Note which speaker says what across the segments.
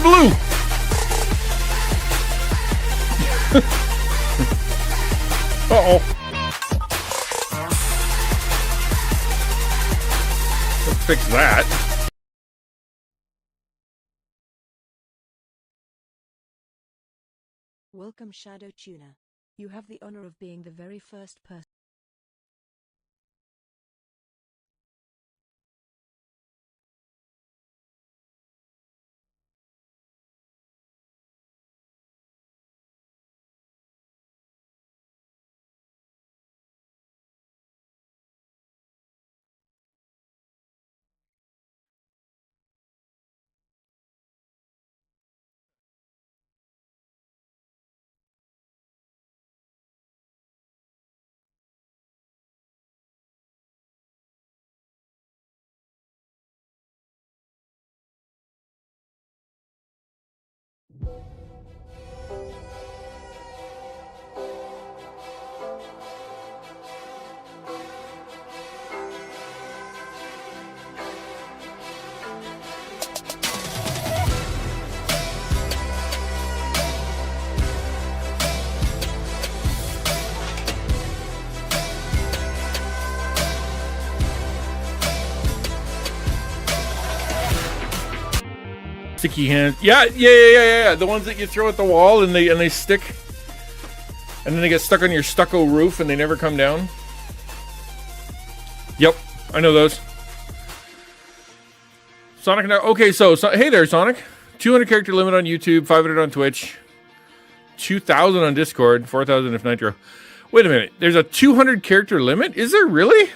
Speaker 1: blue. Uh-oh. Let's fix that.
Speaker 2: Welcome, Shadow Tuner. You have the honor of being the very first person.
Speaker 1: Sticky hands. Yeah. The ones that you throw at the wall and they stick. And then they get stuck on your stucco roof and they never come down. Yep, I know those. Sonic. Okay, so hey there, Sonic. 200 character limit on YouTube, 500 on Twitch, 2,000 on Discord, 4,000 if Nitro. Wait a minute. There's a 200 character limit? Is there really?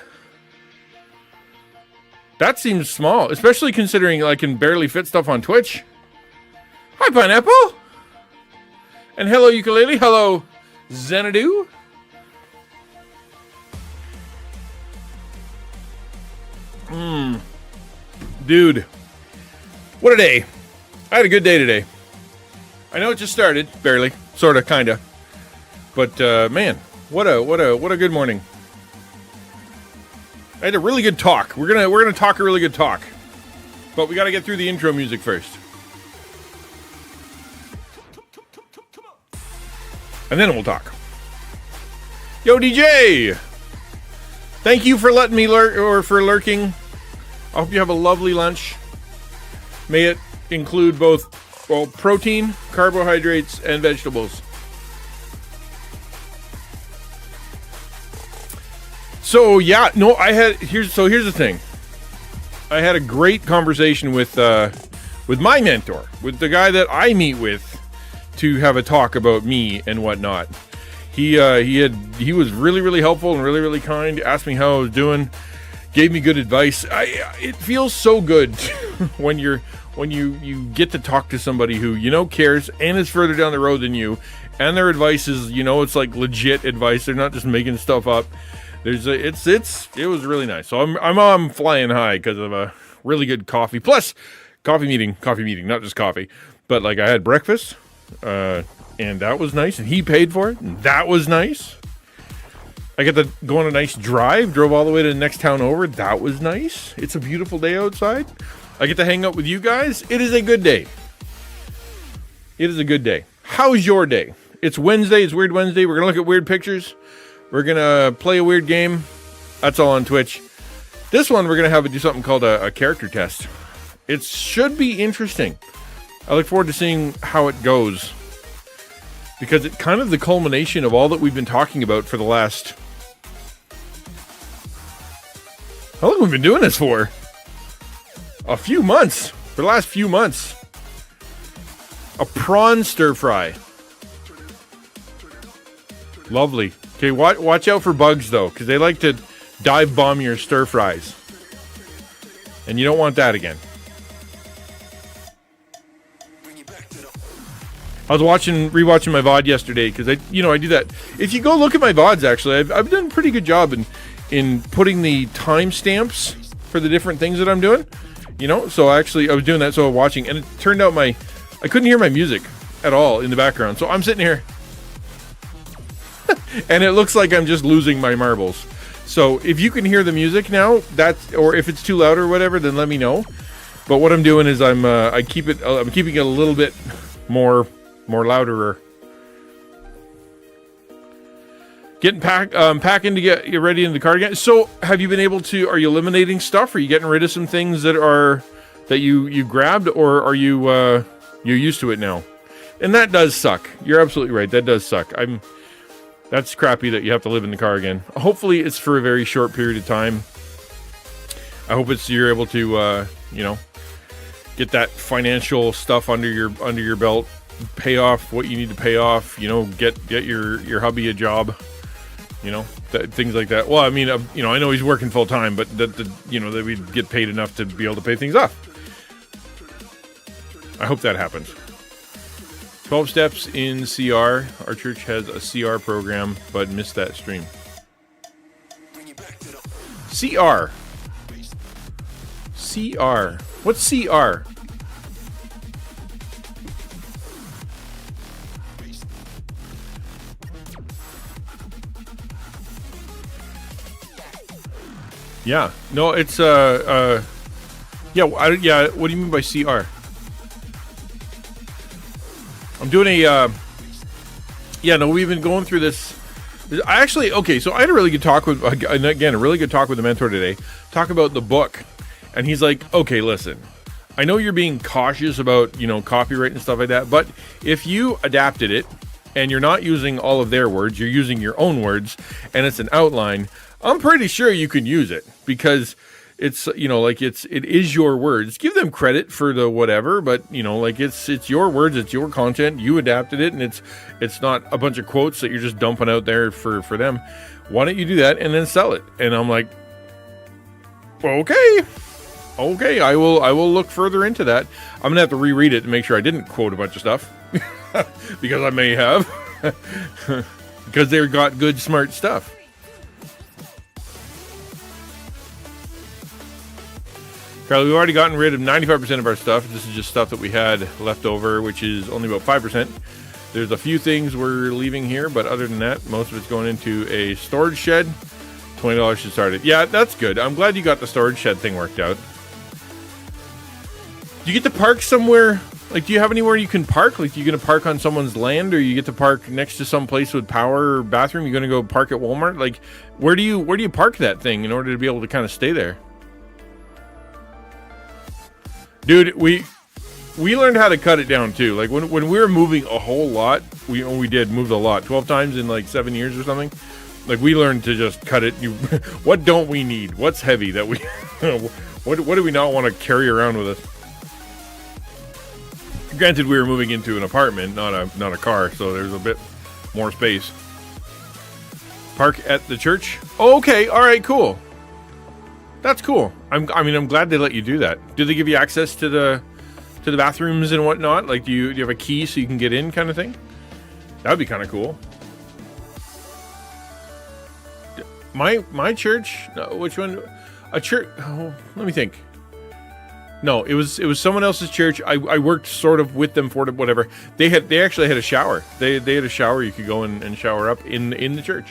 Speaker 1: That seems small, especially considering I can barely fit stuff on Twitch. Hi, Pineapple. And hello, Ukulele. Hello, Xanadu. Dude. What a day. I had a good day today. I know it just started, barely, sort of, kind of. But, man, what a good morning. I had a really good talk. We're gonna talk a really good talk, but we got to get through the intro music first, and then we'll talk. Yo, DJ, thank you for letting me lurk or for lurking. I hope you have a lovely lunch. May it include both protein, carbohydrates, and vegetables. So yeah, no, here's the thing. I had a great conversation with my mentor, with the guy that I meet with to have a talk about me and whatnot. He was really, really helpful and really, really kind. Asked me how I was doing, gave me good advice. It feels so good when you get to talk to somebody who cares and is further down the road than you, and their advice is it's like legit advice. They're not just making stuff up. It was really nice. So I'm flying high because of a really good coffee. Plus, coffee meeting, not just coffee, but I had breakfast, and that was nice. And he paid for it, and that was nice. I got to go on a nice drive. Drove all the way to the next town over. That was nice. It's a beautiful day outside. I get to hang out with you guys. It is a good day. It is a good day. How's your day? It's Wednesday. It's Weird Wednesday. We're gonna look at weird pictures. We're going to play a weird game. That's all on Twitch. This one, we're going to do something called a character test. It should be interesting. I look forward to seeing how it goes. Because it's kind of the culmination of all that we've been talking about for the last... How long have we been doing this for? A few months. For the last few months. A prawn stir fry. Lovely. Okay, watch out for bugs, though, because they like to dive bomb your stir fries. And you don't want that again. I was rewatching my VOD yesterday, because I do that. If you go look at my VODs, actually, I've done a pretty good job in putting the timestamps for the different things that I'm doing. So actually, I was doing that, so I was watching, and it turned out I couldn't hear my music at all in the background. So I'm sitting here. And it looks like I'm just losing my marbles. So if you can hear the music now, or if it's too loud or whatever, then let me know. But what I'm doing is I'm keeping it a little bit more louder. Getting packing to get you ready in the car again. So have you been able to? Are you eliminating stuff? Are you getting rid of some things that you grabbed, or are you're used to it now? And that does suck. You're absolutely right. That does suck. That's crappy that you have to live in the car again. Hopefully it's for a very short period of time. I hope you're able to get that financial stuff under your belt, pay off what you need to pay off. Get your hubby a job. Things like that. Well, I mean, I know he's working full time, but that we'd get paid enough to be able to pay things off. I hope that happens. 12 steps in CR. Our church has a CR program, but missed that stream. CR. CR. What's CR? Yeah. No, it's yeah. What do you mean by CR? I'm doing a we've been going through this. So I had a really good talk with the mentor today. Talk about the book, and he's like, okay, listen, I know you're being cautious about copyright and stuff like that, but if you adapted it and you're not using all of their words, you're using your own words, and it's an outline, I'm pretty sure you can use it because it's it is your words. Give them credit for the whatever, but it's your words, it's your content. You adapted it, and it's not a bunch of quotes that you're just dumping out there for them. Why don't you do that and then sell it? And I'm like, okay, I will look further into that. I'm gonna have to reread it to make sure I didn't quote a bunch of stuff because I may have because they got good smart stuff. Carly, we've already gotten rid of 95% of our stuff. This is just stuff that we had left over, which is only about 5%. There's a few things we're leaving here, but other than that, most of it's going into a storage shed. $20 should start it. Yeah, that's good. I'm glad you got the storage shed thing worked out. Do you get to park somewhere? Like, do you have anywhere you can park? Like, you going to park on someone's land, or you get to park next to some place with power or bathroom? You're going to go park at Walmart? Like, where do you park that thing in order to be able to kind of stay there? Dude, we learned how to cut it down too. Like when we were moving a whole lot, we moved a lot, 12 times in like 7 years or something. Like we learned to just cut it. What don't we need? What's heavy that we? what do we not want to carry around with us? Granted, we were moving into an apartment, not a car, so there's a bit more space. Park at the church. Oh, okay, all right, cool. That's cool. I'm glad they let you do that. Do they give you access to the bathrooms and whatnot? Like, do you have a key so you can get in, kind of thing? That would be kind of cool. My church. No, which one? A church. Oh, let me think. No, it was someone else's church. I worked sort of with them for whatever. They actually had a shower. They had a shower you could go and shower up in the church.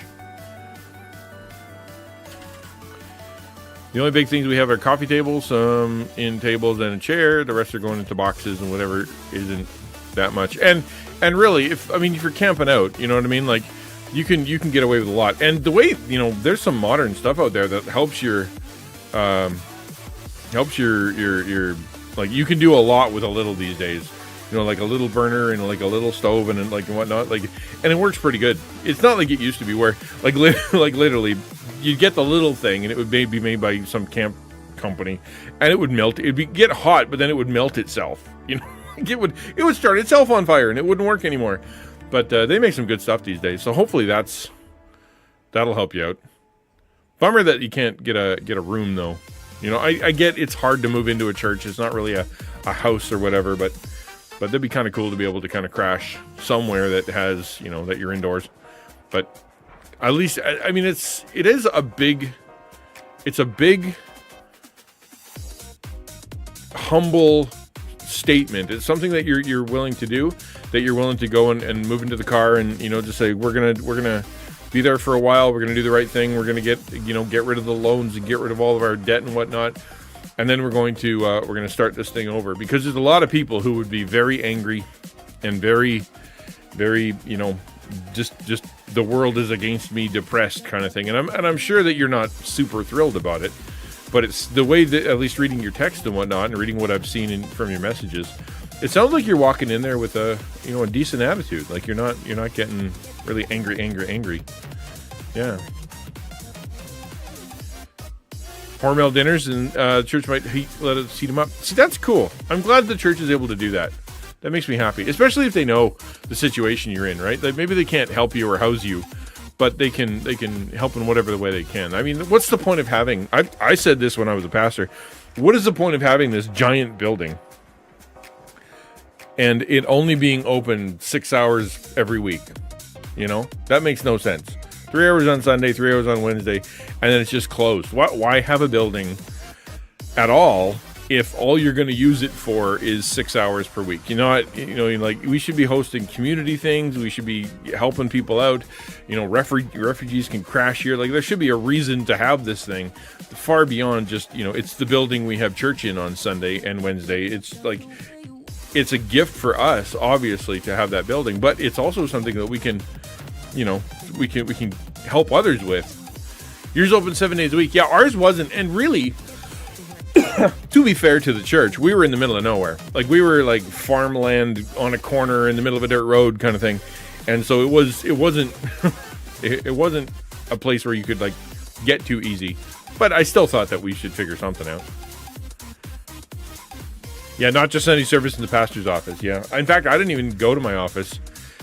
Speaker 1: The only big things we have are coffee tables, in tables and a chair. The rest are going into boxes and whatever isn't that much. And really, if you're camping out, you know what I mean? Like you can get away with a lot. And the way, there's some modern stuff out there that helps your like you can do a lot with a little these days. Like a little burner and like a little stove and whatnot. Like, and it works pretty good. It's not like it used to be where like literally you'd get the little thing and it would be made by some camp company and it would melt. It'd get hot, but then it would melt itself. It would start itself on fire and it wouldn't work anymore. But they make some good stuff these days. So hopefully that'll help you out. Bummer that you can't get a room though. I get it's hard to move into a church. It's not really a house or whatever, but that'd be kind of cool to be able to kind of crash somewhere that has, that you're indoors. But at least, it's a big, humble statement. It's something that you're willing to do, that you're willing to go and move into the car and, just say, we're going to be there for a while. We're going to do the right thing. We're going to get rid of the loans and get rid of all of our debt and whatnot. and then we're going to start this thing over, because there's a lot of people who would be very angry and very, very, just the world is against me, depressed kind of thing. And I'm sure that you're not super thrilled about it, but it's the way that, at least reading your text and whatnot, and reading what I've seen from your messages, it sounds like you're walking in there with a decent attitude. Like you're not getting really angry. Yeah. Hormel dinners, and church might let us heat them up. See, that's cool. I'm glad the church is able to do that. That makes me happy, especially if they know the situation you're in, right? Like maybe they can't help you or house you, but they can help in whatever the way they can. I mean, what's the point of having? I said this when I was a pastor. What is the point of having this giant building and it only being open 6 hours every week? That makes no sense. 3 hours on Sunday, 3 hours on Wednesday, and then it's just closed. Why have a building at all if all you're going to use it for is 6 hours per week? Like we should be hosting community things. We should be helping people out. Refugees can crash here. Like there should be a reason to have this thing far beyond just, it's the building we have church in on Sunday and Wednesday. It's like, it's a gift for us, obviously, to have that building, but it's also something that we can help others with. Yours open 7 days a week. Yeah, ours wasn't. And really, to be fair to the church, we were in the middle of nowhere. Like we were like farmland on a corner in the middle of a dirt road kind of thing. And so it wasn't it wasn't a place where you could like get to easy. But I still thought that we should figure something out. Yeah, not just Sunday service in the pastor's office. Yeah. In fact, I didn't even go to my office.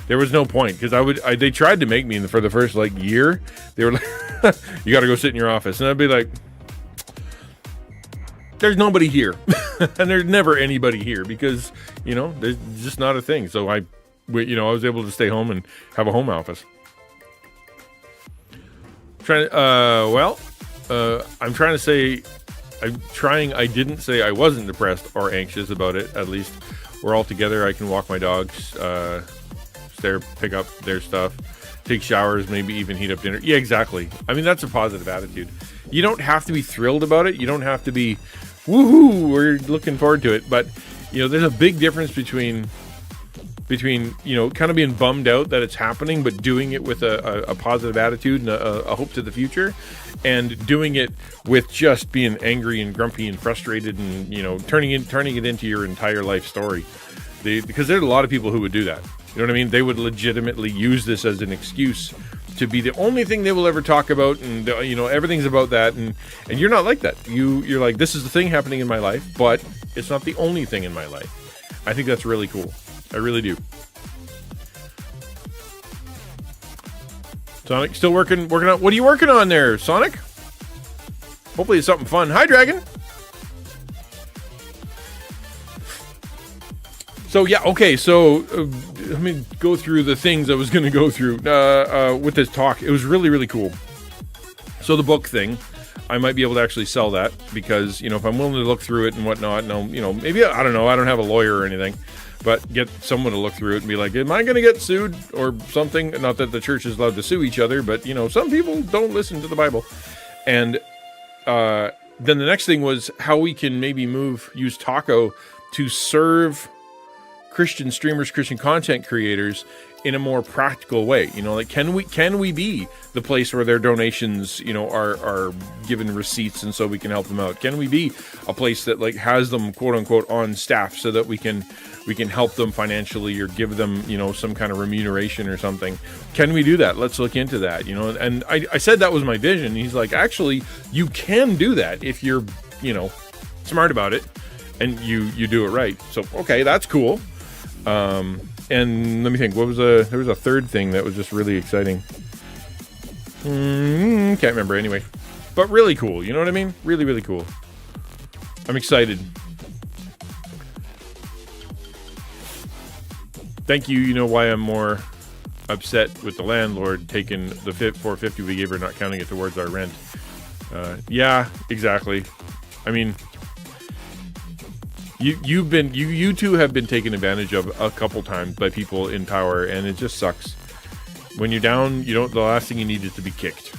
Speaker 1: There was no point, because they tried to make me for the first year. They were like, you got to go sit in your office. And I'd be like, there's nobody here. And there's never anybody here because, there's just not a thing. So I was able to stay home and have a home office. I didn't say I wasn't depressed or anxious about it. At least we're all together. I can walk my dogs, pick up their stuff, take showers, maybe even heat up dinner. Yeah, exactly. I mean, that's a positive attitude. You don't have to be thrilled about it. You don't have to be, woohoo, we're looking forward to it. But, there's a big difference between kind of being bummed out that it's happening, but doing it with a positive attitude and a hope to the future, and doing it with just being angry and grumpy and frustrated and, turning it into your entire life story. Because there's a lot of people who would do that. You know what I mean? They would legitimately use this as an excuse to be the only thing they will ever talk about, and everything's about that, and you're not like that. You're like, this is the thing happening in my life, but it's not the only thing in my life. I think that's really cool. I really do. Sonic, still working on. What are you working on there, Sonic? Hopefully it's something fun. Hi, Dragon. So yeah, okay. So let me go through the things I was going to go through with this talk. It was really, really cool. So the book thing, I might be able to actually sell that because if I'm willing to look through it and whatnot, and maybe I don't know. I don't have a lawyer or anything, but get someone to look through it and be like, am I going to get sued or something? Not that the church is allowed to sue each other, but some people don't listen to the Bible. And then the next thing was how we can maybe use Taco to serve Christian streamers, Christian content creators in a more practical way. Can we be the place where their donations, are given receipts, and so we can help them out? Can we be a place that has them quote unquote on staff so that we can help them financially or give them, some kind of remuneration or something? Can we do that? Let's look into that, and I said that was my vision. He's like, actually, you can do that if you're, smart about it and you do it right. So, okay, that's cool. And let me think, there was a third thing that was just really exciting. Can't remember anyway, but really cool. You know what I mean? Really, really cool. I'm excited. Thank you. You know why I'm more upset with the landlord taking the $450 we gave her, not counting it towards our rent. Yeah, exactly. I mean, you two have been taken advantage of a couple times by people in power, and it just sucks. When you're down, the last thing you need is to be kicked,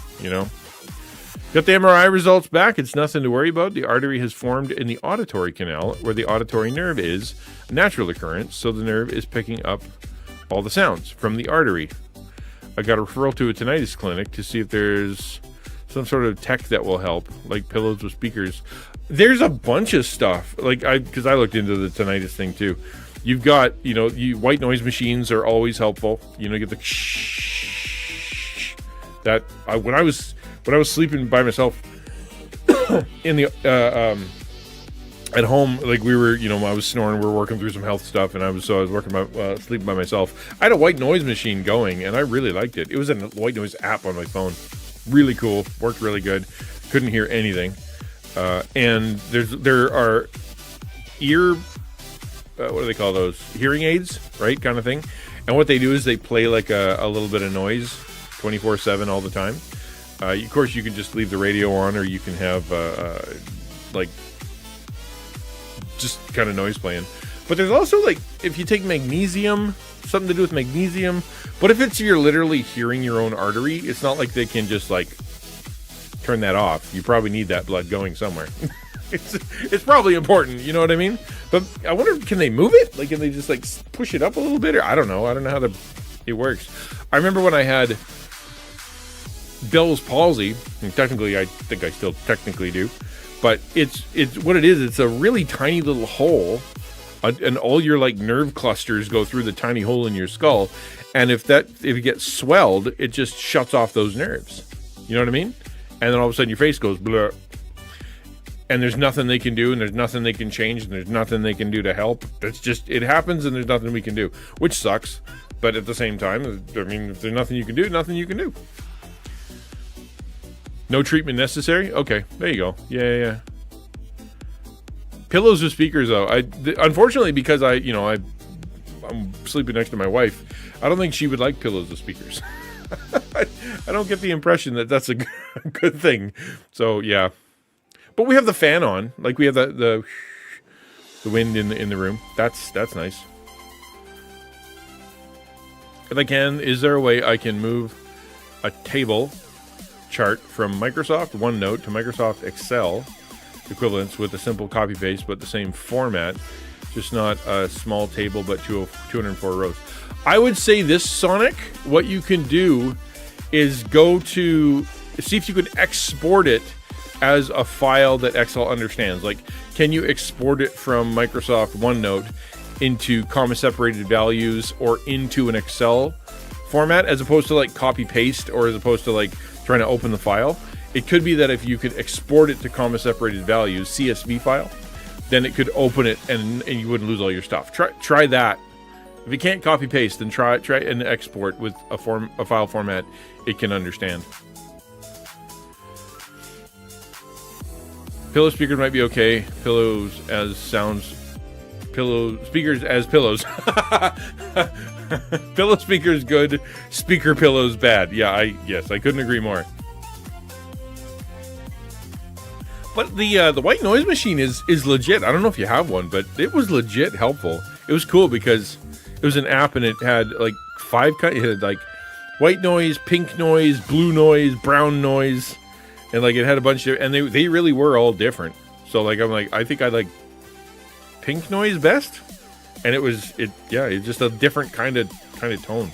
Speaker 1: Got the MRI results back. It's nothing to worry about. The artery has formed in the auditory canal where the auditory nerve is, a natural occurrence, so the nerve is picking up all the sounds from the artery. I got a referral to a tinnitus clinic to see if there's some sort of tech that will help, like pillows with speakers. There's a bunch of stuff, because I looked into the tinnitus thing too. You've got, white noise machines are always helpful. You get the shh. When I was sleeping by myself in the at home, like we were, I was snoring. We were working through some health stuff, and I was working sleeping by myself. I had a white noise machine going, and I really liked it. It was a white noise app on my phone. Really cool, worked really good. Couldn't hear anything, and there are ear. What do they call those? Hearing aids, right? Kind of thing. And what they do is they play like a little bit of noise 24/7 all the time. Of course, you can just leave the radio on, or you can have just kind of noise playing. But there's also if you take magnesium, something to do with magnesium. But if you're literally hearing your own artery, it's not like they can just turn that off. You probably need that blood going somewhere. It's probably important, you know what I mean? But I wonder, can they move it? Can they just push it up a little bit? Or I don't know how it works. I remember when I had Bell's palsy, and technically I think I still technically do, but it's what it is. It's a really tiny little hole, and all your nerve clusters go through the tiny hole in your skull. And if it gets swelled, it just shuts off those nerves. You know what I mean? And then all of a sudden your face goes blur. And there's nothing they can do, and there's nothing they can change, and there's nothing they can do to help. It happens, and there's nothing we can do, which sucks. But at the same time, I mean, if there's nothing you can do, nothing you can do. No treatment necessary? Okay, there you go. Yeah. Pillows with speakers, though. Unfortunately, because I'm sleeping next to my wife, I don't think she would like pillows with speakers. I don't get the impression that that's a good thing. So, yeah. But we have the fan on, we have the wind in the room. That's nice. If I can, is there a way I can move a table chart from Microsoft OneNote to Microsoft Excel equivalents with a simple copy paste, but the same format, just not a small table, but 204 rows? I would say this, Sonic. What you can do is go to see if you can export it as a file that Excel understands. Can you export it from Microsoft OneNote into comma-separated values or into an Excel format, as opposed to copy paste, or as opposed to trying to open the file? It could be that if you could export it to comma-separated values, CSV file, then it could open it and you wouldn't lose all your stuff. Try that. If you can't copy paste, then try and export with a file format it can understand. Pillow speakers might be okay. Speakers as pillows. Pillow speakers good. Speaker pillows bad. Yeah, I couldn't agree more. But the white noise machine is legit. I don't know if you have one, but it was legit helpful. It was cool because it was an app, and it had 5 kinds. It had white noise, pink noise, blue noise, brown noise. And it had a bunch of, and they really were all different. So I think I like pink noise best, and it's just a different kind of tone.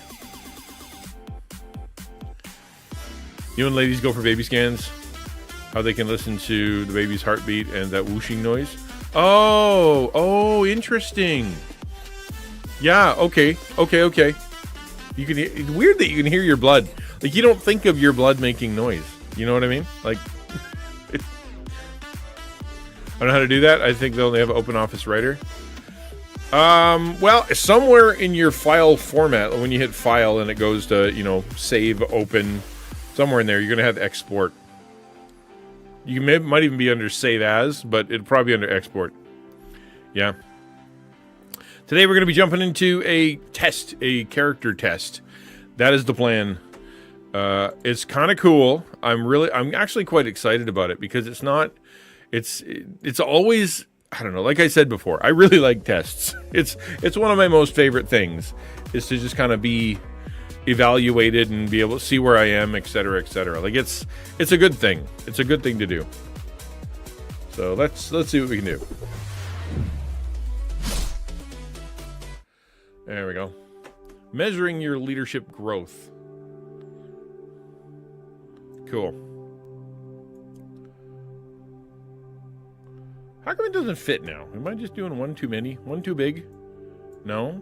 Speaker 1: You and ladies go for baby scans, how they can listen to the baby's heartbeat and that whooshing noise. Oh, interesting. Yeah, okay. You can it's weird that you can hear your blood. You don't think of your blood making noise. You know what I mean? I don't know how to do that. I think they only have Open Office Writer. Well, somewhere in your file format, when you hit File and it goes to, Save, Open, somewhere in there, you're going to have Export. Might even be under Save As, but it'll probably be under Export. Yeah. Today we're going to be jumping into a character test. That is the plan. It's kind of cool. I'm actually quite excited about it because it's always, I don't know, like I said before, I really like tests. It's one of my most favorite things, is to just kind of be evaluated and be able to see where I am, et cetera, et cetera. Like it's a good thing. It's a good thing to do. So let's see what we can do. There we go. Measuring your leadership growth. Cool. How come it doesn't fit now? Am I just doing one too many? One too big? No?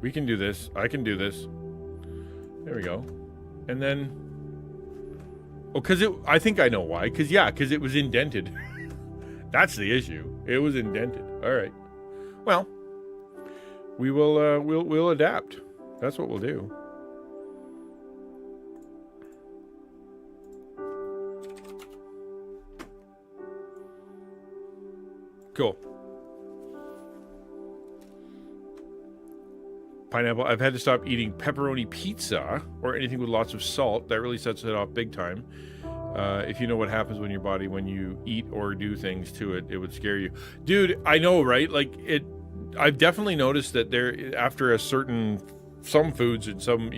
Speaker 1: We can do this. I can do this. There we go. And then... Oh, because I think I know why. Because it was indented. That's the issue. It was indented. All right. Well, we'll adapt. That's what we'll do. Cool. Pineapple. I've had to stop eating pepperoni pizza or anything with lots of salt. That really sets it off big time. If you know what happens when your body, when you eat or do things to it, it would scare you. Dude, I know, right? Like I've definitely noticed that there, after some foods and some,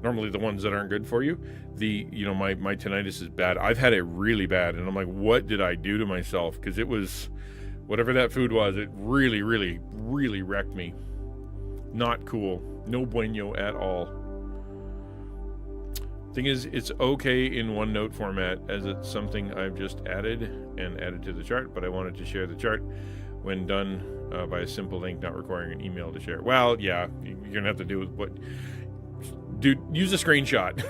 Speaker 1: normally the ones that aren't good for you, my tinnitus is bad. I've had it really bad. And I'm like, what did I do to myself? Because it was, whatever that food was, it really, really, really wrecked me. Not cool. No bueno at all. Thing is, it's okay in OneNote format as it's something I've just added to the chart, but I wanted to share the chart when done by a simple link, not requiring an email to share. Well, yeah, you're going to have to do what... Dude, use a screenshot.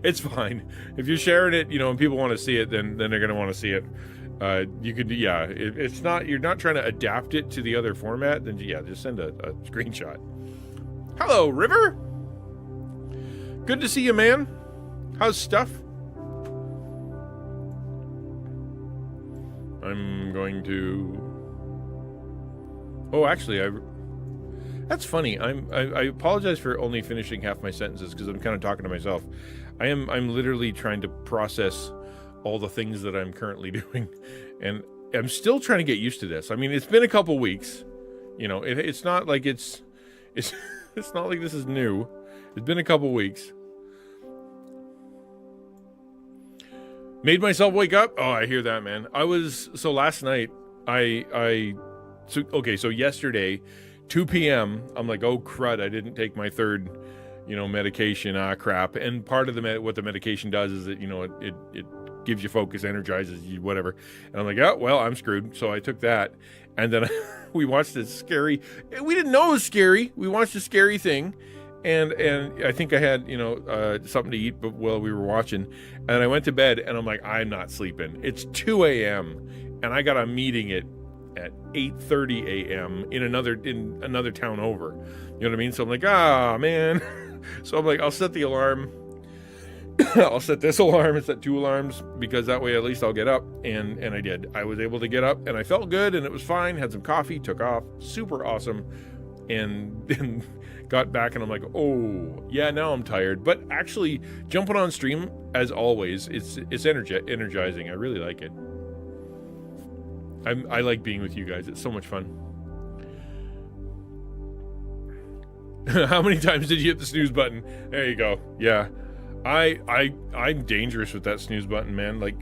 Speaker 1: It's fine. If you're sharing it, and people want to see it, then they're going to want to see it. You could, it's not, you're not trying to adapt it to the other format, then just send a screenshot. Hello, River. Good to see you, man. How's stuff? I'm going to... Oh, actually, that's funny. I apologize for only finishing half my sentences because I'm kind of talking to myself. I'm literally trying to process all the things that I'm currently doing, and I'm still trying to get used to this. I mean, it's been a couple weeks. It's not like it's not like this is new. It's been a couple weeks. Made myself wake up. Oh, I hear that, man. So last night, so yesterday, 2 p.m., I'm like, oh, crud, I didn't take my third, medication. Crap. And part of what the medication does is that, it gives you focus, energizes you, whatever. And I'm like, oh, well, I'm screwed. So I took that. And then we watched this scary, we didn't know it was scary. We watched a scary thing. And I think I had, something to eat while we were watching. And I went to bed and I'm like, I'm not sleeping. It's 2 a.m. and I got a meeting at 8:30 a.m. in another town over. You know what I mean? So I'm like, man. So I'm like, I'll set the alarm. I'll set this alarm and set 2 alarms because that way at least I'll get up. And I did. I was able to get up and I felt good and it was fine. Had some coffee, took off. Super awesome. And then got back and I'm like, oh, yeah, now I'm tired. But actually, jumping on stream, as always, it's energizing. I really like it. I like being with you guys. It's so much fun. How many times did you hit the snooze button? There you go. Yeah. I'm dangerous with that snooze button, man. Like,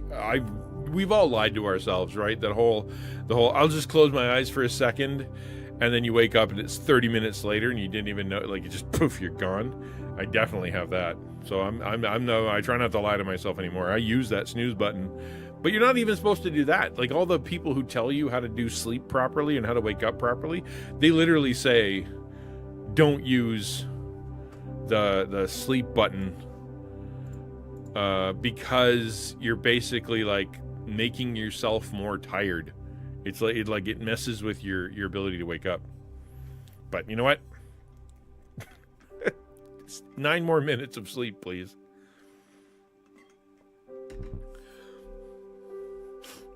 Speaker 1: we've all lied to ourselves, right? The whole, I'll just close my eyes for a second, and then you wake up and it's 30 minutes later and you didn't even know, like, you just poof, you're gone. I definitely have that. So I try not to lie to myself anymore. I use that snooze button, but you're not even supposed to do that. Like, all the people who tell you how to do sleep properly and how to wake up properly, they literally say, don't use the sleep button, because you're basically like making yourself more tired. It's like it messes with your ability to wake up. But you know what? 9 more minutes of sleep, please.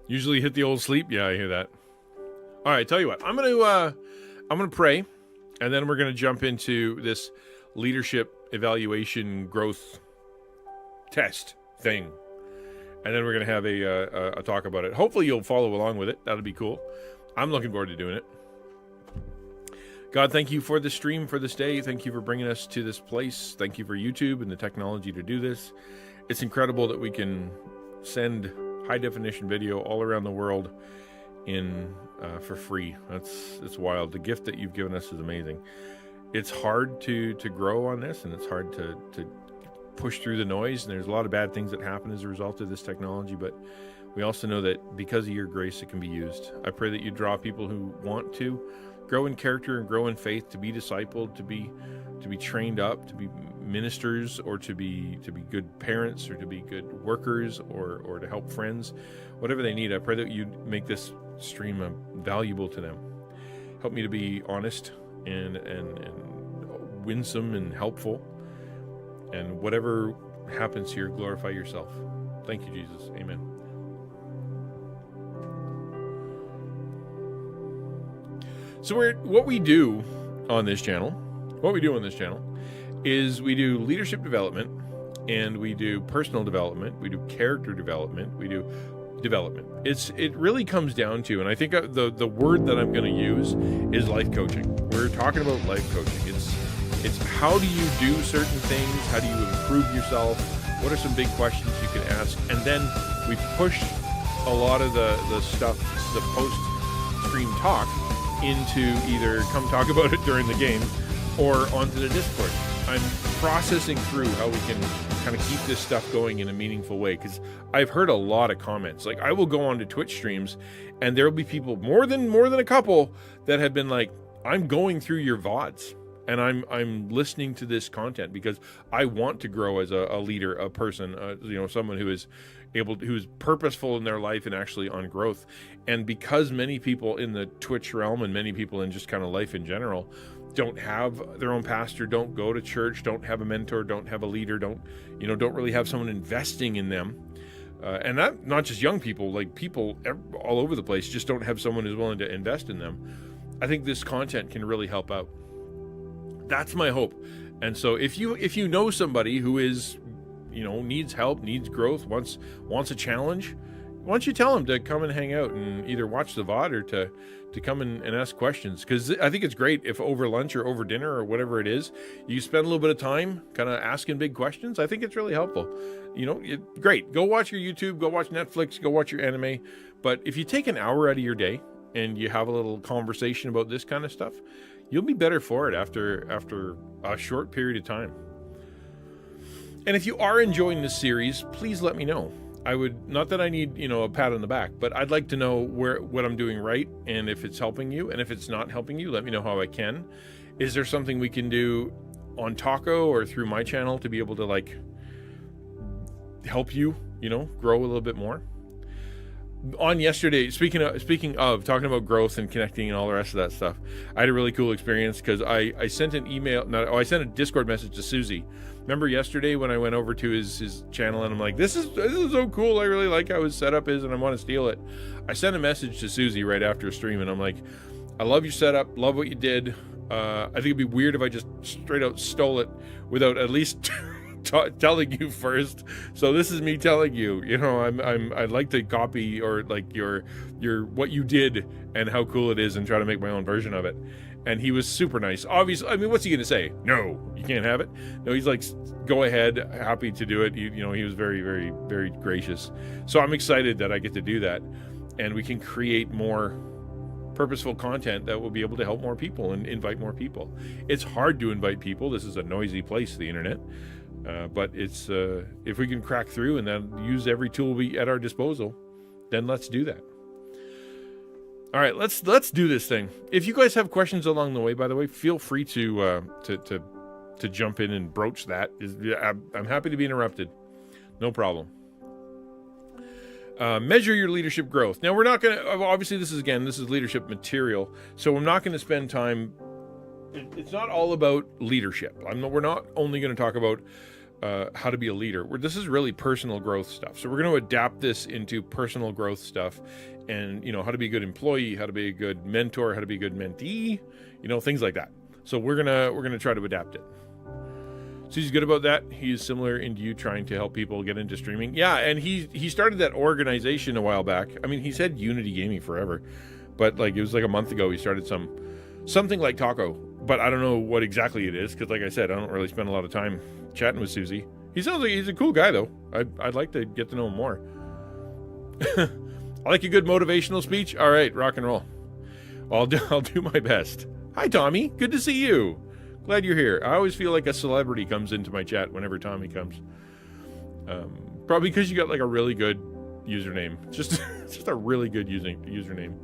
Speaker 1: Usually hit the old sleep. Yeah, I hear that. All right, tell you what. I'm gonna pray, And then we're going to jump into this leadership evaluation growth test thing. And then we're going to have a talk about it. Hopefully you'll follow along with it. That'll be cool. I'm looking forward to doing it. God, thank you for the stream for this day. Thank you for bringing us to this place. Thank you for YouTube and the technology to do this. It's incredible that we can send high definition video all around the world for free. It's wild. The gift that you've given us is amazing. It's hard to grow on this, and it's hard to push through the noise, and there's a lot of bad things that happen as a result of this technology, but we also know that because of your grace it can be used. I pray that you draw people who want to grow in character and grow in faith, to be discipled, to be trained up, to be ministers, or to be good parents, or to be good workers, or to help friends, whatever they need. I pray that you make this stream valuable to them. Help me to be honest and winsome and helpful. And whatever happens here, glorify yourself. Thank you, Jesus. Amen. So what we do on this channel is we do leadership development, and we do personal development, we do character development, we do development. It really comes down to, and I think the word that I'm going to use is life coaching. We're talking about life coaching. It's how do you do certain things? How do you improve yourself? What are some big questions you can ask? And then we push a lot of the stuff, the post-stream talk, into either come talk about it during the game or onto the Discord. I'm processing through how we can kind of keep this stuff going in a meaningful way, because I've heard a lot of comments. Like, I will go on to Twitch streams and there will be people, more than a couple, that have been like, I'm going through your VODs and I'm listening to this content because I want to grow as a leader, a person, someone who is who's purposeful in their life and actually on growth. And because many people in the Twitch realm and many people in just kind of life in general don't have their own pastor, don't go to church, don't have a mentor, don't have a leader, don't really have someone investing in them. And that, not just young people, like people all over the place just don't have someone who's willing to invest in them. I think this content can really help out. That's my hope. And so if you know somebody who is, needs help, needs growth, wants a challenge, why don't you tell them to come and hang out and either watch the VOD or to come and ask questions? Because I think it's great if over lunch or over dinner or whatever it is, you spend a little bit of time kind of asking big questions. I think it's really helpful. Great. Go watch your YouTube, go watch Netflix, go watch your anime. But if you take an hour out of your day and you have a little conversation about this kind of stuff, you'll be better for it after a short period of time. And if you are enjoying this series, please let me know. I would, not that I need, a pat on the back, but I'd like to know what I'm doing right, and if it's helping you, and if it's not helping you, let me know how I can. Is there something we can do on Taco or through my channel to be able to help you, grow a little bit more? On yesterday, speaking of talking about growth and connecting and all the rest of that stuff, I had a really cool experience because I sent I sent a Discord message to Susie. Remember yesterday when I went over to his channel and I'm like, this is so cool. I really like how his setup is and I want to steal it. I sent a message to Susie right after a stream and I'm like, I love your setup, love what you did. I think it'd be weird if I just straight out stole it without at least telling you first. So this is me telling you, I'd like to copy or your what you did and how cool it is and try to make my own version of it. And he was super nice. Obviously, I mean, what's he going to say? No, you can't have it. No, he's like, go ahead, happy to do it. He was very, very, very gracious. So I'm excited that I get to do that, and we can create more purposeful content that will be able to help more people and invite more people. It's hard to invite people. This is a noisy place, the internet. But it's if we can crack through and then use every tool at our disposal, then let's do that. All right, let's do this thing. If you guys have questions along the way, by the way, feel free to jump in and broach that. I'm happy to be interrupted. No problem. Measure your leadership growth. Now, we're not going to, obviously this is leadership material, so I'm not going to spend time. It's not all about leadership. We're not only going to talk about how to be a leader. This is really personal growth stuff. So we're going to adapt this into personal growth stuff and, how to be a good employee, how to be a good mentor, how to be a good mentee, things like that. So we're gonna try to adapt it. So he's good about that. He's similar into you, trying to help people get into streaming. Yeah, and he started that organization a while back. I mean, he's had Unity Gaming forever, but like it was like a month ago he started something like Taco, but I don't know what exactly it is because, like I said, I don't really spend a lot of time chatting with Susie. He sounds like he's a cool guy though. I'd like to get to know him more. I like a good motivational speech. All right, rock and roll. I'll do my best. Hi, Tommy. Good to see you. Glad you're here. I always feel like a celebrity comes into my chat whenever Tommy comes. Probably because you got like a really good username. Just a really good username.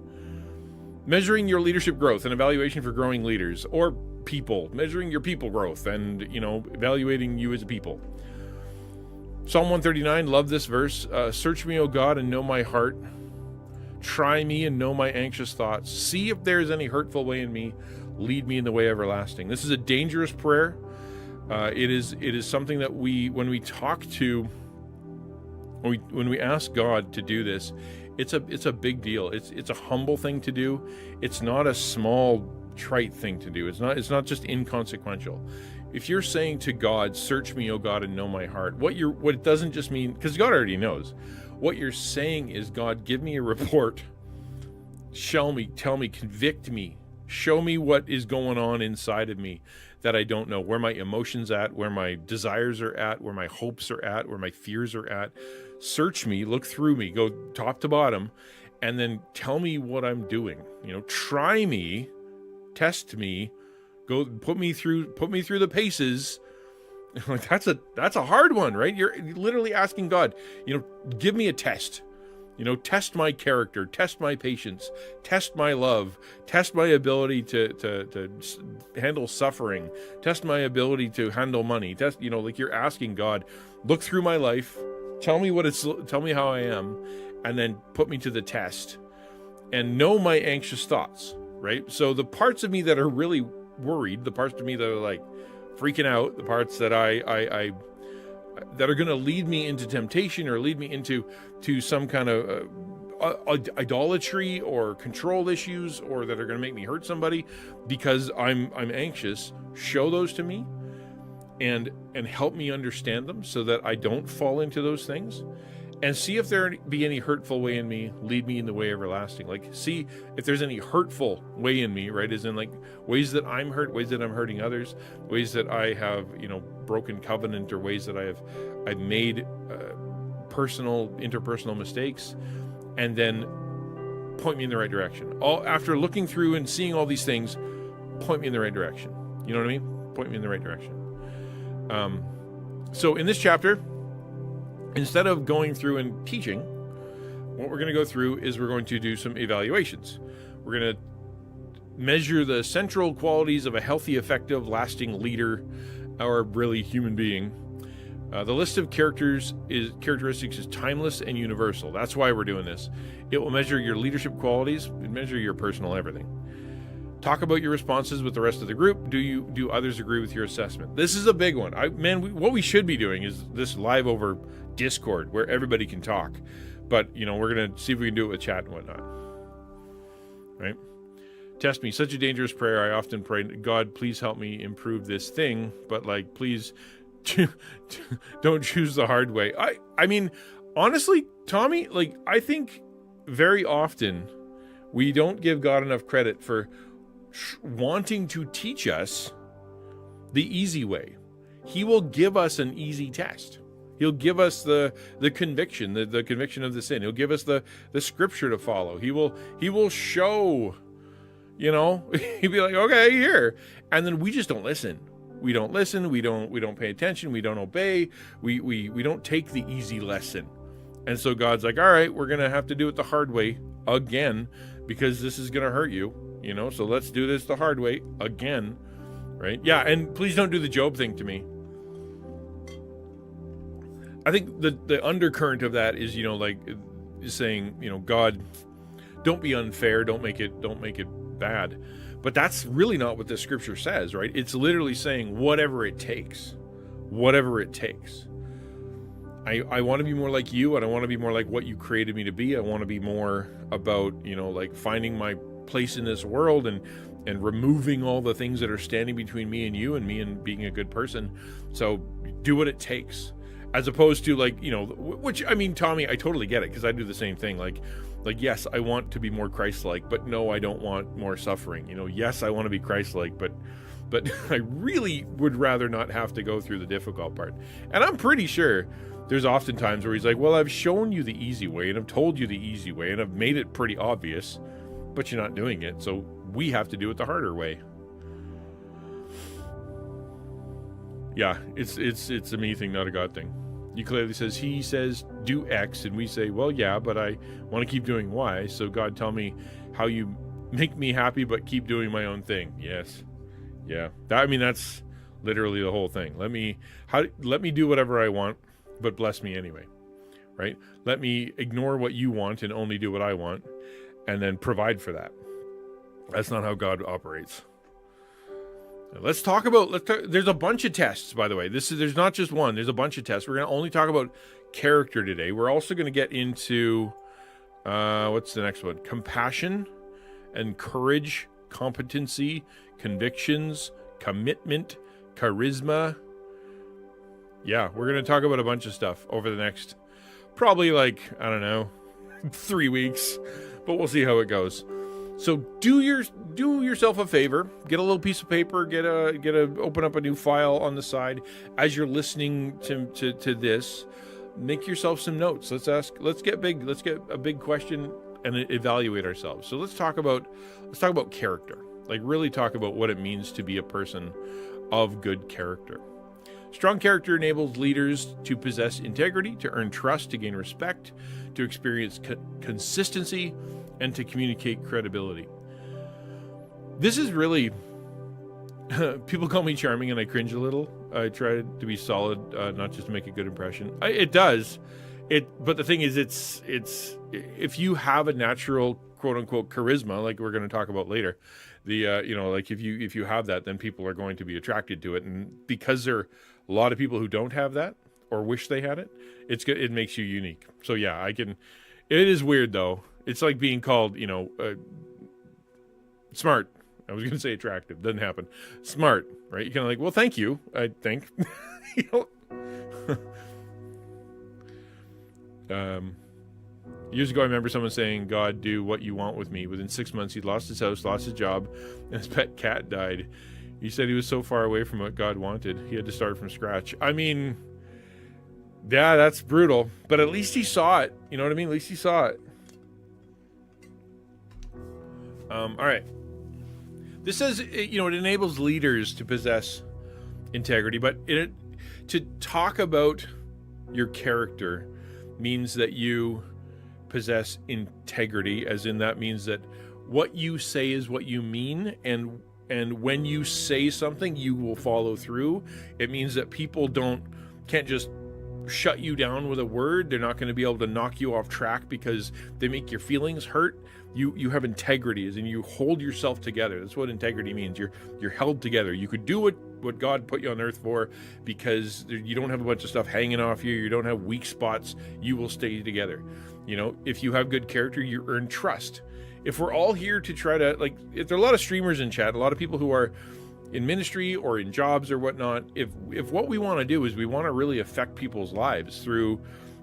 Speaker 1: Measuring your leadership growth, an evaluation for growing leaders or people. Measuring your people growth and, evaluating you as a people. Psalm 139, love this verse. Search me, O God, and know my heart. Try me and know my anxious thoughts. See if there is any hurtful way in me. Lead me in the way everlasting. This is a dangerous prayer. It is something that when we ask God to do this, it's a big deal. It's a humble thing to do. It's not a small trite thing to do. It's not just inconsequential. If you're saying to God, search me, O God, and know my heart, what it doesn't just mean, because God already knows. What you're saying is, God, give me a report. Tell me, convict me. Show me what is going on inside of me that I don't know, where my emotions at, where my desires are at, where my hopes are at, where my fears are at. Search me, look through me, go top to bottom, and then tell me what I'm doing. Try me, test me, go put me through the paces. Like that's a hard one, right? You're literally asking God, give me a test. Test my character, test my patience, test my love, test my ability to handle suffering, test my ability to handle money. Test, like you're asking God, look through my life, tell me how I am, and then put me to the test and know my anxious thoughts, right? So the parts of me that are really worried, the parts of me that are like freaking out, the parts that I that are going to lead me into temptation or lead me into some kind of idolatry or control issues, or that are going to make me hurt somebody because I'm anxious. Show those to me and help me understand them so that I don't fall into those things, and see if there be any hurtful way in me. Lead me in the way everlasting. Like, see if there's any hurtful way in me, right? As in like ways that I'm hurt, ways that I'm hurting others, ways that I have, broken covenant, or ways that I've made interpersonal mistakes, and then point me in the right direction. All after looking through and seeing all these things, point me in the right direction. You know what I mean? Point me in the right direction. So in this chapter, instead of going through and teaching, what we're going to go through is we're going to do some evaluations. We're going to measure the central qualities of a healthy, effective, lasting leader, or really human being. The list of characteristics is timeless and universal. That's why we're doing this. It will measure your leadership qualities and measure your personal everything. Talk about your responses with the rest of the group. Do others agree with your assessment? This is a big one. What we should be doing is this live over Discord where everybody can talk. But, we're going to see if we can do it with chat and whatnot. Right? Test me. Such a dangerous prayer. I often pray, God, please help me improve this thing. But, please don't choose the hard way. I mean, honestly, Tommy, I think very often we don't give God enough credit for wanting to teach us the easy way. He will give us an easy test. He'll give us the conviction, the conviction of the sin. He'll give us the scripture to follow. He will show, he'll be like, okay, here. And then we just don't listen. We don't listen. We don't pay attention. We don't obey. We don't take the easy lesson. And so God's like, all right, we're going to have to do it the hard way again, because this is going to hurt you, so let's do this the hard way again. Right? Yeah. And please don't do the Job thing to me. I think the undercurrent of that is, is saying, God, don't be unfair. Don't make it bad. But that's really not what the scripture says, right? It's literally saying whatever it takes. I want to be more like you, and I want to be more like what you created me to be. I want to be more about, finding my place in this world and and removing all the things that are standing between me and me and being a good person. So do what it takes, as opposed to like, which, I mean, Tommy, I totally get it, because I do the same thing. Like, yes, I want to be more Christ-like, but no, I don't want more suffering. Yes, I want to be Christ-like, but I really would rather not have to go through the difficult part. And I'm pretty sure there's often times where he's like, well, I've shown you the easy way, and I've told you the easy way, and I've made it pretty obvious, but you're not doing it. So we have to do it the harder way. Yeah, it's a me thing, not a God thing. You clearly says, he says, do X, and we say, well, yeah, but I want to keep doing Y. So God, tell me how you make me happy, but keep doing my own thing. Yes. Yeah. That's literally the whole thing. Let me do whatever I want, but bless me anyway. Right? Let me ignore what you want and only do what I want, and then provide for that. That's not how God operates. Let's talk about, there's a bunch of tests, by the way. There's not just one, there's a bunch of tests. We're going to only talk about character today. We're also going to get into, what's the next one? Compassion and courage, competency, convictions, commitment, charisma. Yeah, we're going to talk about a bunch of stuff over the next, probably 3 weeks, but we'll see how it goes. So do yourself a favor, get a little piece of paper, open up a new file on the side as you're listening to this. Make yourself some notes. Let's get a big question and evaluate ourselves. So let's talk about character. Like, really talk about what it means to be a person of good character. Strong character enables leaders to possess integrity, to earn trust, to gain respect, to experience consistency, and to communicate credibility. This is really, people call me charming and I cringe a little. I try to be solid, not just to make a good impression. It does. But the thing is, it's if you have a natural quote unquote charisma, like we're going to talk about later, if you have that, then people are going to be attracted to it. And because there are a lot of people who don't have that or wish they had it, it makes you unique. So yeah, it is weird though. It's like being called, smart. I was going to say attractive. Doesn't happen. Smart, right? You're kind of like, well, thank you, I think. Years ago, I remember someone saying, God, do what you want with me. Within 6 months, he lost his house, lost his job, and his pet cat died. He said he was so far away from what God wanted. He had to start from scratch. I mean, yeah, that's brutal. But at least he saw it. You know what I mean? At least he saw it. All right. This says, it enables leaders to possess integrity, but to talk about your character means that you possess integrity, as in that means that what you say is what you mean, and when you say something, you will follow through. It means that people can't just shut you down with a word. They're not going to be able to knock you off track because they make your feelings hurt. You have integrity, as in you hold yourself together. That's what integrity means. You're held together. You could do what God put you on earth for, because you don't have a bunch of stuff hanging off you. You don't have weak spots. You will stay together. If you have good character, you earn trust. If we're all here to try to, if there are a lot of streamers in chat, a lot of people who are in ministry or in jobs or whatnot, if what we want to do is we want to really affect people's lives through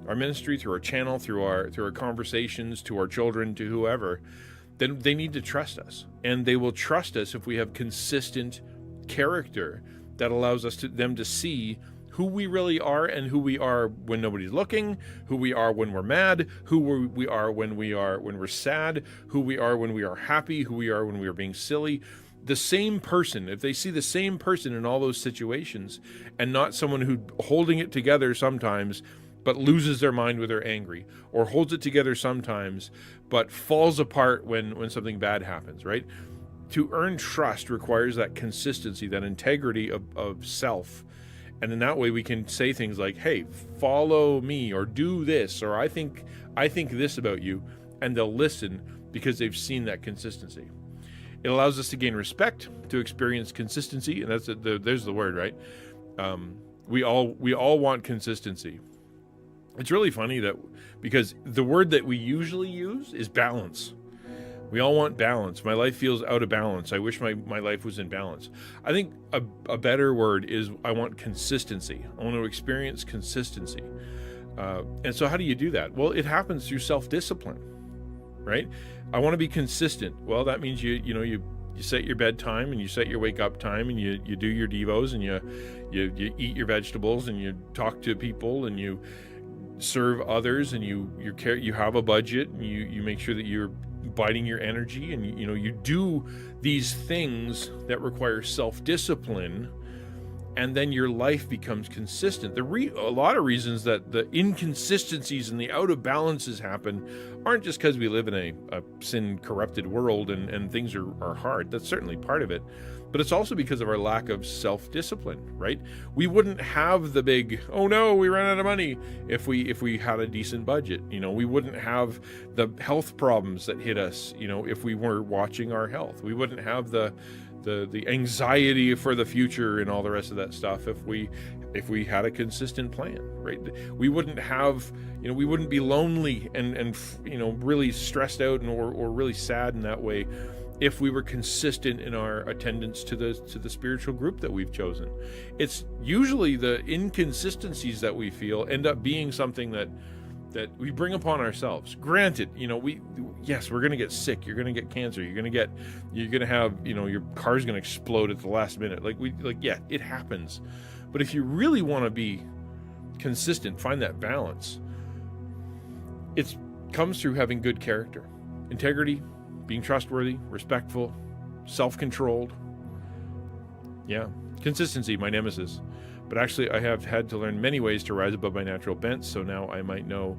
Speaker 1: our ministry, through our channel, through our conversations, to our children, to whoever, then they need to trust us. And they will trust us if we have consistent character that allows them to see who we really are, and who we are when nobody's looking, who we are when we're mad, who we are when we're sad, who we are when we are happy, who we are when we are being silly. The same person, if they see the same person in all those situations, and not someone who holding it together sometimes but loses their mind when they're angry, or holds it together sometimes but falls apart when something bad happens, right? To earn trust requires that consistency, that integrity of self. And in that way we can say things like, hey, follow me, or do this, or I think this about you, and they'll listen because they've seen that consistency. It allows us to gain respect, to experience consistency, and there's the word, right? We all want consistency. It's really funny that, because the word that we usually use is balance. We all want balance. My life feels out of balance. I wish my life was in balance. I think a better word is I want consistency. I want to experience consistency. And so how do you do that? Well, it happens through self-discipline, right? I want to be consistent. Well, that means you set your bedtime and you set your wake up time and you do your devos and you eat your vegetables and you talk to people and you serve others and you have a budget and you make sure that you're biding your energy and you do these things that require self-discipline, and then your life becomes consistent. A lot of reasons that the inconsistencies and the out of balances happen aren't just because we live in a sin-corrupted world and things are hard. That's certainly part of it. But it's also because of our lack of self-discipline, right? We wouldn't have the big, oh no, we ran out of money if we had a decent budget. We wouldn't have the health problems that hit us, if we were watching our health. We wouldn't have the anxiety for the future and all the rest of that stuff if we had a consistent plan, right? We wouldn't have, we wouldn't be lonely and really stressed out or really sad in that way if we were consistent in our attendance to the spiritual group that we've chosen. It's usually the inconsistencies that we feel end up being something that we bring upon ourselves. Granted, we're going to get sick. You're going to get cancer. You're going to have, your car's going to explode at the last minute. It happens. But if you really want to be consistent, find that balance, it comes through having good character, integrity, being trustworthy, respectful, self-controlled. Yeah, consistency, my nemesis. But actually, I have had to learn many ways to rise above my natural bent, so now I might know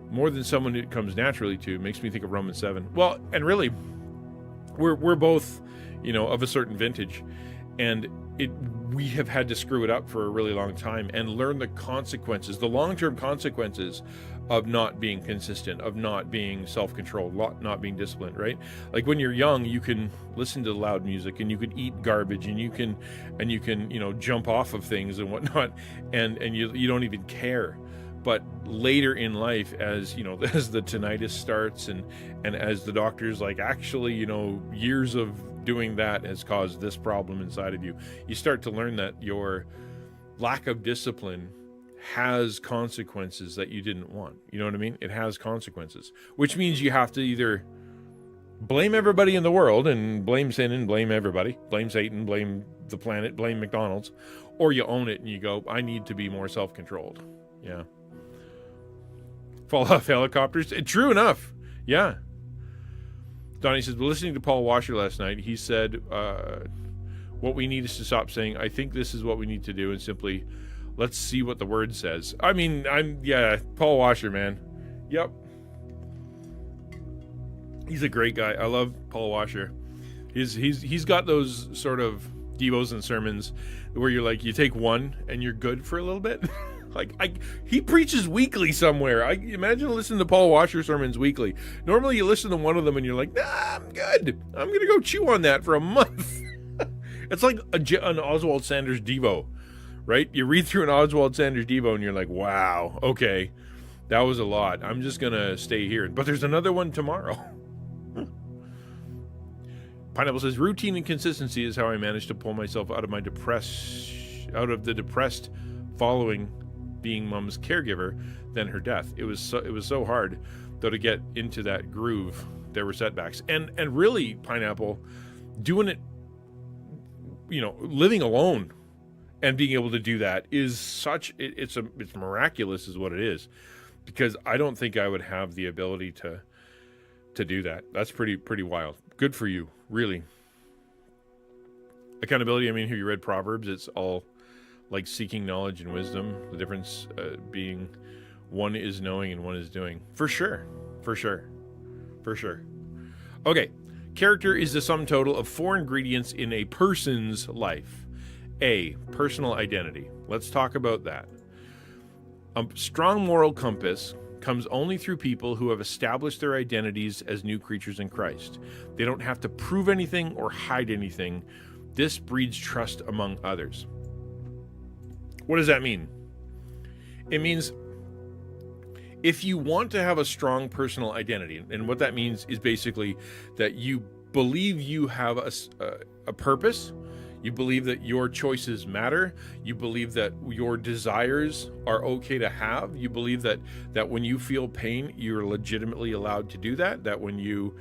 Speaker 1: more than someone it comes naturally to. It makes me think of Romans 7. Well, and really, we're both, of a certain vintage, and we have had to screw it up for a really long time and learn the consequences, the long-term consequences of not being consistent, of not being self-controlled, not being disciplined, right? Like when you're young, you can listen to loud music and you can eat garbage and you can jump off of things and whatnot, and you don't even care. But later in life, as as the tinnitus starts and as the doctor's like, actually, years of doing that has caused this problem inside of you, you start to learn that your lack of discipline has consequences that you didn't want. You know what I mean? It has consequences, which means you have to either blame everybody in the world and blame sin and blame everybody, blame Satan, blame the planet, blame McDonald's, or you own it and you go, I need to be more self-controlled. Yeah. Fall off helicopters. True enough. Yeah. Donnie says, listening to Paul Washer last night, he said, what we need is to stop saying, I think this is what we need to do, and simply, let's see what the word says. I mean, Paul Washer, man. Yep. He's a great guy. I love Paul Washer. He's got those sort of devos and sermons where you're like, you take one and you're good for a little bit. He preaches weekly somewhere. I imagine listening to Paul Washer sermons weekly. Normally you listen to one of them and you're like, nah, I'm good. I'm going to go chew on that for a month. It's like an Oswald Sanders Devo, right? You read through an Oswald Sanders Devo and you're like, wow, okay, that was a lot. I'm just going to stay here. But there's another one tomorrow. Pineapple says, routine and consistency is how I managed to pull myself out of the depressed following being mom's caregiver than her death. It was so hard though to get into that groove. There were setbacks, and really, Pineapple, doing it, living alone and being able to do that is it's miraculous is what it is, because I don't think I would have the ability to do that. That's pretty wild. Good for you, really. Accountability, here you read Proverbs, it's all like seeking knowledge and wisdom, the difference being one is knowing and one is doing. For sure. Okay, character is the sum total of 4 ingredients in a person's life. A, personal identity. Let's talk about that. A strong moral compass comes only through people who have established their identities as new creatures in Christ. They don't have to prove anything or hide anything. This breeds trust among others. What does that mean? It means If you want to have a strong personal identity, and what that means is basically that you believe you have a purpose, you believe that your choices matter, you believe that your desires are okay to have, you believe that when you feel pain, you're legitimately allowed to do that, that when you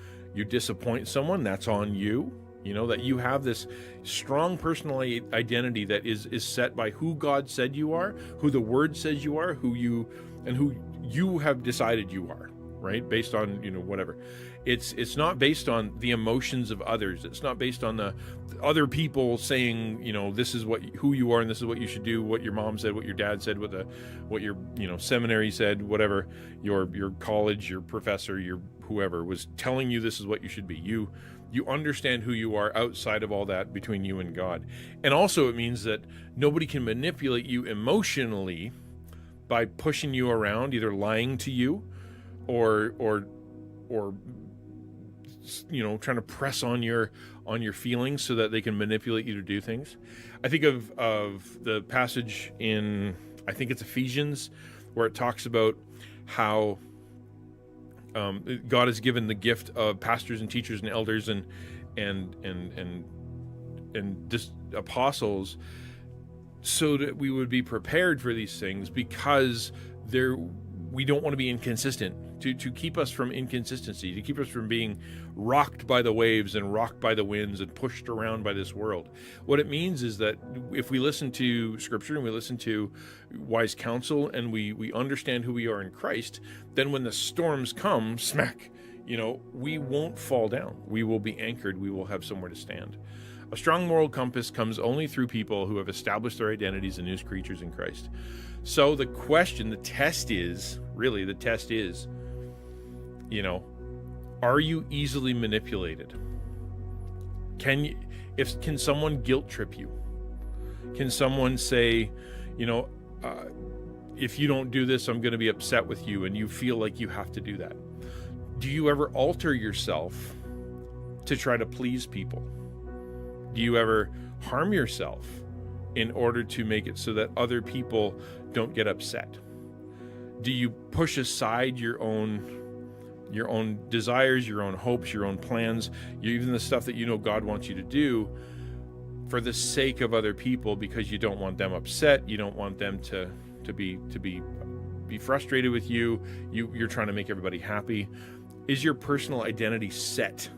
Speaker 1: disappoint someone, that's on you. You know, that you have this strong personal identity that is set by who God said you are, who the Word says you are, who you have decided you are, right? Based on, whatever. It's not based on the emotions of others. It's not based on the other people saying, this is who you are and this is what you should do, what your mom said, what your dad said, what your seminary said, whatever, your college, your professor, your whoever was telling you this is what you should be. You understand who you are outside of all that between you and God. And also it means that nobody can manipulate you emotionally by pushing you around, either lying to you or trying to press on your feelings so that they can manipulate you to do things. I think of the passage in, I think it's Ephesians, where it talks about how God has given the gift of pastors and teachers and elders and apostles so that we would be prepared for these things, because we don't want to be inconsistent, to keep us from inconsistency, to keep us from being rocked by the waves and rocked by the winds and pushed around by this world. What it means is that if we listen to Scripture and we listen to wise counsel and we understand who we are in Christ, then when the storms come, smack, we won't fall down. We will be anchored. We will have somewhere to stand. A strong moral compass comes only through people who have established their identities as new creatures in Christ. So the test is, are you easily manipulated? Can someone guilt trip you? Can someone say, if you don't do this, I'm going to be upset with you, and you feel like you have to do that? Do you ever alter yourself to try to please people? Do you ever harm yourself in order to make it so that other people don't get upset? Do you push aside your own desires, your own hopes, your own plans, even the stuff that God wants you to do, for the sake of other people, because you don't want them upset, you don't want them to be frustrated with you, you're trying to make everybody happy? Is your personal identity set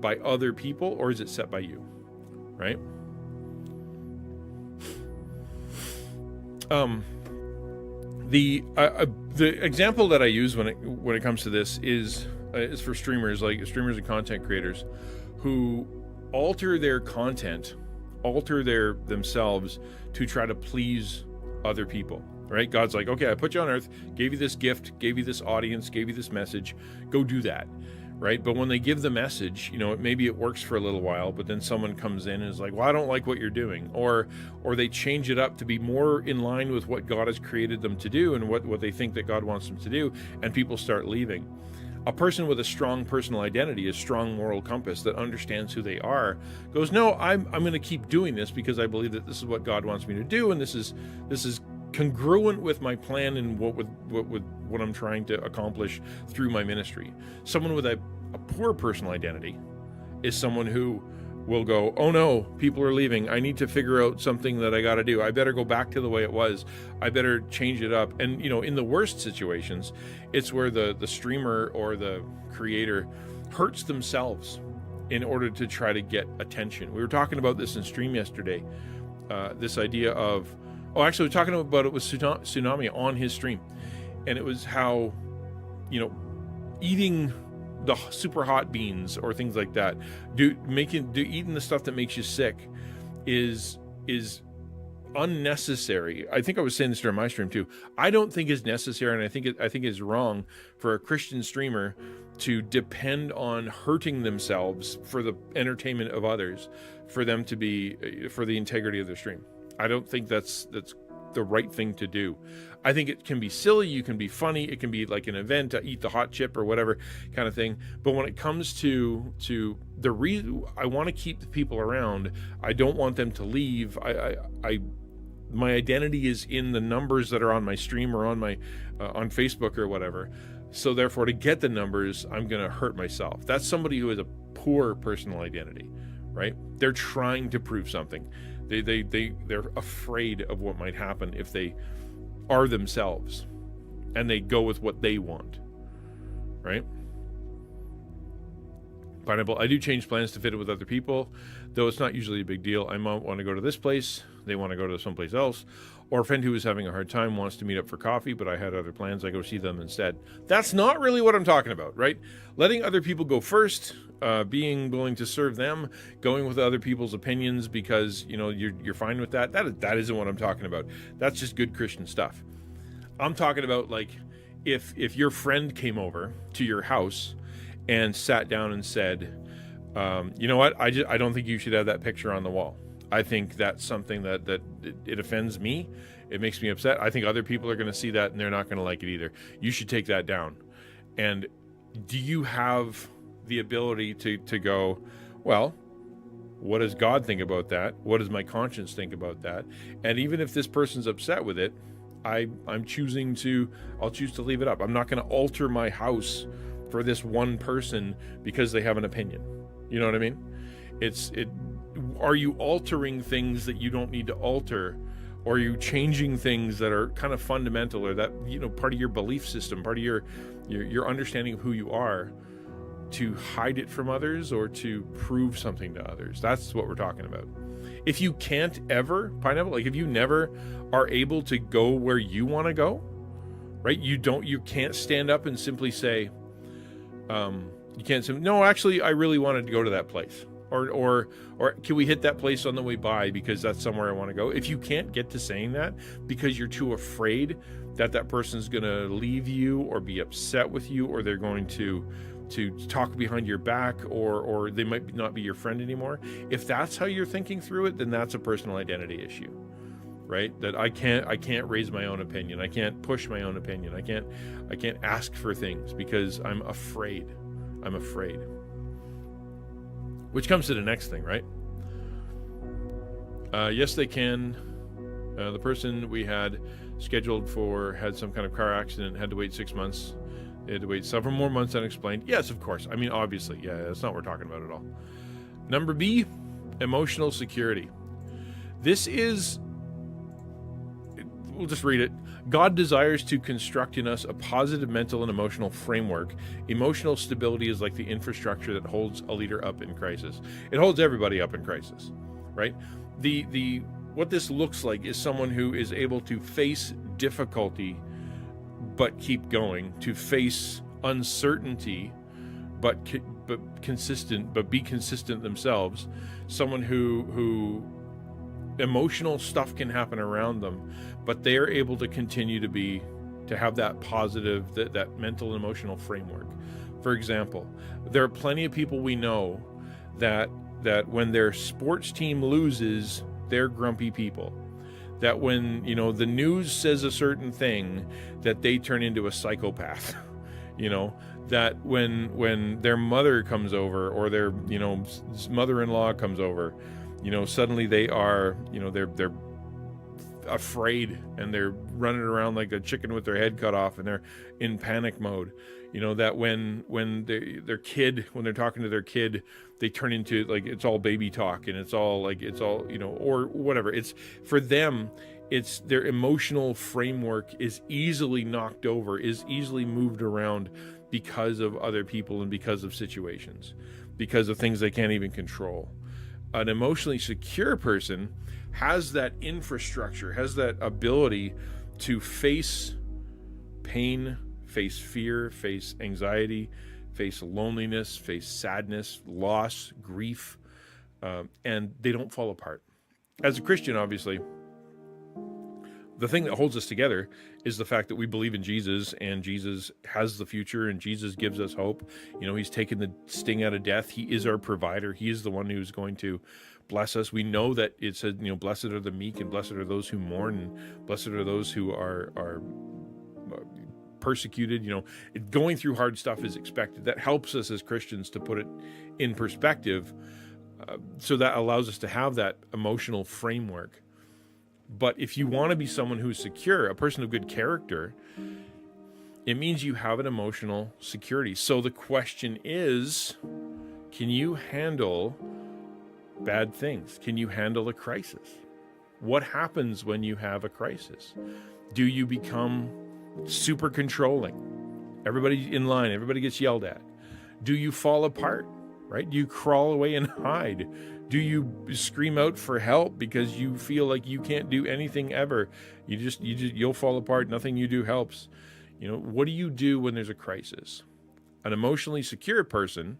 Speaker 1: by other people, or is it set by you? Right? The example that I use when it comes to this is for streamers, like streamers and content creators who alter their content, themselves to try to please other people. Right? God's like, okay, I put you on earth, gave you this gift, gave you this audience, gave you this message, go do that. Right? But when they give the message, maybe it works for a little while, but then someone comes in and is like, well, I don't like what you're doing. Or they change it up to be more in line with what God has created them to do and what they think that God wants them to do, and people start leaving. A person with a strong personal identity, a strong moral compass that understands who they are, goes, no, I'm going to keep doing this because I believe that this is what God wants me to do, and this is congruent with my plan and what I'm trying to accomplish through my ministry. Someone with a poor personal identity is someone who will go, oh no, people are leaving. I need to figure out something that I got to do. I better go back to the way it was. I better change it up. And, in the worst situations, it's where the streamer or the creator hurts themselves in order to try to get attention. We were talking about this in stream yesterday, this idea of, actually, we're talking about it with Tsunami on his stream. And it was how, eating the super hot beans or things like that, eating the stuff that makes you sick is unnecessary. I think I was saying this during my stream too. I don't think it's necessary, and I think it's wrong for a Christian streamer to depend on hurting themselves for the entertainment of others, for them to be, for the integrity of their stream. I don't think that's the right thing to do. I think it can be silly, you can be funny, it can be like an event to eat the hot chip or whatever kind of thing. But when it comes to the reason, I want to keep the people around. I don't want them to leave. My identity is in the numbers that are on my stream or on my on Facebook or whatever. So therefore, to get the numbers, I'm going to hurt myself. That's somebody who has a poor personal identity, right? They're trying to prove something. They're afraid of what might happen if they are themselves and they go with what they want, right? Pineapple, I do change plans to fit it with other people, though it's not usually a big deal. I might want to go to this place, they want to go to someplace else, or a friend who is having a hard time wants to meet up for coffee, but I had other plans, I go see them instead. That's not really what I'm talking about, right? Letting other people go first, being willing to serve them, going with other people's opinions because, you know, you're fine with that. That isn't what I'm talking about. That's just good Christian stuff. I'm talking about, like, if your friend came over to your house and sat down and said, you know what, I don't think you should have that picture on the wall. I think that's something that it offends me. It makes me upset. I think other people are going to see that and they're not going to like it either. You should take that down. And do you have the ability to go, well, what does God think about that? What does my conscience think about that? And even if this person's upset with it, I'll choose to leave it up. I'm not going to alter my house for this one person because they have an opinion. You know what I mean? Are you altering things that you don't need to alter? Or are you changing things that are kind of fundamental, or that, you know, part of your belief system, part of your understanding of who you are, to hide it from others or to prove something to others? That's what we're talking about. If you can't ever, Pineapple, like if you never are able to go where you want to go, right? You can't stand up and simply say, you can't say, no, actually, I really wanted to go to that place. Or can we hit that place on the way by because that's somewhere I want to go? If you can't get to saying that because you're too afraid that person's going to leave you or be upset with you, or they're going to talk behind your back, or they might not be your friend anymore. If that's how you're thinking through it, then that's a personal identity issue, right? That I can't raise my own opinion. I can't push my own opinion. I can't ask for things because I'm afraid. Which comes to the next thing, right? Yes, they can. The person we had scheduled had some kind of car accident, had to wait 6 months. They had to wait several more months unexplained. Yes, of course. I mean, obviously. Yeah, that's not what we're talking about at all. Number B, emotional security. This is, we'll just read it. God desires to construct in us a positive mental and emotional framework. Emotional stability is like the infrastructure that holds a leader up in crisis. It holds everybody up in crisis, right? What this looks like is someone who is able to face difficulty but keep going, to face uncertainty but be consistent themselves. Someone who emotional stuff can happen around them, but they are able to continue to have that positive, that mental and emotional framework. For example, there are plenty of people we know that when their sports team loses, they're grumpy people. That when, you know, the news says a certain thing, that they turn into a psychopath. You know, that when their mother comes over, or their, you know, mother-in-law comes over, you know, suddenly they are, you know, they're afraid and they're running around like a chicken with their head cut off and they're in panic mode. You know, that when they're talking to their kid, they turn into, like, it's all baby talk and it's all, you know, or whatever. It's for them, it's their emotional framework is easily knocked over, is easily moved around because of other people and because of situations, because of things they can't even control. An emotionally secure person has that infrastructure, has that ability to face pain, face fear, face anxiety, face loneliness, face sadness, loss, grief, and they don't fall apart. As a Christian, obviously, the thing that holds us together is the fact that we believe in Jesus, and Jesus has the future, and Jesus gives us hope. You know, he's taken the sting out of death. He is our provider. He is the one who's going to bless us. We know that it said, you know, blessed are the meek, and blessed are those who mourn, and blessed are those who are persecuted. You know, going through hard stuff is expected. That helps us as Christians to put it in perspective. So that allows us to have that emotional framework. But if you want to be someone who's secure, a person of good character, it means you have an emotional security. So the question is, can you handle bad things? Can you handle a crisis? What happens when you have a crisis? Do you become super controlling? Everybody in line, everybody gets yelled at. Do you fall apart, right? Do you crawl away and hide? Do you scream out for help because you feel like you can't do anything ever? You'll fall apart. Nothing you do helps. What do you do when there's a crisis? An emotionally secure person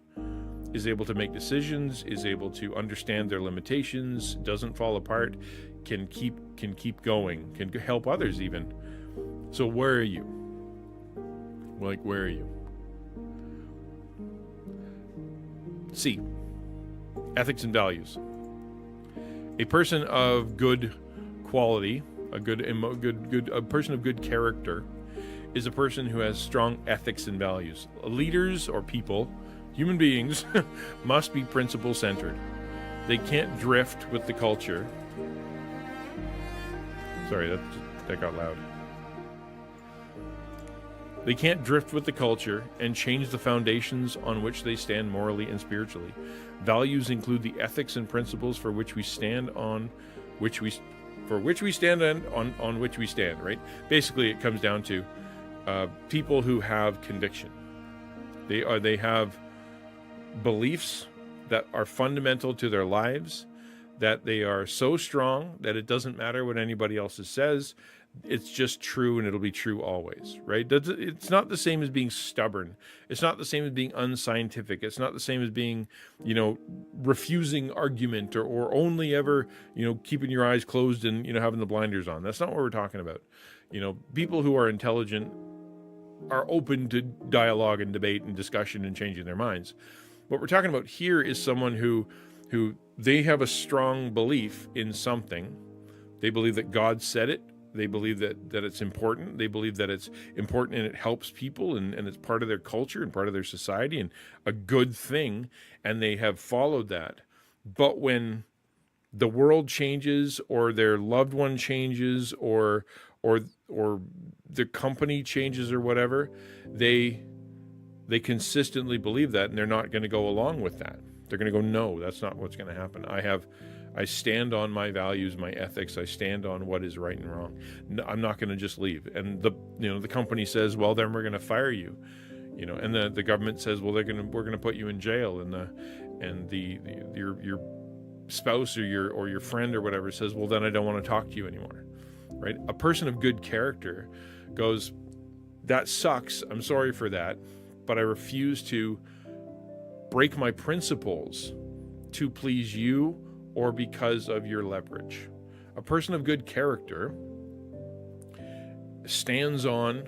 Speaker 1: is able to make decisions, is able to understand their limitations, doesn't fall apart, can keep going, can help others even. So where are you? Where are you? C, ethics and values. A person of good quality, a person of good character, is a person who has strong ethics and values. Leaders or people, human beings, must be principle-centered. They can't drift with the culture. Sorry, that got loud. They can't drift with the culture and change the foundations on which they stand morally and spiritually. Values include the ethics and principles for which we stand on which we stand, right? Basically, it comes down to people who have conviction. They have beliefs that are fundamental to their lives, that they are so strong that it doesn't matter what anybody else says. It's just true, and it'll be true always, right? It's not the same as being stubborn. It's not the same as being unscientific. It's not the same as being, refusing argument or only ever, keeping your eyes closed and, having the blinders on. That's not what we're talking about. People who are intelligent are open to dialogue and debate and discussion and changing their minds. What we're talking about here is someone who they have a strong belief in something. They believe that God said it. They believe that it's important. They believe that it's important and it helps people and it's part of their culture and part of their society and a good thing. And they have followed that. But when the world changes or their loved one changes or the company changes or whatever, they consistently believe that, and they're not going to go along with that. They're going to go, no, that's not what's going to happen. I stand on my values, my ethics. I stand on what is right and wrong. No, I'm not going to just leave. And the company says, well, then we're going to fire you. And the government says, well, we're going to put you in jail. And your spouse or your friend or whatever says, well, then I don't want to talk to you anymore. Right? A person of good character goes, that sucks. I'm sorry for that, but I refuse to break my principles to please you or because of your leverage. A person of good character stands on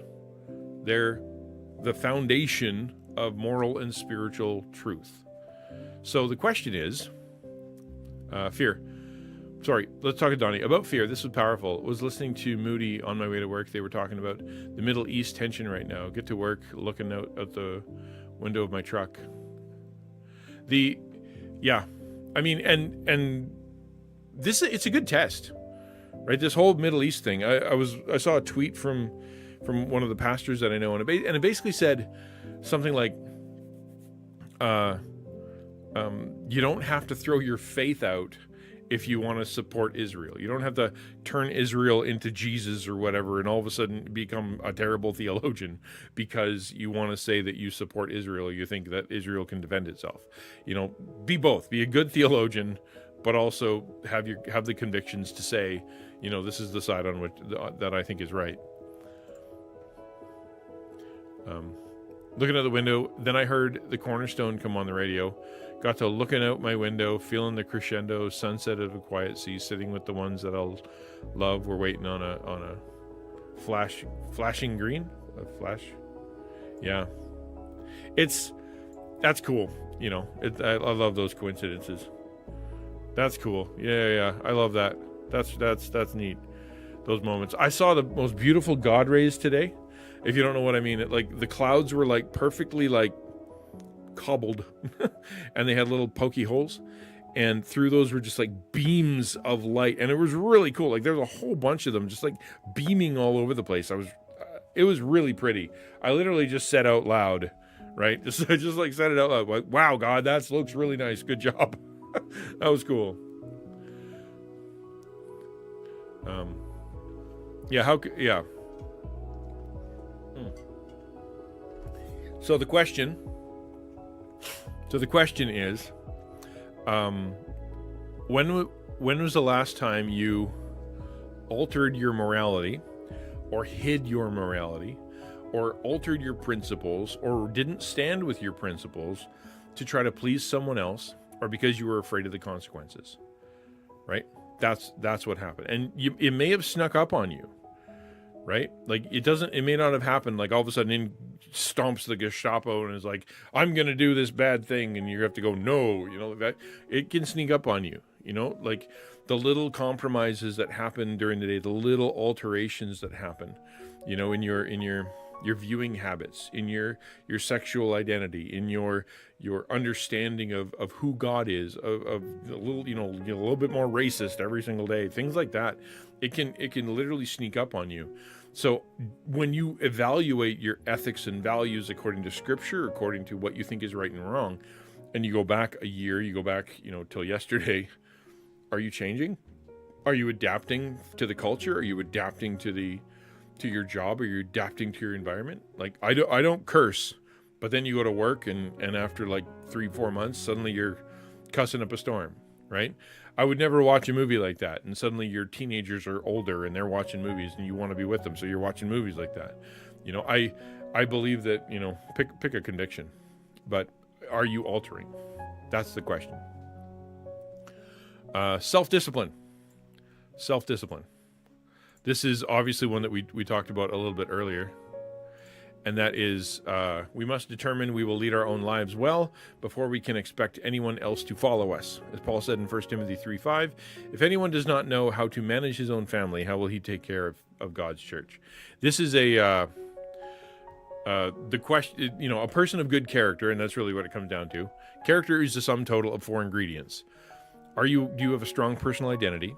Speaker 1: the foundation of moral and spiritual truth. So the question is, fear. Sorry, let's talk to Donnie about fear. This was powerful. I was listening to Moody on my way to work. They were talking about the Middle East tension right now. Get to work, looking out the window of my truck. And this, it's a good test, right? This whole Middle East thing. I saw a tweet from one of the pastors that I know, and it basically said something like, you don't have to throw your faith out if you want to support Israel. You don't have to turn Israel into Jesus or whatever and all of a sudden become a terrible theologian because you want to say that you support Israel. You think that Israel can defend itself. Be both. Be a good theologian, but also have the convictions to say, this is the side on which that I think is right. Looking out the window, then I heard the Cornerstone come on the radio. Got to looking out my window, feeling the crescendo sunset of a quiet sea, sitting with the ones that I'll love. We're waiting on a flashing green, a flash. Yeah, that's cool. I love those coincidences. That's cool. Yeah. I love that. That's neat. Those moments. I saw the most beautiful God rays today. If you don't know what I mean, the clouds were perfectly cobbled and they had little pokey holes, and through those were just like beams of light, and it was really cool. Like there was a whole bunch of them just like beaming all over the place. It was really pretty. I literally just said out loud, right? Just like said it out loud. Like, wow, God, that looks really nice. Good job. That was cool. Yeah. So the question is, when was the last time you altered your morality, or hid your morality, or altered your principles, or didn't stand with your principles to try to please someone else, or because you were afraid of the consequences? Right? That's what happened. And it may have snuck up on you, right? Like it may not have happened like all of a sudden in stomps the Gestapo and is like, I'm going to do this bad thing. And you have to go, no, that it can sneak up on you, like the little compromises that happen during the day, the little alterations that happen, in your viewing habits, in your sexual identity, in your understanding of who God is, of a little, a little bit more racist every single day, things like that. It can literally sneak up on you. So when you evaluate your ethics and values according to Scripture, according to what you think is right and wrong, and you go back a year, you go back, till yesterday, are you changing? Are you adapting to the culture? Are you adapting to your job? Are you adapting to your environment? Like I don't curse, but then you go to work and after like 3-4 months, suddenly you're cussing up a storm, right? I would never watch a movie like that. And suddenly your teenagers are older and they're watching movies and you want to be with them. So you're watching movies like that. I believe that, pick a conviction, but are you altering? That's the question. Self-discipline. This is obviously one that we talked about a little bit earlier. And that is, we must determine we will lead our own lives well before we can expect anyone else to follow us. As Paul said in 1 Timothy 3:5, if anyone does not know how to manage his own family, how will he take care of God's church? This is the question, a person of good character, and that's really what it comes down to. Character is the sum total of 4 ingredients. Do you have a strong personal identity?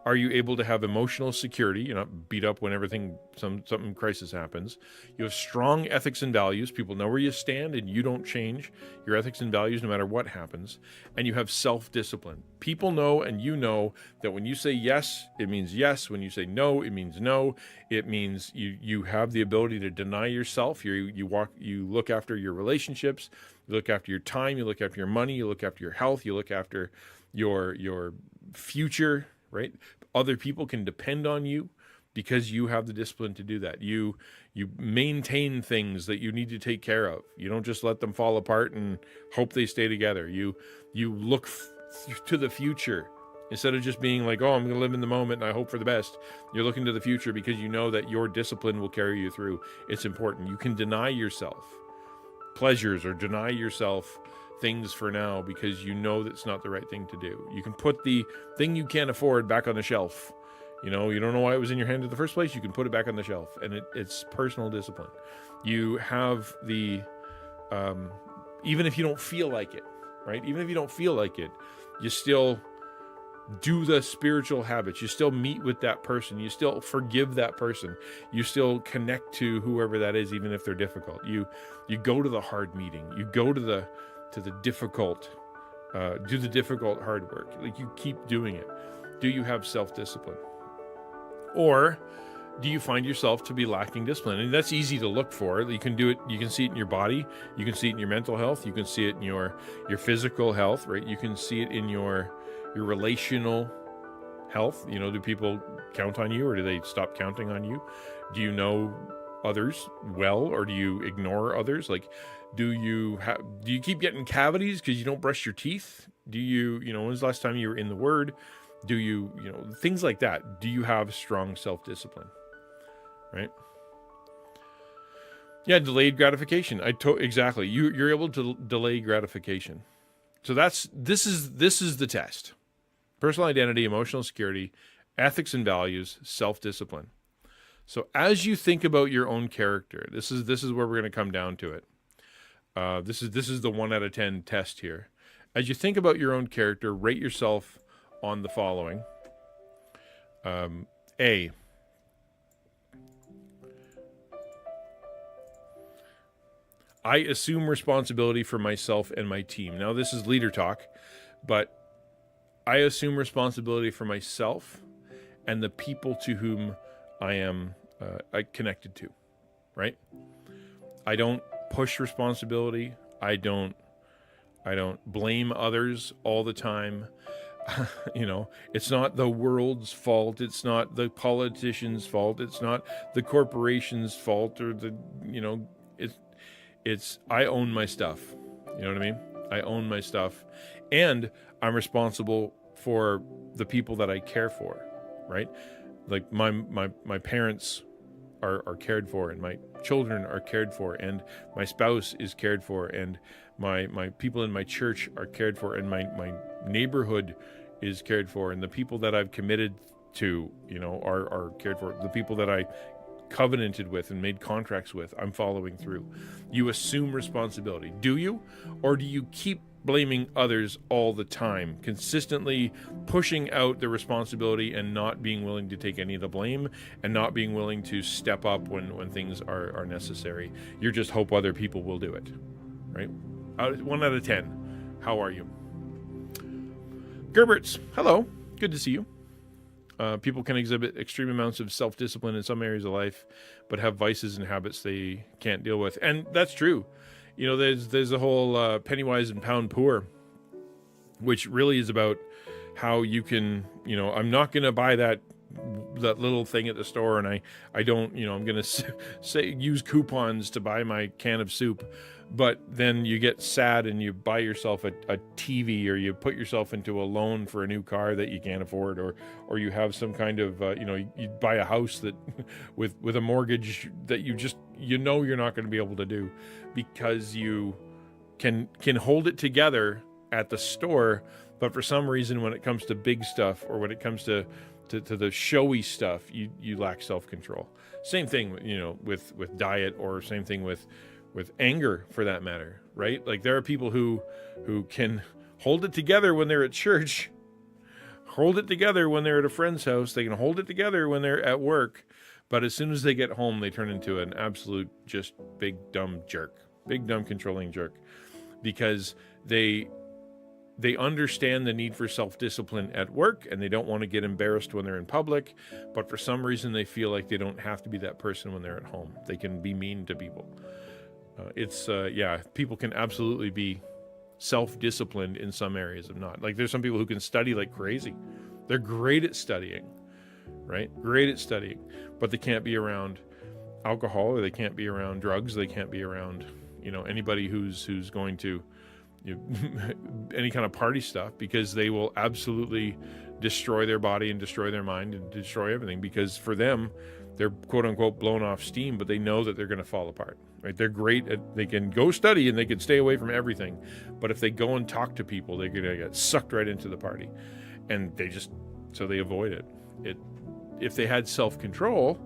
Speaker 1: Are you able to have emotional security? You're not beat up when something crisis happens. You have strong ethics and values. People know where you stand and you don't change your ethics and values no matter what happens. And you have self-discipline. People know and you know that when you say yes, it means yes. When you say no, it means no. It means you have the ability to deny yourself. You look after your relationships. You look after your time. You look after your money. You look after your health. You look after your future, right? Other people can depend on you because you have the discipline to do that. You maintain things that you need to take care of. You don't just let them fall apart and hope they stay together. You look to the future instead of just being like, oh, I'm going to live in the moment and I hope for the best. You're looking to the future because you know that your discipline will carry you through. It's important. You can deny yourself pleasures or deny yourself things for now because you know that's not the right thing to do. You can put the thing you can't afford back on the shelf. You don't know why it was in your hand in the first place. You can put it back on the shelf, and it's personal discipline. You have the even if you don't feel like it, right? Even if you don't feel like it, you still do the spiritual habits. You still meet with that person. You still forgive that person. You still connect to whoever that is, even if they're difficult. You go to the hard meeting. You go to the difficult, do the difficult hard work. Like you keep doing it. Do you have self-discipline? Or do you find yourself to be lacking discipline? And that's easy to look for. You can do it. You can see it in your body. You can see it in your mental health. You can see it in your physical health, right? You can see it in your relational health. Do people count on you or do they stop counting on you? Do you know others well or do you ignore others? Like, do you keep getting cavities because you don't brush your teeth? Do you, when's the last time you were in the Word? Do you, things like that. Do you have strong self-discipline? Right? Yeah, delayed gratification. Exactly. You're able to delay gratification. So this is the test. Personal identity, emotional security, ethics and values, self-discipline. So as you think about your own character, this is where we're going to come down to it. This is the 1 out of 10 test here. As you think about your own character, rate yourself on the following. A, I assume responsibility for myself and my team. Now, this is leader talk, but I assume responsibility for myself and the people to whom I am connected to, right? I don't push responsibility. I don't blame others all the time. It's not the world's fault. It's not the politicians' fault. It's not the corporation's fault, or it's I own my stuff. You know what I mean? I own my stuff, and I'm responsible for the people that I care for, right? Like my parents are cared for, and my children are cared for, and my spouse is cared for, and my people in my church are cared for, and my neighborhood is cared for, and the people that I've committed to, are cared for. The people that I covenanted with and made contracts with, I'm following through. You assume responsibility. Do you? Or do you keep blaming others all the time, consistently pushing out the responsibility and not being willing to take any of the blame, and not being willing to step up when things are necessary? You just hope other people will do it, right? 1 out of 10. How are you? Gerberts, hello. Good to see you. People can exhibit extreme amounts of self-discipline in some areas of life, but have vices and habits they can't deal with. And that's true. There's the whole penny wise and pound poor, which really is about how you can, I'm not going to buy that little thing at the store, and I don't, I'm going to use coupons to buy my can of soup. But then you get sad and you buy yourself a TV, or you put yourself into a loan for a new car that you can't afford, or you have some kind of, you buy a house that with a mortgage that you're not going to be able to do, because you can hold it together at the store, but for some reason when it comes to big stuff, or when it comes to the showy stuff, you lack self-control. Same thing, with diet, or same thing with anger, for that matter, right? Like, there are people who can hold it together when they're at church, hold it together when they're at a friend's house, they can hold it together when they're at work, but as soon as they get home, they turn into an absolute just big dumb jerk, big dumb controlling jerk, because they understand the need for self-discipline at work, and they don't want to get embarrassed when they're in public, but for some reason they feel like they don't have to be that person when they're at home. They can be mean to people. People can absolutely be self-disciplined in some areas of not. Like, there's some people who can study like crazy. They're great at studying, right? Great at studying, but they can't be around alcohol, or they can't be around drugs. They can't be around, anybody who's going to, any kind of party stuff, because they will absolutely destroy their body and destroy their mind and destroy everything, because for them, they're quote unquote blown off steam, but they know that they're going to fall apart, right? They're great at, they can go study and they can stay away from everything, but if they go and talk to people, they're going to get sucked right into the party, and they avoid it. If they had self-control,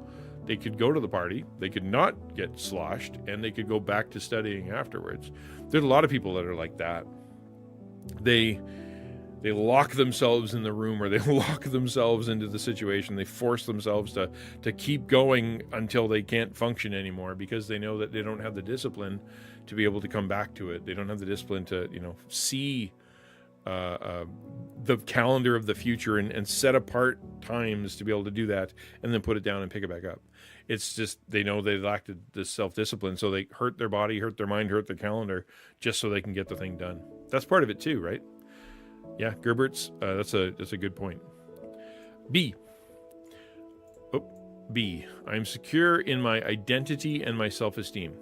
Speaker 1: they could go to the party, they could not get sloshed, and they could go back to studying afterwards. There's a lot of people that are like that. They lock themselves in the room, or they lock themselves into the situation. They force themselves to keep going until they can't function anymore, because they know that they don't have the discipline to be able to come back to it. They don't have the discipline to, see the calendar of the future and set apart times to be able to do that, and then put it down and pick it back up. It's just, they know they lacked the self-discipline, so they hurt their body, hurt their mind, hurt their calendar, just so they can get the thing done. That's part of it too, right? Yeah, Gerberts, that's a good point. B. I'm secure in my identity and my self-esteem.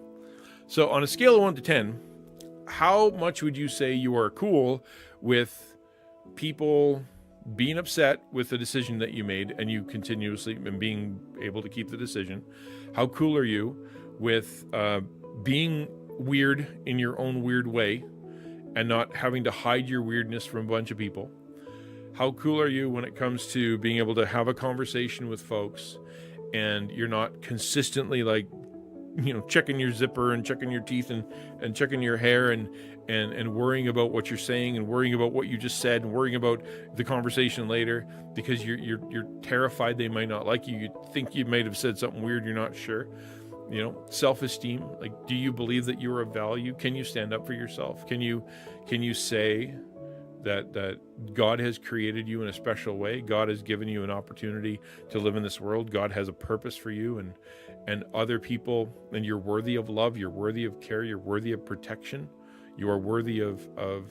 Speaker 1: So on a scale of 1 to 10, how much would you say you are cool with people being upset with the decision that you made, and you continuously and being able to keep the decision? How cool are you with being weird in your own weird way, and not having to hide your weirdness from a bunch of people? How cool are you when it comes to being able to have a conversation with folks, and you're not consistently like checking your zipper and checking your teeth and checking your hair and worrying about what you're saying and worrying about what you just said and worrying about the conversation later because you're terrified they might not like you. You think you might have said something weird. You're not sure. Self-esteem. Like, do you believe that you are of value? Can you stand up for yourself? Can you say that God has created you in a special way? God has given you an opportunity to live in this world. God has a purpose for you and other people, and you're worthy of love. You're worthy of care. You're worthy of protection. You are worthy of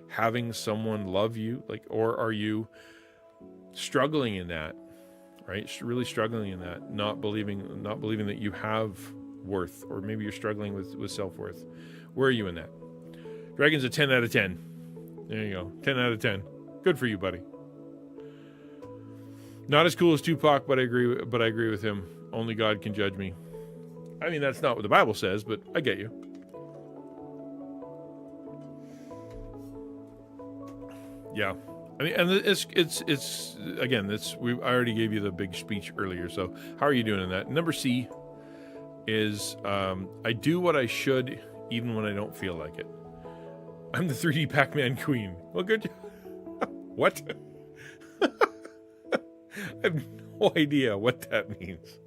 Speaker 1: having someone love you. Or are you struggling in that? Right? Really struggling in that, not believing that you have worth, or maybe you're struggling with self-worth. Where are you in that? Dragon's a 10 out of 10. There you go. 10 out of 10. Good for you, buddy. Not as cool as Tupac, but I agree with him. Only God can judge me. I mean, that's not what the Bible says, but I get you. Yeah. I mean, and it's again, I already gave you the big speech earlier. So how are you doing in that? Number C is I do what I should even when I don't feel like it. I'm the 3D Pac-Man queen. Well, good. What? I have no idea what that means.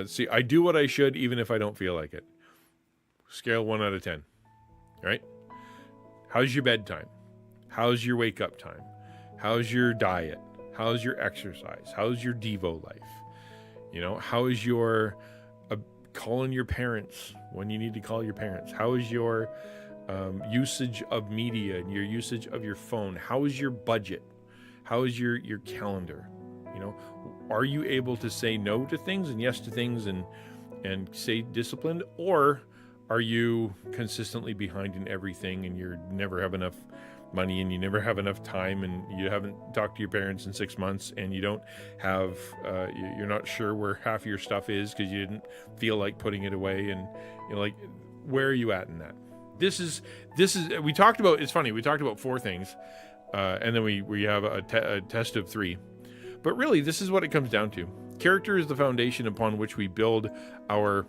Speaker 1: See, I do what I should even if I don't feel like it. Scale 1 out of 10. All right. How's your bedtime? How's your wake up time? How's your diet? How's your exercise? How's your Devo life? How is your calling your parents when you need to call your parents? How is your usage of media and your usage of your phone? How is your budget? How is your calendar? Are you able to say no to things and yes to things and stay disciplined? Or are you consistently behind in everything and you never have enough money and you never have enough time and you haven't talked to your parents in 6 months and you don't have, you're not sure where half of your stuff is because you didn't feel like putting it away, and where are you at in that? This is we talked about, it's funny, we talked about 4 things and then we have a test of 3, but really this is what it comes down to. Character is the foundation upon which we build our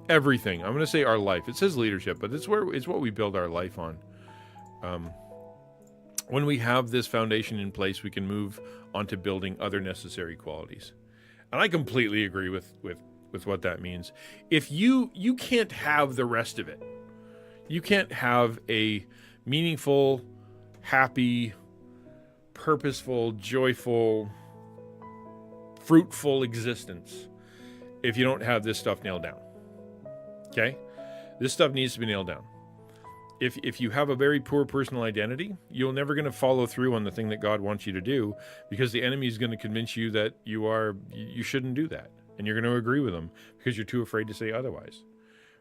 Speaker 1: everything. I'm going to say our life. It says leadership, but it's what we build our life on. When we have this foundation in place, we can move on to building other necessary qualities. And I completely agree with what that means. If you can't have the rest of it, you can't have a meaningful, happy, purposeful, joyful, fruitful existence if you don't have this stuff nailed down. Okay? This stuff needs to be nailed down. If you have a very poor personal identity, you're never going to follow through on the thing that God wants you to do, because the enemy is going to convince you that you shouldn't do that, and you're going to agree with them because you're too afraid to say otherwise,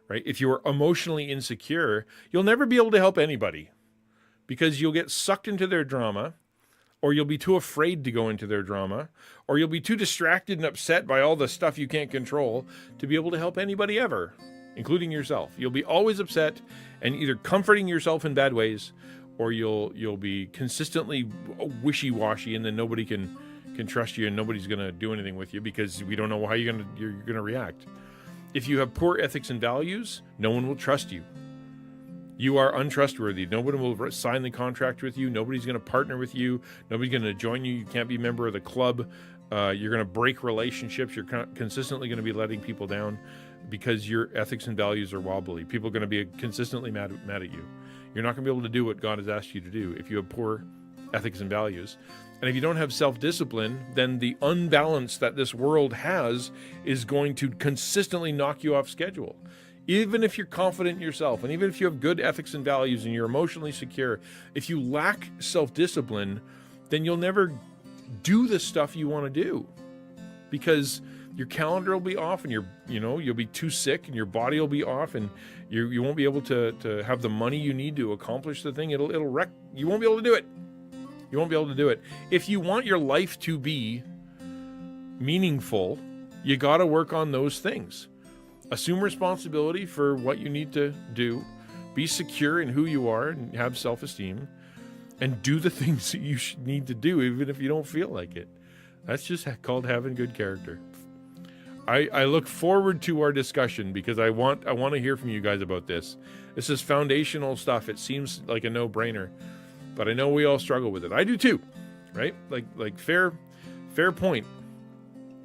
Speaker 1: right? If you are emotionally insecure, you'll never be able to help anybody because you'll get sucked into their drama, or you'll be too afraid to go into their drama, or you'll be too distracted and upset by all the stuff you can't control to be able to help anybody ever, including yourself. You'll be always upset and either comforting yourself in bad ways, or you'll be consistently wishy-washy, and then nobody can trust you and nobody's going to do anything with you because we don't know how you're going to react. If you have poor ethics and values, no one will trust you. You are untrustworthy. Nobody will sign the contract with you. Nobody's going to partner with you. Nobody's going to join you. You can't be a member of the club. You're going to break relationships. You're consistently going to be letting people down because your ethics and values are wobbly. People are going to be consistently mad at you. You're not going to be able to do what God has asked you to do if you have poor ethics and values. And if you don't have self-discipline, then the unbalance that this world has is going to consistently knock you off schedule. Even if you're confident in yourself, and even if you have good ethics and values and you're emotionally secure, if you lack self-discipline, then you'll never do the stuff you want to do, because your calendar will be off, and you'll be too sick, and your body will be off, and you won't be able to have the money you need to accomplish the thing. It'll wreck. You won't be able to do it. You won't be able to do it. If you want your life to be meaningful, you got to work on those things. Assume responsibility for what you need to do. Be secure in who you are and have self-esteem, and do the things that you need to do, even if you don't feel like it. That's just called having good character. I look forward to our discussion because I want to hear from you guys about this. This is foundational stuff. It seems like a no-brainer, but I know we all struggle with it. I do too, right? Like fair point.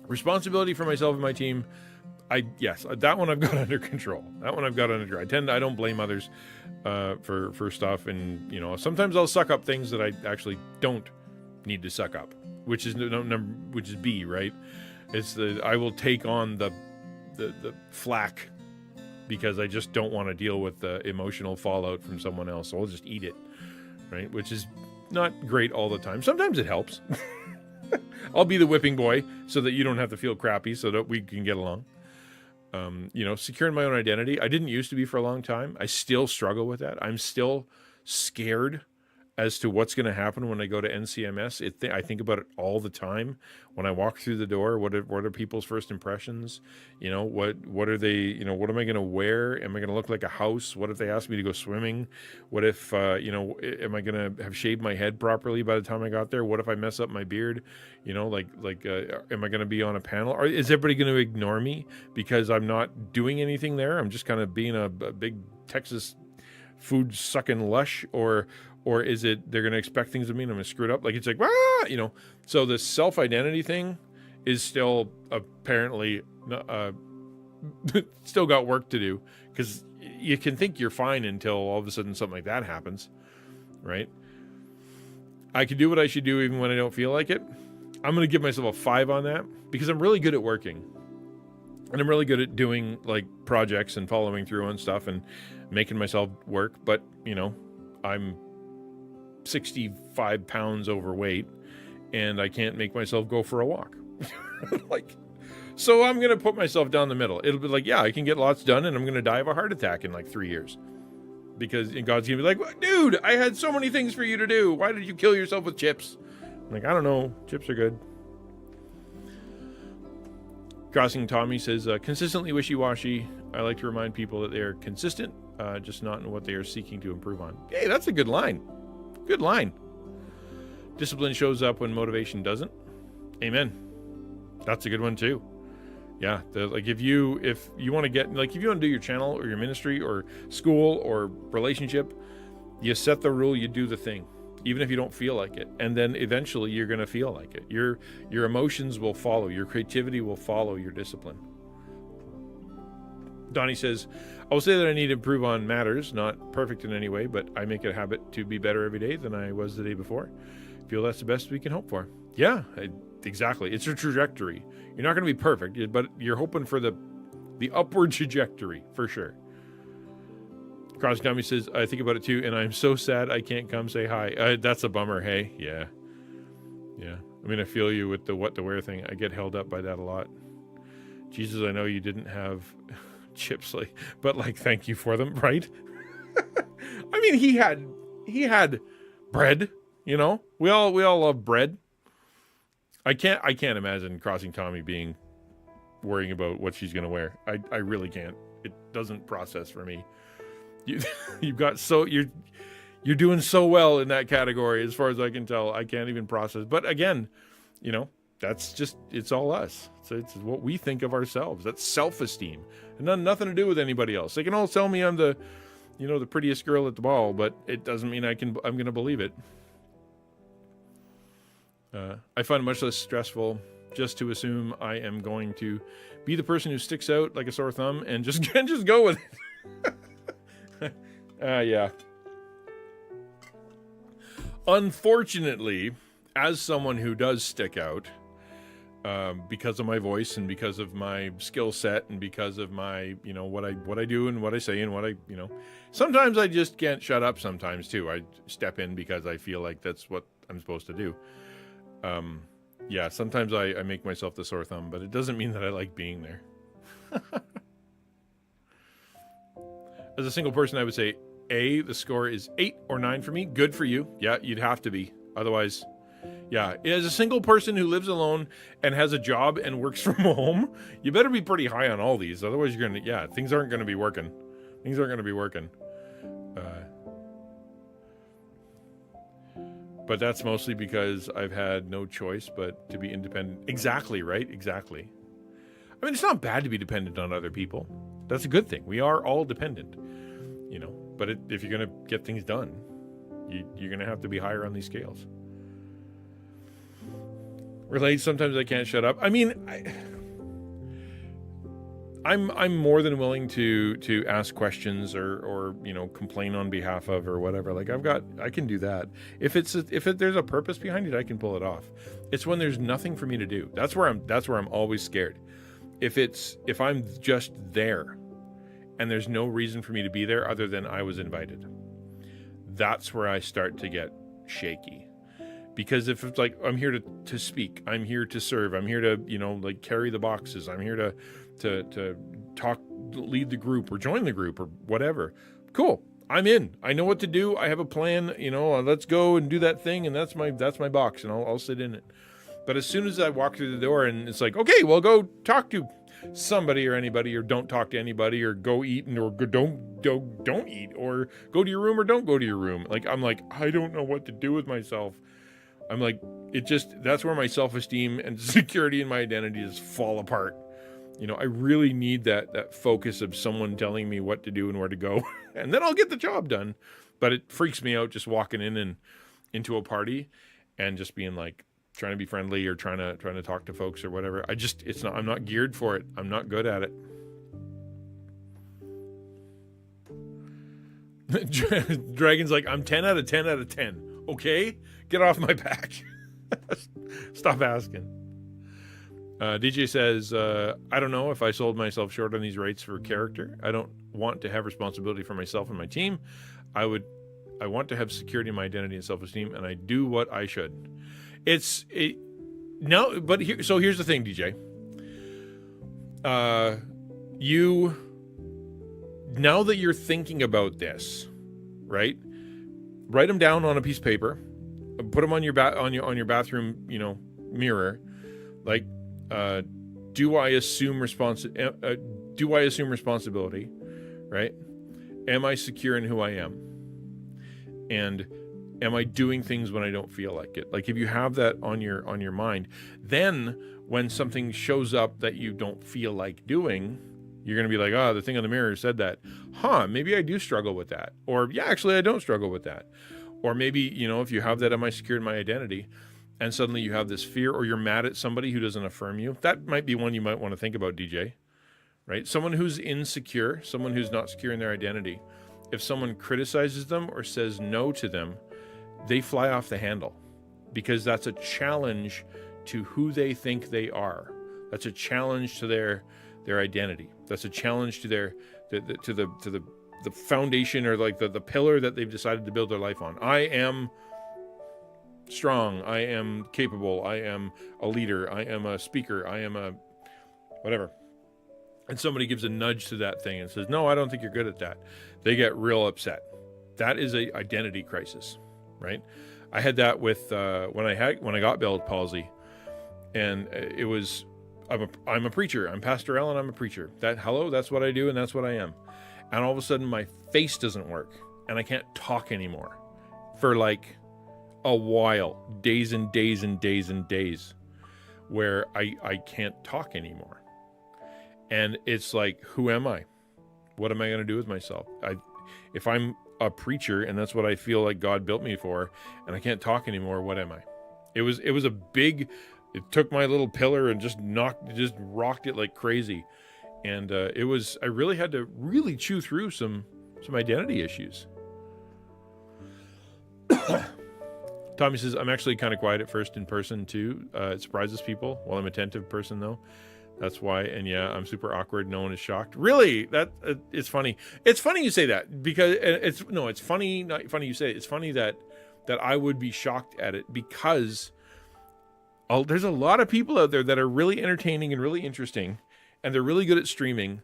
Speaker 1: Responsibility for myself and my team. Yes, that one I've got under control. I don't blame others for stuff, and sometimes I'll suck up things that I actually don't need to suck up, which is B, right? It's I will take on the flack because I just don't want to deal with the emotional fallout from someone else. So I'll just eat it, right? Which is not great all the time. Sometimes it helps. I'll be the whipping boy so that you don't have to feel crappy, so that we can get along. Securing my own identity. I didn't used to be for a long time. I still struggle with that. I'm still scared as to what's going to happen when I go to NCMS. I think about it all the time when I walk through the door. What are people's first impressions? What are they? What am I going to wear? Am I going to look like a house? What if they ask me to go swimming? What if am I going to have shaved my head properly by the time I got there? What if I mess up my beard? Am I going to be on a panel? Or is everybody going to ignore me because I'm not doing anything there? I'm just kind of being a big Texas food sucking lush, or is it they're going to expect things of me and I'm going to screw it up? Like, it's like, So the self-identity thing is still apparently still got work to do, because you can think you're fine until all of a sudden something like that happens, right? I can do what I should do even when I don't feel like it. I'm going to give myself a 5 on that because I'm really good at working. And I'm really good at doing like projects and following through on stuff and making myself work. But, I'm 65 pounds overweight and I can't make myself go for a walk. So I'm going to put myself down the middle. It'll be like, yeah, I can get lots done and I'm going to die of a heart attack in like 3 years. Because God's going to be like, dude, I had so many things for you to do. Why did you kill yourself with chips? I'm like, I don't know. Chips are good. Crossing Tommy says, consistently wishy-washy. I like to remind people that they are consistent, just not in what they are seeking to improve on. Hey, that's a good line. Good line. Discipline shows up when motivation doesn't. Amen. That's a good one too. Yeah, if you want to get, if you want to do your channel or your ministry or school or relationship, you set the rule, you do the thing, even if you don't feel like it. And then eventually you're going to feel like it. Your emotions will follow. Your creativity will follow your discipline. Donnie says, I will say that I need to improve on matters, not perfect in any way, but I make it a habit to be better every day than I was the day before. I feel that's the best we can hope for. Yeah, exactly. It's a trajectory. You're not going to be perfect, but you're hoping for the upward trajectory for sure. Cross Tommy says, I think about it too, and I'm so sad I can't come say hi. That's a bummer, hey? Yeah. I mean, I feel you with the what to wear thing. I get held up by that a lot. Jesus, I know you didn't have chips, but thank you for them, right? I mean, he had bread, We all love bread. I can't imagine Crossing Tommy worrying about what she's gonna wear. I really can't. It doesn't process for me. You're doing so well in that category as far as I can tell. I can't even process. But again, that's just, it's all us. So it's what we think of ourselves. That's self-esteem. And nothing to do with anybody else. They can all tell me I'm the prettiest girl at the ball, but it doesn't mean I'm going to believe it. I find it much less stressful just to assume I am going to be the person who sticks out like a sore thumb and just go with it. Yeah. Unfortunately, as someone who does stick out, because of my voice and because of my skill set and because of my, what I do and what I say and what I, sometimes I just can't shut up sometimes too. I step in because I feel like that's what I'm supposed to do. Yeah, sometimes I make myself the sore thumb, but it doesn't mean that I like being there. As a single person, I would say, the score is 8 or 9 for me. Good for you. Yeah, you'd have to be. Otherwise, yeah. As a single person who lives alone and has a job and works from home, you better be pretty high on all these. Otherwise, things aren't going to be working. But that's mostly because I've had no choice but to be independent. Exactly, right? Exactly. I mean, it's not bad to be dependent on other people. That's a good thing. We are all dependent, but if you're going to get things done, you're going to have to be higher on these scales. Relate, sometimes I can't shut up. I mean, I'm more than willing to ask questions or complain on behalf of or whatever. Like I can do that. If there's a purpose behind it, I can pull it off. It's when there's nothing for me to do. That's where I'm always scared. If I'm just there and there's no reason for me to be there other than I was invited, that's where I start to get shaky. Because if it's like, I'm here to speak, I'm here to serve, I'm here to, carry the boxes, I'm here to talk, lead the group or join the group or whatever. Cool. I'm in. I know what to do. I have a plan, let's go and do that thing. And that's my box and I'll sit in it. But as soon as I walk through the door and it's like, okay, well, go talk to somebody or anybody, or don't talk to anybody, or go eat or don't eat, or go to your room or don't go to your room. Like, I'm like, I don't know what to do with myself. I'm like, that's where my self-esteem and security and my identity just fall apart. I really need that focus of someone telling me what to do and where to go, and then I'll get the job done. But it freaks me out just walking into a party and just being like, trying to be friendly or trying to talk to folks or whatever. I'm not geared for it. I'm not good at it. Dragon's like, I'm 10 out of 10 out of 10. Okay? Get off my back. Stop asking. DJ says, I don't know if I sold myself short on these rates for character. I don't want to have responsibility for myself and my team. I want to have security in my identity and self-esteem, and I do what I should. Here's the thing, DJ. Now that you're thinking about this, right? Write them down on a piece of paper. Put them on your bathroom, mirror. Like, do I assume responsibility, right? Am I secure in who I am? And am I doing things when I don't feel like it? Like, if you have that on your mind, then when something shows up that you don't feel like doing, you're going to be like, the thing on the mirror said that. Maybe I do struggle with that. Or, yeah, actually, I don't struggle with that. Or maybe, if you have that, am I secure in my identity? And suddenly you have this fear, or you're mad at somebody who doesn't affirm you. That might be one you might want to think about, DJ, right? Someone who's insecure, someone who's not secure in their identity. If someone criticizes them or says no to them, they fly off the handle, because that's a challenge to who they think they are. That's a challenge to their identity. That's a challenge to the foundation, or like the pillar that they've decided to build their life on. I am strong. I am capable. I am a leader. I am a speaker. I am a whatever. And somebody gives a nudge to that thing and says, no, I don't think you're good at that. They get real upset. That is a identity crisis, right? I had that with when I got Bell's palsy, and it was, I'm a preacher. I'm Pastor Allen. I'm a preacher. That's what I do, and that's what I am. And all of a sudden, my face doesn't work, and I can't talk anymore for like a while, days and days and days and days, where I can't talk anymore. And it's like, who am I? What am I going to do with myself? If I'm a preacher and that's what I feel like God built me for, and I can't talk anymore, what am I? It was it took my little pillar and just rocked it like crazy. And I really had to really chew through some identity issues. Tommy says, I'm actually kind of quiet at first in person too. It surprises people. Well, I'm an attentive person though. That's why. And yeah, I'm super awkward. No one is shocked. Really? That it's funny. It's funny you say that, because it's funny. Not funny you say it. It's funny that I would be shocked at it, because there's a lot of people out there that are really entertaining and really interesting, and they're really good at streaming,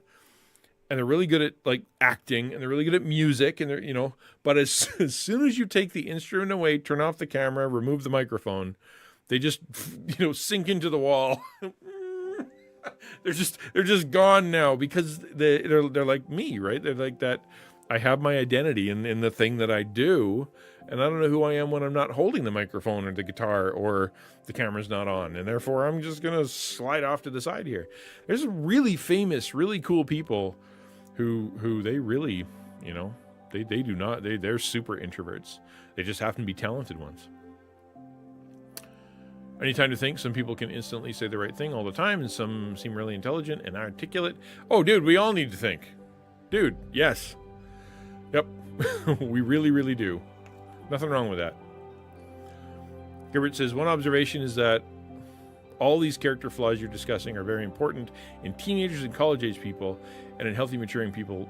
Speaker 1: and they're really good at like acting, and they're really good at music, and they're, but as soon as you take the instrument away, turn off the camera, remove the microphone, they just, sink into the wall. They're just gone now, because they're like me, right? They're like that. I have my identity in the thing that I do, And I don't know who I am when I'm not holding the microphone or the guitar or the camera's not on. And therefore, I'm just going to slide off to the side here. There's really famous, really cool people who they really, they're super introverts. They just happen to be talented ones. Any time to think, some people can instantly say the right thing all the time, and some seem really intelligent and articulate. Oh, dude, we all need to think. Dude, yes. Yep. We really, really do. Nothing wrong with that. Gilbert says, one observation is that all these character flaws you're discussing are very important in teenagers and college-age people, and in healthy maturing people.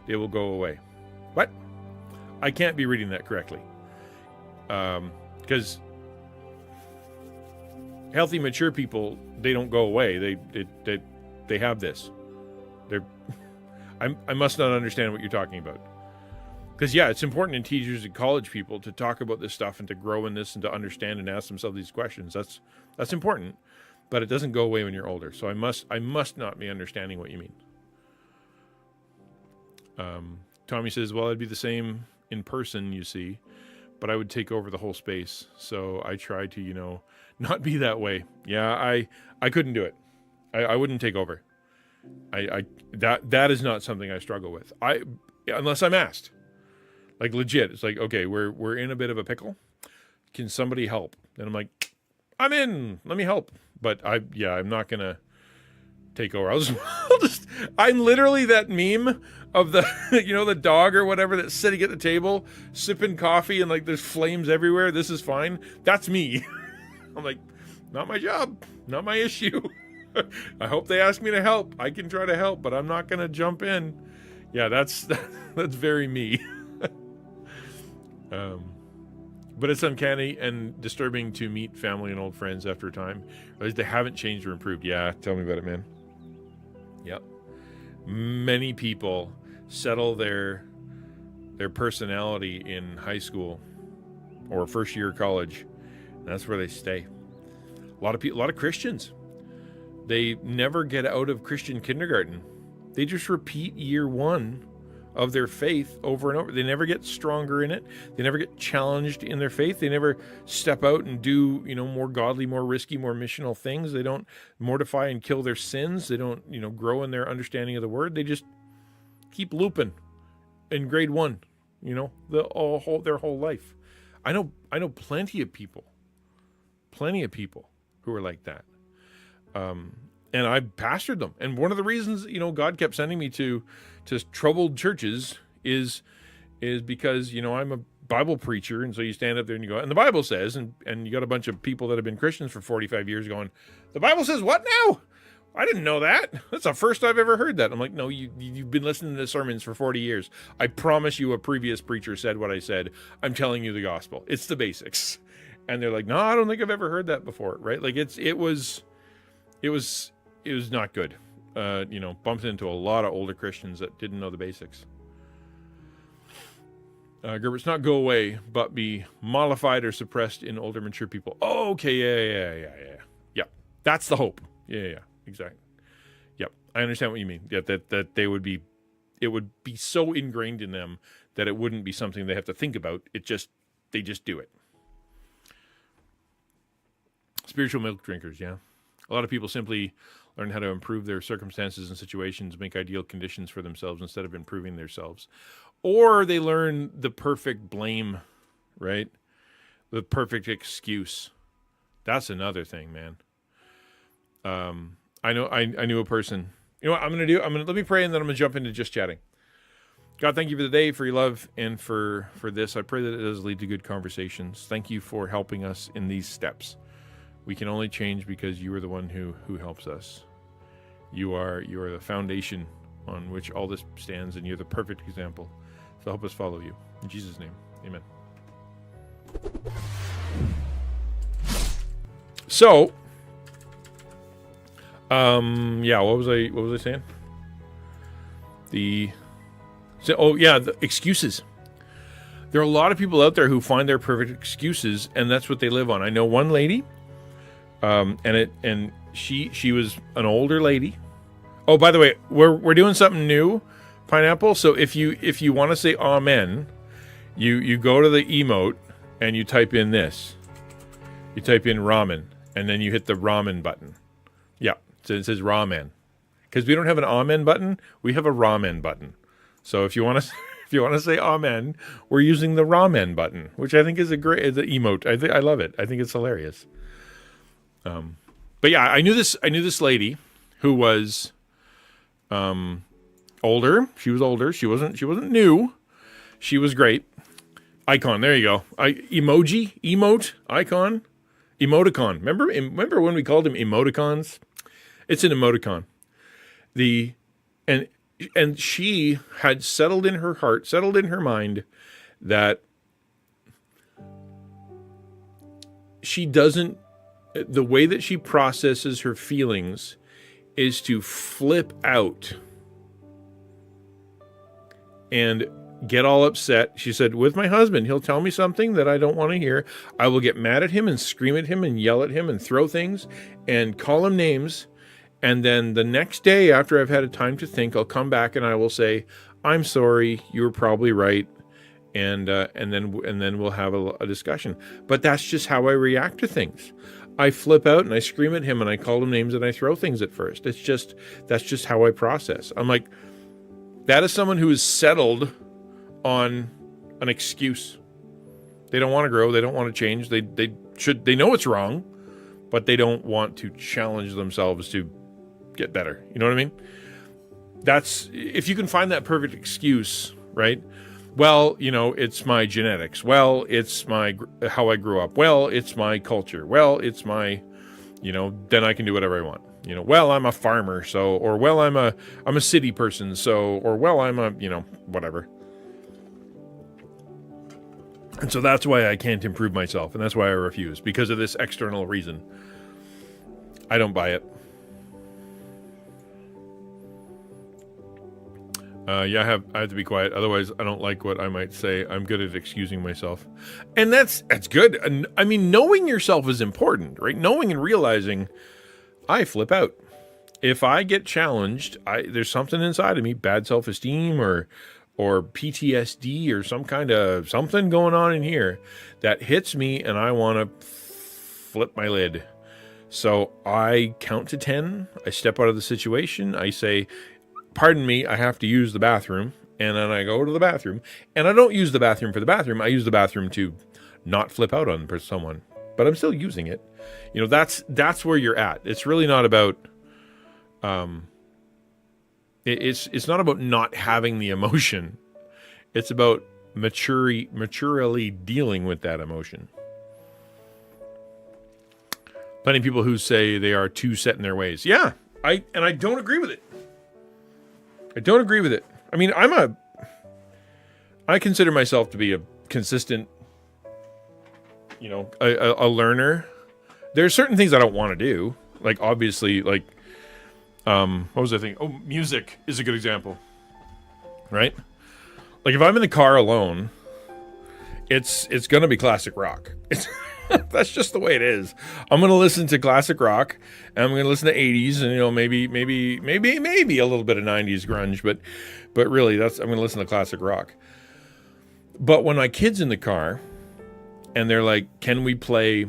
Speaker 1: They will go away. What? I can't be reading that correctly. Because healthy, mature people, they don't go away. They have this. I must not understand what you're talking about. Because, yeah, it's important in teachers and college people to talk about this stuff and to grow in this and to understand and ask themselves these questions. That's important, but it doesn't go away when you're older. So I must not be understanding what you mean. Tommy says, well, it'd be the same in person, you see, but I would take over the whole space. So I try to, not be that way. Yeah, I couldn't do it. I wouldn't take over. That is not something I struggle with. Unless I'm asked. Like legit, it's like, okay, we're in a bit of a pickle. Can somebody help? And I'm like, I'm in. Let me help. But I'm not gonna take over. I'm literally that meme of the the dog or whatever that's sitting at the table sipping coffee and like there's flames everywhere. This is fine. That's me. I'm like, not my job, not my issue. I hope they ask me to help. I can try to help, but I'm not gonna jump in. Yeah, that's very me. But it's uncanny and disturbing to meet family and old friends after a time. At least they haven't changed or improved. Yeah, tell me about it, man. Yep. Many people settle their personality in high school or first year of college. And that's where they stay. A lot of Christians, they never get out of Christian kindergarten. They just repeat year one of their faith over and over. They never get stronger in it. They never get challenged in their faith. They never step out and do, more godly, more risky, more missional things. They don't mortify and kill their sins. They don't, grow in their understanding of the word. They just keep looping in grade one, their whole life. I know plenty of people who are like that. And I pastored them. And one of the reasons, God kept sending me to troubled churches is because, I'm a Bible preacher. And so you stand up there and you go, and the Bible says, and you got a bunch of people that have been Christians for 45 years going, the Bible says what now? I didn't know that. That's the first I've ever heard that. I'm like, no, you've been listening to sermons for 40 years. I promise you a previous preacher said what I said. I'm telling you the gospel. It's the basics. And they're like, no, I don't think I've ever heard that before. Right? Like it was not good. Bumped into a lot of older Christians that didn't know the basics. Gerbert's not go away, but be mollified or suppressed in older, mature people. Oh, okay, yeah. Yep, that's the hope. Yeah, exactly. Yep, I understand what you mean. Yeah, that it would be so ingrained in them that it wouldn't be something they have to think about. They just do it. Spiritual milk drinkers, yeah. A lot of people simply learn how to improve their circumstances and situations, make ideal conditions for themselves instead of improving themselves. Or they learn the perfect blame, right? The perfect excuse. That's another thing, man. I knew a person. You know what I'm going to do? Let me pray and then I'm going to jump into just chatting. God, thank you for the day, for your love, and for this. I pray that it does lead to good conversations. Thank you for helping us in these steps. We can only change because you are the one who helps us. You are the foundation on which all this stands, and you're the perfect example. So help us follow you. In Jesus' name, amen. So, what was I saying? The excuses. There are a lot of people out there who find their perfect excuses, and that's what they live on. I know one lady. And she was an older lady. Oh, by the way, we're doing something new pineapple. So if you want to say amen, you go to the emote and you type in this. You type in ramen, and then you hit the ramen button. Yeah, so it says ramen. Because we don't have an amen button, we have a ramen button. So if you want to say amen, we're using the ramen button, which I think is the emote. I love it. I think it's hilarious. But yeah, I knew this lady who was older. She was older. She wasn't new. She was great. Icon. There you go. Emote, icon, emoticon. Remember when we called them emoticons? It's an emoticon. And she had settled in her heart, settled in her mind that she doesn't, the way that she processes her feelings is to flip out and get all upset. She said, with my husband, he'll tell me something that I don't want to hear. I will get mad at him and scream at him and yell at him and throw things and call him names. And then the next day, after I've had a time to think, I'll come back and I will say, I'm sorry, you were probably right. And then we'll have a discussion. But that's just how I react to things. I flip out and I scream at him and I call him names and I throw things at first. That's just how I process. I'm like, that is someone who is settled on an excuse. They don't want to grow. They don't want to change. They know it's wrong, but they don't want to challenge themselves to get better. You know what I mean? That's, if you can find that perfect excuse, right? Well, it's my genetics. Well, it's how I grew up. Well, it's my culture. Well, it's my, then I can do whatever I want. Well, I'm a farmer, so, or well, I'm a city person, so, or well, I'm a, whatever. And so that's why I can't improve myself, and that's why I refuse, because of this external reason. I don't buy it. I have to be quiet. Otherwise, I don't like what I might say. I'm good at excusing myself. And that's good. And I mean, knowing yourself is important, right? Knowing and realizing I flip out. If I get challenged, there's something inside of me, bad self-esteem or PTSD or some kind of something going on in here that hits me and I want to flip my lid. So I count to 10. I step out of the situation. I say, pardon me, I have to use the bathroom. And then I go to the bathroom. And I don't use the bathroom for the bathroom. I use the bathroom to not flip out on someone. But I'm still using it. That's where you're at. It's really not about... It's not about not having the emotion. It's about maturely dealing with that emotion. Plenty of people who say they are too set in their ways. Yeah, I don't agree with it. I don't agree with it. I mean, I consider myself to be a consistent, a learner. There are certain things I don't want to do. Like, obviously, like, what was I thinking? Oh, music is a good example, right? Like, if I'm in the car alone, it's going to be classic rock. That's just the way it is. I'm going to listen to classic rock, and I'm going to listen to 80s, and maybe a little bit of 90s grunge, but really, I'm going to listen to classic rock. But when my kid's in the car, and they're like, "Can we play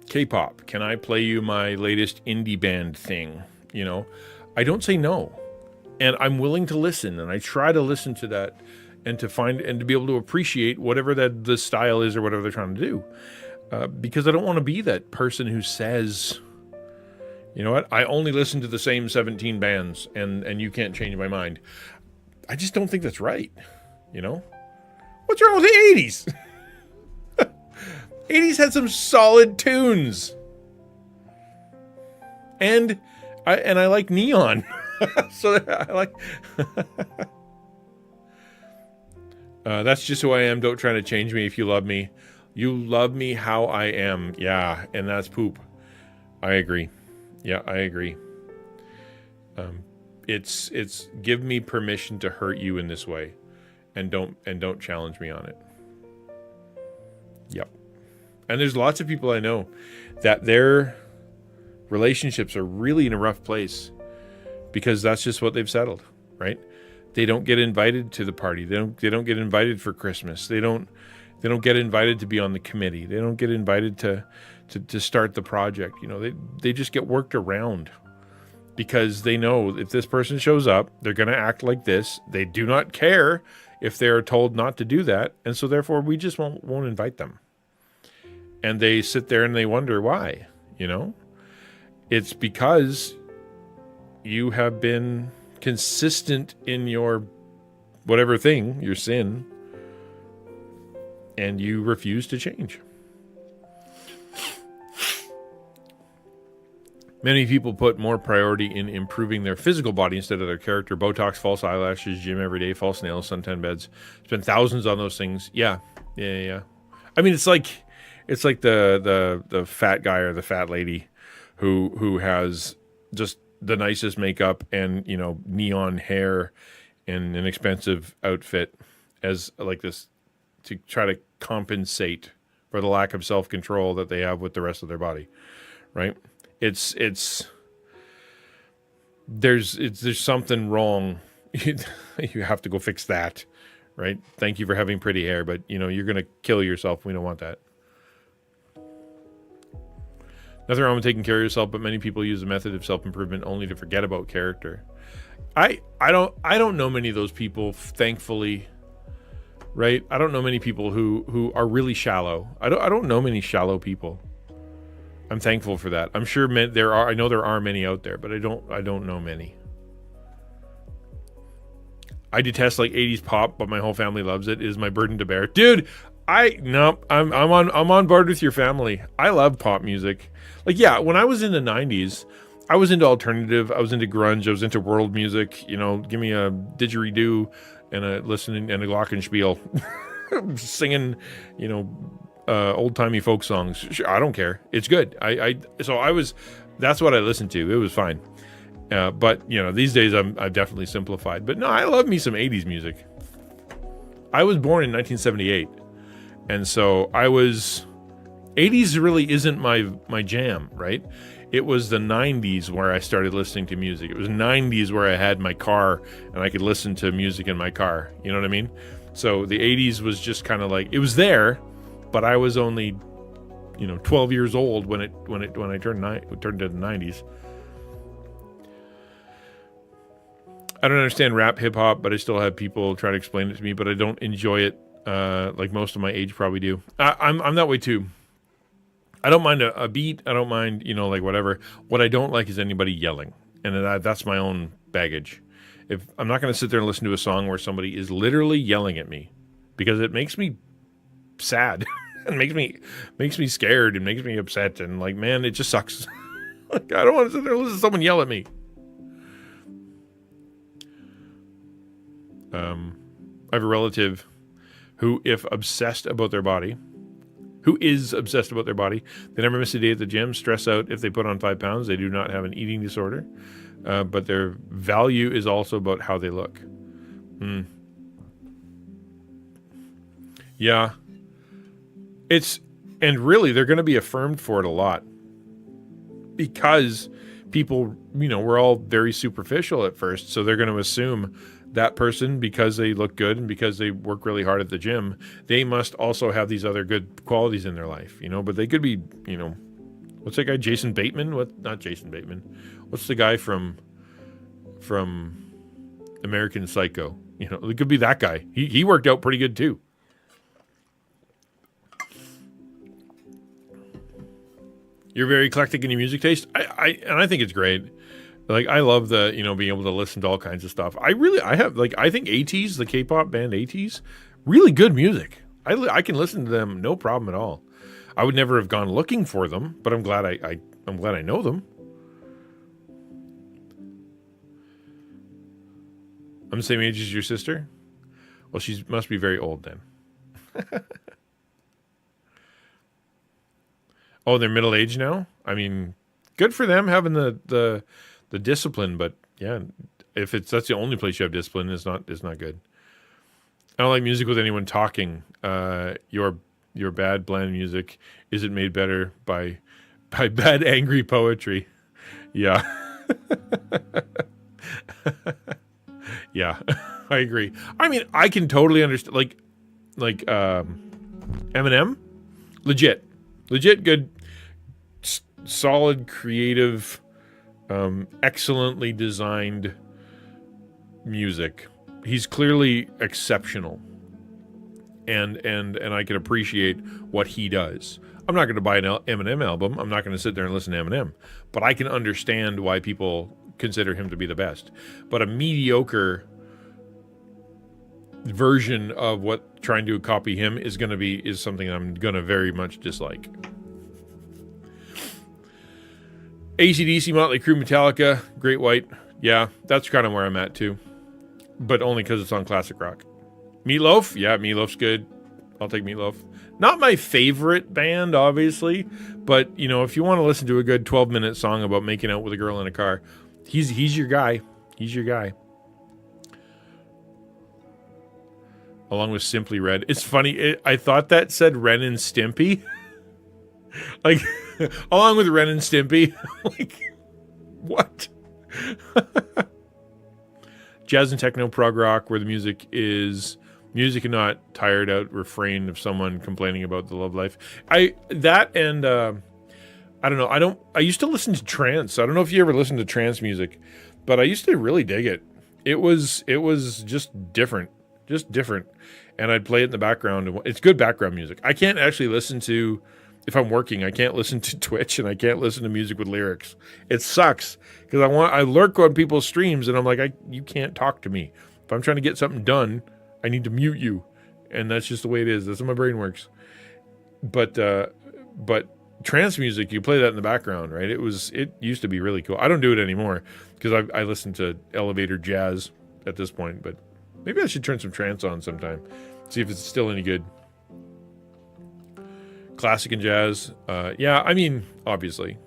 Speaker 1: K-pop? Can I play you my latest indie band thing?" I don't say no, and I'm willing to listen, and I try to listen to that, and to find and to be able to appreciate whatever the style is or whatever they're trying to do. Because I don't want to be that person who says, you know what, I only listen to the same 17 bands and you can't change my mind. I just don't think that's right. What's wrong with the 80s? 80s had some solid tunes. And I like neon. So I like... that's just who I am. Don't try to change me if you love me. You love me how I am. Yeah, and that's poop. I agree. Yeah, I agree. It's give me permission to hurt you in this way, and don't challenge me on it. Yep. And there's lots of people I know that their relationships are really in a rough place because that's just what they've settled, right? They don't get invited to the party. They don't get invited for Christmas. They don't get invited to be on the committee. They don't get invited to start the project. They just get worked around because they know if this person shows up, they're going to act like this. They do not care if they're told not to do that. And so therefore we just won't invite them. And they sit there and they wonder why, It's because you have been consistent in your whatever thing, your sin, and you refuse to change. Many people put more priority in improving their physical body instead of their character. Botox, false eyelashes, gym every day, false nails, suntan beds. Spend thousands on those things. Yeah. I mean, it's like the fat guy or the fat lady who has just the nicest makeup and, neon hair and an expensive outfit as like this to try to compensate for the lack of self-control that they have with the rest of their body, right? There's something wrong. You have to go fix that, right? Thank you for having pretty hair, but you're going to kill yourself. We don't want that. Nothing wrong with taking care of yourself, but many people use the method of self-improvement only to forget about character. I don't know many of those people, thankfully, right? I don't know many people who are really shallow. I don't know many shallow people. I'm thankful for that. I'm sure there are. I know there are many out there, but I don't know many. I detest 80s pop, but my whole family loves it. It is my burden to bear, dude. I'm on board with your family. I love pop music. When I was in the 90s, I was into alternative. I was into grunge. I was into world music. Give me a didgeridoo and a glockenspiel, singing, old timey folk songs. Sure, I don't care. It's good. That's what I listened to. It was fine. But these days I've definitely simplified. But no, I love me some 80s music. I was born in 1978. And so 80s really isn't my jam, right? It was the 90s where I started listening to music. It was 90s where I had my car and I could listen to music in my car. You know what I mean? So the 80s was just kind of it was there, but I was only, 12 years old when I turned to the 90s. I don't understand rap hip hop, but I still have people try to explain it to me, but I don't enjoy it. Like most of my age probably do. I'm that way too. I don't mind a beat. I don't mind, whatever. What I don't like is anybody yelling. And that's my own baggage. If I'm not going to sit there and listen to a song where somebody is literally yelling at me, because it makes me sad and makes me scared and makes me upset. And man, it just sucks. I don't want to sit there and listen to someone yell at me. I have a relative who is obsessed about their body. They never miss a day at the gym, stress out if they put on 5 pounds. They do not have an eating disorder, but their value is also about how they look. Yeah. And really, they're going to be affirmed for it a lot because people, we're all very superficial at first. So they're going to assume that person, because they look good and because they work really hard at the gym, they must also have these other good qualities in their life, but they could be, what's that guy, Jason Bateman? Not Jason Bateman. What's the guy from American Psycho? It could be that guy. He worked out pretty good too. You're very eclectic in your music taste. I think it's great. I love the, being able to listen to all kinds of stuff. I think ATEEZ, the K-pop band ATEEZ, really good music. I can listen to them, no problem at all. I would never have gone looking for them, but I'm glad I'm glad I know them. I'm the same age as your sister? Well, she must be very old then. Oh, they're middle-aged now? I mean, good for them having the discipline, but yeah, if that's the only place you have discipline, it's not good. I don't like music with anyone talking. Your bad bland music isn't made better by bad angry poetry. Yeah. Yeah, I agree. I mean, I can totally understand, like Eminem, legit good, solid, creative, excellently designed music. He's clearly exceptional, and I can appreciate what he does. I'm not going to buy an Eminem album. I'm not going to sit there and listen to Eminem, but I can understand why people consider him to be the best. But a mediocre version of what trying to copy him is something I'm going to very much dislike. AC/DC, Motley Crue, Metallica, Great White. Yeah, that's kind of where I'm at too. But only because it's on classic rock. Meatloaf? Yeah, Meatloaf's good. I'll take Meatloaf. Not my favorite band, obviously. But, if you want to listen to a good 12-minute song about making out with a girl in a car, he's your guy. He's your guy. Along with Simply Red. It's funny. I thought that said Ren and Stimpy. Like, along with Ren and Stimpy. Like, what? Jazz and techno, prog rock, where the music is music and not tired out refrain of someone complaining about the love life. I don't know. I used to listen to trance. I don't know if you ever listened to trance music, but I used to really dig it. It was just different. And I'd play it in the background. It's good background music. I can't actually listen to, if I'm working, I can't listen to Twitch, and I can't listen to music with lyrics. It sucks because I lurk on people's streams, and I'm like, you can't talk to me. If I'm trying to get something done, I need to mute you, and that's just the way it is. That's how my brain works. But trance music, you play that in the background, right? It used to be really cool. I don't do it anymore because I listen to elevator jazz at this point, but maybe I should turn some trance on sometime, see if it's still any good. Classic and jazz, yeah. I mean, obviously,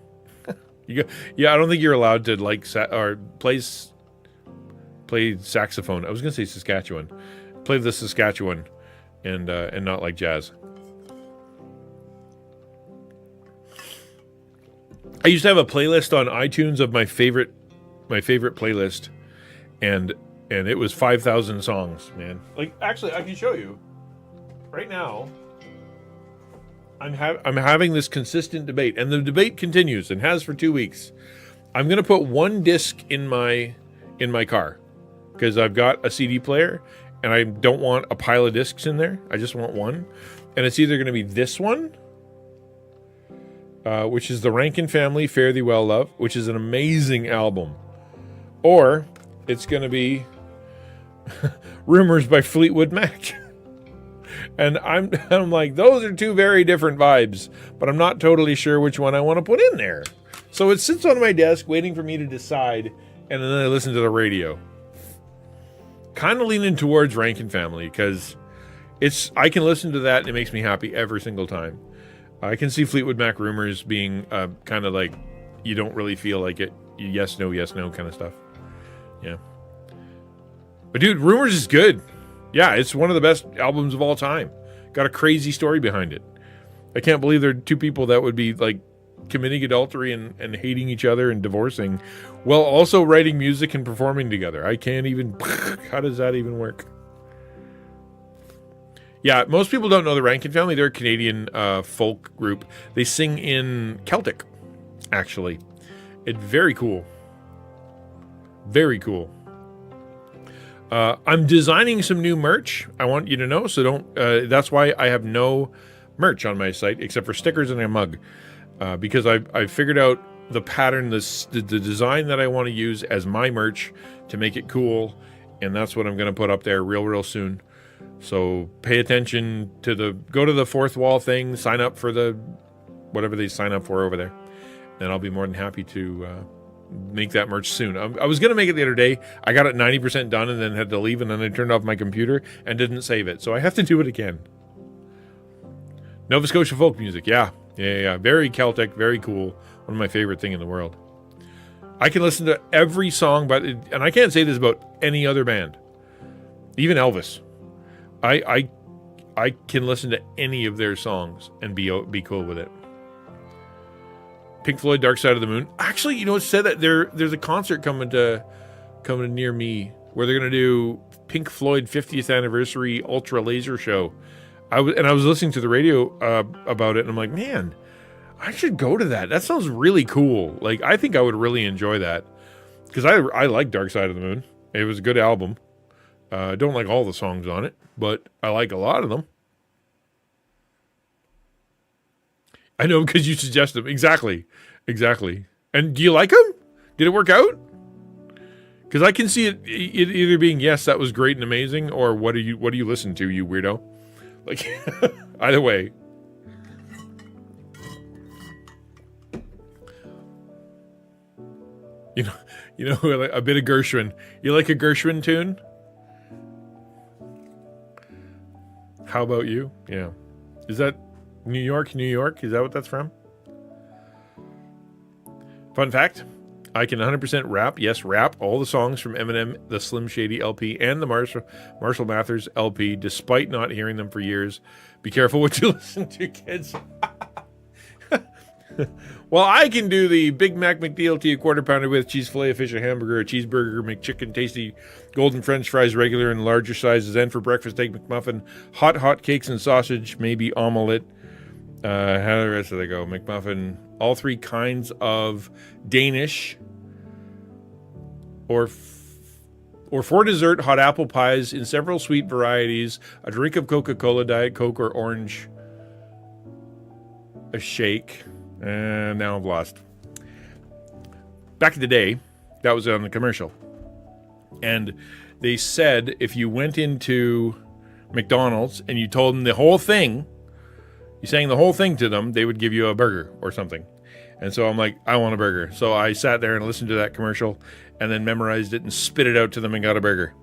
Speaker 1: I don't think you're allowed to play saxophone. I was gonna say Saskatchewan, play the Saskatchewan, and not like jazz. I used to have a playlist on iTunes of my favorite playlist, and it was 5,000 songs, man. Like, actually, I can show you right now. I'm having this consistent debate, and the debate continues and has for 2 weeks. I'm going to put one disc in my car because I've got a CD player, and I don't want a pile of discs in there. I just want one, and it's either going to be this one, which is the Rankin Family, Fare Thee Well Love, which is an amazing album, or it's going to be Rumors by Fleetwood Mac. And I'm like, those are two very different vibes, but I'm not totally sure which one I want to put in there. So it sits on my desk waiting for me to decide, and then I listen to the radio. Kind of leaning towards Rankin Family because I can listen to that and it makes me happy every single time. I can see Fleetwood Mac Rumors being kind of like, you don't really feel like it. Yes, no kind of stuff. Yeah. But dude, Rumors is good. Yeah, it's one of the best albums of all time. Got a crazy story behind it. I can't believe there are two people that would be like committing adultery and hating each other and divorcing while also writing music and performing together. I can't even... How does that even work? Yeah, most people don't know the Rankin Family. They're a Canadian folk group. They sing in Celtic, actually. It's very cool. Very cool. I'm designing some new merch. I want you to know, so don't. That's why I have no merch on my site except for stickers and a mug, because I figured out the pattern, the design that I want to use as my merch to make it cool, and that's what I'm going to put up there real soon. So pay attention to go to the fourth wall thing, sign up for whatever they sign up for over there, and I'll be more than happy to make that merch soon. I was going to make it the other day. I got it 90% done and then had to leave, and then I turned off my computer and didn't save it. So I have to do it again. Nova Scotia folk music. Yeah. Very Celtic, very cool. One of my favorite thing in the world. I can listen to every song, and I can't say this about any other band. Even Elvis. I can listen to any of their songs and be cool with it. Pink Floyd, Dark Side of the Moon. Actually, it's said that there's a concert coming to near me where they're going to do Pink Floyd 50th anniversary ultra laser show. I was listening to the radio about it, and I'm like, man, I should go to that. That sounds really cool. Like, I think I would really enjoy that, because I like Dark Side of the Moon. It was a good album. I don't like all the songs on it, but I like a lot of them. I know, because you suggest them. Exactly. And do you like them? Did it work out? Because I can see it either being, yes, that was great and amazing, or what do you listen to, you weirdo? Like, either way. You know, a bit of Gershwin. You like a Gershwin tune? How about you? Yeah. Is that New York? Is that what that's from? Fun fact, I can 100% rap. Yes, rap all the songs from Eminem, the Slim Shady LP, and the Marshall Mathers LP, despite not hearing them for years. Be careful what you listen to, kids. Well, I can do the Big Mac McDLT, a quarter pounder with cheese fillet of fish, a hamburger, a cheeseburger, McChicken, tasty golden French fries, regular and larger sizes, and for breakfast, egg McMuffin, hot cakes and sausage, maybe omelette. How the rest of they go? McMuffin, all three kinds of Danish, or for dessert, hot apple pies in several sweet varieties, a drink of Coca-Cola, Diet Coke, or orange, a shake. And now I've lost. Back in the day, that was on the commercial. And they said if you went into McDonald's and you told them the whole thing, you sang the whole thing to them, they would give you a burger or something. And so I'm like, I want a burger. So I sat there and listened to that commercial and then memorized it and spit it out to them and got a burger.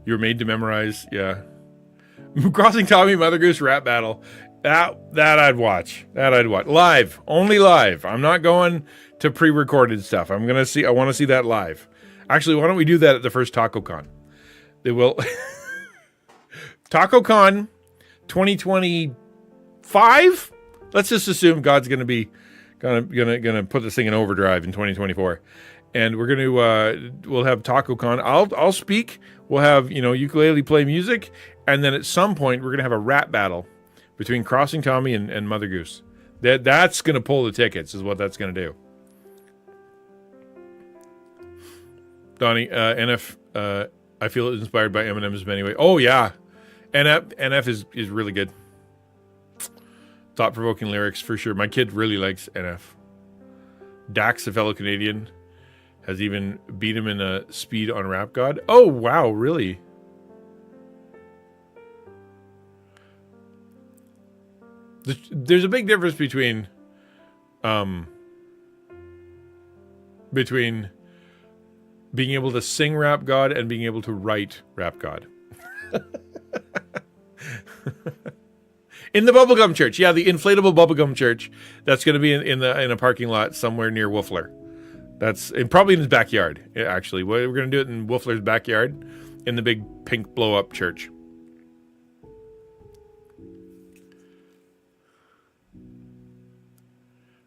Speaker 1: You were made to memorize, yeah. Crossing Tommy, Mother Goose rap battle. That I'd watch. Live. Only live. I'm not going to pre-recorded stuff. I want to see that live. Actually, why don't we do that at the first TacoCon? They will. TacoCon 2025? Let's just assume God's going to be gonna put this thing in overdrive in 2024. And we're we'll have TacoCon. I'll speak. We'll have, ukulele play music. And then at some point, we're going to have a rap battle between Crossing Tommy and Mother Goose. That's going to pull the tickets, is what that's going to do. Donnie, NF, I feel it's inspired by Eminem's many ways. Oh, yeah. NF is really good. Thought-provoking lyrics, for sure. My kid really likes NF. Dax, a fellow Canadian, has even beat him in a speed on Rap God. Oh, wow, really? There's a big difference between being able to sing Rap God and being able to write Rap God. In the Bubblegum Church. Yeah, the inflatable Bubblegum Church. That's going to be in a parking lot somewhere near Wolfler. That's probably in his backyard, actually. We're going to do it in Wolfler's backyard in the big pink blow-up church.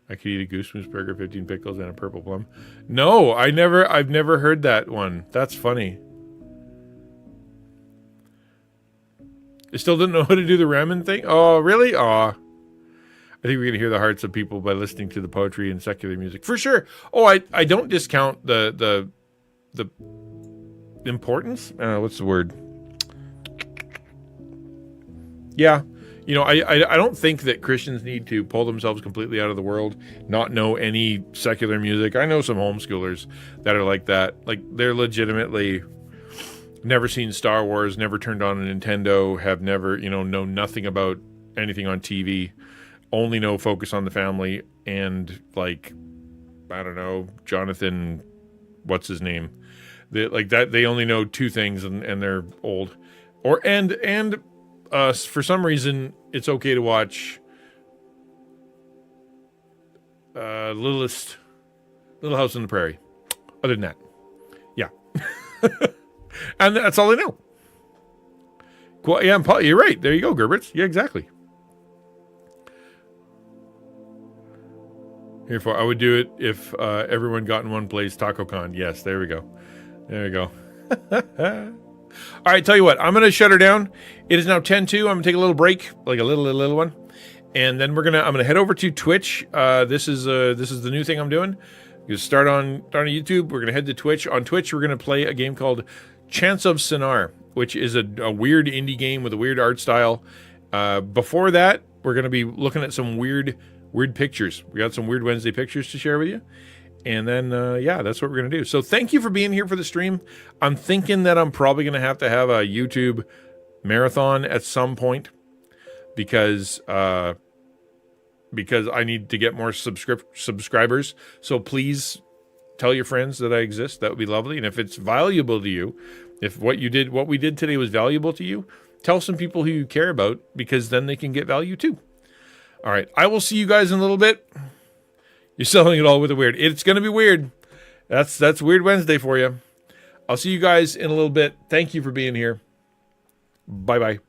Speaker 1: I could eat a goose moose burger, 15 pickles, and a purple plum. No, I've never heard that one. That's funny. I still didn't know how to do the ramen thing? Oh, really? Oh. I think we're going to hear the hearts of people by listening to the poetry and secular music. For sure. Oh, I don't discount the importance. What's the word? Yeah. I don't think that Christians need to pull themselves completely out of the world, not know any secular music. I know some homeschoolers that are like that. Like, they're legitimately never seen Star Wars, never turned on a Nintendo, have never, know nothing about anything on TV. Only know Focus on the Family and, like, I don't know, Jonathan, what's his name? They only know two things and they're old. And for some reason, it's okay to watch Little House on the Prairie. Other than that, yeah. And that's all I know. Yeah, you're right. There you go, Gerberts. Yeah, exactly. I would do it if everyone got in one place. TacoCon. Yes, there we go. There we go. All right, tell you what. I'm going to shut her down. It is now 10:02. I'm going to take a little break, like a little one, and then I'm going to head over to Twitch. This is the new thing I'm doing. You start on YouTube. We're going to head to Twitch. On Twitch, we're going to play a game called Chance of Sinar, which is a weird indie game with a weird art style. Before that, we're going to be looking at some weird pictures. We got some Weird Wednesday pictures to share with you. And then, that's what we're going to do. So thank you for being here for the stream. I'm thinking that I'm probably going to have a YouTube marathon at some point because I need to get more subscribers. So please tell your friends that I exist. That would be lovely. And if it's valuable to you, if what we did today was valuable to you, tell some people who you care about, because then they can get value too. All right. I will see you guys in a little bit. You're selling it all with a weird. It's going to be weird. That's Weird Wednesday for you. I'll see you guys in a little bit. Thank you for being here. Bye-bye.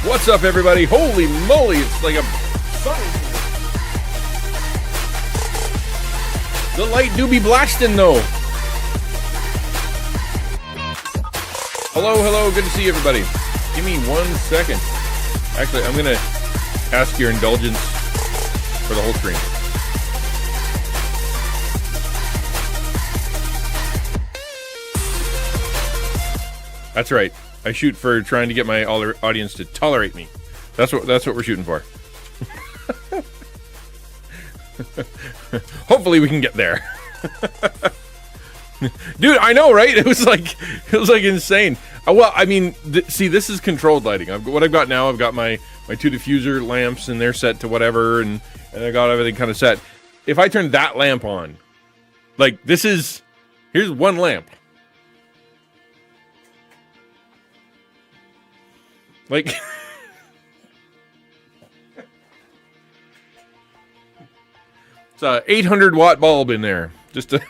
Speaker 1: What's up, everybody? Holy moly, it's like a sunny. The light do be blasting, though. Hello, good to see everybody. Give me 1 second. Actually, I'm going to ask your indulgence for the whole stream. That's right. I shoot for trying to get my audience to tolerate me. That's what we're shooting for. Hopefully we can get there. Dude, I know, right? It was like insane. Well, I mean, see, this is controlled lighting. What I've got now, I've got my two diffuser lamps, and they're set to whatever, and I got everything kind of set. If I turn that lamp on, like here's one lamp. Like, it's a 800-watt bulb in there. Just to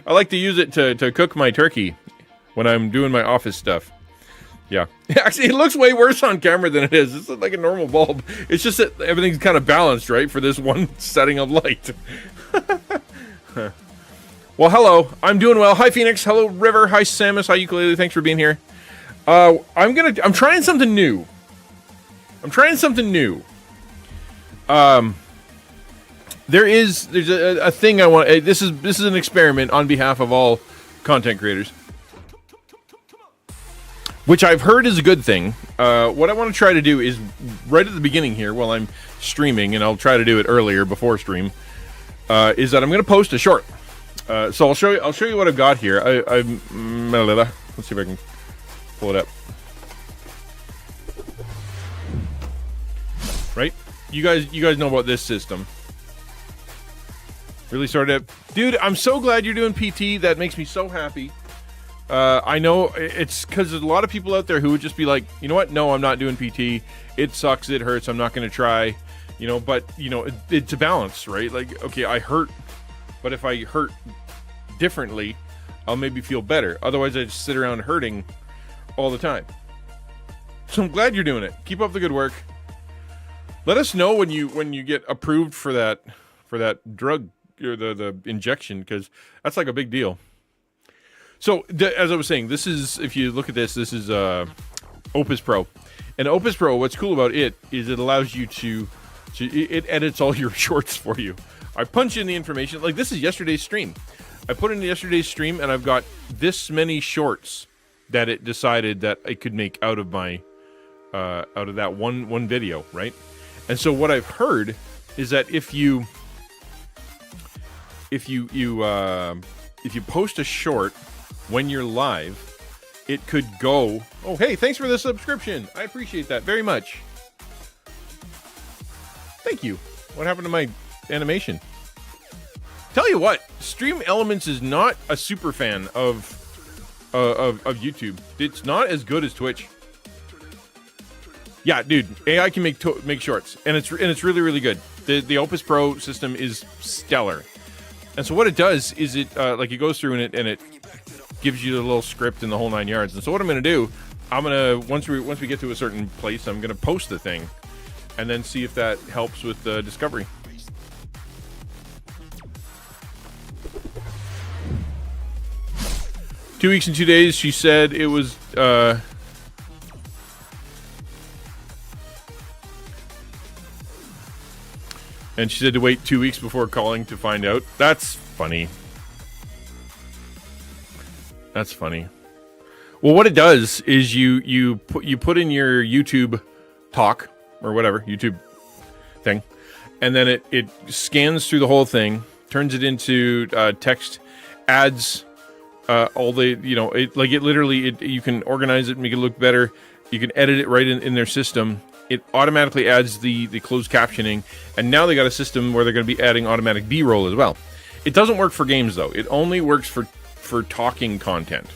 Speaker 1: I like to use it to cook my turkey when I'm doing my office stuff. Yeah. Actually, it looks way worse on camera than it is. It's like a normal bulb. It's just that everything's kind of balanced, right, for this one setting of light. Well, hello. I'm doing well. Hi, Phoenix. Hello, River. Hi, Samus. Hi, Ukulele. Thanks for being here. I'm trying something new. There's a thing I want. This is an experiment on behalf of all content creators, which I've heard is a good thing. What I want to try to do is right at the beginning here, while I'm streaming, and I'll try to do it earlier before stream, is that I'm going to post a short. So I'll show you what I've got here. Let's see if I can pull it up. Right, you guys know about this system. Really started, dude. I'm so glad you're doing PT. That makes me so happy. I know it's because there's a lot of people out there who would just be like, you know what? No, I'm not doing PT. It sucks. It hurts. I'm not going to try. But it's a balance, right? Like, okay, I hurt, but if I hurt differently, I'll maybe feel better. Otherwise, I just sit around hurting all the time. So I'm glad you're doing it. Keep up the good work. Let us know when you get approved for that drug or the injection, because that's like a big deal. So as I was saying, this is, if you look at this is Opus Pro, and Opus Pro. What's cool about it is it allows you it edits all your shorts for you. I punch in the information, like this is yesterday's stream. I put in yesterday's stream, and I've got this many shorts that it decided that I could make out of my out of that one video, right? And so what I've heard is that if you post a short when you're live, it could go, oh, hey, thanks for the subscription. I appreciate that very much. Thank you. What happened to my animation? Tell you what, Stream Elements is not a super fan of YouTube. It's not as good as Twitch. Yeah, dude, AI can make shorts, and it's really, really good. The Opus Pro system is stellar. And so what it does is it goes through and it gives you the little script and the whole 9 yards. And so what I'm going to do, once we get to a certain place, I'm going to post the thing and then see if that helps with the discovery. Two weeks and 2 days, she said it was and she said to wait 2 weeks before calling to find out. That's funny. That's funny. Well, what it does is you put in your YouTube talk or whatever YouTube thing, and then it scans through the whole thing, turns it into text, adds all the you can organize it, make it look better. You can edit it right in their system. It automatically adds the closed captioning, and now they got a system where they're going to be adding automatic B-roll as well. It doesn't work for games, though. It only works for talking content.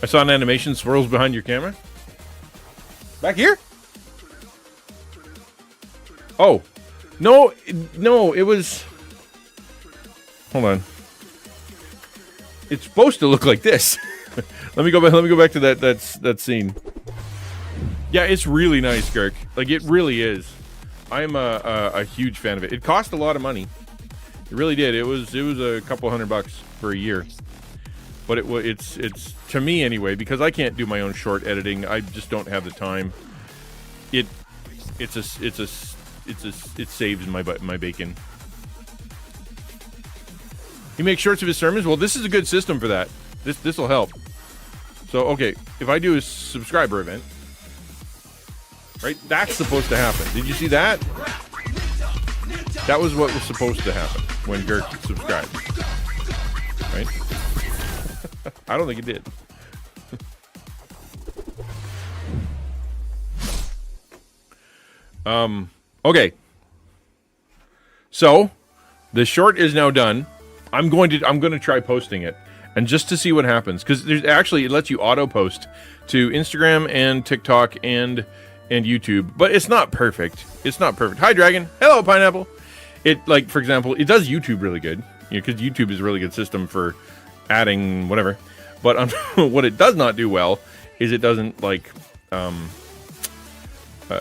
Speaker 1: I saw an animation, swirls behind your camera. Back here? Oh. No, it was... Hold on. It's supposed to look like this. Let me go back to that scene. Yeah, it's really nice, Kirk. Like, it really is. I'm a huge fan of it. It cost a lot of money. It really did. It was a couple $100 for a year. But it's to me anyway, because I can't do my own short editing. I just don't have the time. It saves my bacon. He makes shorts of his sermons. Well, this is a good system for that. This will help. So, okay, if I do a subscriber event, right, that's supposed to happen. Did you see that? That was what was supposed to happen when Gert subscribed. Right? I don't think it did. Okay. So, the short is now done. I'm going to try posting it, and just to see what happens, because there's actually, it lets you auto post to Instagram and TikTok and YouTube, but it's not perfect. It's not perfect. Hi, Dragon. Hello, Pineapple. It, like, for example, it does YouTube really good, because YouTube is a really good system for adding whatever. But what it does not do well is it doesn't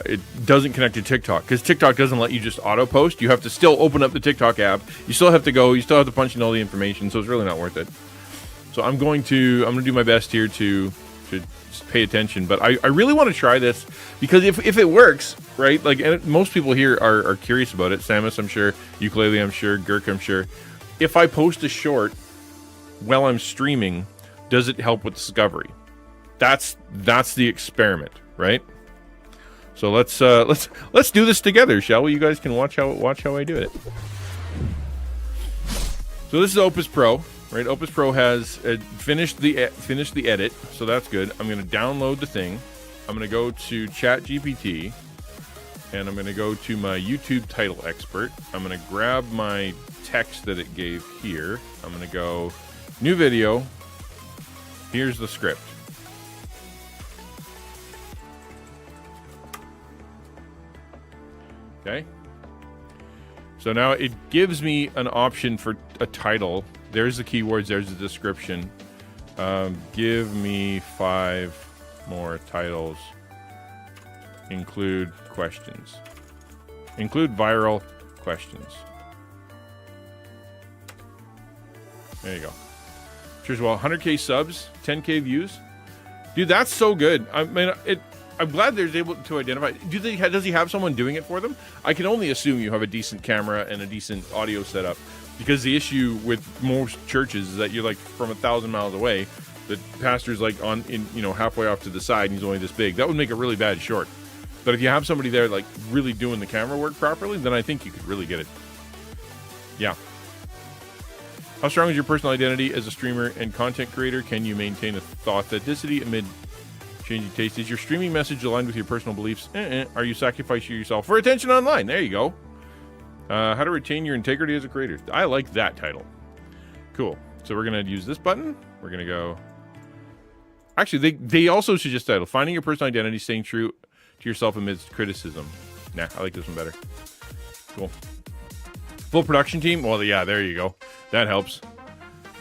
Speaker 1: it doesn't connect to TikTok, because TikTok doesn't let you just auto post. You have to still open up the TikTok app. You still have to go. You still have to punch in all the information. So it's really not worth it. So I'm going to do my best here to pay attention. But I really want to try this, because if it works, right? Like, and most people here are curious about it. Samus, I'm sure. Ukulele, I'm sure. Girk, I'm sure. If I post a short while I'm streaming, does it help with discovery? That's the experiment, right? So let's do this together, shall we? You guys can watch how I do it. So this is Opus Pro, right? Opus Pro has finished the edit, so that's good. I'm going to download the thing. I'm going to go to ChatGPT, and I'm going to go to my YouTube title expert. I'm going to grab my text that it gave here. I'm going to go new video. Here's the script. Okay. So now it gives me an option for a title. There's the keywords. There's the description. Give me 5 more titles. Include questions. Include viral questions. There you go. Cheers. Well, 100K subs, 10K views. Dude, that's so good. I mean, I'm glad they're able to identify. Does he have someone doing it for them? I can only assume you have a decent camera and a decent audio setup, because the issue with most churches is that you're like from 1,000 miles away. The pastor's like halfway off to the side, and he's only this big. That would make a really bad short. But if you have somebody there like really doing the camera work properly, then I think you could really get it. Yeah. How strong is your personal identity as a streamer and content creator? Can you maintain authenticity amid changing taste? Is your streaming message aligned with your personal beliefs? Are you sacrificing yourself for attention online? There you go. How to retain your integrity as a creator. I like that title. Cool. So we're going to use this button. We're going to go. Actually, they also suggest title. Finding your personal identity, staying true to yourself amidst criticism. Nah, I like this one better. Cool. Full production team. Well, yeah, there you go. That helps.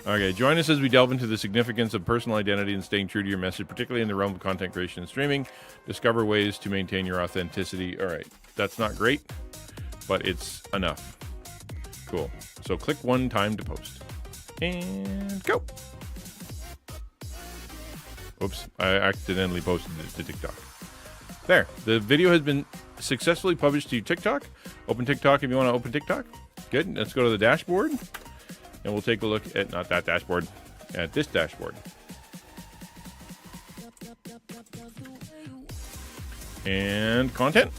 Speaker 1: Okay, join us as we delve into the significance of personal identity and staying true to your message, particularly in the realm of content creation and streaming. Discover ways to maintain your authenticity. All right, that's not great, but it's enough. Cool. So click one time to post. And go. Oops, I accidentally posted it to TikTok. There, the video has been successfully published to TikTok. Open TikTok if you want to open TikTok. Good, let's go to the dashboard. And we'll take a look at, not that dashboard, at this dashboard. And content.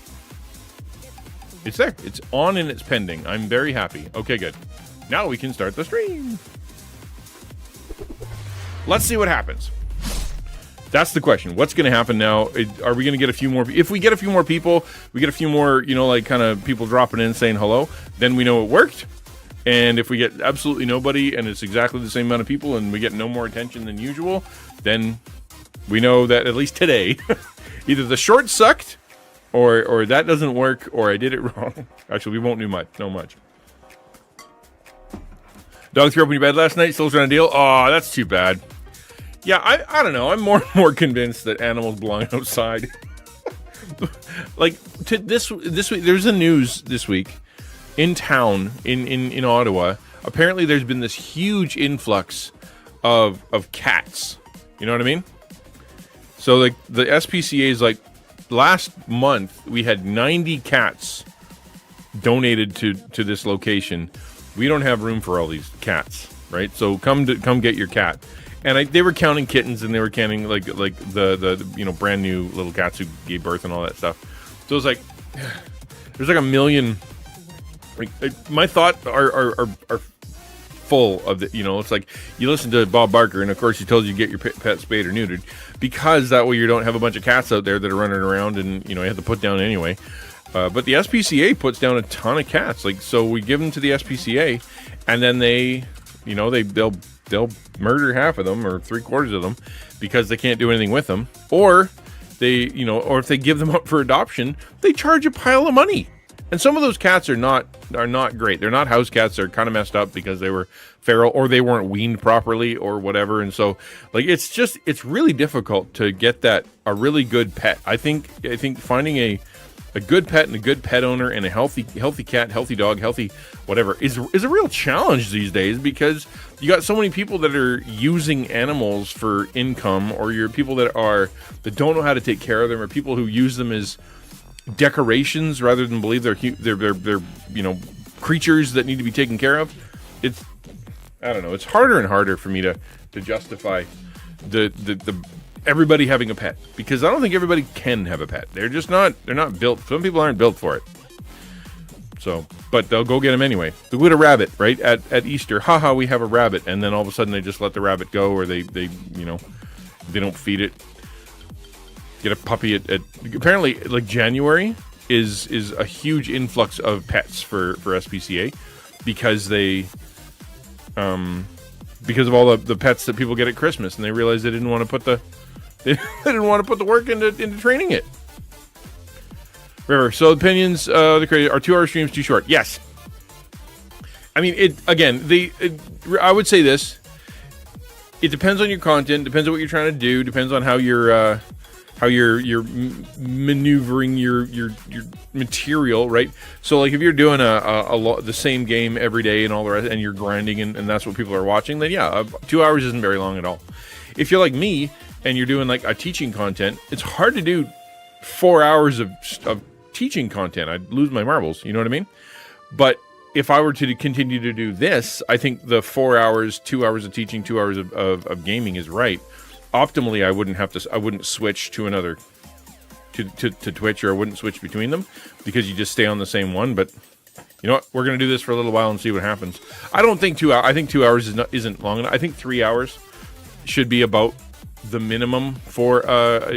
Speaker 1: It's there. It's on and it's pending. I'm very happy. Okay, good. Now we can start the stream. Let's see what happens. That's the question. What's going to happen now? Are we going to get a few more? If we get a few more people, we get a few more, kind of people dropping in saying hello, then we know it worked. And if we get absolutely nobody and it's exactly the same amount of people and we get no more attention than usual, then we know that at least today, either the short sucked or that doesn't work or I did it wrong. Actually, we won't know much. Dog threw up in your bed last night, still trying to deal? Oh, that's too bad. Yeah, I don't know. I'm more and more convinced that animals belong outside. This week, there's a news this week in town in Ottawa. Apparently, there's been this huge influx of cats. You know what I mean? So the SPCA is last month we had 90 cats donated to this location. We don't have room for all these cats, right? So come get your cat. And they were counting kittens, and they were counting like the brand new little cats who gave birth and all that stuff. So it's like there's like a million. My thoughts are full of the. It's like you listen to Bob Barker, and of course he tells you to get your pet spayed or neutered, because that way you don't have a bunch of cats out there that are running around, and you have to put down anyway. But the SPCA puts down a ton of cats. So we give them to the SPCA, and then they'll murder half of them or 3/4 of them because they can't do anything with them, or if they give them up for adoption, they charge a pile of money. And some of those cats are not great. They're not house cats. They're kind of messed up because they were feral or they weren't weaned properly or whatever. And so, like, it's really difficult to get a really good pet. I think finding a good pet and a good pet owner and a healthy cat, healthy dog, healthy whatever is a real challenge these days, because you got so many people that are using animals for income, or you're people that don't know how to take care of them, or people who use them as decorations rather than believe they're creatures that need to be taken care of. I don't know. It's harder and harder for me to justify the everybody having a pet, because I don't think everybody can have a pet. They're not built. Some people aren't built for it. So, but they'll go get them anyway. They would a rabbit, right? At Easter, haha, we have a rabbit, and then all of a sudden they just let the rabbit go, or they don't feed it. Get a puppy at apparently, like, January is a huge influx of pets for SPCA, because because of all the pets that people get at Christmas, and they realized they didn't want to put the work into training it. River, so opinions are 2-hour streams too short? Yes. I mean, I would say this. It depends on your content, depends on what you're trying to do, depends on how you're maneuvering your material, right? So, like, if you're doing the same game every day and all the rest, and you're grinding, and that's what people are watching, then yeah, 2 hours isn't very long at all. If you're like me and you're doing like a teaching content, it's hard to do 4 hours of teaching content. I'd lose my marbles, you know what I mean? But if I were to continue to do this, I think the 4 hours, 2 hours of teaching, 2 hours of gaming is right. Optimally, I wouldn't switch to another to Twitch, or I wouldn't switch between them, because you just stay on the same one. But you know what? We're going to do this for a little while and see what happens. I don't think 2 hours. I think 2 hours isn't long enough. I think 3 hours should be about the minimum for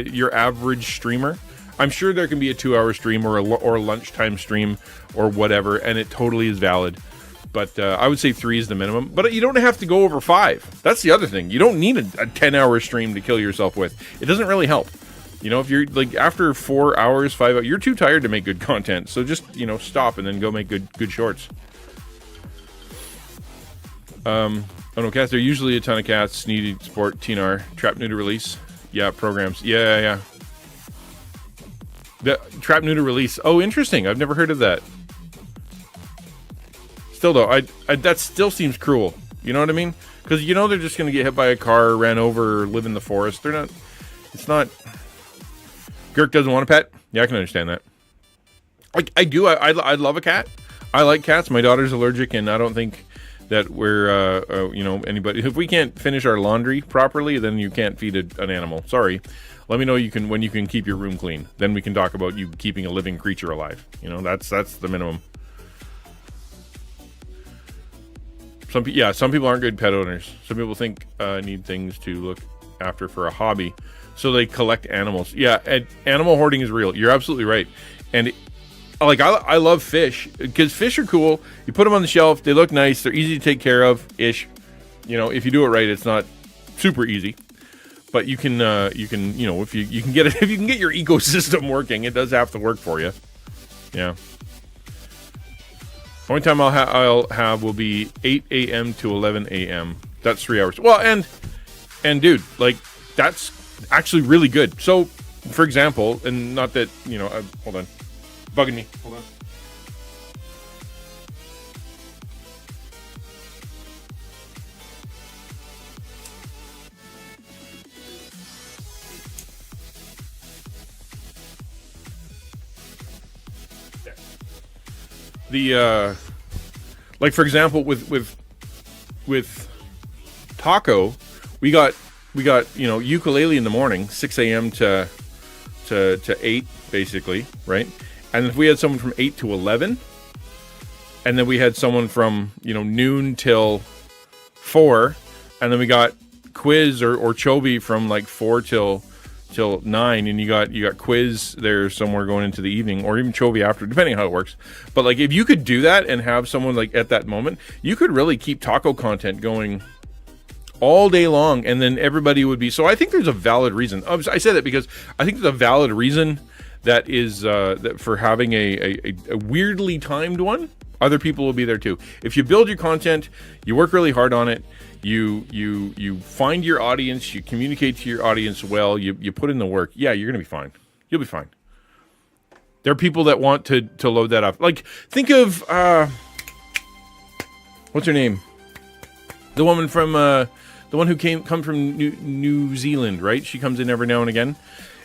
Speaker 1: your average streamer. I'm sure there can be a 2-hour stream or a lunchtime stream or whatever, and it totally is valid. But I would say 3 is the minimum. But you don't have to go over 5. That's the other thing. You don't need a 10-hour stream to kill yourself with. It doesn't really help. You know, if you're like after 4 hours, 5 hours, you're too tired to make good content. So just, stop and then go make good shorts. Oh no, cats. There are usually a ton of cats. Needy sport, TNR, trap neuter release. Yeah, programs. Yeah. The trap neuter release. Oh, interesting. I've never heard of that. Still though, I that still seems cruel. You know what I mean? Because they're just gonna get hit by a car, ran over, or live in the forest. They're not. It's not. Girk doesn't want a pet. Yeah, I can understand that. I do. I love a cat. I like cats. My daughter's allergic, and I don't think that we're anybody. If we can't finish our laundry properly, then you can't feed an animal. Sorry. Let me know when you can keep your room clean. Then we can talk about you keeping a living creature alive. That's the minimum. Some people aren't good pet owners. Some people think need things to look after for a hobby, so they collect animals. Yeah, and animal hoarding is real. You're absolutely right. And I love fish, because fish are cool. You put them on the shelf. They look nice. They're easy to take care of. Ish. If you do it right, it's not super easy. But you can if you can get your ecosystem working, it does have to work for you. Yeah. Only time I'll have will be 8 a.m. to 11 a.m. That's 3 hours. Well, and dude, like, that's actually really good. So, for example, and not that hold on, bugging me. Hold on. The like, for example, with Taco, we got ukulele in the morning, 6 a.m. to 8 basically, right? And if we had someone from 8 to 11, and then we had someone from noon till 4, and then we got Quiz or Chobi from like 4 till 9, and you got Quiz there somewhere going into the evening, or even Chobi after, depending on how it works. But like, if you could do that and have someone like at that moment, you could really keep Taco content going all day long, and then everybody would be. So I think there's a valid reason. I say that because I think there's a valid reason that is that for having a weirdly timed one, other people will be there too. If you build your content, you work really hard on it, you find your audience, you communicate to your audience well, you put in the work, yeah, you're going to be fine. You'll be fine. There are people that want to load that up. Like, think of, what's her name? The woman from, the one who come from New Zealand, right? She comes in every now and again,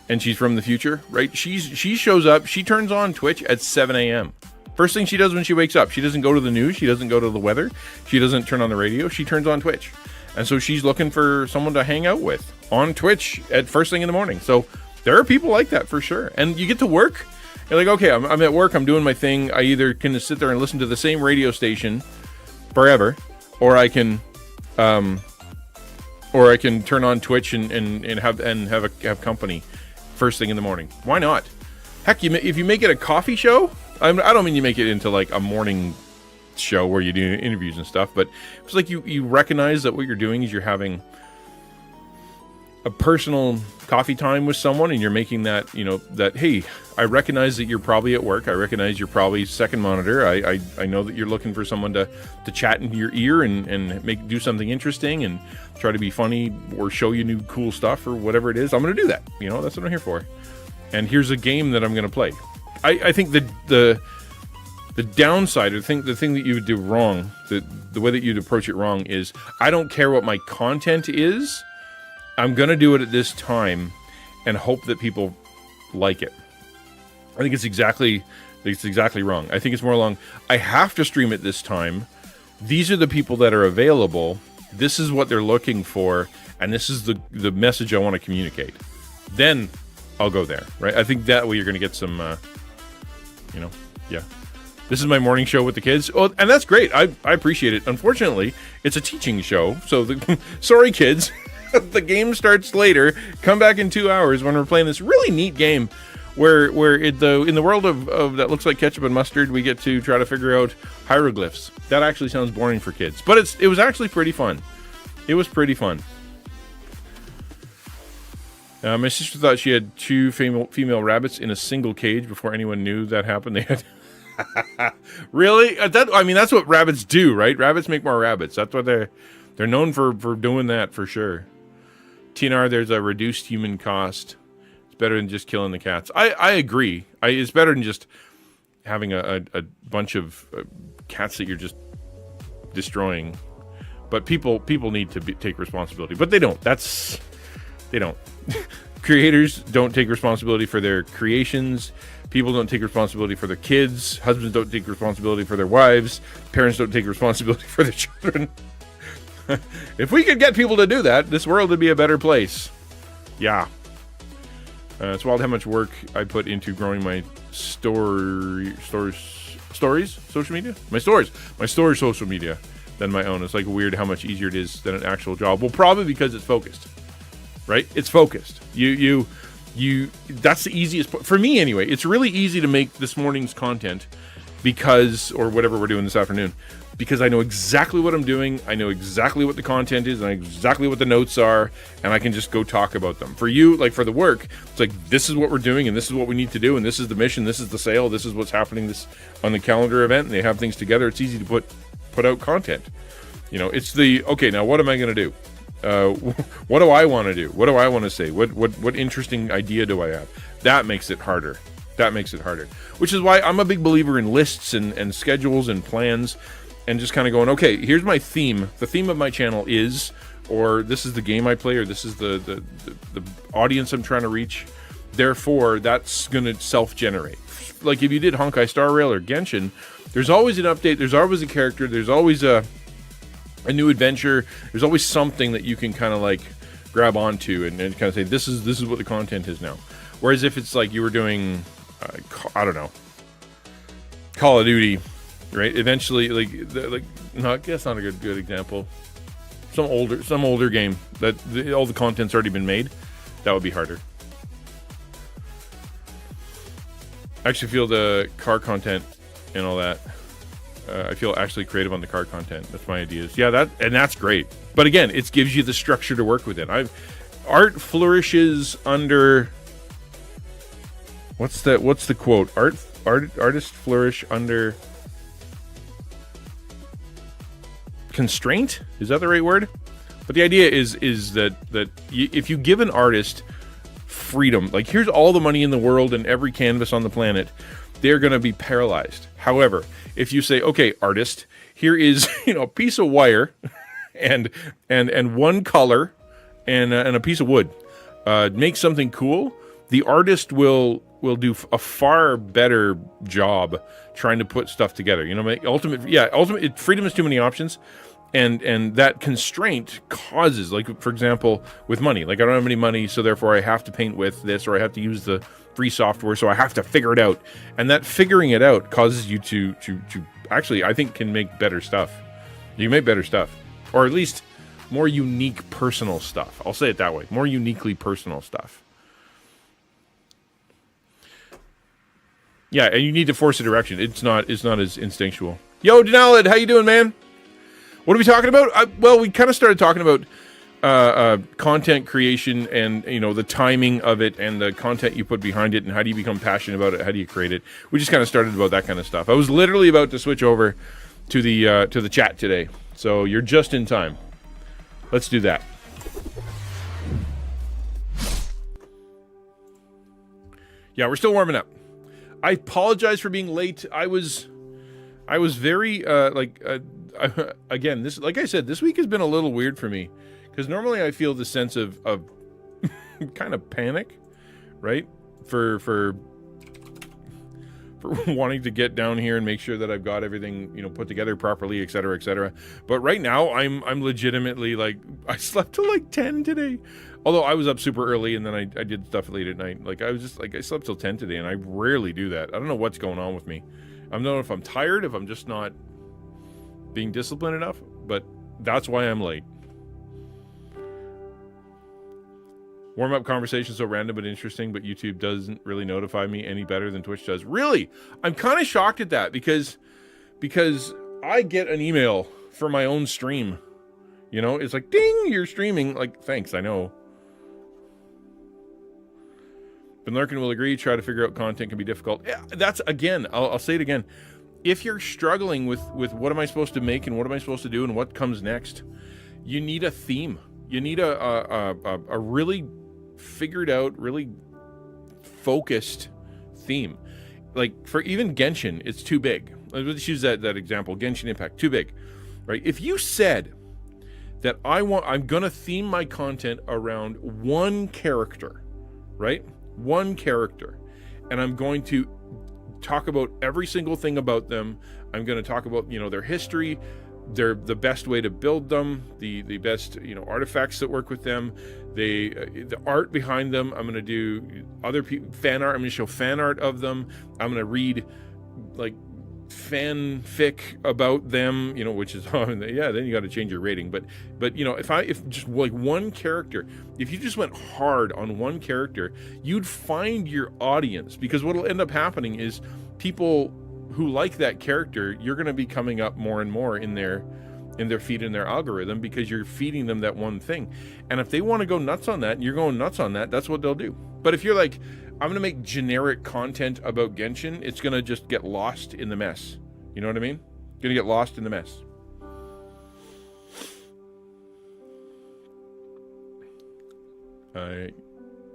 Speaker 1: and she's from the future, right? She shows up, she turns on Twitch at 7 a.m. First thing she does when she wakes up, she doesn't go to the news, she doesn't go to the weather, she doesn't turn on the radio, she turns on Twitch. And so she's looking for someone to hang out with on Twitch at first thing in the morning. So there are people like that for sure. And you get to work, you're like, okay, I'm at work, I'm doing my thing. I either can sit there and listen to the same radio station forever, or I can turn on Twitch and have company first thing in the morning. Why not? Heck, if you make it a coffee show, I don't mean you make it into like a morning show where you do interviews and stuff, but it's like you recognize that what you're doing is you're having a personal coffee time with someone, and you're making that, that, hey, I recognize that you're probably at work. I recognize you're probably second monitor. I know that you're looking for someone to chat into your ear and do something interesting and try to be funny or show you new cool stuff or whatever it is. I'm going to do that. That's what I'm here for. And here's a game that I'm going to play. I think the downside, or the thing that you would do wrong, the way that you'd approach it wrong is, I don't care what my content is. I'm going to do it at this time and hope that people like it. I think it's exactly wrong. I think it's more along, I have to stream at this time. These are the people that are available. This is what they're looking for. And this is the message I want to communicate. Then I'll go there, right? I think that way you're going to get some, yeah. This is my morning show with the kids. Oh, and that's great. I appreciate it. Unfortunately, it's a teaching show. So sorry, kids. The game starts later. Come back in 2 hours when we're playing this really neat game where in the world of that looks like ketchup and mustard, we get to try to figure out hieroglyphs. That actually sounds boring for kids, but it was actually pretty fun. It was pretty fun. My sister thought she had 2 female rabbits in a single cage before anyone knew that happened. They had really? That's what rabbits do, right? Rabbits make more rabbits. That's what they're known for doing that for sure. TNR, there's a reduced human cost. It's better than just killing the cats. I agree. It's better than just having a bunch of cats that you're just destroying. But people need to take responsibility. But they don't. They don't. Creators don't take responsibility for their creations. People don't take responsibility for their kids. Husbands don't take responsibility for their wives. Parents don't take responsibility for their children. If we could get people to do that, this world would be a better place. Yeah. It's wild how much work I put into growing my stories, social media? My stores social media than my own. It's like weird how much easier it is than an actual job. Well, probably because it's focused, right? It's focused. That's the easiest for me anyway. It's really easy to make this morning's content or whatever we're doing this afternoon, because I know exactly what I'm doing. I know exactly what the content is, and I know exactly what the notes are, and I can just go talk about them. For you, like for the work, it's like, this is what we're doing, and this is what we need to do, and this is the mission, this is the sale, this is what's happening this on the calendar event, and they have things together. It's easy to put out content. It's okay, now what am I going to do? What do I want to do? What do I want to say? What interesting idea do I have? That makes it harder. Which is why I'm a big believer in lists and schedules and plans, and just kind of going, okay, here's my theme. The theme of my channel is, or this is the game I play, or this is the audience I'm trying to reach. Therefore, that's going to self-generate. Like if you did Honkai Star Rail or Genshin, there's always an update, there's always a character, there's always a new adventure. There's always something that you can kind of like grab onto and kind of say, this is what the content is now. Whereas if it's like you were doing, I don't know, Call of Duty, right? Eventually, no, that's not a good example. Some older game that all the content's already been made. That would be harder. I actually feel the car content and all that. I feel actually creative on the car content. That's my ideas. Yeah, that's great. But again, it gives you the structure to work within. Art flourishes under What's the quote? Artists flourish under constraint? Is that the right word? But the idea is that if you give an artist freedom, like here's all the money in the world and every canvas on the planet, they're going to be paralyzed. However, if you say, okay, artist, here is a piece of wire and one color and a piece of wood, make something cool, the artist will do a far better job trying to put stuff together. Ultimate freedom is too many options. And that constraint causes, like, for example, with money, like I don't have any money, so therefore I have to paint with this, or I have to use the free software, so I have to figure it out. And that figuring it out causes you to actually, I think, can make better stuff. You make better stuff, or at least more unique personal stuff. I'll say it that way, more uniquely personal stuff. Yeah, and you need to force a direction. It's not as instinctual. Yo, Denalid, how you doing, man? What are we talking about? Well, we kind of started talking about content creation and, the timing of it and the content you put behind it and how do you become passionate about it? How do you create it? We just kind of started about that kind of stuff. I was literally about to switch over to the chat today. So you're just in time. Let's do that. Yeah, we're still warming up. I apologize for being late. I was very, again, this, like I said, this week has been a little weird for me because normally I feel the sense of kind of panic, right? For wanting to get down here and make sure that I've got everything, put together properly, et cetera, et cetera. But right now I'm legitimately I slept till 10 today. Although I was up super early and then I did stuff late at night. I slept till 10 today and I rarely do that. I don't know what's going on with me. I don't know if I'm tired, if I'm just not being disciplined enough, but that's why I'm late. Warm-up conversation so random but interesting, but YouTube doesn't really notify me any better than Twitch does. Really? I'm kind of shocked at that because I get an email for my own stream. It's like, ding, you're streaming. Thanks, I know. But Larkin will agree, try to figure out content can be difficult. Yeah, that's, again, I'll say it again. If you're struggling with what am I supposed to make and what am I supposed to do and what comes next, you need a theme. You need a really figured out, really focused theme. Like for even Genshin, it's too big. Let's use that example, Genshin Impact, too big, right? If you said that I'm gonna theme my content around one character, right? One character, and I'm going to talk about every single thing about them. I'm going to talk about, their history, the best way to build them, the best, artifacts that work with them, the art behind them. I'm going to do other people fan art. I'm going to show fan art of them. I'm going to read fanfic about them, which is, then you got to change your rating. But if just one character, if you just went hard on one character, you'd find your audience, because what'll end up happening is people who like that character, you're going to be coming up more and more in their feed and their algorithm because you're feeding them that one thing. And if they want to go nuts on that and you're going nuts on that, that's what they'll do. But if you're like, I'm going to make generic content about Genshin, it's going to just get lost in the mess. You know what I mean? Going to get lost in the mess.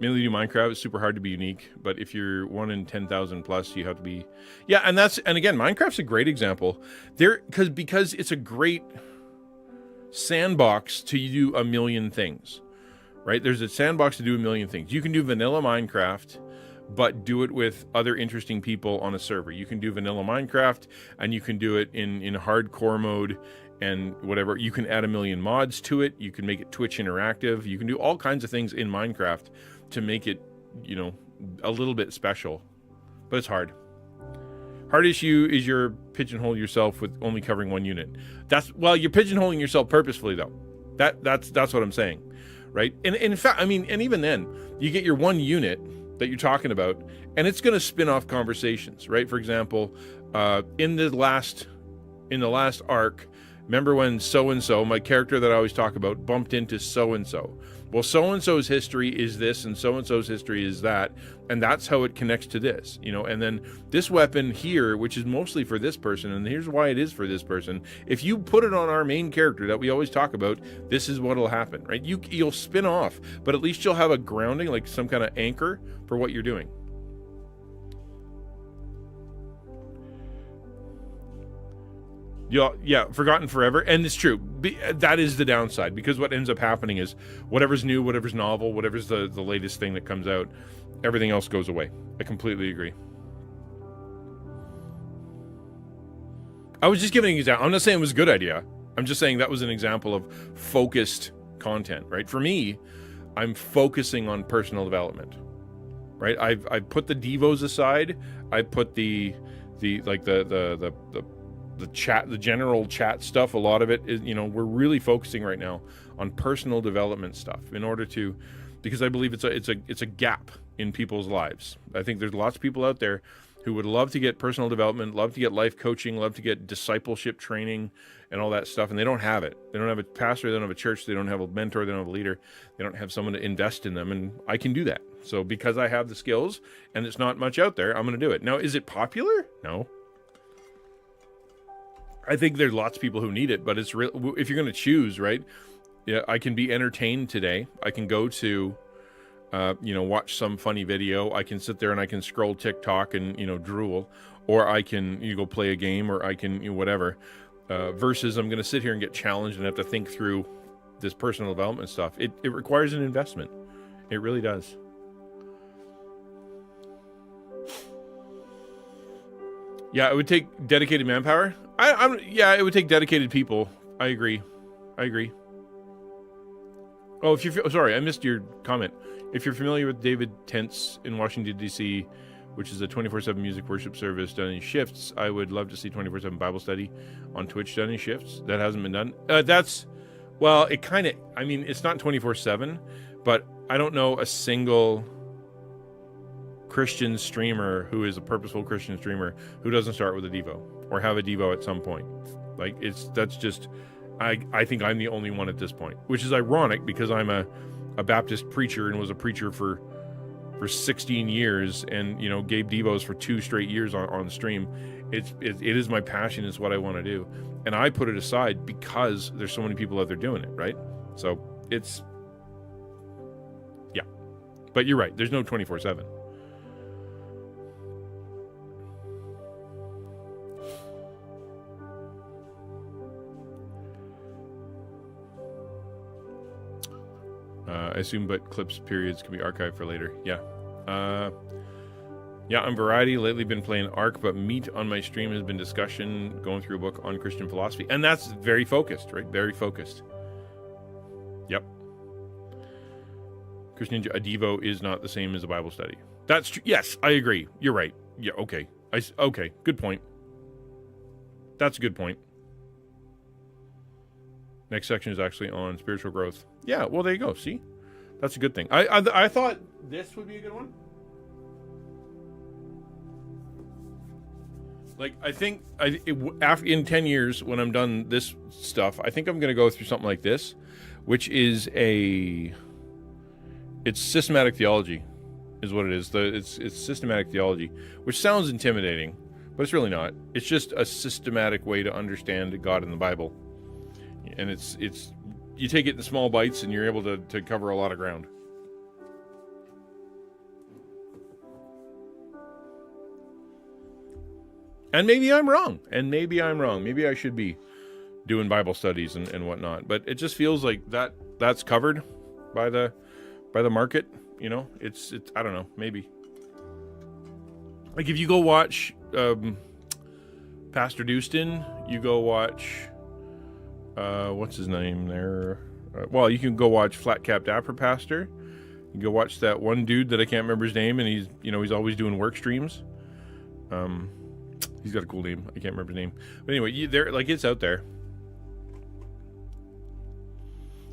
Speaker 1: Mainly do Minecraft. It's super hard to be unique, but if you're 1 in 10,000 plus, you have to be. Yeah, and again, Minecraft's a great example. Because it's a great sandbox to do a million things, right? There's a sandbox to do a million things. You can do vanilla Minecraft, but do it with other interesting people on a server. You can do vanilla Minecraft, and you can do it in hardcore mode and whatever. You can add a million mods to it. You can make it Twitch interactive. You can do all kinds of things in Minecraft to make it, a little bit special. But it's hard. Hard issue is you're pigeonhole yourself with only covering one unit. You're pigeonholing yourself purposefully, though. That's what I'm saying, right? And in fact, and even then, you get your one unit that you're talking about, and it's going to spin off conversations, right? For example, in the last arc, remember when so-and-so, my character that I always talk about, bumped into so-and-so. Well, so-and-so's history is this, and so-and-so's history is that, and that's how it connects to this, and then this weapon here, which is mostly for this person, and here's why it is for this person. If you put it on our main character that we always talk about, this is what'll happen, right? You'll spin off, but at least you'll have a grounding, like some kind of anchor for what you're doing. Yeah, forgotten forever. And it's true. That is the downside, because what ends up happening is whatever's new, whatever's novel, whatever's the latest thing that comes out, everything else goes away. I completely agree. I was just giving an example. I'm not saying it was a good idea. I'm just saying that was an example of focused content, right? For me, I'm focusing on personal development, right? I've put the devos aside. I put the chat, the general chat stuff. A lot of it is, we're really focusing right now on personal development stuff because I believe it's a gap in people's lives. I think there's lots of people out there who would love to get personal development, love to get life coaching, love to get discipleship training and all that stuff, and they don't have it. They don't have a pastor, they don't have a church, they don't have a mentor, they don't have a leader, they don't have someone to invest in them, and I can do that. So because I have the skills and it's not much out there, I'm going to do it. Now, is it popular? No. I think there's lots of people who need it, but it's real. If you're going to choose, right? Yeah, I can be entertained today. I can go to, watch some funny video. I can sit there and I can scroll TikTok and, drool, or I can go play a game, or I can whatever. Versus I'm going to sit here and get challenged and have to think through this personal development stuff. It requires an investment. It really does. Yeah, it would take dedicated manpower. It would take dedicated people. I agree. Oh, sorry, I missed your comment. If you're familiar with David Tent's in Washington, D.C., which is a 24/7 music worship service done in shifts, I would love to see 24/7 Bible study on Twitch done in shifts. That hasn't been done. It's not 24/7, but I don't know a single Christian streamer who is a purposeful Christian streamer who doesn't start with a Devo or have a Devo at some point. I think I'm the only one at this point, which is ironic because I'm a Baptist preacher and was a preacher for 16 years and, gave Devos for 2 straight years on stream. It is my passion. It's what I want to do. And I put it aside because there's so many people out there doing it. Right. So but you're right. There's no 24/7. I assume, but clips, periods can be archived for later. Yeah. On Variety, lately been playing Ark, but meat on my stream has been discussion, going through a book on Christian philosophy. And that's very focused, right? Very focused. Yep. XtianNinja, a Devo is not the same as a Bible study. That's true. Yes, I agree. You're right. Yeah, okay. Okay, good point. That's a good point. Next section is actually on spiritual growth. Yeah, well, there you go. See? That's a good thing. I thought this would be a good one. Like, I think in 10 years, when I'm done this stuff, I think I'm going to go through something like this, which is it's systematic theology, is what it is. It's systematic theology, which sounds intimidating, but it's really not. It's just a systematic way to understand God in the Bible. And it's you take it in small bites and you're able to cover a lot of ground. And maybe I'm wrong. Maybe I should be doing Bible studies and whatnot. But it just feels like that's covered by the market. It's I don't know, maybe. Like if you go watch Pastor Dustin, you go watch what's his name there? You can go watch Flat Cap Dapper Pastor. You can go watch that one dude that I can't remember his name, and he's always doing work streams. He's got a cool name. I can't remember his name. But anyway, it's out there.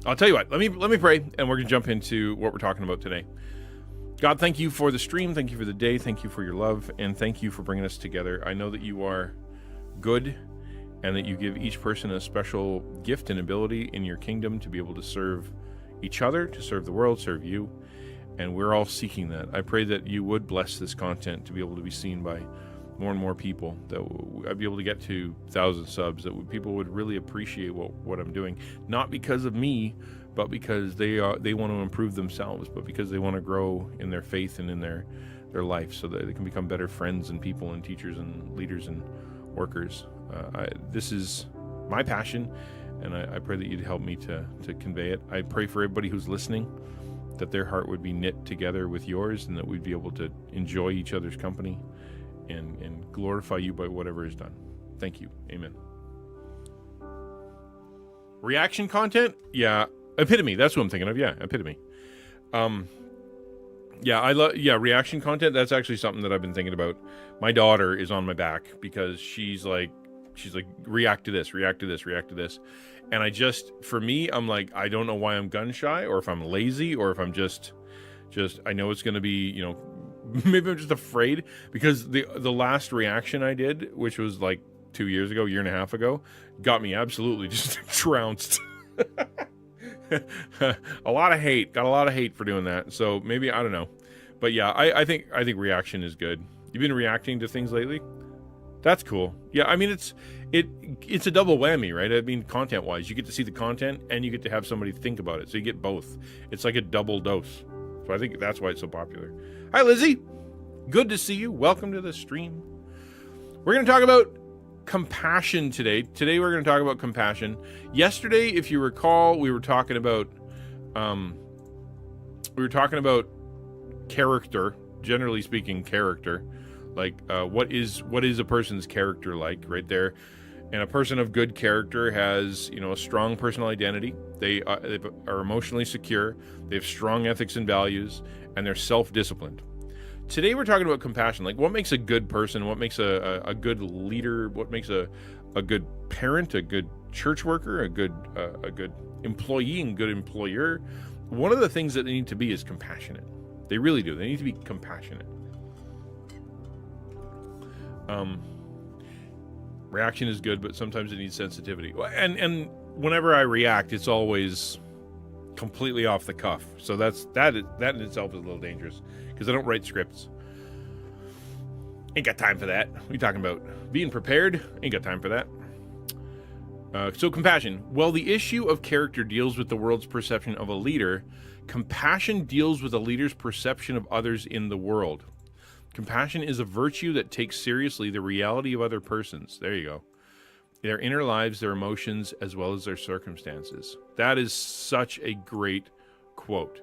Speaker 1: I'll tell you what. Let me pray, and we're gonna jump into what we're talking about today. God, thank you for the stream. Thank you for the day. Thank you for your love, and thank you for bringing us together. I know that you are good, and that you give each person a special gift and ability in your kingdom to be able to serve each other, to serve the world, serve you. And we're all seeking that. I pray that you would bless this content to be able to be seen by more and more people, that I'd be able to get to 1,000 subs, that people would really appreciate what I'm doing, not because of me, but because they want to improve themselves, but because they want to grow in their faith and in their life, so that they can become better friends and people and teachers and leaders and workers. This is my passion, and I pray that you'd help me to convey it. I pray for everybody who's listening, that their heart would be knit together with yours, and that we'd be able to enjoy each other's company and glorify you by whatever is done. Thank you. Amen. Reaction content? Yeah. Epitome. That's what I'm thinking of. Yeah. Epitome. Reaction content. That's actually something that I've been thinking about. My daughter is on my back because she's like, react to this, react to this, react to this. And for me, I'm like, I don't know why I'm gun shy, or if I'm lazy, or if I'm just, I know it's going to be, maybe I'm just afraid, because the last reaction I did, which was like 2 years ago, year and a half ago, got me absolutely just trounced. Got a lot of hate for doing that. So maybe, I don't know. But yeah, I think reaction is good. You've been reacting to things lately? That's cool. Yeah, I mean, it's a double whammy, right? I mean, content-wise, you get to see the content and you get to have somebody think about it. So you get both. It's like a double dose. So I think that's why it's so popular. Hi, Lizzie. Good to see you. Welcome to the stream. We're going to talk about compassion today. Today we're going to talk about compassion. Yesterday, if you recall, we were talking about character, generally speaking, character. Like, what is a person's character like, right there? And a person of good character has, a strong personal identity. They are emotionally secure. They have strong ethics and values, and they're self-disciplined. Today we're talking about compassion. Like, what makes a good person? What makes a good leader? What makes a good parent? A good church worker? A good employee and good employer? One of the things that they need to be is compassionate. They really do. They need to be compassionate. Reaction is good, but sometimes it needs sensitivity. And whenever I react, it's always completely off the cuff. So that in itself is a little dangerous, because I don't write scripts. Ain't got time for that. What are you talking about? Being prepared? Ain't got time for that. So compassion. Well, the issue of character deals with the world's perception of a leader. Compassion deals with a leader's perception of others in the world. Compassion is a virtue that takes seriously the reality of other persons. There you go. Their inner lives, their emotions, as well as their circumstances. That is such a great quote.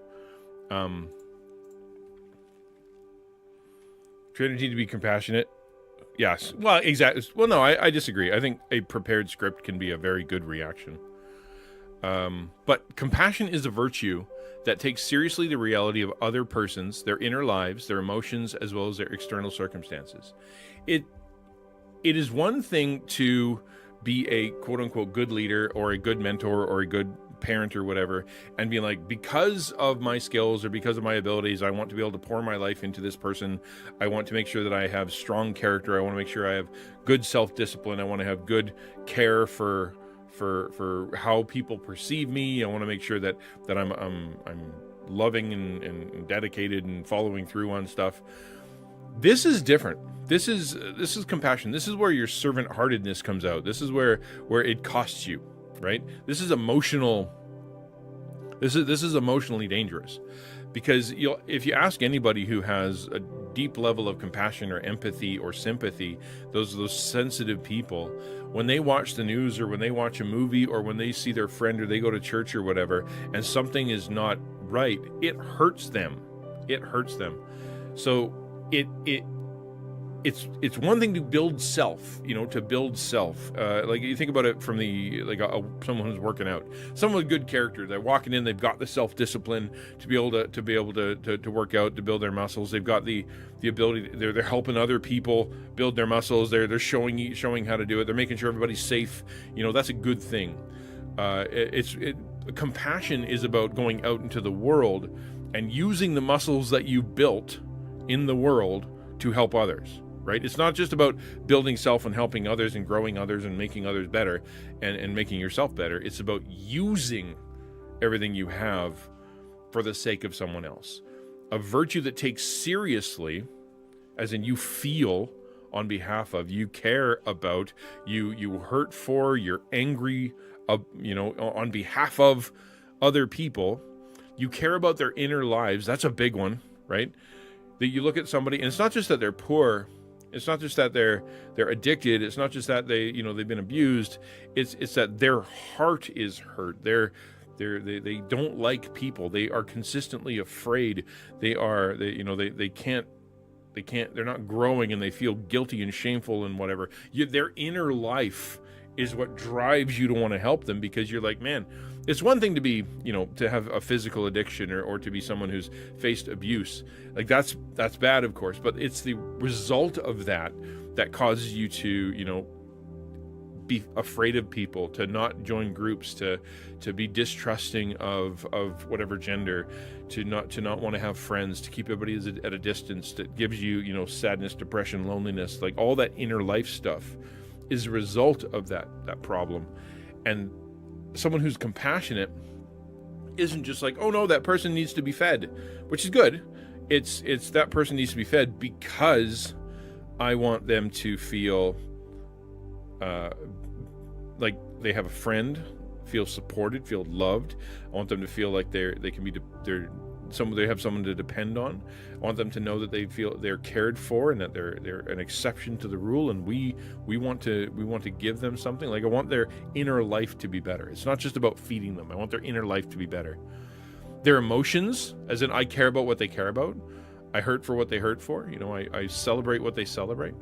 Speaker 1: Trinity to be compassionate. Yes. Well, exactly. Well, no, I disagree. I think a prepared script can be a very good reaction. But compassion is a virtue that takes seriously the reality of other persons, their inner lives, their emotions, as well as their external circumstances. It is one thing to be a quote-unquote good leader or a good mentor or a good parent or whatever, and being like, because of my skills or because of my abilities, I want to be able to pour my life into this person. I want to make sure that I have strong character. I want to make sure I have good self-discipline. I want to have good care for how people perceive me. I want to make sure that I'm loving and dedicated and following through on stuff. This is different. This is compassion. This is where your servant-heartedness comes out. This is where it costs you, right? This is emotional. This is emotionally dangerous, because if you ask anybody who has a deep level of compassion or empathy or sympathy, those sensitive people, when they watch the news or when they watch a movie or when they see their friend or they go to church or whatever, and something is not right, it hurts them. It hurts them. So it's one thing to build self, to build self. Like, you think about it from someone who's working out, someone with good character. They're walking in, they've got the self-discipline to be able to work out, to build their muscles. They've got the ability. They're helping other people build their muscles. They're showing how to do it. They're making sure everybody's safe. That's a good thing. Compassion is about going out into the world and using the muscles that you built in the world to help others. right? It's not just about building self and helping others and growing others and making others better and making yourself better. It's about using everything you have for the sake of someone else. A virtue that takes seriously, as in you feel on behalf of, you care about, you hurt for, you're angry, on behalf of other people. You care about their inner lives. That's a big one, right? That you look at somebody, and it's not just that they're poor. It's not just that they're addicted. It's not just that they've been abused. It's that their heart is hurt. They don't like people. They are consistently afraid. They're not growing, and they feel guilty and shameful and whatever. Their inner life is what drives you to want to help them, because you're like, man, it's one thing to be, to have a physical addiction or to be someone who's faced abuse. Like that's bad, of course, but it's the result of that causes you to, be afraid of people, to not join groups, to be distrusting of whatever gender, to not want to have friends, to keep everybody at a distance. That gives you, sadness, depression, loneliness, like all that inner life stuff is a result of that problem. And someone who's compassionate isn't just like, oh no, that person needs to be fed, which is good. It's that person needs to be fed because I want them to feel like they have a friend, feel supported, feel loved. I want them to feel like they have someone to depend on. I want them to know that they feel they're cared for and that they're an exception to the rule, and we want to give them something. Like I want their inner life to be better. It's not just about feeding them. I want their inner life to be better. Their emotions, as in I care about what they care about. I hurt for what they hurt for. I celebrate what they celebrate,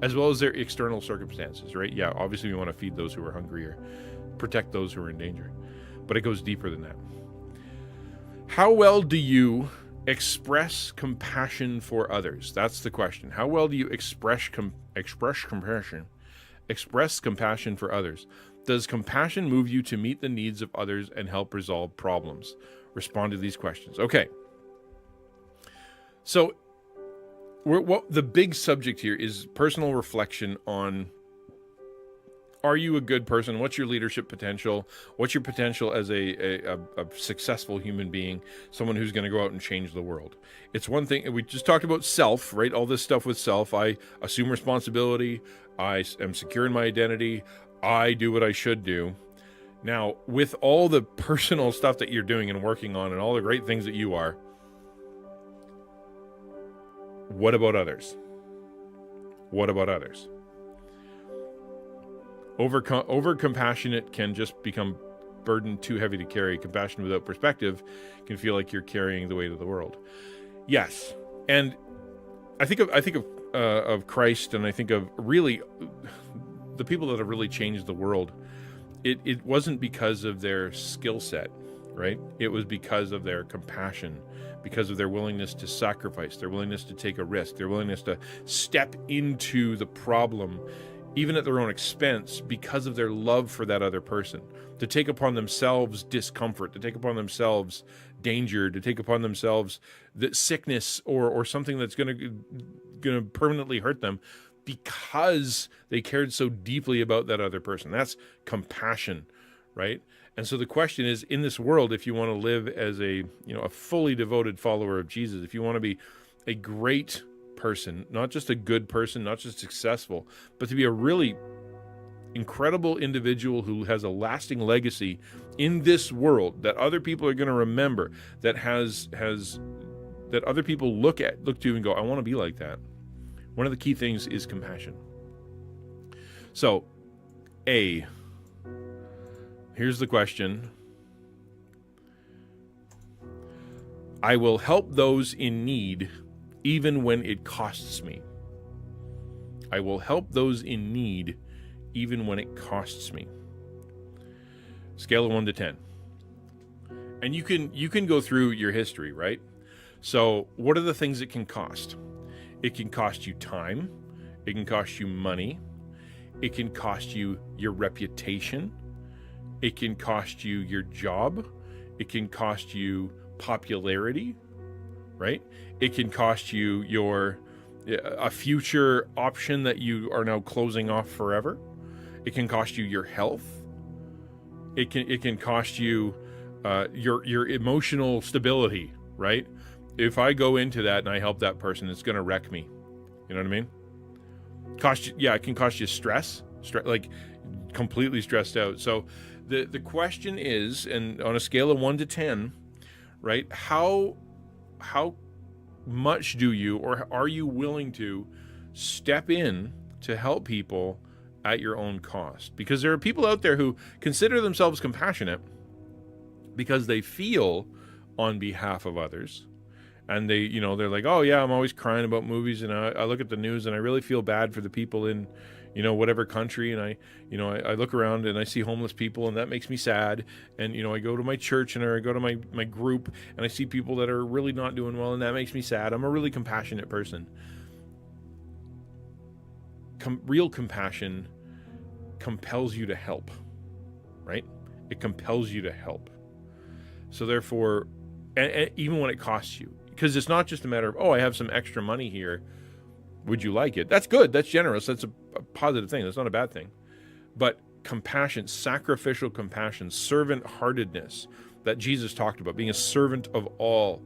Speaker 1: as well as their external circumstances, right? Yeah, obviously we want to feed those who are hungry or protect those who are in danger, but it goes deeper than that. How well do you express compassion for others? That's the question. How well do you express compassion for others? Does compassion move you to meet the needs of others and help resolve problems? Respond to these questions. Okay. So the big subject here is personal reflection on, are you a good person? What's your leadership potential? What's your potential as a successful human being, someone who's going to go out and change the world? It's one thing, we just talked about self, right? All this stuff with self. I assume responsibility. I am secure in my identity. I do what I should do. Now, with all the personal stuff that you're doing and working on and all the great things that you are, what about others? What about others? Over compassionate can just become burden too heavy to carry. Compassion without perspective can feel like you're carrying the weight of the world. Yes, and I think of Christ, and I think of really the people that have really changed the world. It wasn't because of their skill set, right? It was because of their compassion, because of their willingness to sacrifice, their willingness to take a risk, their willingness to step into the problem, even at their own expense, because of their love for that other person, to take upon themselves discomfort, to take upon themselves danger, to take upon themselves the sickness or something that's going to permanently hurt them, because they cared so deeply about that other person. That's compassion, right? And so the question is, in this world, if you want to live as a fully devoted follower of Jesus, if you want to be a great person, not just a good person, not just successful, but to be a really incredible individual who has a lasting legacy in this world that other people are going to remember, that that other people look to and go, I want to be like that. One of the key things is compassion. So, here's the question. I will help those in need even when it costs me. I will help those in need even when it costs me. Scale of 1 to 10. And you can go through your history, right? So what are the things it can cost? It can cost you time. It can cost you money. It can cost you your reputation. It can cost you your job. It can cost you popularity, right? It can cost you your a future option that you are now closing off forever. It can cost you your health. It can cost you your emotional stability, right? If I go into that and I help that person, it's going to wreck me. You know what I mean? It can cost you stress, like completely stressed out. So the question is, and on a scale of 1 to 10, right? How much do you, or are you willing to step in to help people at your own cost? Because there are people out there who consider themselves compassionate because they feel on behalf of others. And they're like, oh yeah, I'm always crying about movies, and I look at the news and I really feel bad for the people in, whatever country, and I look around and I see homeless people, and that makes me sad. And I go to my church, and I go to my group, and I see people that are really not doing well, and that makes me sad. I'm a really compassionate person. Real compassion compels you to help, right? It compels you to help. So therefore, and even when it costs you, because it's not just a matter of, oh, I have some extra money here, would you like it? That's good. That's generous. That's a positive thing. That's not a bad thing. But compassion, sacrificial compassion, servant-heartedness that Jesus talked about, being a servant of all,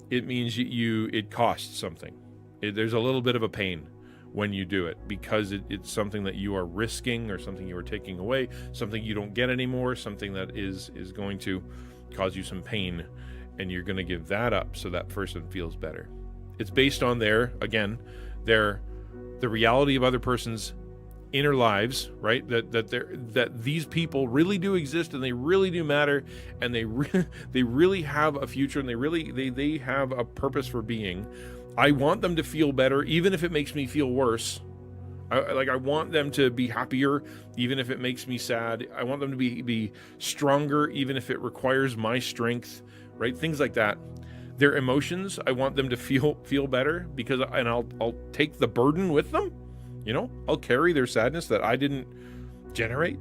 Speaker 1: it means it costs something. There's a little bit of a pain when you do it, because it's something that you are risking, or something you are taking away, something you don't get anymore, something that is going to cause you some pain, and you're going to give that up so that person feels better. It's based on the reality of other person's inner lives, right? That these people really do exist, and they really do matter, and they really have a future, and they have a purpose for being. I want them to feel better, even if it makes me feel worse. I want them to be happier, even if it makes me sad. I want them to be stronger, even if it requires my strength, right? Things like that. Their emotions, I want them to feel better, because I'll take the burden with them. I'll carry their sadness that I didn't generate,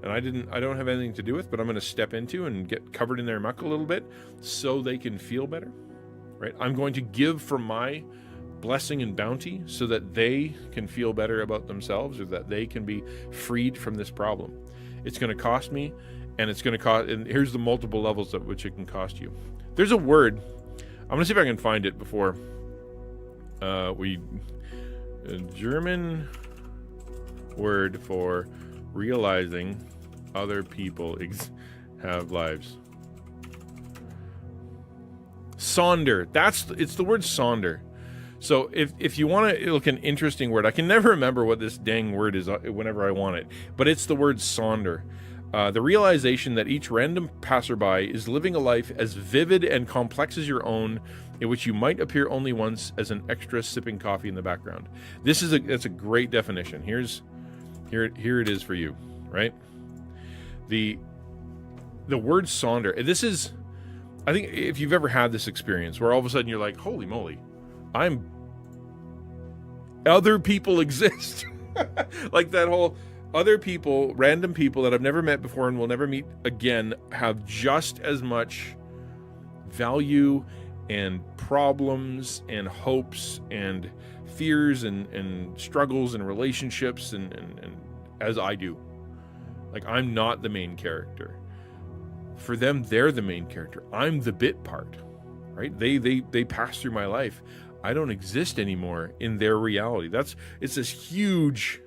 Speaker 1: and I don't have anything to do with, but I'm going to step into and get covered in their muck a little bit so they can feel better, right? I'm going to give from my blessing and bounty so that they can feel better about themselves, or that they can be freed from this problem. It's going to cost me, and and here's the multiple levels at which it can cost you. There's a word, I'm going to see if I can find it before a German word for realizing other people have lives. Sonder. It's the word sonder. So if you want to look an interesting word, I can never remember what this dang word is whenever I want it, but it's the word sonder. The realization that each random passerby is living a life as vivid and complex as your own, in which you might appear only once as an extra sipping coffee in the background. That's a great definition. Here it is for you, right? The word sonder. This is, I think, if you've ever had this experience where all of a sudden you're like, holy moly, other people exist. Like that whole other people, random people that I've never met before and will never meet again, have just as much value and problems and hopes and fears and struggles and relationships and as I do. Like, I'm not the main character. For them, they're the main character. I'm the bit part, right? They pass through my life. I don't exist anymore in their reality. It's this huge,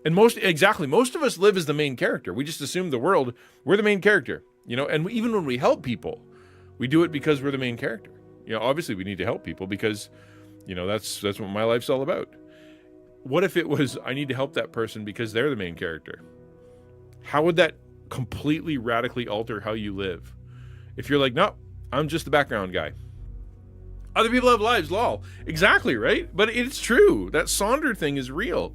Speaker 1: and most of us live as the main character. We just assume we're the main character, and even when we help people, we do it because we're the main character. Obviously we need to help people because, that's what my life's all about. What if it was, I need to help that person because they're the main character? How would that completely radically alter how you live? If you're like, no, I'm just the background guy. Other people have lives, lol. Exactly, right? But it's true. That Sonder thing is real.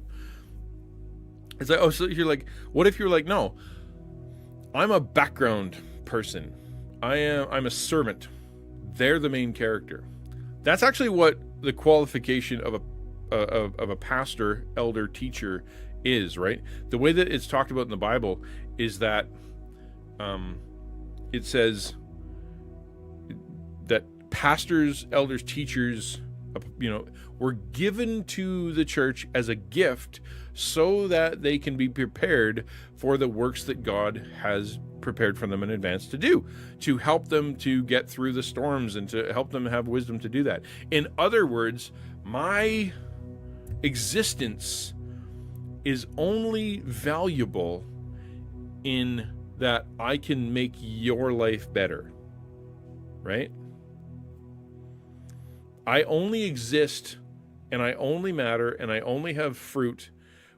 Speaker 1: It's like, so you're like, what if you're like, no, I'm a background person. I'm a servant. They're the main character. That's actually what the qualification of a pastor, elder, teacher is, right? The way that it's talked about in the Bible is that it says that pastors, elders, teachers were given to the church as a gift so that they can be prepared for the works that God has prepared for them in advance to do, to help them to get through the storms and to help them have wisdom to do that. In other words, my existence is only valuable in that I can make your life better, right? I only exist and I only matter and I only have fruit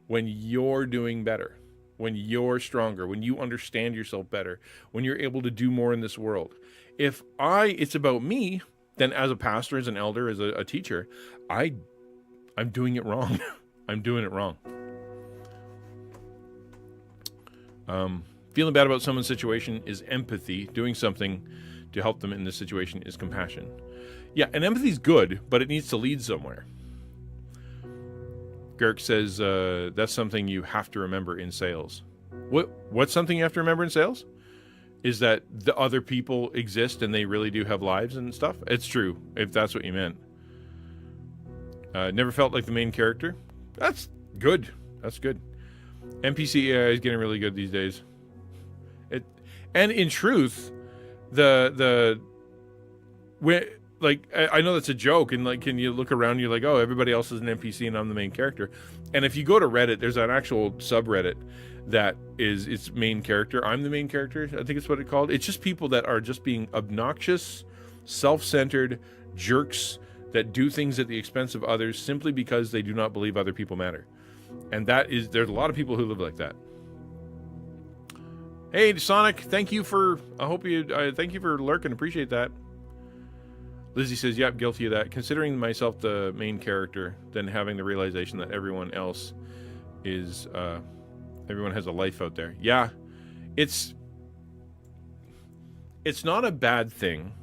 Speaker 1: when you're doing better, when you're stronger, when you understand yourself better, when you're able to do more in this world. If it's about me, then as a pastor, as an elder, as a teacher, I'm doing it wrong. I'm doing it wrong. Feeling bad about someone's situation is empathy. Doing something to help them in this situation is compassion. Yeah, and empathy is good, but it needs to lead somewhere. Girk says that's something you have to remember in sales. What's something you have to remember in sales? Is that the other people exist and they really do have lives and stuff? It's true, if that's what you meant. Never felt like the main character. That's good. That's good. NPC AI is getting really good these days. And in truth, I know that's a joke, and like, can you look around and you're like, oh, everybody else is an NPC and I'm the main character. And if you go to Reddit, there's an actual subreddit that is its main character. I'm the main character, I think it's what it's called. It's just people that are just being obnoxious, self-centered jerks that do things at the expense of others simply because they do not believe other people matter. And there's a lot of people who live like that. Hey, Sonic, thank you for lurking. Appreciate that. Lizzie says, yep, guilty of that. Considering myself the main character, then having the realization that everyone else is, everyone has a life out there. Yeah, it's not a bad thing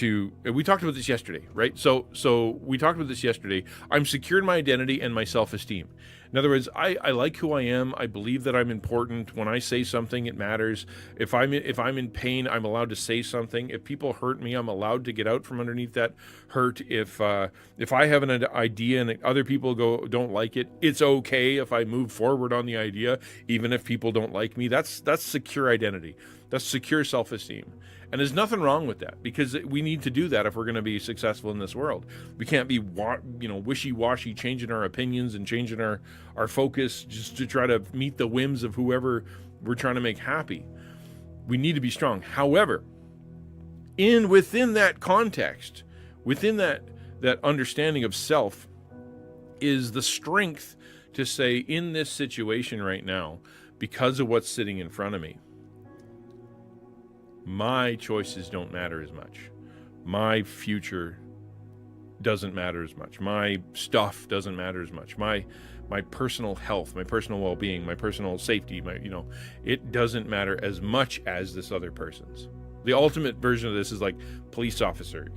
Speaker 1: we talked about this yesterday, right? So we talked about this yesterday. I'm secure in my identity and my self-esteem. In other words, I like who I am. I believe that I'm important. When I say something, it matters. If I'm in pain, I'm allowed to say something. If people hurt me, I'm allowed to get out from underneath that hurt. If I have an idea and other people don't like it, it's okay if I move forward on the idea, even if people don't like me. That's secure identity. That's secure self-esteem. And there's nothing wrong with that, because we need to do that if we're going to be successful in this world. We can't be wishy-washy, changing our opinions and changing our focus just to try to meet the whims of whoever we're trying to make happy. We need to be strong. However, within that context, within that understanding of self, is the strength to say, in this situation right now, because of what's sitting in front of me, my choices don't matter as much. My future doesn't matter as much. My stuff doesn't matter as much. My personal health, my personal well-being, my personal safety, it doesn't matter as much as this other person's. The ultimate version of this is like police officer,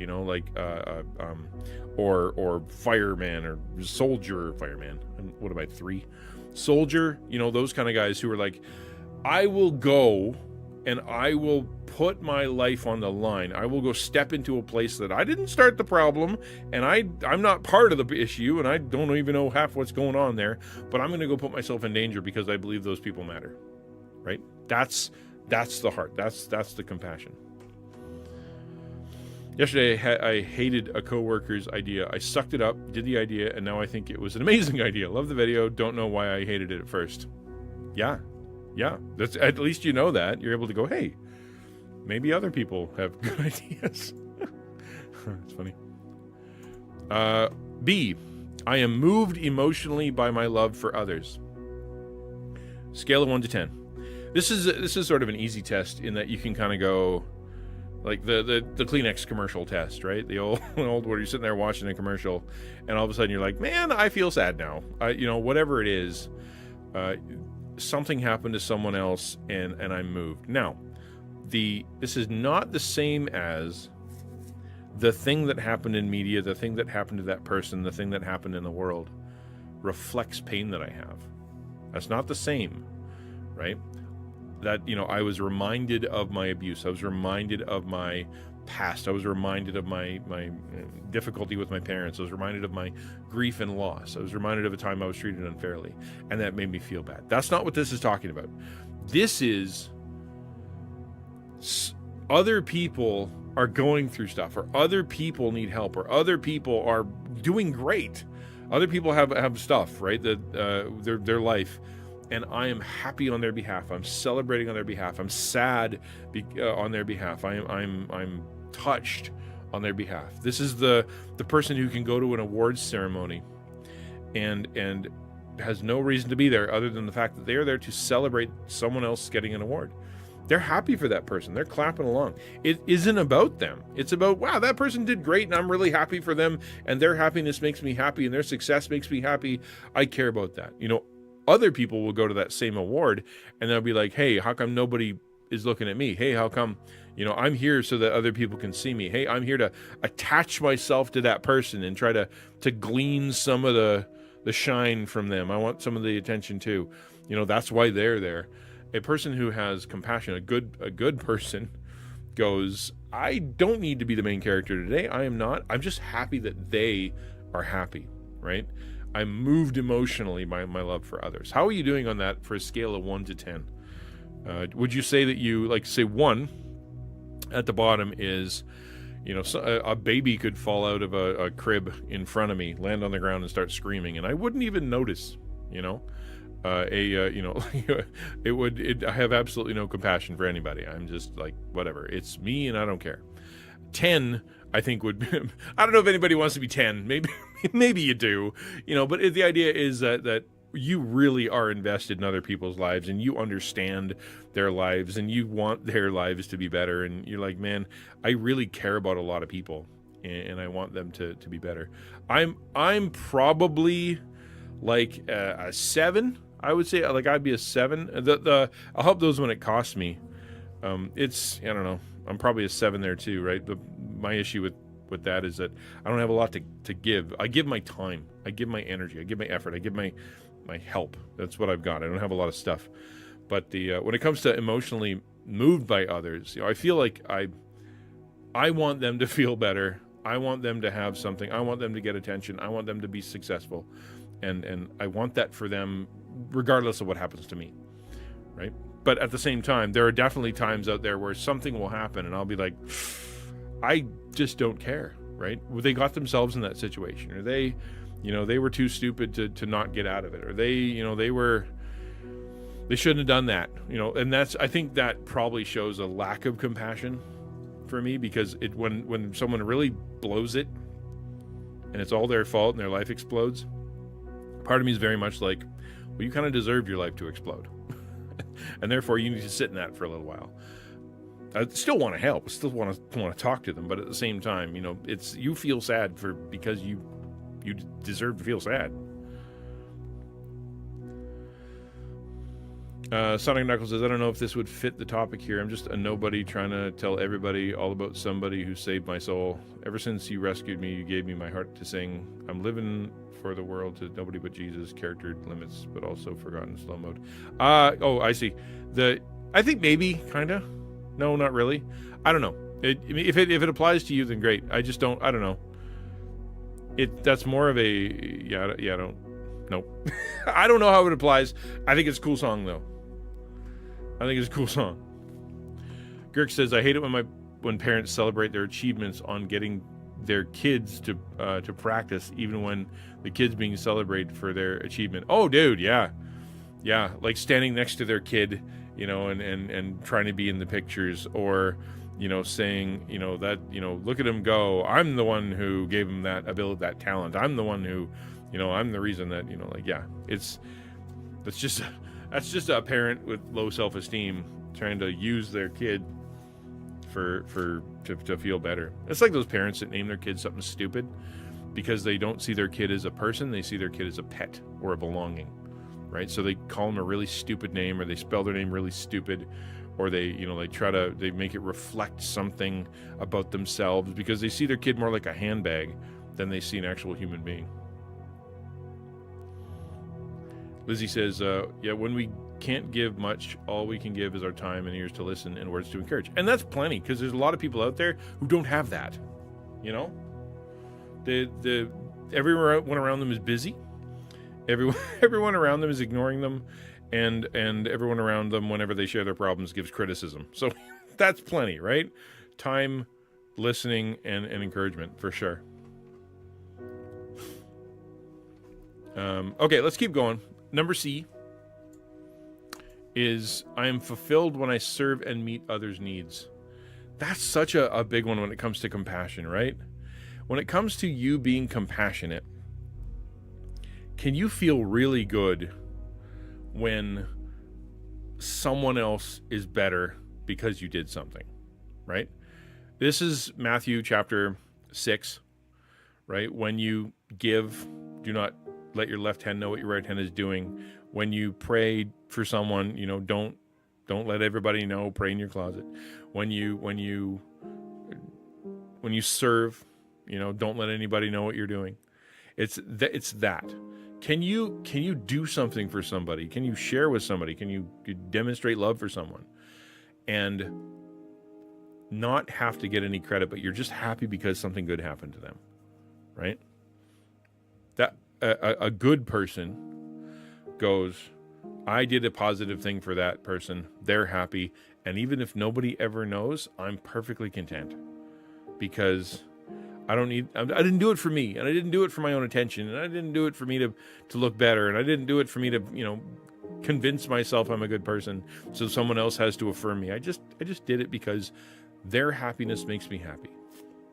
Speaker 1: or fireman or soldier, fireman. What am I, 3? Soldier, those kind of guys who are like, I will go and I will put my life on the line. I will go step into a place that I didn't start the problem, and I'm not part of the issue, and I don't even know half what's going on there, but I'm going to go put myself in danger because I believe those people matter, right? That's the heart. That's the compassion. Yesterday, I hated a coworker's idea. I sucked it up, did the idea, and now I think it was an amazing idea. Love the video. Don't know why I hated it at first. Yeah, that's, at least you know that. You're able to go, hey, maybe other people have good ideas. It's funny. B, I am moved emotionally by my love for others. Scale of 1 to 10. This is sort of an easy test in that you can kind of go, like the Kleenex commercial test, right? The old where you're sitting there watching a commercial, and all of a sudden you're like, man, I feel sad now. Whatever it is, something happened to someone else, and I'm moved. Now, this is not the same as the thing that happened in media, the thing that happened to that person, the thing that happened in the world reflects pain that I have. That's not the same, right? That, I was reminded of my abuse. I was reminded of my past. I was reminded of my difficulty with my parents. I was reminded of my grief and loss. I was reminded of a time I was treated unfairly, and that made me feel bad. That's not what this is talking about. This is other people are going through stuff, or other people need help, or other people are doing great. Other people have stuff, right? That their life, and I am happy on their behalf. I'm celebrating on their behalf. I'm sad on their behalf. I'm touched on their behalf. This is the person who can go to an awards ceremony and has no reason to be there other than the fact that they are there to celebrate someone else getting an award. They're happy for that person. They're clapping along. It isn't about them. It's about, wow, that person did great and I'm really happy for them, and their happiness makes me happy and their success makes me happy. I care about that. Other people will go to that same award and they'll be like, hey, how come nobody is looking at me? Hey, how come, I'm here so that other people can see me. Hey, I'm here to attach myself to that person and try to glean some of the shine from them. I want some of the attention too. That's why they're there. A person who has compassion, a good person, goes, I don't need to be the main character today. I am not. I'm just happy that they are happy, right? I'm moved emotionally by my love for others. How are you doing on that for a scale of 1 to 10? Would you say that you, like, say 1 at the bottom is, a baby could fall out of a crib in front of me, land on the ground and start screaming, and I wouldn't even notice, I have absolutely no compassion for anybody. I'm just like, whatever, it's me and I don't care. 10, I think would, I don't know if anybody wants to be 10, maybe you do, but the idea is that you really are invested in other people's lives and you understand their lives and you want their lives to be better. And you're like, man, I really care about a lot of people and I want them to be better. I'm probably like a 7. I would say, like, I'd be a 7. I'll help those when it costs me. I don't know. I'm probably a 7 there too, right? But my issue with that is that I don't have a lot to give. I give my time. I give my energy. I give my effort. I give my help. That's what I've got. I don't have a lot of stuff. But when it comes to emotionally moved by others, I feel like I want them to feel better. I want them to have something. I want them to get attention. I want them to be successful. And I want that for them regardless of what happens to me, right? But at the same time, there are definitely times out there where something will happen and I'll be like, I just don't care, right? Well, they got themselves in that situation, or they were too stupid to not get out of it, or they shouldn't have done that, and I think that probably shows a lack of compassion for me, because when someone really blows it and it's all their fault and their life explodes, part of me is very much like, well, you kind of deserved your life to explode. And therefore you need to sit in that for a little while. I still want to help. I still want to talk to them. But at the same time, you feel sad because you deserve to feel sad. Sonic Knuckles says, I don't know if this would fit the topic here. I'm just a nobody trying to tell everybody all about somebody who saved my soul. Ever since you rescued me, you gave me my heart to sing. I'm living for the world to nobody but Jesus, character limits, but also forgotten slow mode. I see. I think maybe, kind of. No, not really. I don't know. If it applies to you, then great. I don't know. That's more of a, I don't know how it applies. I think it's a cool song, though. I think it's a cool song. Girk says, I hate it when parents celebrate their achievements on getting their kids to practice, even when the kid's being celebrated for their achievement. Oh, dude, yeah, like standing next to their kid, and trying to be in the pictures, or saying, that, look at him go. I'm the one who gave him that ability, that talent. I'm the one who, I'm the reason that, that's just a parent with low self-esteem trying to use their kid to feel better. It's like those parents that name their kid something stupid because they don't see their kid as a person. They see their kid as a pet or a belonging, right? So they call them a really stupid name, or they spell their name really stupid, or they make it reflect something about themselves because they see their kid more like a handbag than they see an actual human being. Lizzie says, when we can't give much, all we can give is our time and ears to listen and words to encourage. And that's plenty, because there's a lot of people out there who don't have that. You know? Everyone around them is busy. Everyone around them is ignoring them, and everyone around them, whenever they share their problems, gives criticism. So that's plenty, right? Time, listening, and encouragement, for sure. Okay, let's keep going. Number C is, I am fulfilled when I serve and meet others' needs. That's such a big one when it comes to compassion, right? When it comes to you being compassionate, can you feel really good when someone else is better because you did something, right? This is Matthew chapter 6, right? When you give, do not let your left hand know what your right hand is doing. When you pray for someone, don't let everybody know. Pray in your closet. When you serve, don't let anybody know what you're doing. It's that. Can you do something for somebody? Can you share with somebody? Can you demonstrate love for someone and not have to get any credit, but you're just happy because something good happened to them, right? That a good person goes, I did a positive thing for that person. They're happy. And even if nobody ever knows, I'm perfectly content, because I didn't do it for me, and I didn't do it for my own attention, and I didn't do it for me to look better, and I didn't do it for me to, convince myself I'm a good person so someone else has to affirm me. I just did it because their happiness makes me happy.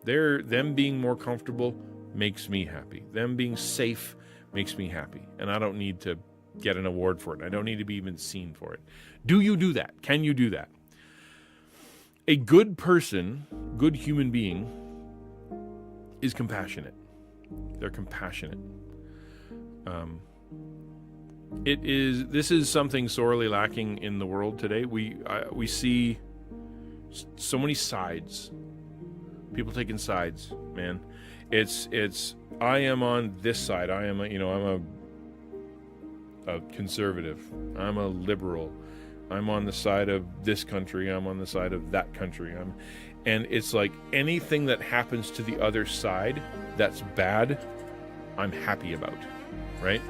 Speaker 1: Them being more comfortable makes me happy. Them being safe makes me happy, and I don't need to get an award for it. I don't need to be even seen for it. Do you do that? Can you do that? A good person, good human being, is compassionate. They're compassionate. This is something sorely lacking in the world today. We see so many sides. People taking sides, man. It's I am on this side. I'm a conservative. I'm a liberal. I'm on the side of this country. I'm on the side of that country. And it's like anything that happens to the other side that's bad, I'm happy about, right?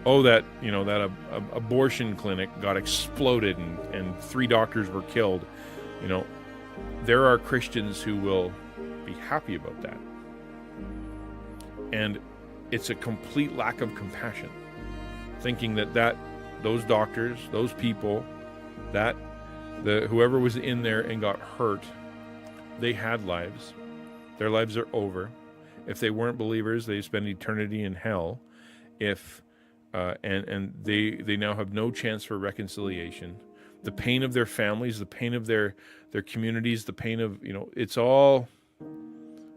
Speaker 1: Oh, that abortion clinic got exploded and 3 doctors were killed. There are Christians who will be happy about that. And it's a complete lack of compassion, thinking that those doctors, those people, whoever was in there and got hurt, they had lives. Their lives are over. If they weren't believers, they spend eternity in hell. And they now have no chance for reconciliation. The pain of their families, the pain of their communities, the pain of, it's all.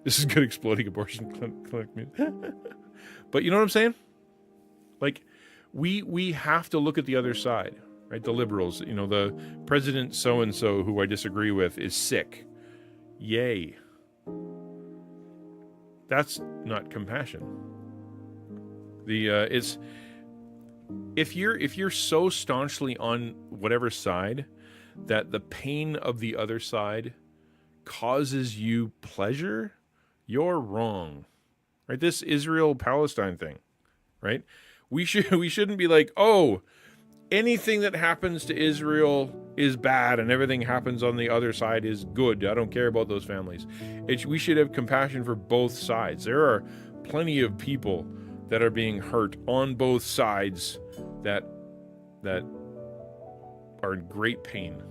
Speaker 1: This is good exploding abortion clinic music. But you know what I'm saying? Like, we have to look at the other side, right? The liberals, the president so-and-so who I disagree with is sick. Yay. That's not compassion. It's if you're so staunchly on whatever side that the pain of the other side causes you pleasure, you're wrong. Right? This Israel-Palestine thing, right? We shouldn't be like, oh, anything that happens to Israel is bad and everything happens on the other side is good. I don't care about those families. We should have compassion for both sides. There are plenty of people that are being hurt on both sides that are in great pain,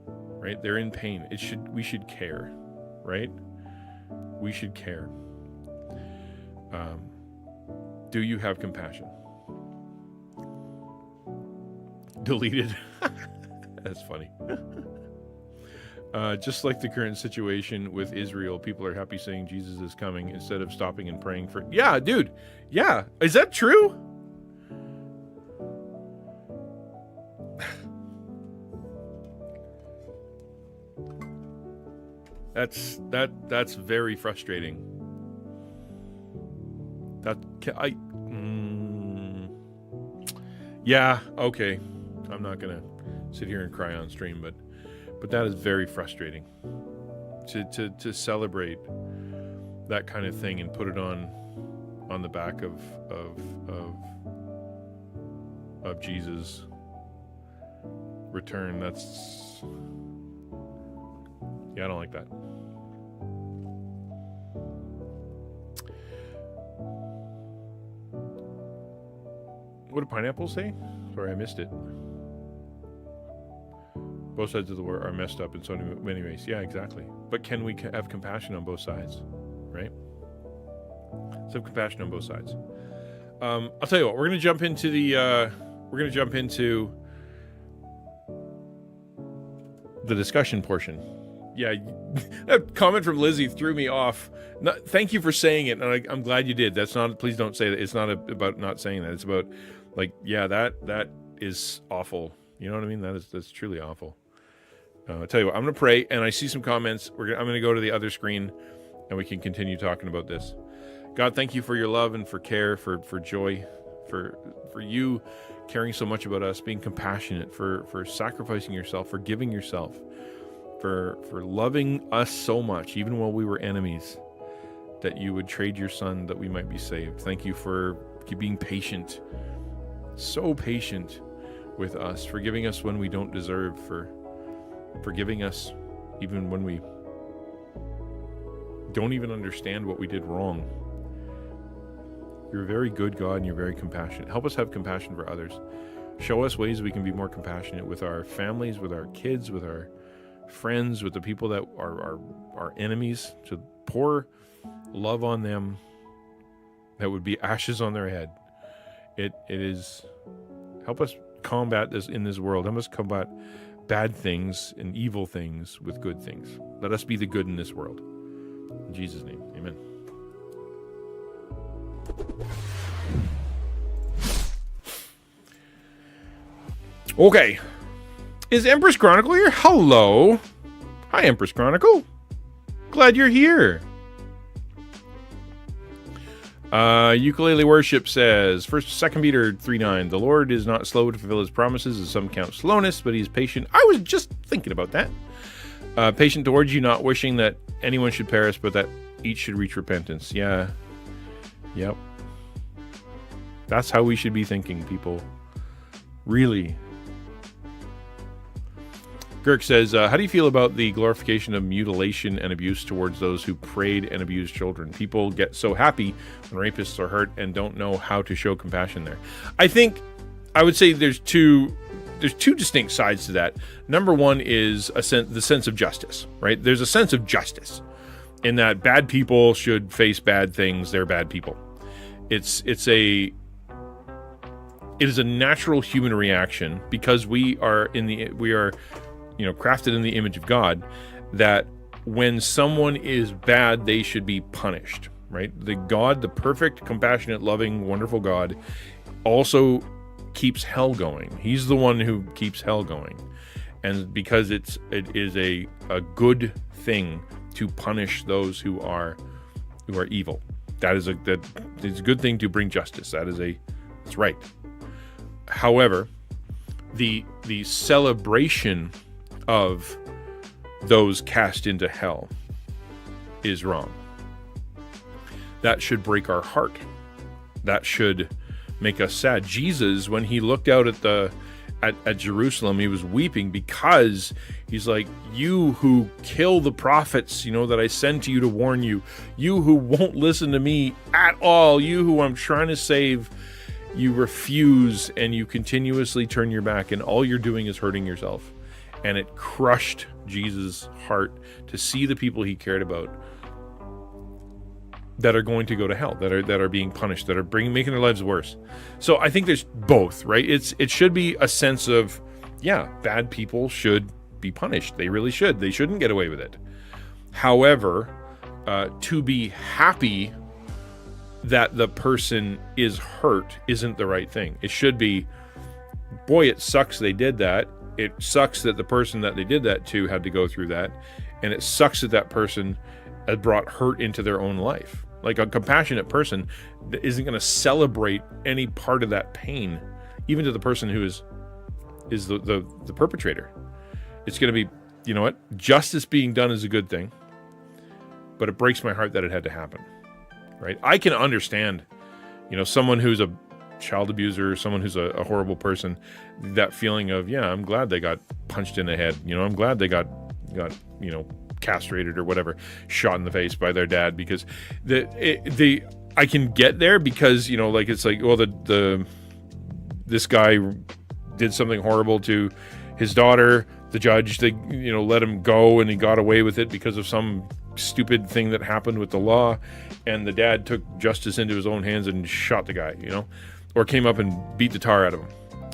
Speaker 1: right? They're in pain. We should care, right? We should care. Do you have compassion? Deleted. That's funny. Just like the current situation with Israel, people are happy saying Jesus is coming instead of stopping and praying for. Yeah, dude. Yeah. Is that true? That's very frustrating. Yeah, okay. I'm not going to sit here and cry on stream, but that is very frustrating to celebrate that kind of thing and put it on the back of Jesus' return. That's, yeah, I don't like that. What did Pineapple say? Sorry, I missed it. Both sides of the war are messed up in so many ways. Yeah, exactly. But can we have compassion on both sides, right? Let's have compassion on both sides. I'll tell you what. We're gonna jump into the discussion portion. Yeah, that comment from Lizzie threw me off. Thank you for saying it, and I'm glad you did. That's not. Please don't say that. It's not about not saying that. It's about, like, yeah, that is awful. You know what I mean? That's truly awful. I'll tell you what. I'm gonna pray, and I see some comments. I'm gonna go to the other screen, and we can continue talking about this. God, thank you for your love and for care, for joy, for you caring so much about us, being compassionate, for sacrificing yourself, for giving yourself, for loving us so much, even while we were enemies, that you would trade your son that we might be saved. Thank you for being patient, so patient with us, for giving us when we don't deserve, for forgiving us even when we don't even understand what we did wrong. You're a very good God, and you're very compassionate. Help us have compassion for others. Show us ways we can be more compassionate with our families, with our kids, with our friends, with the people that are our enemies, to pour love on them that would be ashes on their head. It is, help us combat this in this world. Help us combat bad things and evil things with good things. Let us be the good in this world. In Jesus' name, amen. Okay. Is Empress Chronicle here? Hello. Hi, Empress Chronicle. Glad you're here. Ukulele Worship says, 2 Peter 3:9, the Lord is not slow to fulfill his promises, as some count slowness, but he is patient. I was just thinking about that. Patient towards you, not wishing that anyone should perish, but that each should reach repentance. Yeah. Yep. That's how we should be thinking, people. Really. Girk says, how do you feel about the glorification of mutilation and abuse towards those who preyed and abused children? People get so happy when rapists are hurt and don't know how to show compassion there. I would say there's two distinct sides to that. Number one is the sense of justice, right? There's a sense of justice in that bad people should face bad things. They're bad people. It is a natural human reaction because we are crafted in the image of God, that when someone is bad, they should be punished, right? The perfect, compassionate, loving, wonderful God also keeps hell going. He's the one who keeps hell going. And because it is a good thing to punish those who are evil. It's a good thing to bring justice. It's right. However, the celebration of those cast into hell is wrong. That should break our heart. That should make us sad. Jesus, when he looked out at Jerusalem, he was weeping because he's like, you who kill the prophets, that I send to you to warn you, you who won't listen to me at all, you who I'm trying to save, you refuse and you continuously turn your back, and all you're doing is hurting yourself. And it crushed Jesus' heart to see the people he cared about that are going to go to hell, that are being punished, that are making their lives worse. So I think there's both, right? It should be a sense of, yeah, bad people should be punished. They really should. They shouldn't get away with it. However, to be happy that the person is hurt isn't the right thing. It should be, boy, it sucks they did that. It sucks that the person that they did that to had to go through that. And it sucks that that person had brought hurt into their own life. Like, a compassionate person isn't going to celebrate any part of that pain. even to the person who is the perpetrator. It's going to be, you know what? Justice being done is a good thing, but it breaks my heart that it had to happen, right? I can understand, someone who's a child abuser, someone who's a horrible person, that feeling of, yeah, I'm glad they got punched in the head. I'm glad they got castrated or whatever, shot in the face by their dad, because I can get there because, it's like, well, this guy did something horrible to his daughter. The judge, they, let him go, and he got away with it because of some stupid thing that happened with the law. And the dad took justice into his own hands and shot the guy, or came up and beat the tar out of him.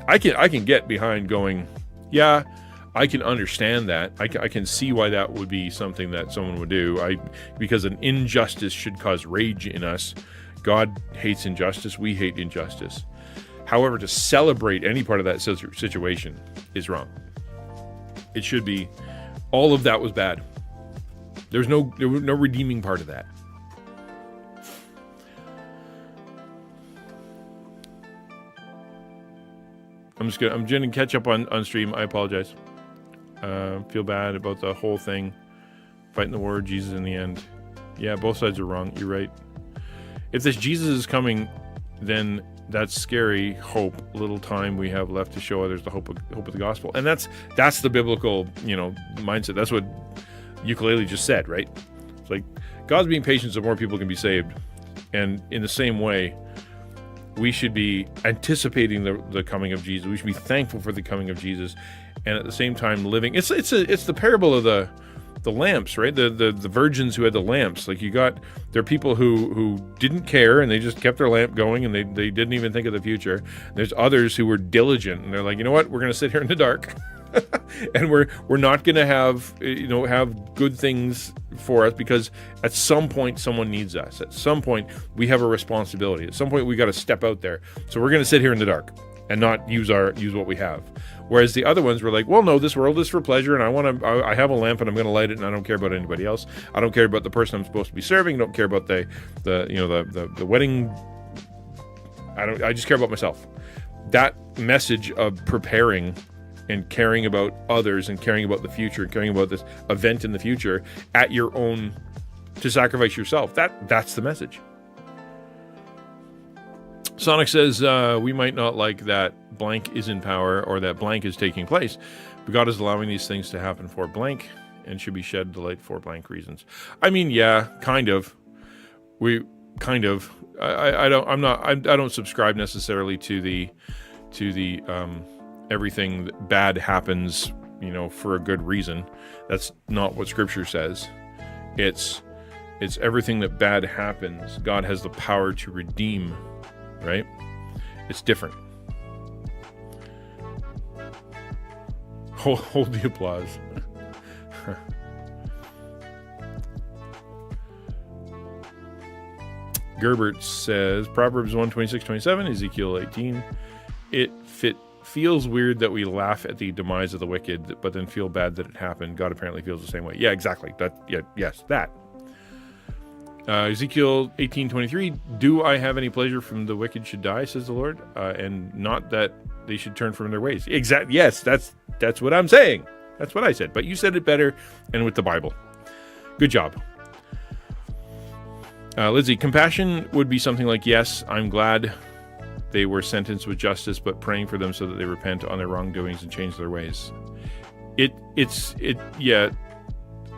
Speaker 1: I can get behind going, yeah, I can understand that. I can see why that would be something that someone would do. Because an injustice should cause rage in us. God hates injustice. We hate injustice. However, to celebrate any part of that situation is wrong. It should be, all of that was bad. There was no redeeming part of that. I'm gonna catch up on stream. I apologize. Feel bad about the whole thing. Fighting the war, Jesus in the end. Yeah, both sides are wrong. You're right. If this Jesus is coming, then that's scary. Hope, little time we have left to show others the hope of the gospel. And that's the biblical, mindset. That's what Ukulele just said, right? It's like God's being patient so more people can be saved. And in the same way, we should be anticipating the coming of Jesus. We should be thankful for the coming of Jesus, and at the same time living. It's the parable of the lamps, right? The virgins who had the lamps. Like, there are people who didn't care, and they just kept their lamp going, and they didn't even think of the future. There's others who were diligent, and they're like, you know what? We're going to sit here in the dark. And we're not going to have good things for us, because at some point someone needs us. At some point we have a responsibility. At some point we got to step out there. So we're going to sit here in the dark and not use what we have. Whereas the other ones were like, well, no, this world is for pleasure, and I have a lamp and I'm going to light it, and I don't care about anybody else. I don't care about the person I'm supposed to be serving. I don't care about the wedding. I just care about myself. That message of preparing and caring about others and caring about the future and caring about this event in the future at your own, to sacrifice yourself. That's the message. Sonic says, we might not like that blank is in power or that blank is taking place, but God is allowing these things to happen for blank and should be shed delight for blank reasons. I mean, yeah, kind of. I don't subscribe necessarily to the everything bad happens, for a good reason. That's not what Scripture says. It's everything that bad happens, God has the power to redeem, right? It's different. Hold the applause. Gerbert says, Proverbs 1:26-27, Ezekiel 18, feels weird that we laugh at the demise of the wicked, but then feel bad that it happened. God apparently feels the same way. Yeah, exactly. That. Ezekiel 18:23. Do I have any pleasure from the wicked should die, says the Lord, and not that they should turn from their ways. Exactly. Yes, that's what I'm saying. That's what I said. But you said it better and with the Bible. Good job. Lizzie, compassion would be something like, yes, I'm glad they were sentenced with justice, but praying for them so that they repent on their wrongdoings and change their ways. Yeah.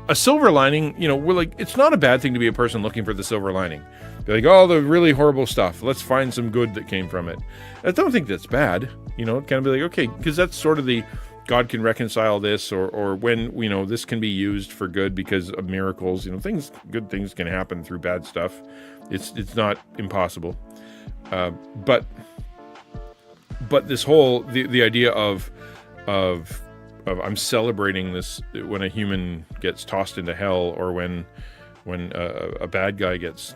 Speaker 1: A silver lining, we're like, it's not a bad thing to be a person looking for the silver lining. Be like, oh, the really horrible stuff, let's find some good that came from it. I don't think that's bad. Kind of be like, okay, because that's sort of the God can reconcile this, or when, this can be used for good because of miracles. Good things can happen through bad stuff. It's not impossible. But this whole the idea of I'm celebrating this when a human gets tossed into hell, or when a bad guy gets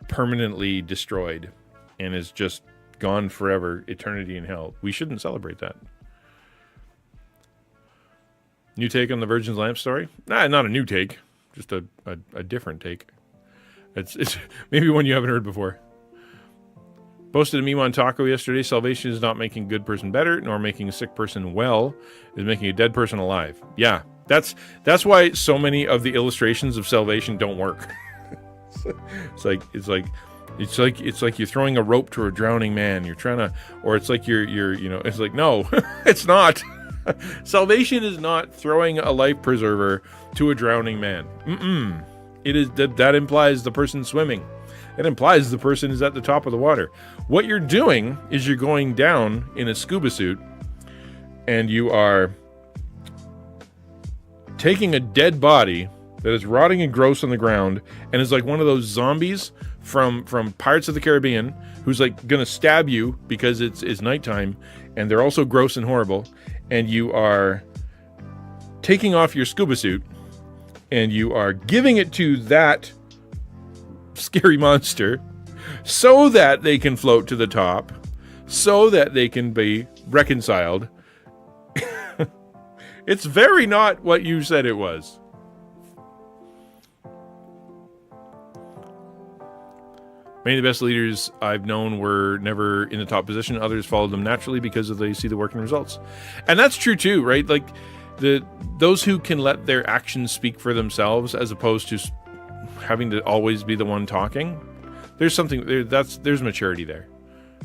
Speaker 1: permanently destroyed and is just gone forever, eternity in hell. We shouldn't celebrate that. New take on the Virgin's Lamp story? Nah, not a new take, just a different take. It's maybe one you haven't heard before. Posted a meme on Taco yesterday. Salvation is not making a good person better, nor making a sick person well. Is making a dead person alive. Yeah, that's why so many of the illustrations of salvation don't work. It's like you're throwing a rope to a drowning man. You're trying to, or it's like you're it's like, no, it's not. Salvation is not throwing a life preserver to a drowning man. It is that implies the person swimming. It implies the person is at the top of the water. What you're doing is you're going down in a scuba suit and you are taking a dead body that is rotting and gross on the ground and is like one of those zombies from Pirates of the Caribbean who's like going to stab you because it's nighttime and they're also gross and horrible, and you are taking off your scuba suit and you are giving it to that scary monster so that they can float to the top, so that they can be reconciled. It's very not what you said it was. Many of the best leaders I've known were never in the top position. Others followed them naturally because they see the working results. And that's true too, right? Like those who can let their actions speak for themselves as opposed to having to always be the one talking. There's something there. There's maturity there,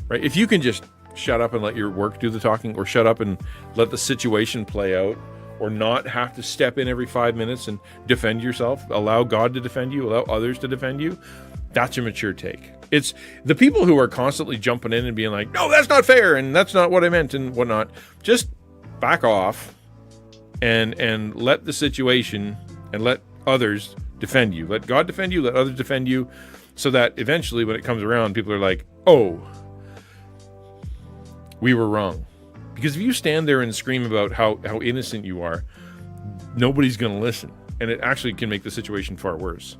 Speaker 1: right? If you can just shut up and let your work do the talking, or shut up and let the situation play out, or not have to step in every 5 minutes and defend yourself, allow God to defend you, allow others to defend you, that's a mature take. It's the people who are constantly jumping in and being like, no, that's not fair, and that's not what I meant, and whatnot. Just back off and let the situation and let others defend you. Let God defend you, let others defend you, so that eventually when it comes around, people are like, oh, we were wrong. Because if you stand there and scream about how innocent you are, nobody's going to listen. And it actually can make the situation far worse.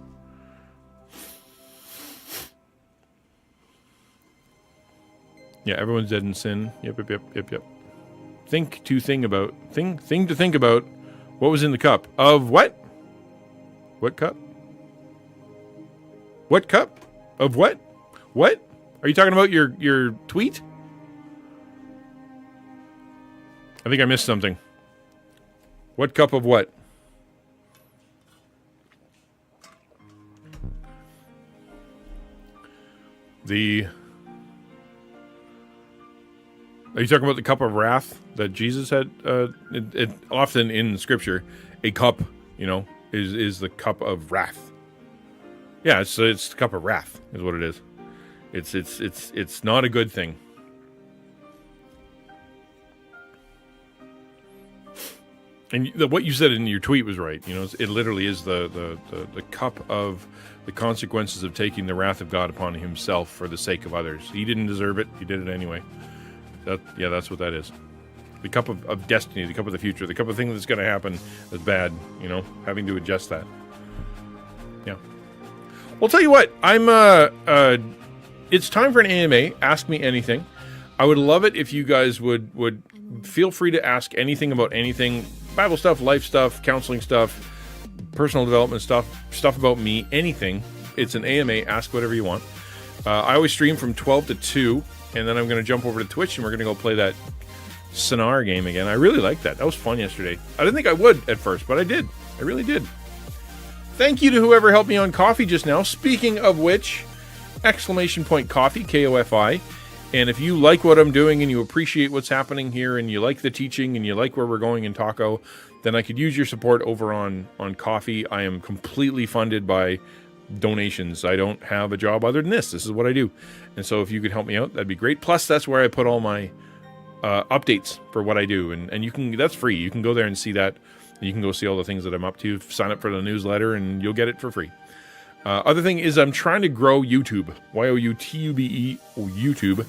Speaker 1: Yeah, everyone's dead in sin. Yep. Thing to think about. What was in the cup? Of what? What cup? What cup? Of what? What? Are you talking about your tweet? I think I missed something. What cup of what? Are you talking about the cup of wrath that Jesus had? It often in Scripture, a cup, is the cup of wrath. Yeah, it's the cup of wrath is what it is. It's not a good thing. And what you said in your tweet was right. It literally is the cup of the consequences of taking the wrath of God upon himself for the sake of others. He didn't deserve it. He did it anyway. That's what that is. The cup of destiny, the cup of the future, the cup of things that's going to happen that's bad, having to adjust that. Yeah. Well, tell you what, it's time for an AMA, Ask Me Anything. I would love it if you guys would feel free to ask anything about anything, Bible stuff, life stuff, counseling stuff, personal development stuff about me, anything. It's an AMA, ask whatever you want. I always stream from 12 to 2, and then I'm going to jump over to Twitch, and we're going to go play that Sonar game again. I really liked that. That was fun yesterday. I didn't think I would at first, but I did. I really did. Thank you to whoever helped me on coffee just now. Speaking of which, ! Coffee, KOFI. And if you like what I'm doing and you appreciate what's happening here and you like the teaching and you like where we're going in Taco, then I could use your support over on Coffee. I am completely funded by donations. I don't have a job other than this. This is what I do. And so if you could help me out, that'd be great. Plus, that's where I put all my updates for what I do. And you can, that's free. You can go there and see that. You can go see all the things that I'm up to. Sign up for the newsletter and you'll get it for free. Other thing is I'm trying to grow YouTube. YOUTUBE, YouTube.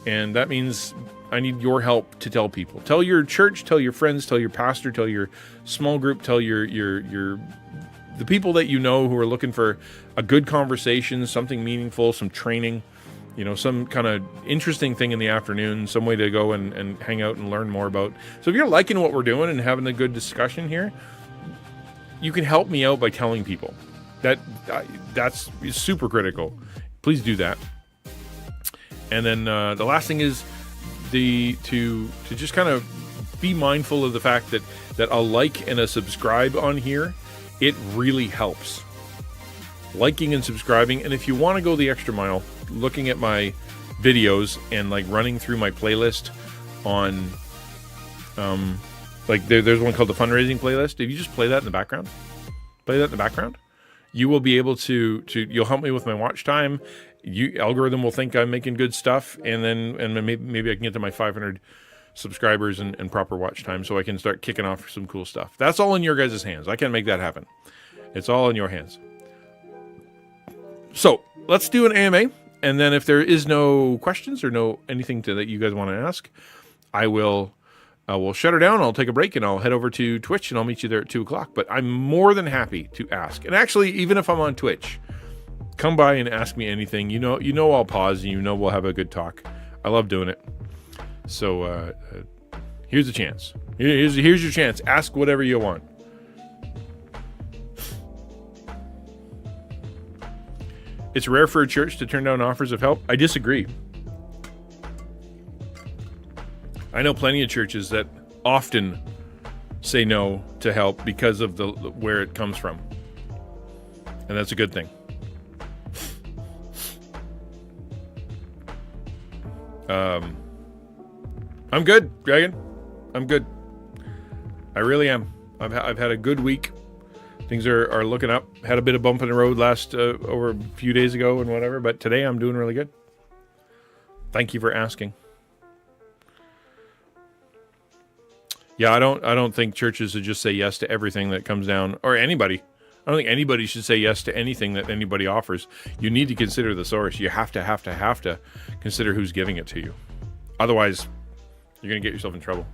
Speaker 1: And that means I need your help to tell people. Tell your church, tell your friends, tell your pastor, tell your small group, tell the people that you know who are looking for a good conversation, something meaningful, some training, some kind of interesting thing in the afternoon, some way to go and hang out and learn more about. So if you're liking what we're doing and having a good discussion here, you can help me out by telling people. That's super critical. Please do that. And then the last thing is to just kind of be mindful of the fact that a like and a subscribe on here, it really helps. Liking and subscribing, and if you want to go the extra mile, looking at my videos and like running through my playlist on like there's one called the fundraising playlist. If you just play that in the background, you will be able to you'll help me with my watch time. Algorithm will think I'm making good stuff, and then maybe I can get to my 500 subscribers and proper watch time, so I can start kicking off some cool stuff. That's all in your guys' hands. I can't make that happen. It's all in your hands. So let's do an AMA, and then if there is no questions or no anything that you guys want to ask, I will shut her down. I'll take a break and I'll head over to Twitch and I'll meet you there at 2:00. But I'm more than happy to ask. And actually, even if I'm on Twitch, come by and ask me anything. You know I'll pause and we'll have a good talk. I love doing it. So here's a chance. Here's your chance. Ask whatever you want. It's rare for a church to turn down offers of help. I disagree. I know plenty of churches that often say no to help because of where it comes from. And that's a good thing. I'm good, Dragon. I'm good. I really am. I've had a good week. Things are looking up. Had a bit of bump in the road over a few days ago and whatever, but today I'm doing really good. Thank you for asking. Yeah, I don't think churches should just say yes to everything that comes down, or anybody. I don't think anybody should say yes to anything that anybody offers. You need to consider the source. You have to consider who's giving it to you. Otherwise, you're going to get yourself in trouble.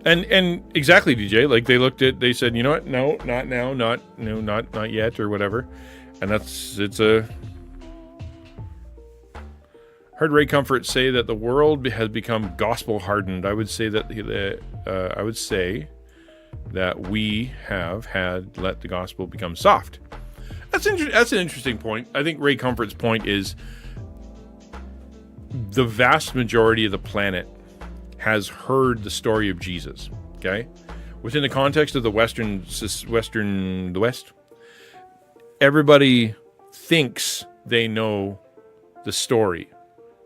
Speaker 1: And exactly, DJ. Like they said, you know what? No, not now, not yet, or whatever. And heard Ray Comfort say that the world has become gospel hardened. I would say that we have let the gospel become soft. That's an interesting point. I think Ray Comfort's point is the vast majority of the planet has heard the story of Jesus. Okay, within the context of the West, everybody thinks they know the story.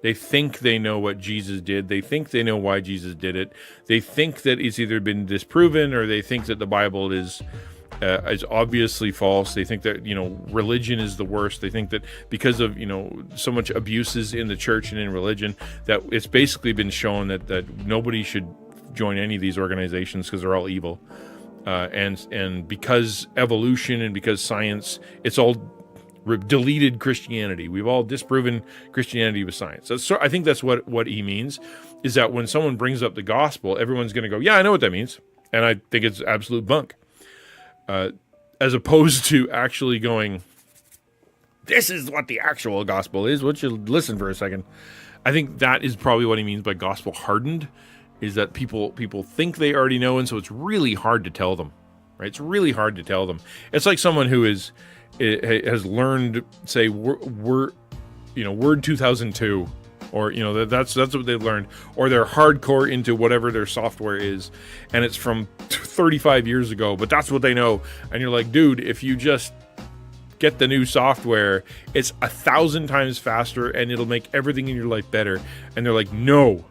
Speaker 1: They think they know what Jesus did. They think they know why Jesus did it. They think that it's either been disproven, or they think that the Bible is obviously false. They think that religion is the worst. They think that because of so much abuses in the church and in religion, that it's basically been shown that nobody should join any of these organizations because they're all evil. And because evolution and because science, it's all deleted Christianity. We've all disproven Christianity with science. So I think that's what he means, is that when someone brings up the gospel, everyone's going to go, yeah, I know what that means. And I think it's absolute bunk. As opposed to actually going, this is what the actual gospel is. Would you listen for a second? I think that is probably what he means by gospel hardened, is that people think they already know, and so it's really hard to tell them, right? It's really hard to tell them. It's like someone who has learned, say, Word 2002, or that's what they've learned, or they're hardcore into whatever their software is, and it's from 35 years ago, but that's what they know. And you're like, dude, if you just get the new software, it's 1,000 times faster and it'll make everything in your life better. And they're like, no,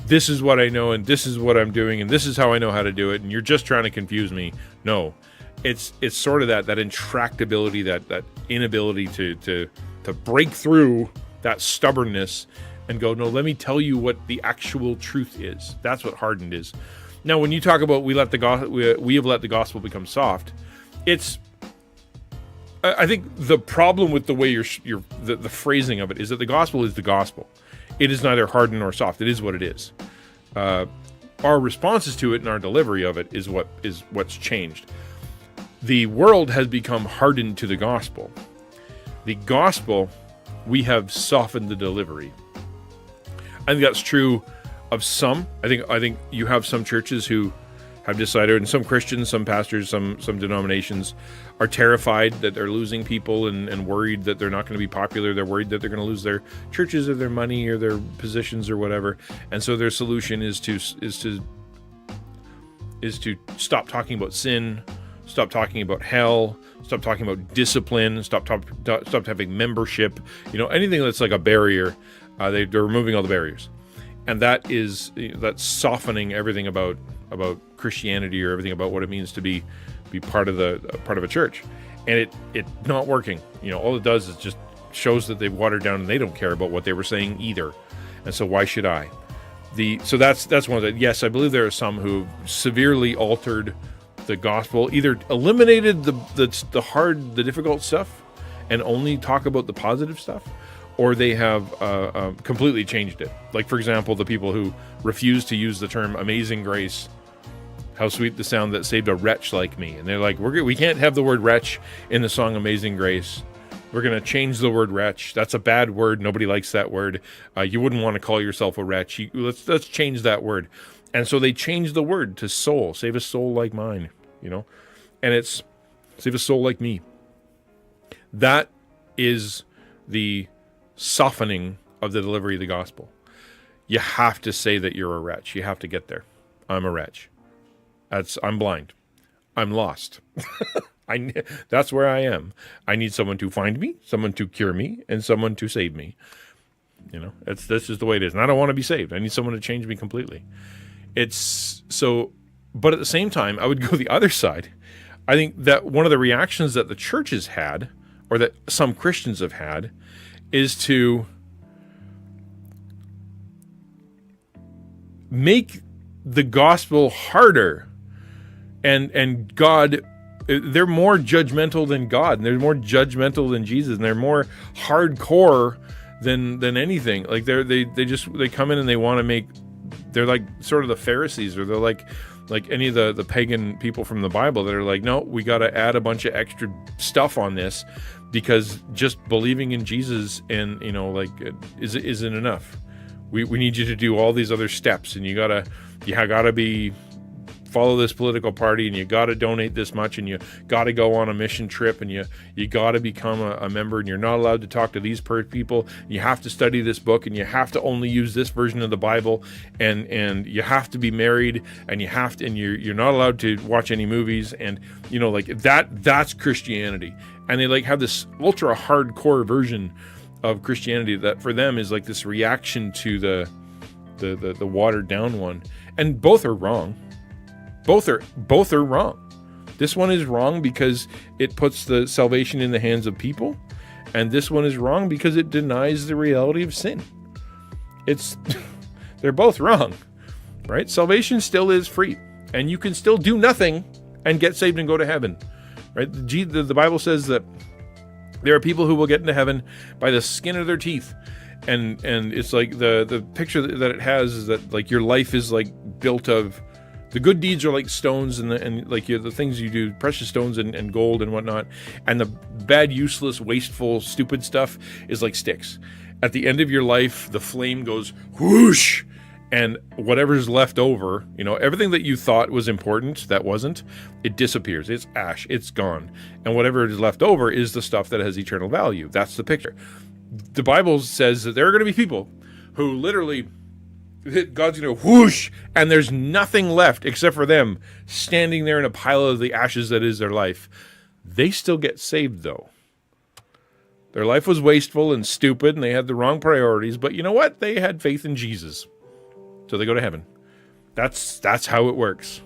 Speaker 1: this is what I know, and this is what I'm doing, and this is how I know how to do it, and you're just trying to confuse me. No, it's sort of that intractability, that inability to break through that stubbornness and go, no, let me tell you what the actual truth is. That's what hardened is. Now, when you talk about we have let the gospel become soft, I think the problem with the way the phrasing of it is that the gospel is the gospel. It is neither hardened nor soft. It is what it is. Our responses to it and our delivery of it is what's changed. The world has become hardened to the gospel. The gospel, we have softened the delivery. I think that's true of some. I think you have some churches who have decided, and some Christians, some pastors, some denominations are terrified that they're losing people and worried that they're not going to be popular. They're worried that they're going to lose their churches or their money or their positions or whatever. And so their solution is to stop talking about sin, stop talking about hell, stop talking about discipline, stop having membership, anything that's like a barrier. They're removing all the barriers. And that's softening everything about Christianity or everything about what it means to be part of a church, and it not working. All it does is just shows that they've watered down and they don't care about what they were saying either. And so why should I? So that's one of the, yes, I believe there are some who severely altered the gospel, either eliminated the difficult stuff and only talk about the positive stuff, or they have completely changed it. Like, for example, the people who refuse to use the term amazing grace. How sweet the sound that saved a wretch like me. And they're like, we can't have the word wretch in the song Amazing Grace. We're going to change the word wretch. That's a bad word. Nobody likes that word. You wouldn't want to call yourself a wretch. Let's change that word. And so they changed the word to soul. Save a soul like mine, And it's save a soul like me. That is the softening of the delivery of the gospel. You have to say that you're a wretch. You have to get there. I'm a wretch. I'm blind. I'm lost. That's where I am. I need someone to find me, someone to cure me, and someone to save me. This is the way it is. And I don't want to be saved. I need someone to change me completely. But at the same time, I would go the other side. I think that one of the reactions that the church has had, or that some Christians have had, is to make the gospel harder. And God, they're more judgmental than God, and they're more judgmental than Jesus, and they're more hardcore than anything. Like they come in and they want to make, they're like sort of the Pharisees, or they're like any of the pagan people from the Bible that are like, no, we got to add a bunch of extra stuff on this because just believing in Jesus and isn't enough. We need you to do all these other steps, and you gotta follow this political party, and you got to donate this much, and you got to go on a mission trip, and you got to become a member, and you're not allowed to talk to these people. You have to study this book, and you have to only use this version of the Bible, and you have to be married, and you're not allowed to watch any movies, and that's Christianity. And they have this ultra hardcore version of Christianity that for them is like this reaction to the watered down one, and both are wrong. Both are wrong. This one is wrong because it puts the salvation in the hands of people, and this one is wrong because it denies the reality of sin. They're both wrong, right? Salvation still is free, and you can still do nothing and get saved and go to heaven, right? The Bible says that there are people who will get into heaven by the skin of their teeth, and it's like the picture that it has is that like your life is like built of. The good deeds are like stones, and the things you do, precious stones and gold and whatnot. And the bad, useless, wasteful, stupid stuff is like sticks. At the end of your life, the flame goes whoosh, and whatever's left over, everything that you thought was important that wasn't, it disappears. It's ash. It's gone. And whatever is left over is the stuff that has eternal value. That's the picture. The Bible says that there are going to be people who literally. God's going to whoosh, and there's nothing left except for them standing there in a pile of the ashes that is their life. They still get saved, though. Their life was wasteful and stupid, and they had the wrong priorities, but you know what? They had faith in Jesus. So they go to heaven. That's how it works.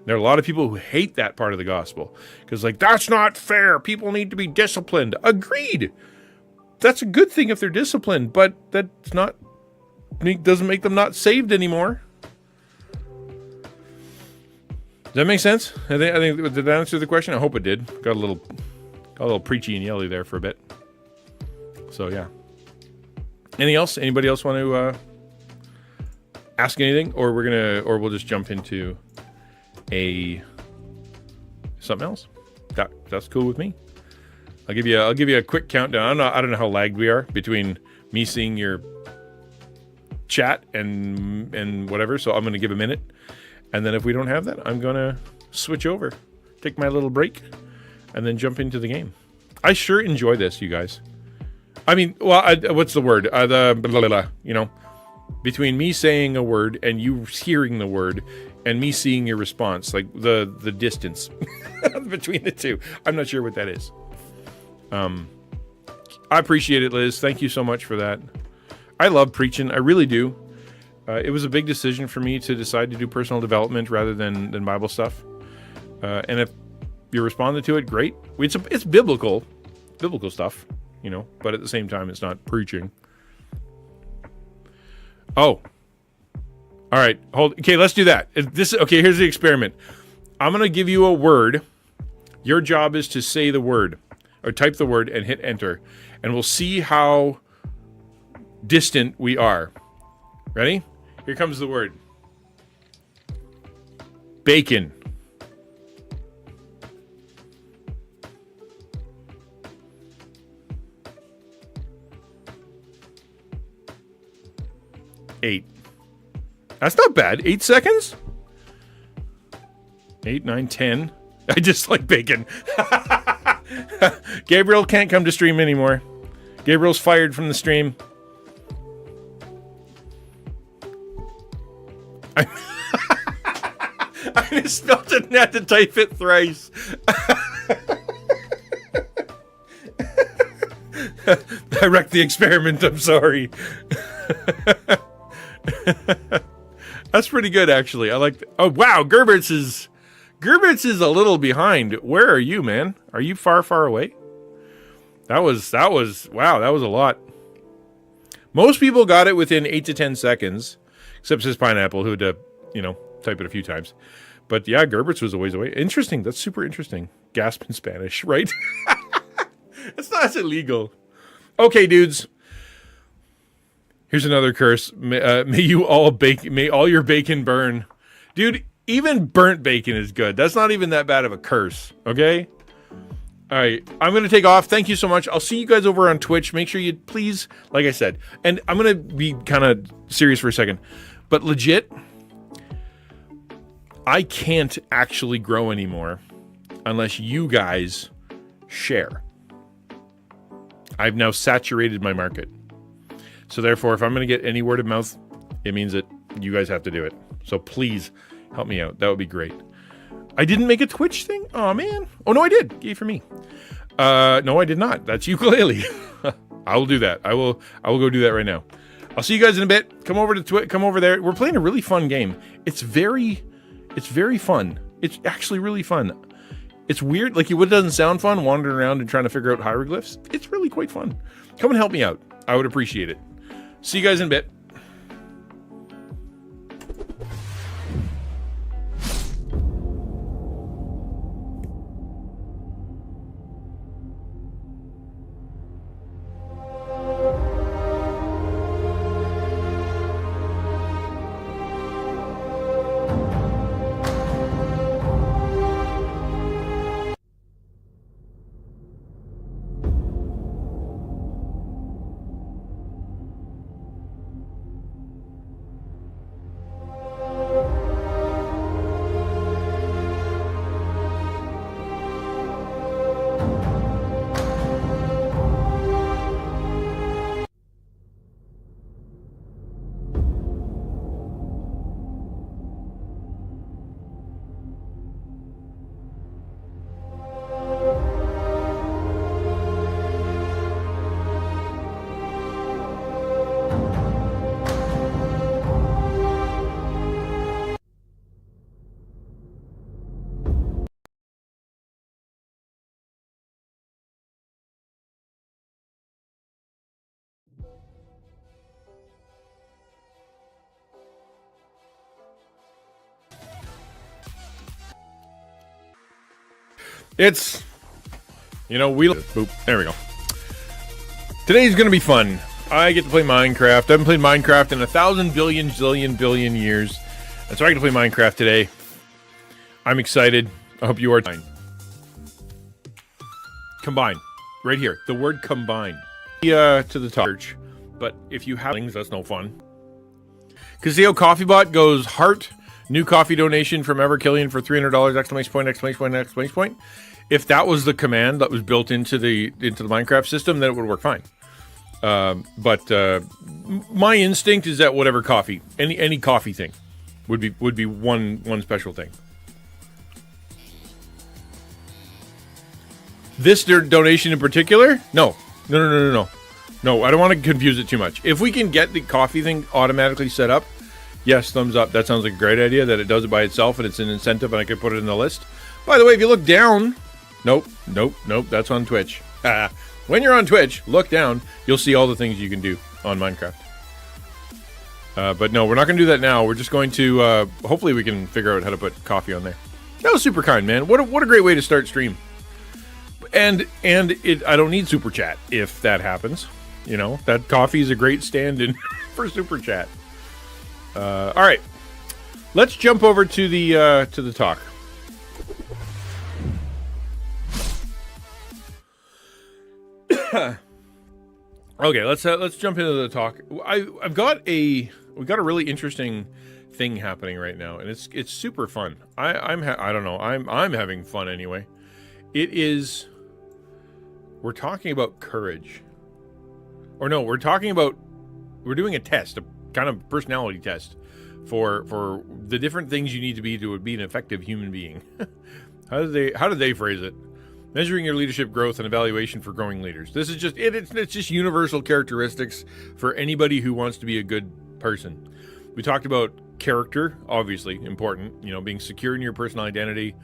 Speaker 1: There are a lot of people who hate that part of the gospel because, that's not fair. People need to be disciplined. Agreed. That's a good thing if they're disciplined, but that's not. Doesn't make them not saved anymore. Does that make sense? I think did that answer the question? I hope it did. Got a little preachy and yelly there for a bit. So yeah. Anything else? Anybody else want to ask anything, or we'll just jump into something else? That's cool with me. I'll give you a quick countdown. I don't know how lagged we are between me seeing your chat and whatever, so I'm going to give a minute, And then if we don't have that, I'm going to switch over, take my little break, and then jump into the game. I sure enjoy this, you guys. I mean, well, what's the word? Between me saying a word and you hearing the word and me seeing your response, like the distance between the two. I'm not sure what that is. I appreciate it, Liz. Thank you so much for that. I love preaching. I really do. It was a big decision for me to decide to do personal development rather than Bible stuff. And if you responded to it, great. It's biblical stuff, but at the same time, it's not preaching. Oh, all right. Okay, let's do that. Okay, here's the experiment. I'm going to give you a word. Your job is to say the word or type the word and hit enter. And we'll see how distant we are. Ready? Here comes the word. Bacon. Eight. That's not bad. 8 seconds? 8, 9, 10. I just like bacon. Gabriel can't come to stream anymore. Gabriel's fired from the stream. I misspelled it and had to type it thrice. I wrecked the experiment. I'm sorry. That's pretty good, actually. I like. Oh wow, Gerberts is a little behind. Where are you, man? Are you far away? That was wow. That was a lot. Most people got it within 8 to 10 seconds, except his pineapple, who had to type it a few times. But yeah, Gerberts was a ways away. Interesting. That's super interesting. Gasp in Spanish, right? That's illegal. Okay, dudes. Here's another curse. May all your bacon burn. Dude, even burnt bacon is good. That's not even that bad of a curse, okay? All right, I'm going to take off. Thank you so much. I'll see you guys over on Twitch. Make sure you please, like I said, and I'm going to be kind of serious for a second, but legit, I can't actually grow anymore unless you guys share. I've now saturated my market. So therefore, if I'm going to get any word of mouth, it means that you guys have to do it. So please help me out. That would be great. I didn't make a Twitch thing? Oh, man. Oh, no, I did. Yay for me. No, I did not. That's ukulele. I will do that. I will go do that right now. I'll see you guys in a bit. Come over to Twitch. Come over there. We're playing a really fun game. It's very fun. It's actually really fun. It's weird. Like, it doesn't sound fun wandering around and trying to figure out hieroglyphs. It's really quite fun. Come and help me out. I would appreciate it. See you guys in a bit. It's, boop, there we go. Today's going to be fun. I get to play Minecraft. I haven't played Minecraft in 1,000 billion, zillion, billion years. And so I get to play Minecraft today. I'm excited. I hope you are. Combine. Right here. The word combine. To the top. But if you have things, that's no fun. Because see how CoffeeBot goes heart, New coffee donation from Killian for $300! Exclamation point! Exclamation point! Exclamation point! If that was the command that was built into the Minecraft system, then it would work fine. But my instinct is that whatever coffee, any coffee thing, would be one special thing. This donation in particular, no. No, I don't want to confuse it too much. If we can get the coffee thing automatically set up, yes, thumbs up. That sounds like a great idea, that it does it by itself and it's an incentive and I could put it in the list. By the way, if you look down, nope, that's on Twitch. When you're on Twitch, look down, you'll see all the things you can do on Minecraft. But no, we're not going to do that now. We're just going to, hopefully we can figure out how to put coffee on there. That was super kind, man. What a great way to start stream. And I don't need super chat if that happens. You know, that coffee is a great stand-in for super chat. All right, let's jump over to the talk. Okay, let's jump into the talk. We've got a really interesting thing happening right now, and it's super fun. I'm having fun anyway. We're talking about courage. Or no, we're doing a test, a kind of personality test for the different things you need to be an effective human being. How did they phrase it? Measuring your leadership growth and evaluation for growing leaders. This is just it's just universal characteristics for anybody who wants to be a good person. We talked about character, obviously important, being secure in your personal identity,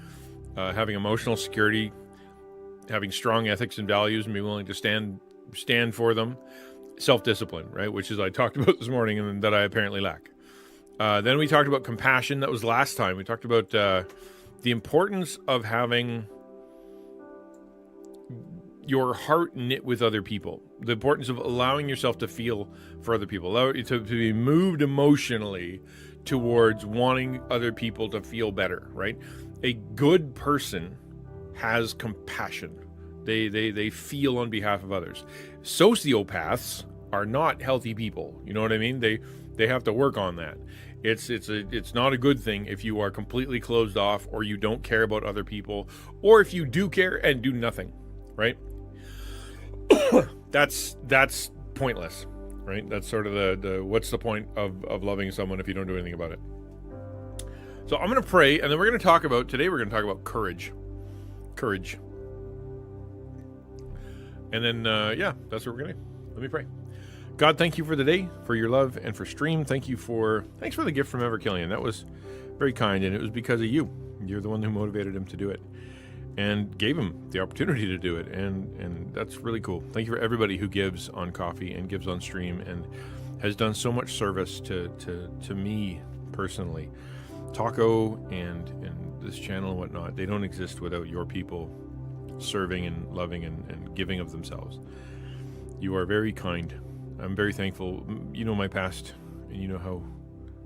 Speaker 1: having emotional security, having strong ethics and values and be willing to stand for them. Self-discipline, right? Which is I talked about this morning and that I apparently lack. Then we talked about compassion. That was last time. We talked about the importance of having your heart knit with other people. The importance of allowing yourself to feel for other people. Allow it to be moved emotionally towards wanting other people to feel better, right? A good person has compassion. They feel on behalf of others. Sociopaths are not healthy people. You know what I mean? They have to work on that. It's not a good thing if you are completely closed off or you don't care about other people, or if you do care and do nothing, right? That's pointless, right? That's sort of the what's the point of loving someone if you don't do anything about it? So I'm going to pray, and then we're going to talk about courage. Courage. And then, that's what we're going to do. Let me pray. God, thank you for the day, for your love, and for stream. Thanks for the gift from Killian. That was very kind, and it was because of you. You're the one who motivated him to do it and gave him the opportunity to do it, and that's really cool. Thank you for everybody who gives on coffee and gives on stream and has done so much service to me personally. Taco and this channel and whatnot, they don't exist without your people serving and loving and giving of themselves. You are very kind. I'm very thankful. You know my past, and you know how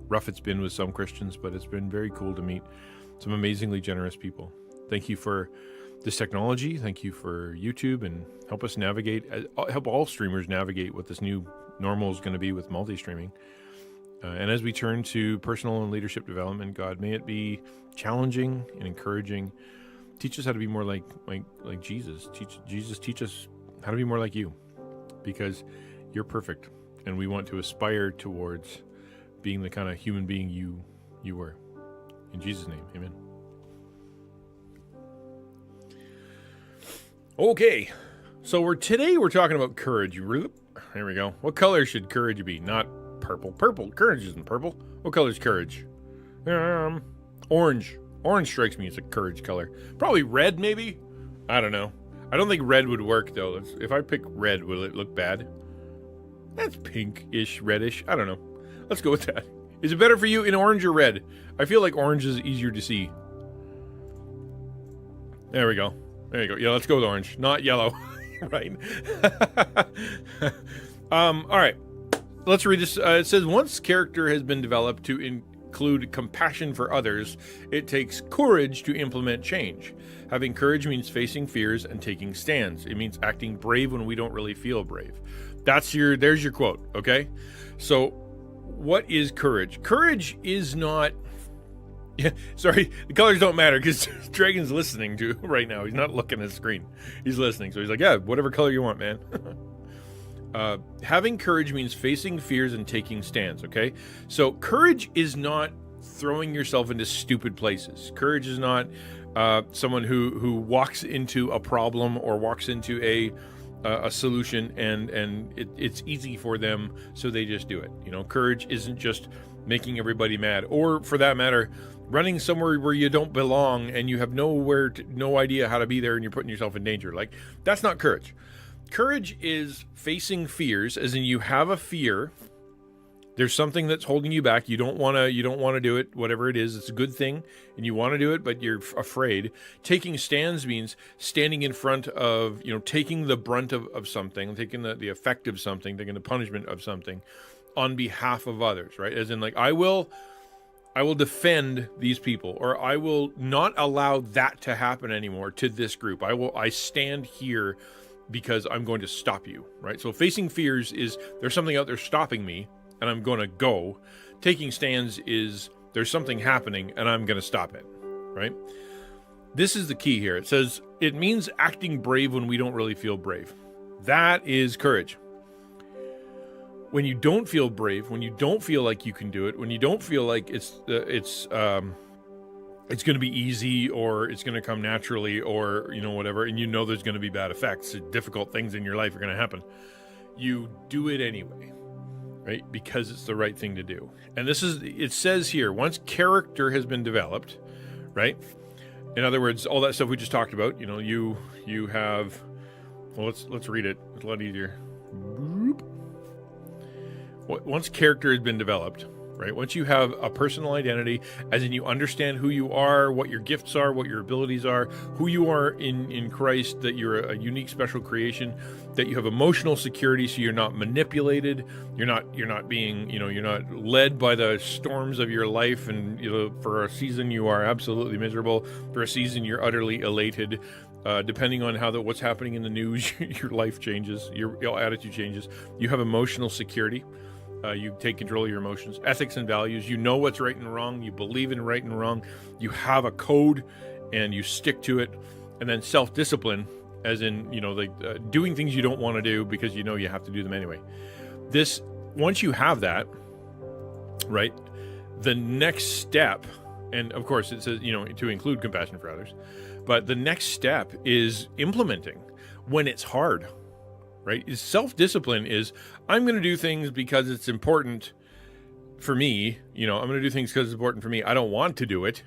Speaker 1: rough it's been with some Christians, but it's been very cool to meet some amazingly generous people. Thank you for this technology. Thank you for YouTube, and help us help all streamers navigate what this new normal is going to be with multi-streaming. And as we turn to personal and leadership development, God, may it be challenging and encouraging. Teach us how to be more like Jesus. Teach us how to be more like you, because you're perfect, and we want to aspire towards being the kind of human being you were. In Jesus' name, amen. Okay, so today we're talking about courage. There we go. What color should courage be? Not purple. Courage isn't purple. What color is courage? Orange. Orange strikes me as a courage color. Probably red, maybe? I don't know. I don't think red would work, though. If I pick red, will it look bad? That's pinkish, reddish. I don't know. Let's go with that. Is it better for you in orange or red? I feel like orange is easier to see. There we go. There you go. Yeah, let's go with orange, not yellow. Right. All right. Let's read this. It says, once character has been developed to include compassion for others, it takes courage to implement change. Having courage means facing fears and taking stands. It means acting brave when we don't really feel brave. There's your quote, okay? So what is courage? Courage is not Yeah, sorry, the colors don't matter because Dragon's listening to right now. He's not looking at the screen. He's listening. So he's like, yeah, whatever color you want, man. Having courage means facing fears and taking stands, okay? So courage is not throwing yourself into stupid places. Courage is not someone who walks into a problem or walks into a solution and it's easy for them, so they just do it. You know, courage isn't just making everybody mad, or for that matter, running somewhere where you don't belong and you have no idea how to be there and you're putting yourself in danger. Like, that's not courage. Courage is facing fears, as in you have a fear. There's something that's holding you back. You don't want to do it, whatever it is. It's a good thing and you want to do it, but you're afraid. Taking stands means standing in front of, taking the brunt of something, taking the effect of something, taking the punishment of something on behalf of others, right? As in, like, I will defend these people, or I will not allow that to happen anymore to this group. I stand here because I'm going to stop you, right? So facing fears is there's something out there stopping me and I'm going to go. Taking stands is there's something happening and I'm going to stop it, right? This is the key here. It says it means acting brave when we don't really feel brave. That is courage. When you don't feel brave, when you don't feel like you can do it, when you don't feel like it's going to be easy, or it's going to come naturally, or whatever, and there's going to be bad effects, difficult things in your life are going to happen, you do it anyway, right? Because it's the right thing to do. And it says here, once character has been developed, right? In other words, all that stuff we just talked about, you have, well, let's read it. It's a lot easier. Once character has been developed, right? Once you have a personal identity, as in you understand who you are, what your gifts are, what your abilities are, who you are in Christ, that you're a unique, special creation, that you have emotional security, so you're not manipulated, you're not being, you're not led by the storms of your life, and for a season you are absolutely miserable, for a season you're utterly elated. Depending on what's happening in the news, your life changes, your attitude changes. You have emotional security. You take control of your emotions, ethics and values. You know what's right and wrong. You believe in right and wrong. You have a code and you stick to it. And then self-discipline, as in, doing things you don't want to do because you have to do them anyway. Once you have that, right, the next step, and of course it says, to include compassion for others, but the next step is implementing when it's hard. Right? Self-discipline is, I'm going to do things because it's important for me. I'm going to do things because it's important for me. I don't want to do it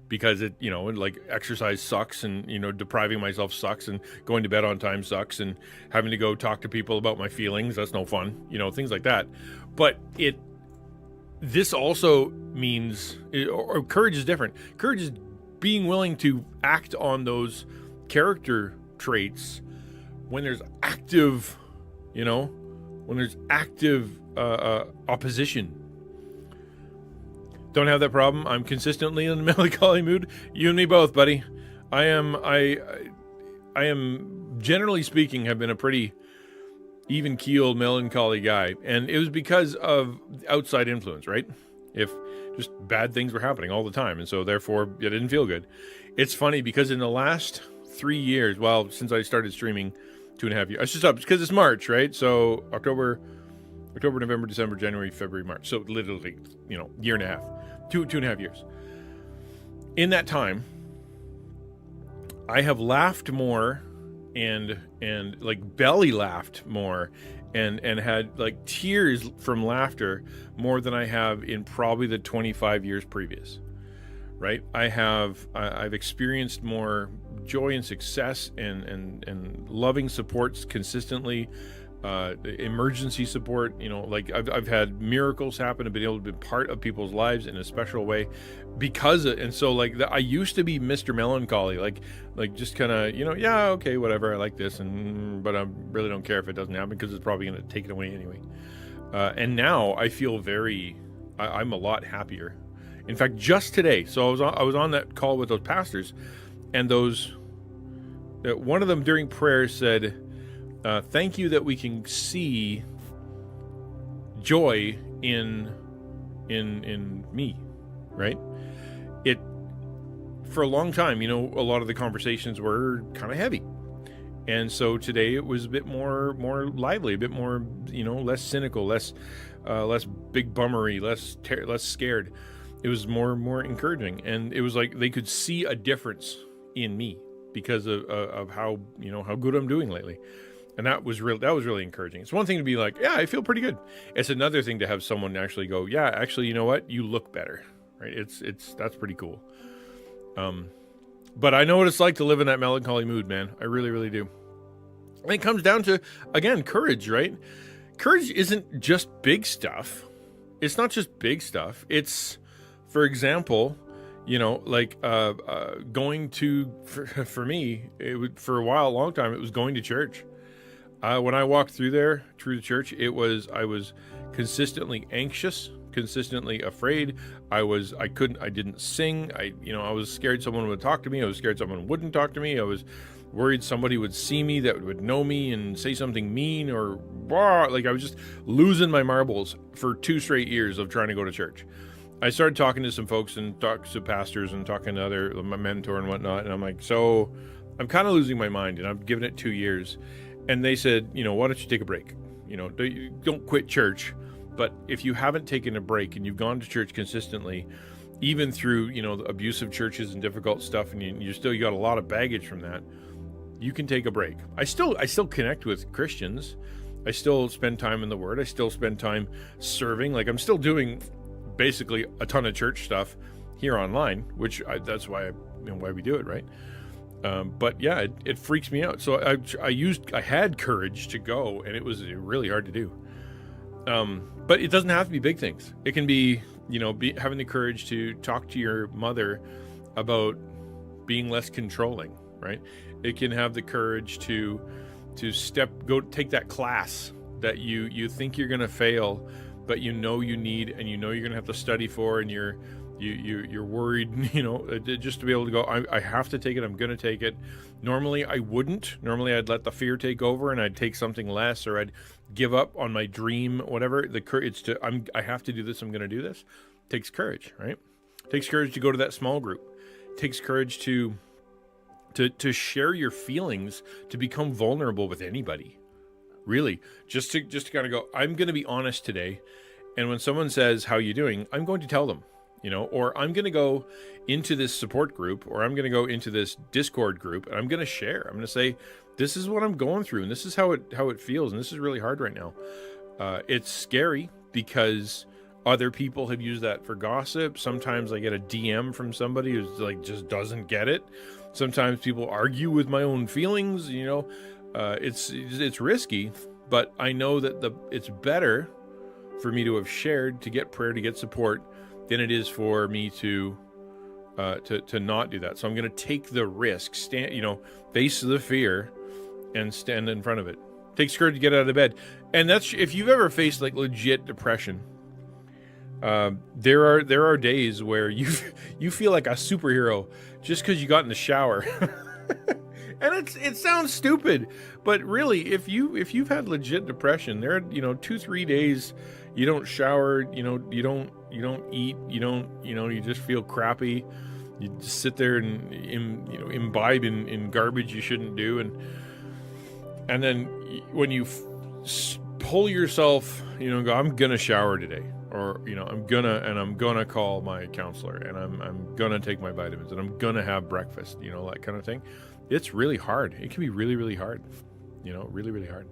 Speaker 1: because it, like exercise sucks, and, depriving myself sucks, and going to bed on time sucks, and having to go talk to people about my feelings, that's no fun, things like that. But this also means, or courage is different. Courage is being willing to act on those character traits when there's active, opposition. Don't have that problem. I'm consistently in a melancholy mood. You and me both, buddy. I am, generally speaking, have been a pretty even-keeled, melancholy guy. And it was because of outside influence, right? If just bad things were happening all the time. And so, therefore, it didn't feel good. It's funny because in the last 3 years, since I started streaming, 2.5 years. It's just up because it's March, right? So October, November, December, January, February, March. So literally, year and a half, 2.5 years. In that time, I have laughed more and like belly laughed more and had like tears from laughter more than I have in probably the 25 years previous. Right? I've experienced more joy and success and loving supports consistently, emergency support, I've had miracles happen and been able to be part of people's lives in a special way I used to be Mr. Melancholy, like just kind of, yeah, okay, whatever, I like this, but I really don't care if it doesn't happen because it's probably going to take it away anyway. And now I feel I'm a lot happier. In fact, just today, so I was on that call with those pastors, and one of them during prayer said, "Thank you that we can see joy in me." Right? It for a long time, a lot of the conversations were kind of heavy. And so today it was a bit more lively, a bit more, less cynical, less big bummery, less scared. It was more encouraging, and it was like they could see a difference in me because of how how good I'm doing lately, and that was really encouraging. It's one thing to be like, yeah, I feel pretty good. It's another thing to have someone actually go, yeah, actually, you know what, you look better, right? That's pretty cool. But I know what it's like to live in that melancholy mood, man. I really, really do. And it comes down to, again, courage, right? Courage isn't just big stuff. It's not just big stuff. It's, for example, going to, for me, for a long time, it was going to church. When I walked through the church, I was consistently anxious, consistently afraid. I didn't sing. I was scared someone would talk to me. I was scared someone wouldn't talk to me. I was worried somebody would see me that would know me and say something mean or like I was just losing my marbles for 2 straight years of trying to go to church. I started talking to some folks and talking to pastors and talking to my mentor and whatnot. And I'm like, so I'm kind of losing my mind, and I'm giving it 2 years. And they said, why don't you take a break? Don't quit church. But if you haven't taken a break and you've gone to church consistently, even through, the abusive churches and difficult stuff, and you got a lot of baggage from that, you can take a break. I still connect with Christians. I still spend time in the Word. I still spend time serving. Like, I'm still doing basically a ton of church stuff here online, that's why we do it, right? But yeah, it freaks me out. So I had courage to go, and it was really hard to do. But it doesn't have to be big things. It can be, having the courage to talk to your mother about being less controlling, right? It can have the courage to go take that class that you think you're going to fail, but you need, and you're going to have to study for, and you're worried, just to be able to go, I have to take it. I'm going to take it. Normally I wouldn't. Normally I'd let the fear take over, and I'd take something less, or I'd give up on my dream, whatever. The courage I have to do this. I'm going to do this. It takes courage, right? It takes courage to go to that small group. It takes courage to share your feelings, to become vulnerable with anybody. Really, just to kind of go, I'm going to be honest today. And when someone says, how you doing? I'm going to tell them, or I'm going to go into this support group, or I'm going to go into this Discord group, and I'm going to share. I'm going to say, this is what I'm going through, and this is how it feels, and this is really hard right now. It's scary because other people have used that for gossip. Sometimes I get a DM from somebody who's like, just doesn't get it. Sometimes people argue with my own feelings. It's risky, but I know that it's better for me to have shared, to get prayer, to get support, than it is for me to not do that. So I'm going to take the risk, face the fear, and stand in front of it. It takes courage to get out of bed, and that's if you've ever faced like legit depression. There are days where you feel like a superhero just because you got in the shower. And it sounds stupid, but really, if you've had legit depression, there are 2-3 days you don't shower, you don't eat, you just feel crappy. You just sit there and imbibe in garbage you shouldn't do, and then when you pull yourself, go, I'm gonna shower today, or I'm gonna call my counselor, and I'm gonna take my vitamins, and I'm gonna have breakfast, that kind of thing. It's really hard. It can be really, really hard, really, really hard.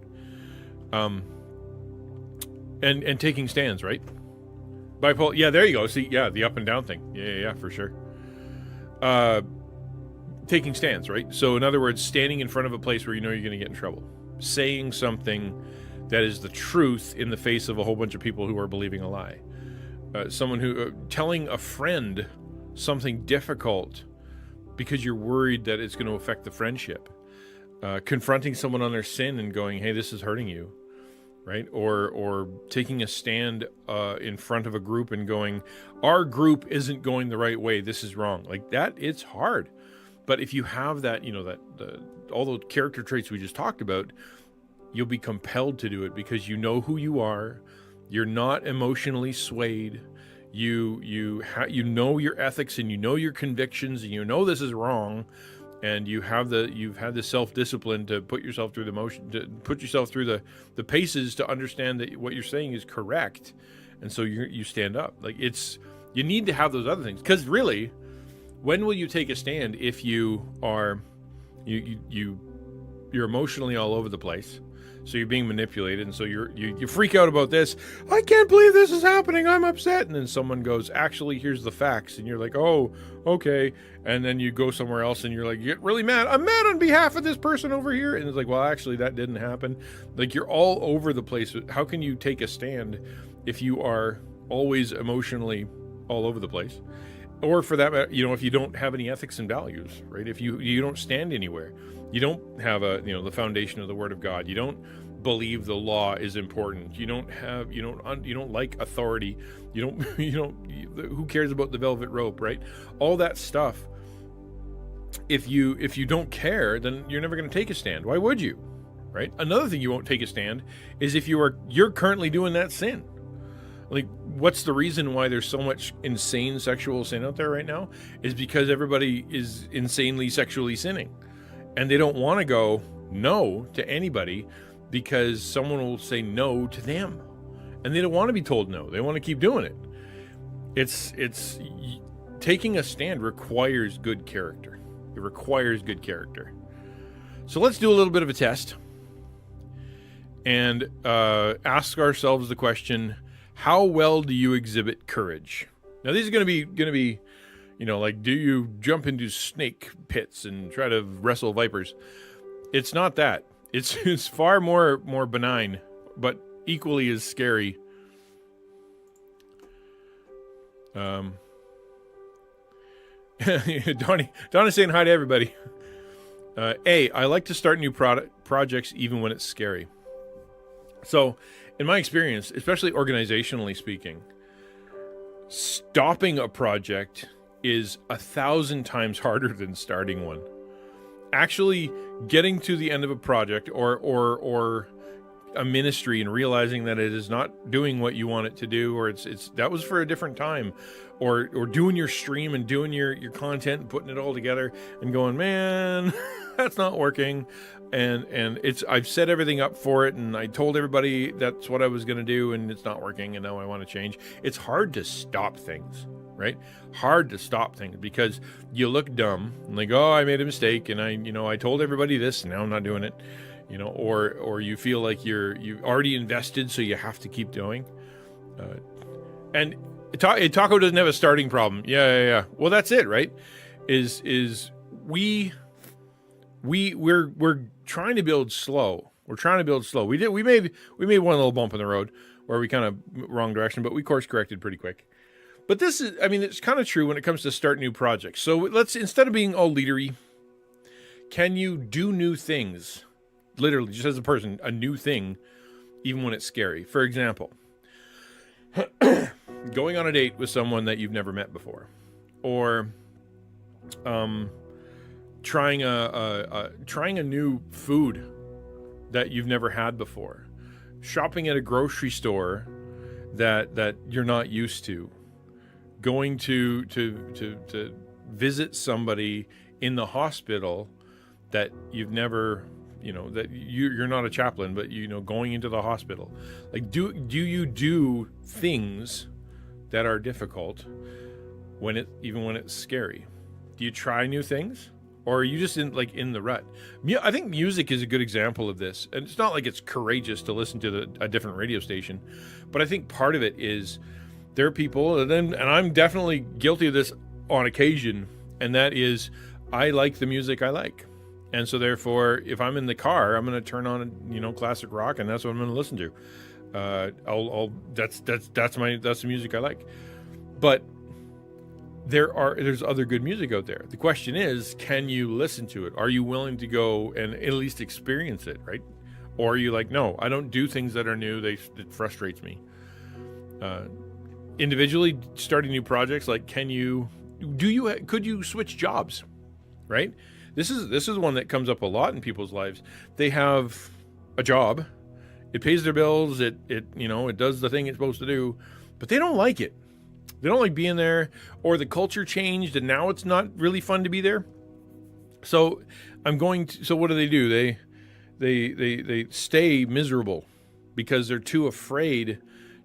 Speaker 1: And taking stands, right? Bipolar. Yeah, there you go. See, yeah, the up and down thing. Yeah, for sure. Taking stands, right? So in other words, standing in front of a place where you're going to get in trouble, saying something that is the truth in the face of a whole bunch of people who are believing a lie. Someone who telling a friend something difficult because you're worried that it's going to affect the friendship. Confronting someone on their sin and going, hey, this is hurting you, right? Or taking a stand in front of a group and going, our group isn't going the right way, this is wrong. Like that, it's hard. But if you have that, all those character traits we just talked about, you'll be compelled to do it because you know who you are. You're not emotionally swayed. You know your ethics, and you know your convictions, and you know this is wrong, and you've had the self-discipline to put yourself through the paces to understand that what you're saying is correct, and so you stand up. Like, you need to have those other things, because really, when will you take a stand if you are you're emotionally all over the place? So you're being manipulated, and so you freak out about this. I can't believe this is happening. I'm upset. And then someone goes, actually, here's the facts. And you're like, oh, okay. And then you go somewhere else, and you're like, you get really mad. I'm mad on behalf of this person over here. And it's like, well, actually, that didn't happen. Like, you're all over the place. How can you take a stand if you are always emotionally all over the place? Or for that matter, if you don't have any ethics and values, right? If you don't stand anywhere, you don't have the foundation of the Word of God. You don't believe the law is important. You don't like authority. Who cares about the velvet rope, right? All that stuff. If you don't care, then you're never going to take a stand. Why would you, right? Another thing you won't take a stand is if you're currently doing that sin. Like, what's the reason why there's so much insane sexual sin out there right now? Is because everybody is insanely sexually sinning. And they don't want to go no to anybody because someone will say no to them. And they don't want to be told no. They want to keep doing it. It's taking a stand requires good character. It requires good character. So let's do a little bit of a test and ask ourselves the question, how well do you exhibit courage? Now, these are going to be, like, do you jump into snake pits and try to wrestle vipers? It's not that. It's far more benign, but equally as scary. Donnie's saying hi to everybody. I like to start new projects even when it's scary. So, in my experience, especially organizationally speaking, stopping a project is 1,000 times harder than starting one. Actually getting to the end of a project or a ministry and realizing that it is not doing what you want it to do, or it's that was for a different time, or doing your stream and doing your content and putting it all together and going, man, that's not working. And I've set everything up for it, and I told everybody that's what I was going to do, and it's not working, and now I want to change. It's hard to stop things, right? Hard to stop things because you look dumb and like, oh, I made a mistake, and I told everybody this, and now I'm not doing it, or you feel like you've already invested, so you have to keep going. And Taco doesn't have a starting problem. Yeah. Well, that's it, right? We're trying to build slow. We're trying to build slow. We made one little bump in the road where we kind of wrong direction, but we course corrected pretty quick. But it's kind of true when it comes to start new projects. So let's, instead of being all leadery, can you do new things? Literally, just as a person, a new thing, even when it's scary. For example, going on a date with someone that you've never met before, or trying a new food that you've never had before, shopping at a grocery store that you're not used to, going to visit somebody in the hospital that you've never, that you're not a chaplain, but going into the hospital. Like, do you do things that are difficult even when it's scary? Do you try new things? Or are you just in the rut? I think music is a good example of this. And it's not like it's courageous to listen to a different radio station. But I think part of it is there are people, and I'm definitely guilty of this on occasion, and that is I like the music I like. And so therefore, if I'm in the car, I'm going to turn on, classic rock, and that's what I'm going to listen to. That's the music I like. But there's other good music out there. The question is, can you listen to it? Are you willing to go and at least experience it, right? Or are you like, no, I don't do things that are new. It frustrates me. Individually starting new projects, like, could you switch jobs, right? This is one that comes up a lot in people's lives. They have a job, it pays their bills, it does the thing it's supposed to do, but they don't like it. They don't like being there, or the culture changed and now it's not really fun to be there. So so what do? They stay miserable because they're too afraid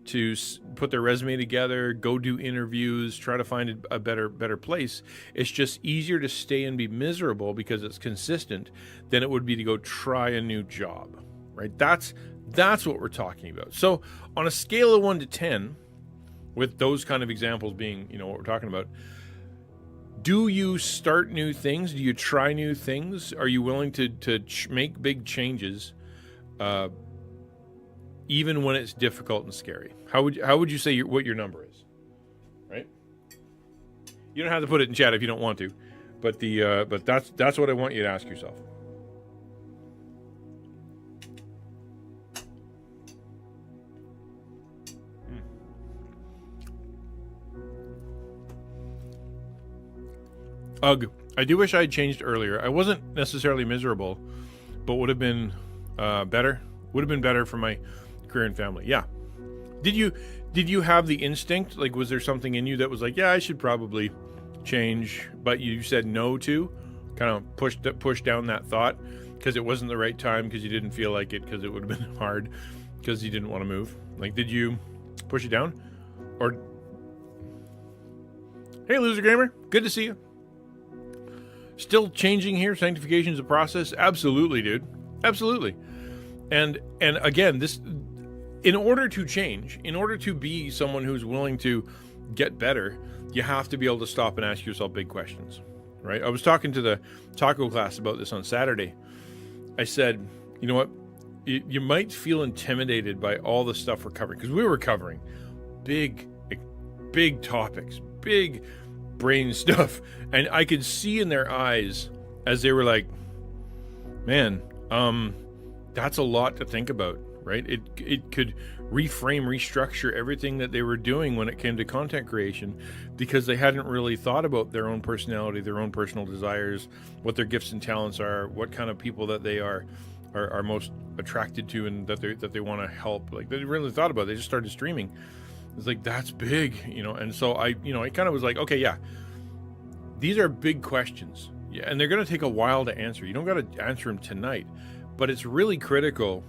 Speaker 1: to put their resume together, go do interviews, try to find a better place. It's just easier to stay and be miserable because it's consistent than it would be to go try a new job, right? That's what we're talking about. So on a scale of 1 to 10, with those kind of examples being, what we're talking about, do you start new things? Do you try new things? Are you willing to make big changes, even when it's difficult and scary? How would you say what your number is? Right? You don't have to put it in chat if you don't want to, but but that's what I want you to ask yourself. Ugh, I do wish I had changed earlier. I wasn't necessarily miserable, but would have been better. Would have been better for my career and family. Yeah. Did you have the instinct? Like, was there something in you that was like, yeah, I should probably change, but you said no to? Kind of pushed down that thought because it wasn't the right time, because you didn't feel like it, because it would have been hard, because you didn't want to move. Like, did you push it down? Or, hey, Loser Gamer, good to see you. Still changing here. Sanctification is a process. Absolutely, dude. Absolutely. And again, this, in order to change, in order to be someone who's willing to get better, you have to be able to stop and ask yourself big questions, right? I was talking to the taco class about this on Saturday. I said, you know what? You might feel intimidated by all the stuff we're covering, because we were covering big topics, big brain stuff, and I could see in their eyes as they were like, man, that's a lot to think about, right? It could reframe, restructure everything that they were doing when it came to content creation, because they hadn't really thought about their own personality, their own personal desires, what their gifts and talents are, what kind of people that they are most attracted to, and that they want to help. Like, they really thought about it. They just started streaming. It's like, that's big, and so I kind of was like, okay, yeah, these are big questions. Yeah, and they're going to take a while to answer. You don't got to answer them tonight, but it's really critical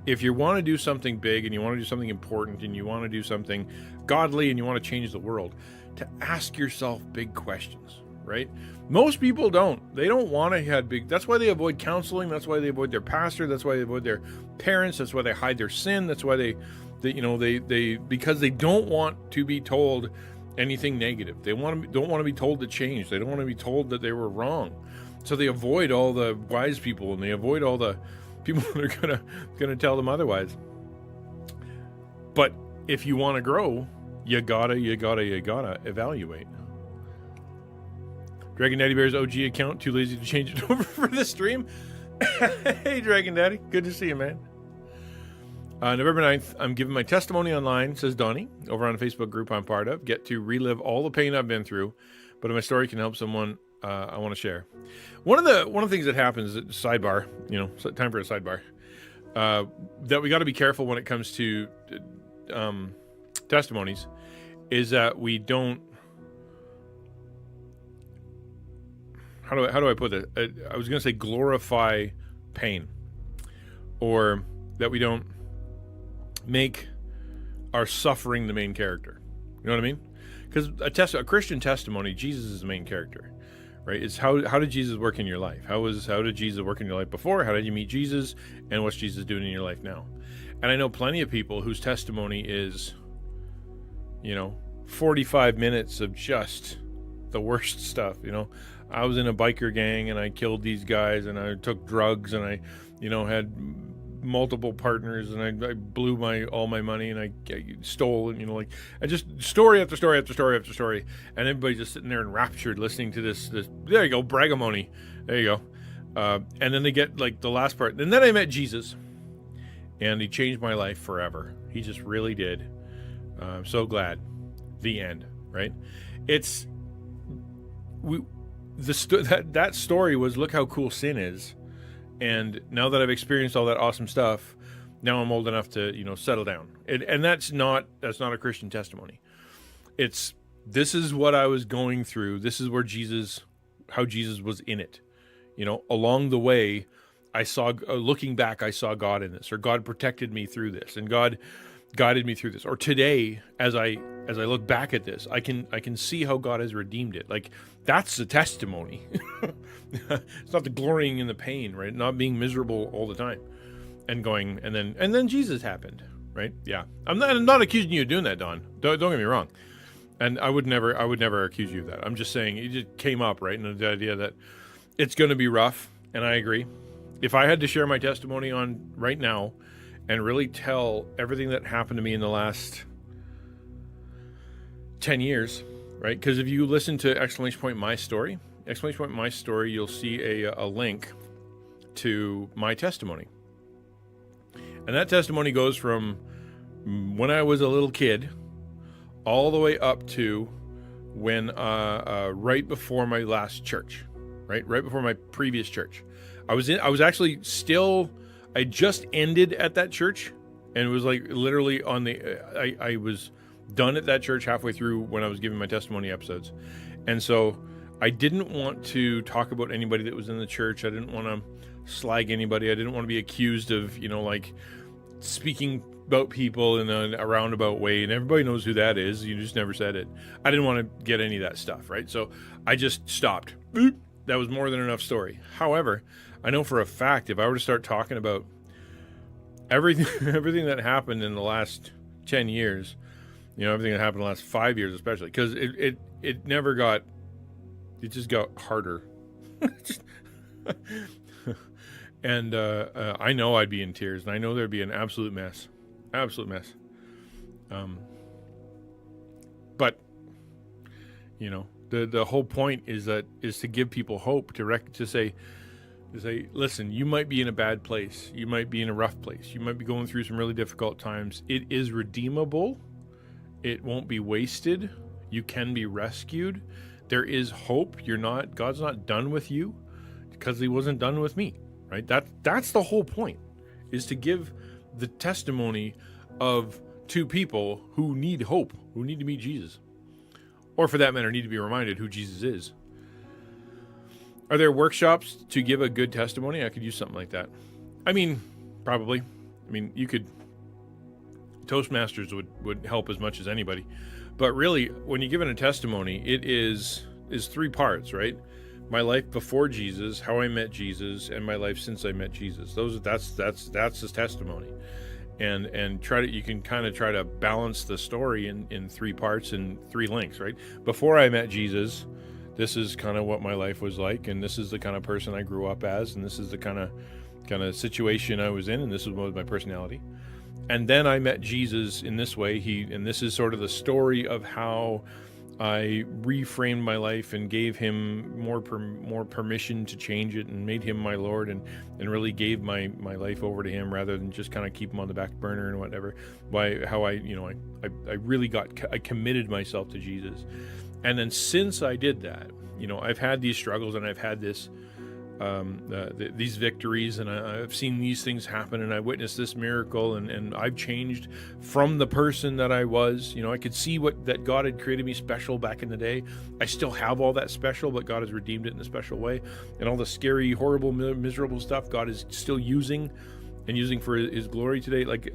Speaker 1: if you want to do something big and you want to do something important and you want to do something godly and you want to change the world, to ask yourself big questions, right? Most people don't. They don't want to have big. That's why they avoid counseling. That's why they avoid their pastor. That's why they avoid their parents. That's why they hide their sin. That's why they because they don't want to be told anything negative. They don't want to be told to change. They don't want to be told that they were wrong. So they avoid all the wise people, and they avoid all the people that are gonna tell them otherwise. But if you want to grow, you gotta evaluate. Dragon Daddy Bear's OG account, too lazy to change it over for the stream. Hey, Dragon Daddy, good to see you, man. November 9th, I'm giving my testimony online, says Donnie, over on a Facebook group I'm part of. Get to relive all the pain I've been through, but if my story can help someone, I want to share. One of the things that happens, sidebar, time for a sidebar, that we got to be careful when it comes to testimonies, is that we don't. How do I put it? I was going to say glorify pain, or that we don't make our suffering the main character. You know what I mean? Because a Christian testimony, Jesus is the main character, right? It's how did Jesus work in your life? How did Jesus work in your life before? How did you meet Jesus? And what's Jesus doing in your life now? And I know plenty of people whose testimony is, 45 minutes of just the worst stuff. I was in a biker gang and I killed these guys and I took drugs and I, had multiple partners and I blew all my money and I stole, and and just story after story after story after story, and everybody just sitting there enraptured listening to this there you go, bragamony, there you go, and then they get the last part, and then I met Jesus and he changed my life forever. He just really did. I'm so glad. The end. Right? It's that story was, look how cool sin is. And now that I've experienced all that awesome stuff, now I'm old enough to, settle down. And that's not a Christian testimony. It's this is what I was going through. This is where how Jesus was in it. Along the way, I saw, looking back, I saw God in this, or God protected me through this, and God guided me through this. Or today, as I look back at this, I can see how God has redeemed it. Like, that's the testimony. It's not the glorying in the pain, right? Not being miserable all the time, and then Jesus happened, right? Yeah, I'm not accusing you of doing that, Don. Don't get me wrong, and I would never accuse you of that. I'm just saying it just came up, right? And the idea that it's going to be rough, and I agree. If I had to share my testimony on right now and really tell everything that happened to me in the last 10 years, right? Because if you listen to exclamation point my story, you'll see a link to my testimony. And that testimony goes from when I was a little kid all the way up to when right before my last church, right before my previous church. I just ended at that church, and it was like literally I was done at that church halfway through when I was giving my testimony episodes. And so I didn't want to talk about anybody that was in the church. I didn't want to slag anybody. I didn't want to be accused of, like speaking about people in a roundabout way, and everybody knows who that is. You just never said it. I didn't want to get any of that stuff, right? So I just stopped. Boop. That was more than enough story. However, I know for a fact if I were to start talking about everything that happened in the last 10 years, everything that happened in the last 5 years especially, because it never got, it just got harder. And I know I'd be in tears, and I know there'd be an absolute mess. But the whole point is to give people hope, to say, listen, you might be in a bad place, you might be in a rough place, you might be going through some really difficult times. It is redeemable. It won't be wasted. You can be rescued. There is hope. God's not done with you because he wasn't done with me. Right? That's the whole point, is to give the testimony of two people who need hope, who need to meet Jesus, or for that matter, need to be reminded who Jesus is. Are there workshops to give a good testimony? I could use something like that. I mean, probably. I mean, you could. Toastmasters would help as much as anybody. But really, when you're given a testimony, it is 3 parts, right? My life before Jesus, how I met Jesus, and my life since I met Jesus. That's his testimony. And you can kind of try to balance the story in 3 parts and 3 links, right? Before I met Jesus, this is kind of what my life was like, and this is the kind of person I grew up as, and this is the kind of situation I was in, and this is what was my personality. And then I met Jesus in this way. And this is sort of the story of how I reframed my life and gave him more permission to change it, and made him my Lord, and really gave my life over to him rather than just kind of keep him on the back burner and whatever. I really I committed myself to Jesus. And then since I did that, I've had these struggles, and I've had this these victories, and I've seen these things happen, and I witnessed this miracle, and I've changed from the person that I was. I could see that God had created me special back in the day. I still have all that special, but God has redeemed it in a special way. And all the scary, horrible, miserable stuff God is still using for his glory today. Like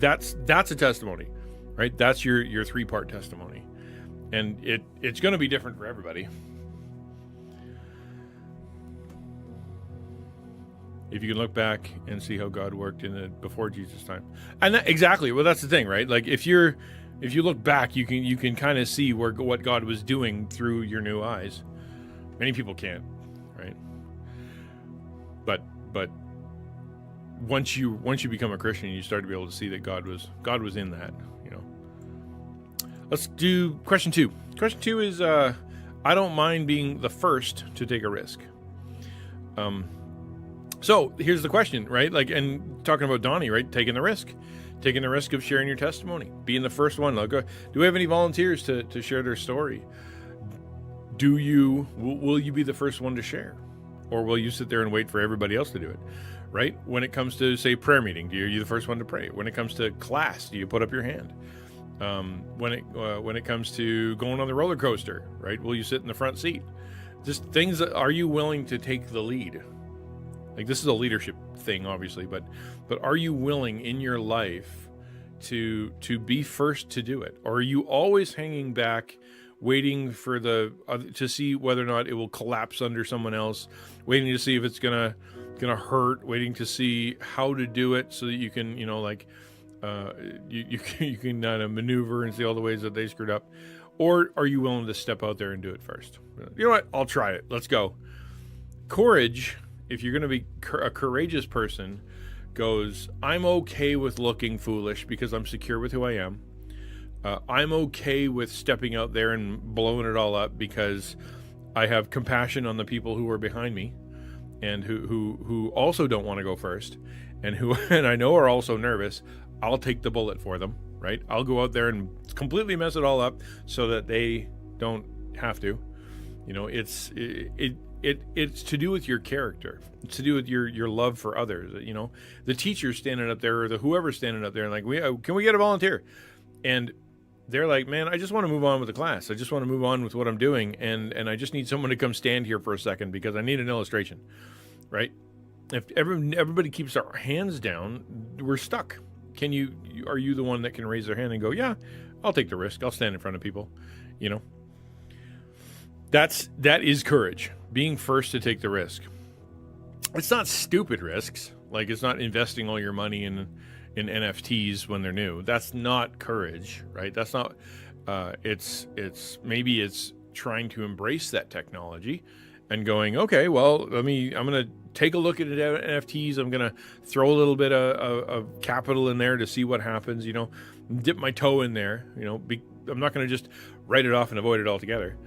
Speaker 1: that's a testimony, right? That's your 3-part testimony. And it's going to be different for everybody. If you can look back and see how God worked in it before Jesus' time, and exactly, well, that's the thing, right? Like if you look back, you can kind of see what God was doing through your new eyes. Many people can't, right? But once you become a Christian, you start to be able to see that God was in that. Let's do question 2. Question 2 is I don't mind being the first to take a risk. So here's the question, right? And talking about Donnie, right? Taking the risk of sharing your testimony, being the first one. Do we have any volunteers to share their story? Will you be the first one to share, or will you sit there and wait for everybody else to do it? Right? When it comes to, say, prayer meeting, are you the first one to pray? When it comes to class, do you put up your hand? When it comes to going on the roller coaster, right? Will you sit in the front seat? Just things that, are you willing to take the lead? Like, this is a leadership thing, obviously, but are you willing in your life to be first to do it? Or are you always hanging back, waiting for to see whether or not it will collapse under someone else, waiting to see if it's gonna hurt, waiting to see how to do it so that you can, you can maneuver and see all the ways that they screwed up? Or are you willing to step out there and do it first? You know what? I'll try it. Let's go. Courage, if you're going to be a courageous person, goes, I'm okay with looking foolish because I'm secure with who I am. I'm okay with stepping out there and blowing it all up because I have compassion on the people who are behind me and who also don't want to go first and and I know are also nervous. I'll take the bullet for them, right? I'll go out there and completely mess it all up so that they don't have to. It's to do with your character. It's to do with your love for others. The teacher's standing up there, or whoever's standing up there, and like, can we get a volunteer? And they're like, man, I just want to move on with the class. I just want to move on with what I'm doing, and I just need someone to come stand here for a second because I need an illustration, right? If everybody keeps their hands down, we're stuck. Are you the one that can raise their hand and go, yeah, I'll take the risk. I'll stand in front of people, That is courage, being first to take the risk. It's not stupid risks. Like, it's not investing all your money in NFTs when they're new. That's not courage, right? That's not, it's trying to embrace that technology and going, okay, well, I'm going to take a look at NFTs. I'm going to throw a little bit of capital in there to see what happens, dip my toe in there, I'm not going to just write it off and avoid it altogether.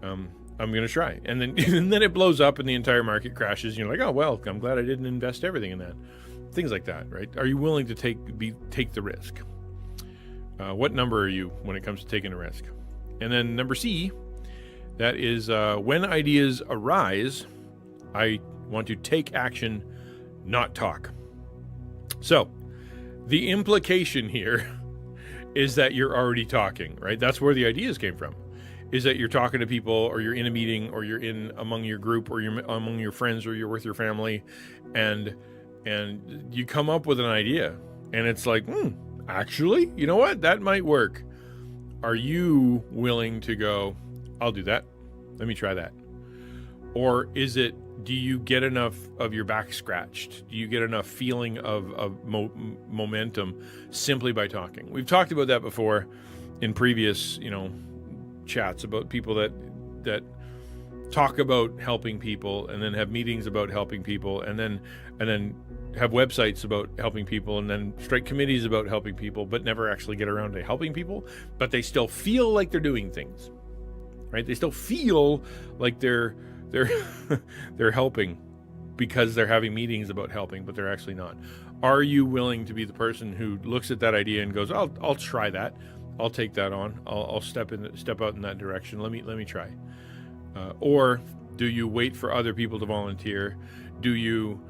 Speaker 1: I'm going to try. And then and then it blows up and the entire market crashes. You're like, oh, well, I'm glad I didn't invest everything in that. Things like that, right? Are you willing to take the risk? What number are you when it comes to taking a risk? And then number C, that is when ideas arise, I want to take action, not talk. So the implication here is that you're already talking, right? That's where the ideas came from. Is that you're talking to people, or you're in a meeting, or you're in among your group, or you're among your friends, or you're with your family, and you come up with an idea, and it's like, actually, you know what? That might work. Are you willing to go, I'll do that. Let me try that. Or do you get enough of your back scratched? Do you get enough feeling of momentum simply by talking? We've talked about that before in previous, chats about people that talk about helping people and then have meetings about helping people and then have websites about helping people and then strike committees about helping people, but never actually get around to helping people, but they still feel like they're doing things, right? They still feel like they're helping because they're having meetings about helping, but they're actually not. Are you willing to be the person who looks at that idea and goes, I'll try that. I'll take that on. I'll step out in that direction. Let me try. Or do you wait for other people to volunteer? Do you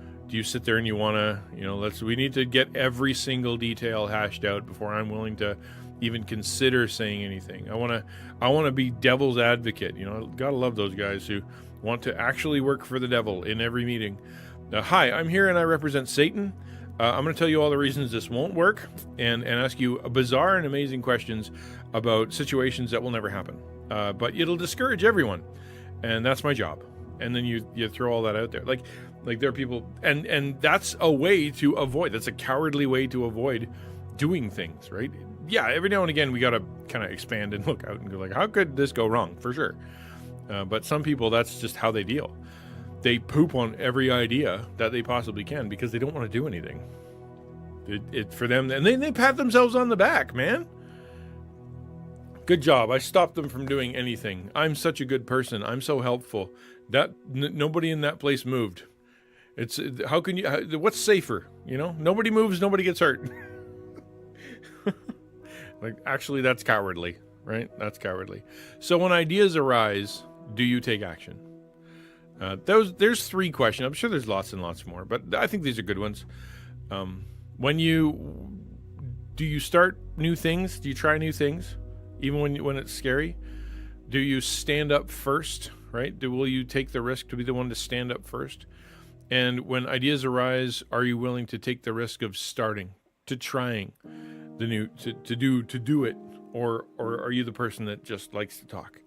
Speaker 1: sit there and you want to, we need to get every single detail hashed out before I'm willing to even consider saying anything. I want to be devil's advocate. Gotta love those guys who want to actually work for the devil in every meeting. Hi, I'm here and I represent Satan. I'm going to tell you all the reasons this won't work and ask you bizarre and amazing questions about situations that will never happen. But it'll discourage everyone. And that's my job. And then you throw all that out there. Like there are people, and that's a way to avoid, that's a cowardly way to avoid doing things, right? Yeah, every now and again, we got to kind of expand and look out and go like, how could this go wrong? For sure. But some people, that's just how they deal. They poop on every idea that they possibly can because they don't want to do anything. It for them, and they pat themselves on the back, man. Good job. I stopped them from doing anything. I'm such a good person. I'm so helpful. That nobody in that place moved. It's how can you? What's safer? Nobody moves. Nobody gets hurt. Like, actually, that's cowardly, right? That's cowardly. So when ideas arise, do you take action? There's 3 questions. I'm sure there's lots and lots more, but I think these are good ones. Do you start new things? Do you try new things, even when it's scary? Do you stand up first, right? Will you take the risk to be the one to stand up first? And when ideas arise, are you willing to take the risk of starting, to trying the new, to do it, or are you the person that just likes to talk?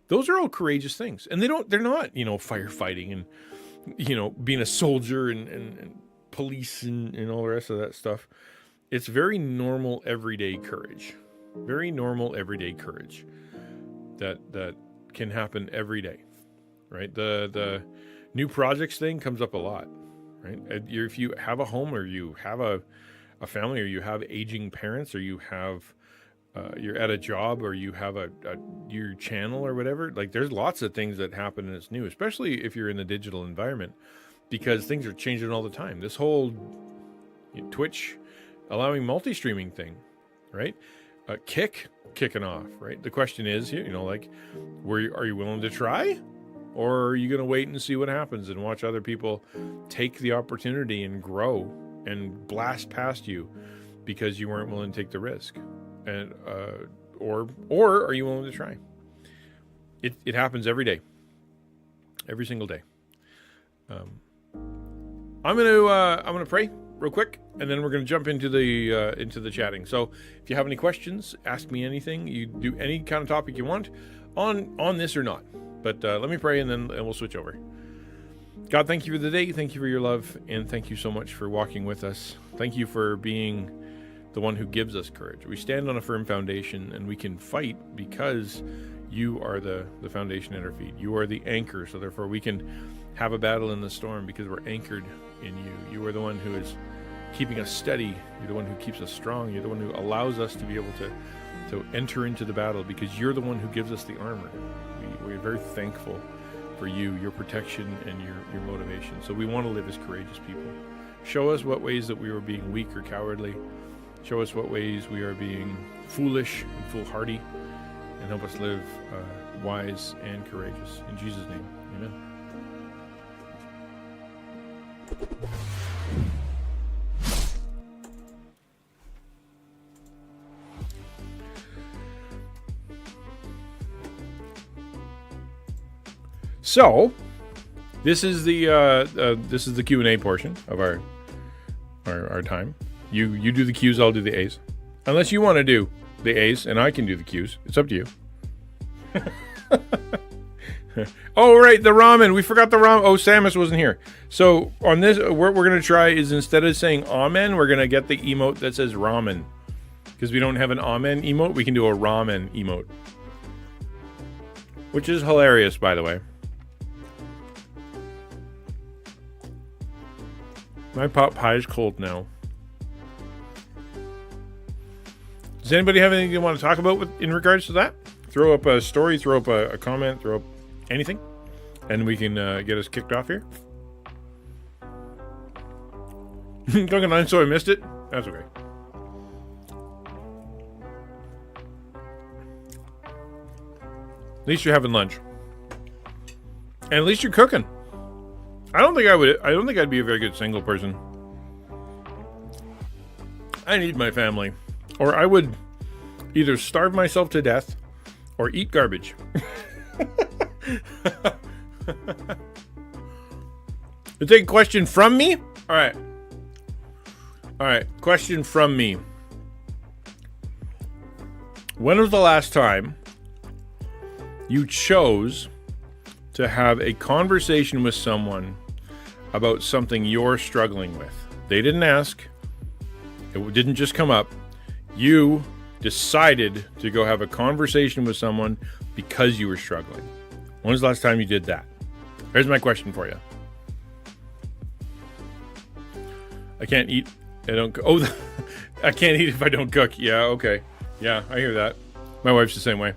Speaker 1: Those are all courageous things, and they're not, firefighting and, being a soldier and police and all the rest of that stuff. It's very normal, everyday courage, that can happen every day, right? The new projects thing comes up a lot, right? If you have a home, or you have a family, or you have aging parents, or you have you're at a job, or you have your channel or whatever, like there's lots of things that happen and it's new, especially if you're in the digital environment, because things are changing all the time. This whole Twitch allowing multi-streaming thing, right? Kicking off, right? The question is, are you willing to try? Or are you going to wait and see what happens and watch other people take the opportunity and grow and blast past you because you weren't willing to take the risk? And or are you willing to try? It happens every day, every single day. I'm gonna pray real quick, and then we're gonna jump into the chatting. So if you have any questions, ask me anything. You do any kind of topic you want on this or not. But let me pray, and we'll switch over. God, thank you for the day. Thank you for your love, and thank you so much for walking with us. Thank you for being the one who gives us courage. We stand on a firm foundation, and we can fight because you are the foundation at our feet. You are the anchor, so therefore we can have a battle in the storm because we're anchored in you. You are the one who is keeping us steady. You're the one who keeps us strong. You're the one who allows us to be able to enter into the battle because you're the one who gives us the armor. We're very thankful for you, your protection, and your motivation. So we want to live as courageous people. Show us what ways that we are being weak or cowardly. Show us what ways we are being foolish and foolhardy, and help us live wise and courageous. In Jesus' name, amen. So, this is the Q&A portion of our time. You do the Q's, I'll do the A's. Unless you want to do the A's and I can do the Q's. It's up to you. Oh, right, the ramen. We forgot the ramen. Oh, Samus wasn't here. So on this, what we're going to try is instead of saying amen, we're going to get the emote that says ramen. Because we don't have an amen emote, we can do a ramen emote. Which is hilarious, by the way. My pot pie is cold now. Does anybody have anything they want to talk about in regards to that? Throw up a story, throw up a comment, throw up anything, and we can get us kicked off here. Duncan 9, so I missed it. That's okay. At least you're having lunch, and at least you're cooking. I don't think I'd be a very good single person. I need my family, or I would either starve myself to death or eat garbage. You take a question from me? All right. Question from me. When was the last time you chose to have a conversation with someone about something you're struggling with? They didn't ask. It didn't just come up. You decided to go have a conversation with someone because you were struggling. When was the last time you did that? Here's my question for you. I can't eat. I don't. Oh, I can't eat if I don't cook. Yeah. Okay. Yeah, I hear that. My wife's the same way.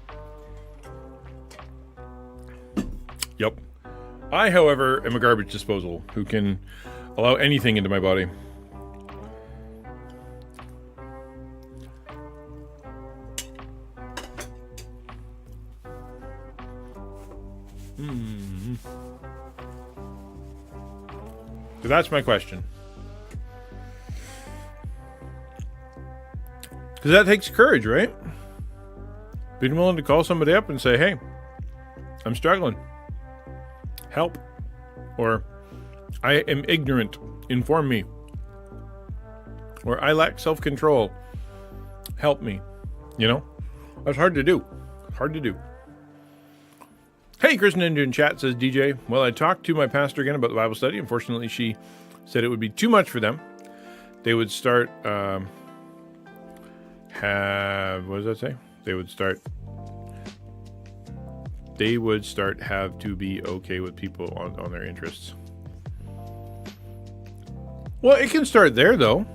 Speaker 1: Yep. I, however, am a garbage disposal who can allow anything into my body. So that's my question. Because that takes courage, right? Being willing to call somebody up and say, hey, I'm struggling. Help. Or I am ignorant. Inform me. Or I lack self-control. Help me. You know? That's hard to do. Hard to do. Hey, XtianNinja in chat, says DJ. Well, I talked to my pastor again about the Bible study. Unfortunately, she said it would be too much for them. They would start, what does that say? They would start have to be okay with people on their interests. Well, it can start there, though.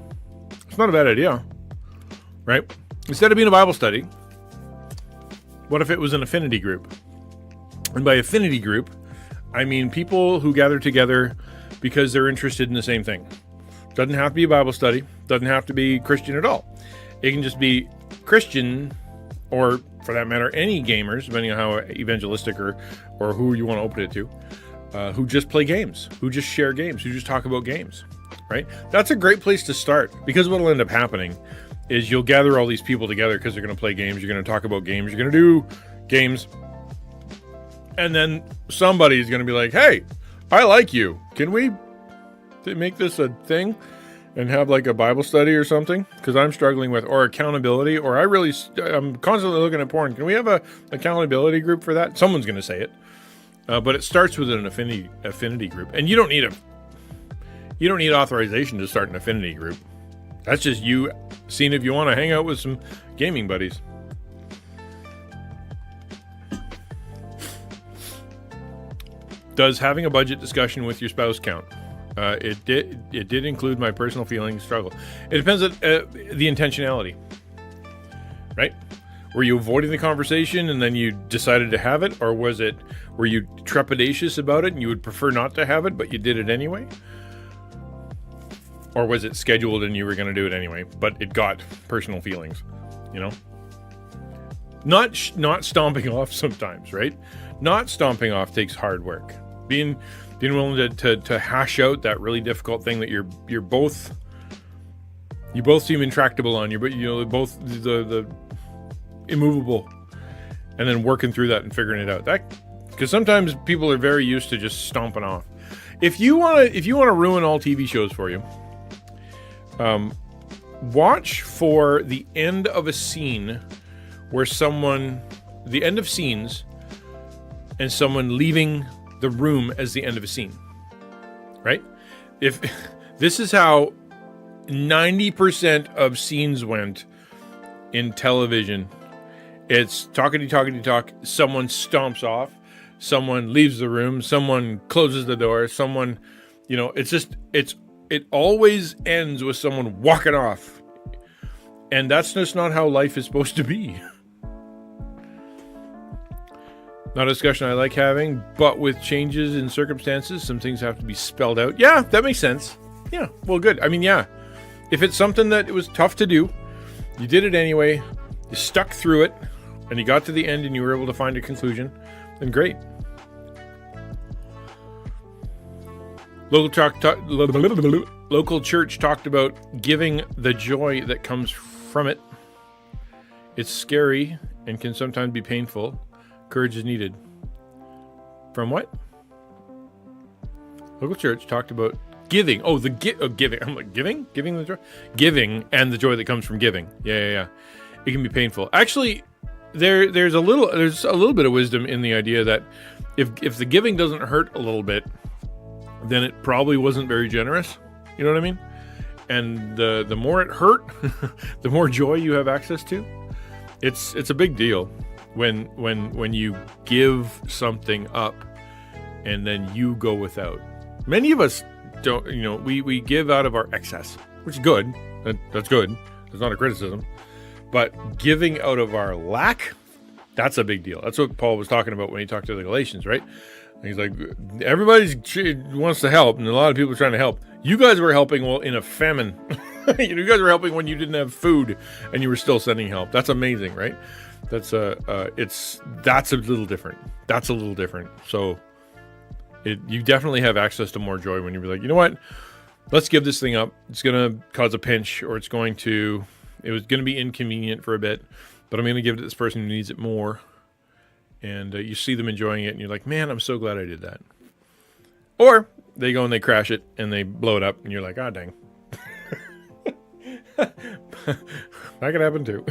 Speaker 1: It's not a bad idea, right? Instead of being a Bible study, what if it was an affinity group? And by affinity group, I mean people who gather together because they're interested in the same thing. Doesn't have to be a Bible study. Doesn't have to be Christian at all. It can just be Christian, or for that matter, any gamers, depending on how evangelistic or who you want to open it to, who just play games, who just share games, who just talk about games, right? That's a great place to start, because what will end up happening is you'll gather all these people together because they're going to play games, you're going to talk about games, you're going to do games, and then somebody's going to be like, hey, I like you. Can we make this a thing and have like a Bible study or something? Because I'm struggling with, or accountability, or I'm constantly looking at porn. Can we have a accountability group for that? Someone's going to say it. But it starts with an affinity group. And you don't need authorization to start an affinity group. That's just you seeing if you want to hang out with some gaming buddies. Does having a budget discussion with your spouse count? It did include my personal feelings struggle. It depends on the intentionality, right? Were you avoiding the conversation and then you decided to have it, or were you trepidatious about it and you would prefer not to have it, but you did it anyway? Or was it scheduled and you were going to do it anyway, but it got personal feelings, you know? Not stomping off sometimes, right? Not stomping off takes hard work. Being willing to hash out that really difficult thing that you both seem intractable on, but both the immovable, and then working through that and figuring it out. Because sometimes people are very used to just stomping off. If you want to ruin all TV shows for you, watch for the end of a scene where the end of scenes and someone leaving the room as the end of a scene, right? If this is how 90% of scenes went in television, it's talkity, someone stomps off, someone leaves the room, someone closes the door, someone, it always ends with someone walking off. And that's just not how life is supposed to be. Not a discussion I like having, but with changes in circumstances, some things have to be spelled out. Yeah, that makes sense. Yeah, well, good. I mean, yeah. If it's something that it was tough to do, you did it anyway, you stuck through it, and you got to the end and you were able to find a conclusion, then great. Local church talked about giving the joy that comes from it. It's scary and can sometimes be painful. Courage is needed. From what? Local church talked about giving. Oh, giving. I'm like, giving? Giving the joy? Giving and the joy that comes from giving. Yeah. It can be painful. Actually, there's a little bit of wisdom in the idea that if the giving doesn't hurt a little bit, then it probably wasn't very generous. You know what I mean? And the more it hurt, the more joy you have access to. It's a big deal when you give something up and then you go without. Many of us don't, we give out of our excess, which is good. That's good. It's not a criticism. But giving out of our lack, that's a big deal. That's what Paul was talking about when he talked to the Galatians, right? He's like, everybody wants to help, and a lot of people are trying to help. You guys were helping in a famine. You guys were helping when you didn't have food, and you were still sending help. That's amazing, right? That's a little different. That's a little different. So you definitely have access to more joy when you're like, you know what? Let's give this thing up. It's going to cause a pinch, or it's going to, it was going to be inconvenient for a bit, but I'm going to give it to this person who needs it more. And you see them enjoying it, and you're like, man, I'm so glad I did that. Or they go and they crash it, and they blow it up, and you're like, ah, dang. That could happen too.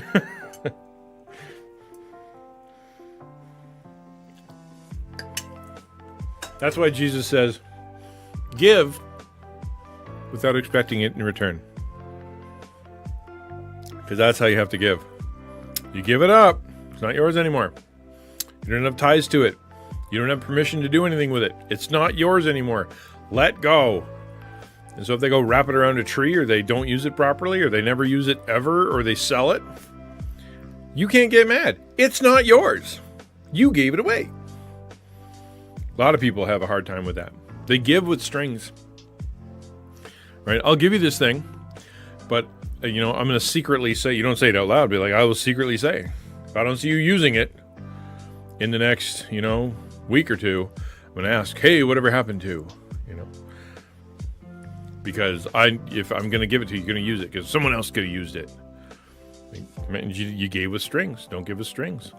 Speaker 1: That's why Jesus says, give without expecting it in return. Because that's how you have to give. You give it up, it's not yours anymore. You don't have ties to it. You don't have permission to do anything with it. It's not yours anymore. Let go. And so if they go wrap it around a tree, or they don't use it properly, or they never use it ever, or they sell it, you can't get mad. It's not yours. You gave it away. A lot of people have a hard time with that. They give with strings. Right? I'll give you this thing, but I'm going to secretly say, you don't say it out loud, but I will secretly say, if I don't see you using it in the next, week or two, I'm going to ask, hey, whatever happened to, because if I'm going to give it to you, you're going to use it because someone else could have used it. You gave with strings. Don't give with strings.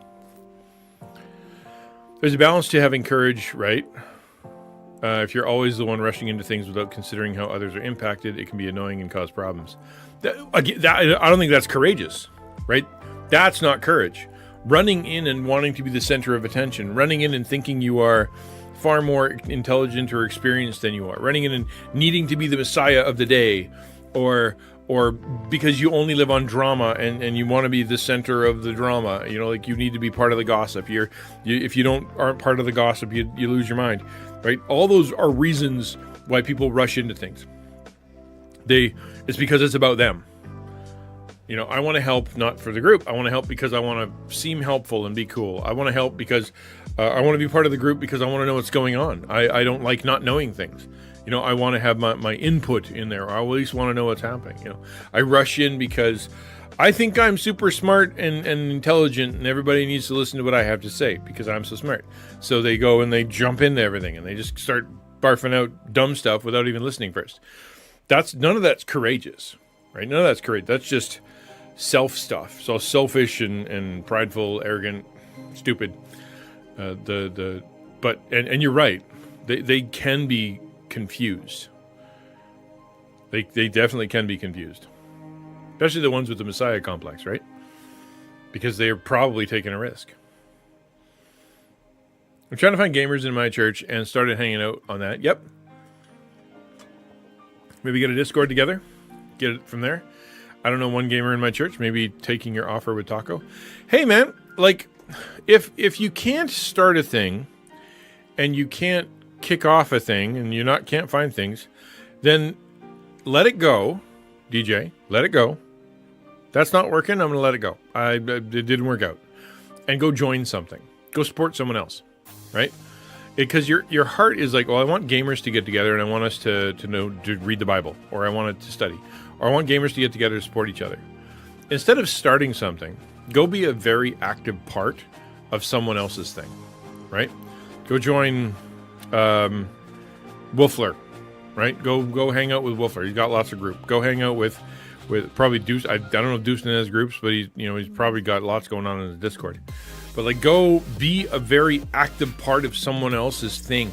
Speaker 1: There's a balance to having courage, right? If you're always the one rushing into things without considering how others are impacted, it can be annoying and cause problems. I don't think that's courageous, right? That's not courage. Running in and wanting to be the center of attention, running in and thinking you are far more intelligent or experienced than you are, running in and needing to be the messiah of the day, or because you only live on drama and you want to be the center of the drama, you need to be part of the gossip. If you aren't part of the gossip, you lose your mind, right? All those are reasons why people rush into things. It's because it's about them. I want to help not for the group. I want to help because I want to seem helpful and be cool. I want to help because I want to be part of the group because I want to know what's going on. I don't like not knowing things. I want to have my input in there, or I at least want to know what's happening. I rush in because I think I'm super smart and intelligent, and everybody needs to listen to what I have to say because I'm so smart. So they go and they jump into everything, and they just start barfing out dumb stuff without even listening first. None of that's courageous, right? None of that's courage. That's just self stuff. So selfish and prideful, arrogant, stupid. But you're right. They can be confused. They definitely can be confused. Especially the ones with the Messiah complex, right? Because they are probably taking a risk. I'm trying to find gamers in my church and started hanging out on that. Yep. Maybe get a Discord together. Get it from there. I don't know one gamer in my church. Maybe taking your offer with Taco. Hey, man. If you can't start a thing and you can't kick off a thing and you can't find things, then let it go, DJ. Let it go. That's not working. I'm going to let it go. It didn't work out. And go join something. Go support someone else, right? Because your heart is like, well, I want gamers to get together and I want us to read the Bible, or I want it to study, or I want gamers to get together to support each other. Instead of starting something, go be a very active part of someone else's thing, right? Go join Wolfler, right? Go hang out with Wolfler. He's got lots of group. Go hang out with probably Deuce. I don't know if Deuce has groups, but he's probably got lots going on in the Discord. But go be a very active part of someone else's thing.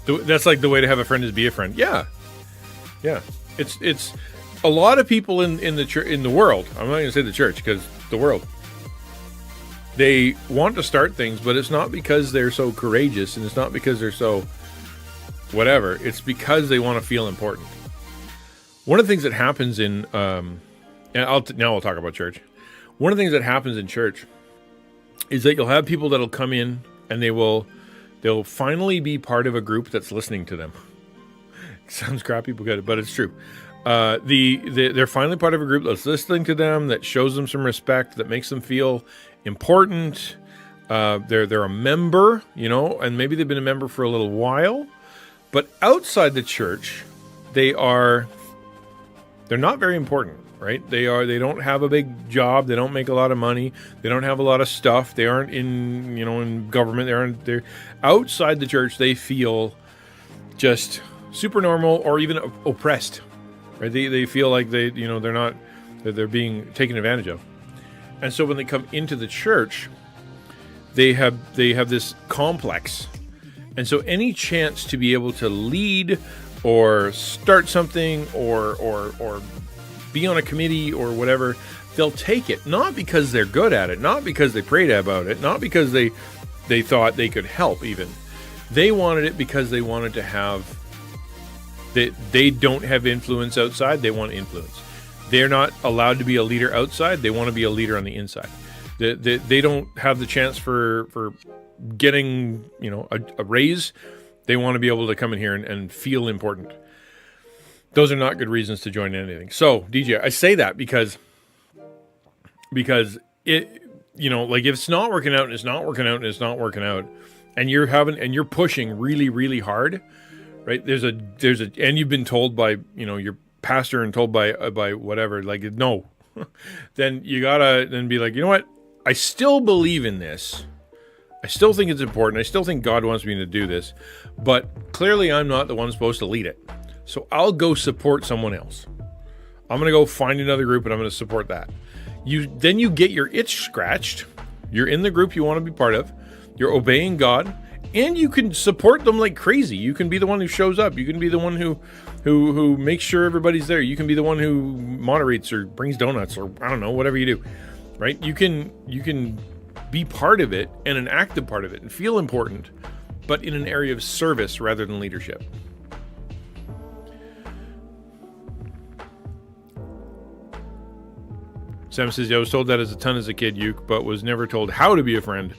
Speaker 1: That's the way to have a friend is be a friend. Yeah. It's a lot of people in the world. I'm not going to say the church because the world. They want to start things, but it's not because they're so courageous, and it's not because they're so whatever. It's because they want to feel important. One of the things that happens in now we'll talk about church. One of the things that happens in church is that you'll have people that'll come in and they'll finally be part of a group that's listening to them. Sounds crappy, but it's true. They're finally part of a group that's listening to them, that shows them some respect, that makes them feel important. They're a member, and maybe they've been a member for a little while, but outside the church, they're not very important. Right? They don't have a big job. They don't make a lot of money. They don't have a lot of stuff. They aren't in government. They're outside the church. They feel just super normal or even oppressed, right? They feel like they're being taken advantage of. And so when they come into the church, they have this complex. And so any chance to be able to lead or start something or be on a committee or whatever, they'll take it. Not because they're good at it, not because they prayed about it, not because they thought they could help even. They wanted it because they wanted to have, they don't have influence outside, they want influence. They're not allowed to be a leader outside, they want to be a leader on the inside. They don't have the chance for getting, a raise. They want to be able to come in here and feel important. Those are not good reasons to join anything. So, DJ, I say that because it, like if it's not working out and it's not working out and it's not working out, and you're pushing really, really hard, right? There's and you've been told by, your pastor and told by whatever, like, no, then you gotta then be like, you know what? I still believe in this. I still think it's important. I still think God wants me to do this, but clearly I'm not the one supposed to lead it. So I'll go support someone else. I'm going to go find another group and I'm going to support that. Then you get your itch scratched. You're in the group you want to be part of. You're obeying God, and you can support them like crazy. You can be the one who shows up. You can be the one who makes sure everybody's there. You can be the one who moderates or brings donuts or I don't know, whatever you do, right? You can be part of it and an active part of it and feel important, but in an area of service rather than leadership. Sam says, I was told that as a ton as a kid, Uke, but was never told how to be a friend.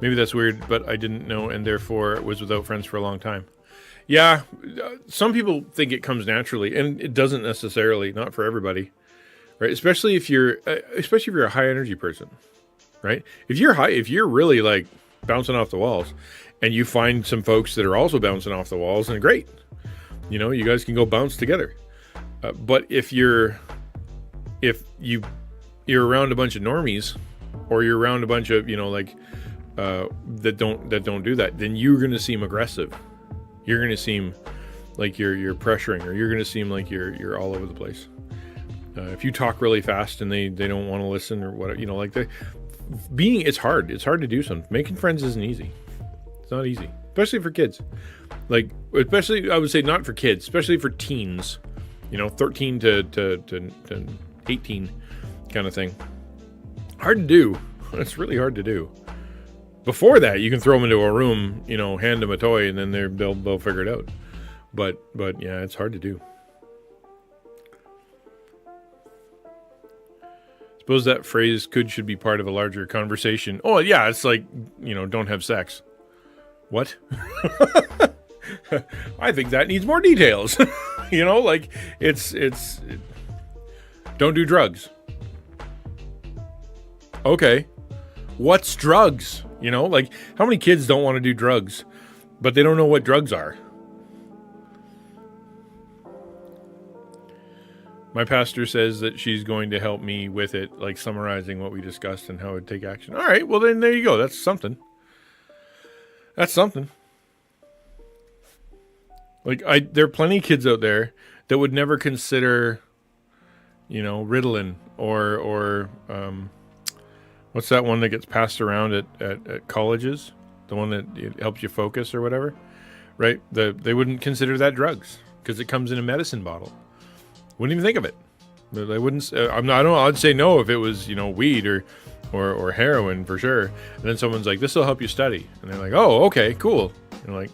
Speaker 1: Maybe that's weird, but I didn't know and therefore was without friends for a long time. Yeah, some people think it comes naturally, and it doesn't necessarily, not for everybody, right? Especially if you're a high energy person, right? If you're really like bouncing off the walls and you find some folks that are also bouncing off the walls, then great. You guys can go bounce together. But if you're around a bunch of normies, or you're around a bunch of that don't do that, then you're going to seem aggressive. You're going to seem like you're pressuring, or you're going to seem like you're all over the place. If you talk really fast and they don't want to listen or what, it's hard. It's hard to do something. Making friends isn't easy. It's not easy, especially for kids. Especially I would say not for kids, especially for teens. 13 to 18. Kind of thing. Hard to do. It's really hard to do. Before that, you can throw them into a room, hand them a toy, and then they'll figure it out. But yeah, it's hard to do. Suppose that phrase should be part of a larger conversation. Oh yeah, it's like, don't have sex. What? I think that needs more details. It's don't do drugs. Okay, what's drugs? How many kids don't want to do drugs, but they don't know what drugs are? My pastor says that she's going to help me with it, like summarizing what we discussed and how to take action. All right, well then there you go. That's something. There are plenty of kids out there that would never consider, Ritalin or what's that one that gets passed around at colleges? The one that it helps you focus or whatever, right? They wouldn't consider that drugs because it comes in a medicine bottle. Wouldn't even think of it. They wouldn't. I'd say no if it was weed or heroin for sure. And then someone's like, "This will help you study," and they're like, "Oh, okay, cool." And like,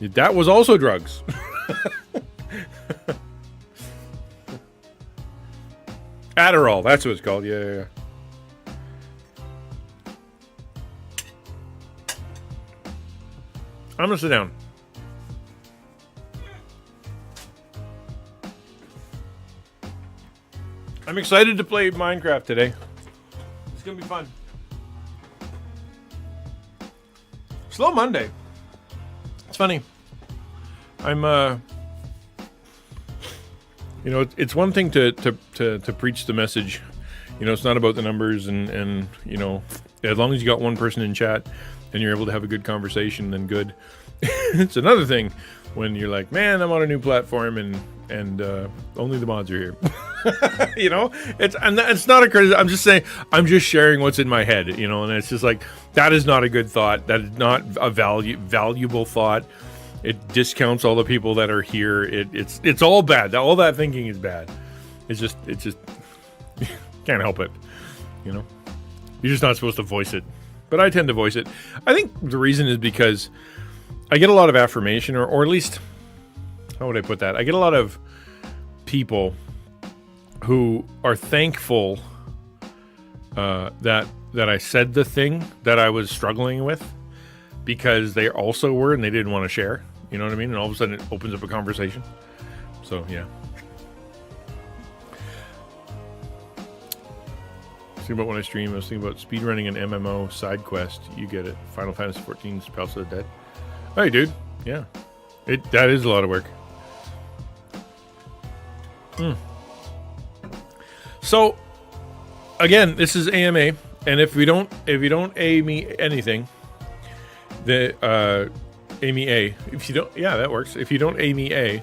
Speaker 1: that was also drugs. Adderall, that's what it's called. Yeah. I'm gonna sit down. I'm excited to play Minecraft today. It's gonna be fun. Slow Monday. It's funny. I'm it's one thing to preach the message. It's not about the numbers and as long as you got one person in chat and you're able to have a good conversation, then good. It's another thing when you're like, man, I'm on a new platform and and only the mods are here. It's not a criticism. I'm just saying, I'm just sharing what's in my head, and it's just like, that is not a good thought. That is not a valuable thought. It discounts all the people that are here. It's all bad. All that thinking is bad. It's just can't help it. You're just not supposed to voice it, but I tend to voice it. I think the reason is because I get a lot of affirmation, or at least, how would I put that? I get a lot of people who are thankful that I said the thing that I was struggling with, because they also were, and they didn't want to share. You know what I mean? And all of a sudden it opens up a conversation. So, yeah. Think about when I stream, I was thinking about speedrunning an MMO side quest. You get it. Final Fantasy 14's Palace of the Dead. Hey, dude. Yeah. That is a lot of work. So, again, this is AMA, and if you don't A me anything, Amy A. If you don't, yeah, that works. If you don't Amy A,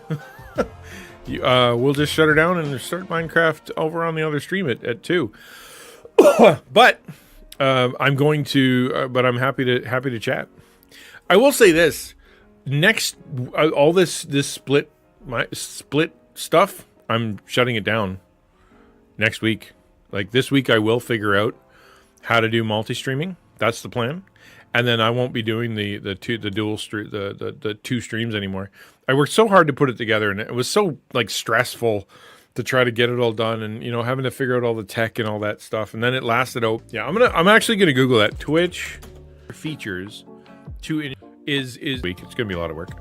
Speaker 1: we'll just shut her down and start Minecraft over on the other stream at 2. But I'm going to. But I'm happy to chat. I will say this: next, all this split stuff, I'm shutting it down next week. Like this week, I will figure out how to do multi-streaming. That's the plan. And then I won't be doing the two streams anymore. I worked so hard to put it together, and it was so stressful to try to get it all done, and having to figure out all the tech and all that stuff. And then it lasted. Yeah, I'm actually gonna Google that. Twitch features is week. It's gonna be a lot of work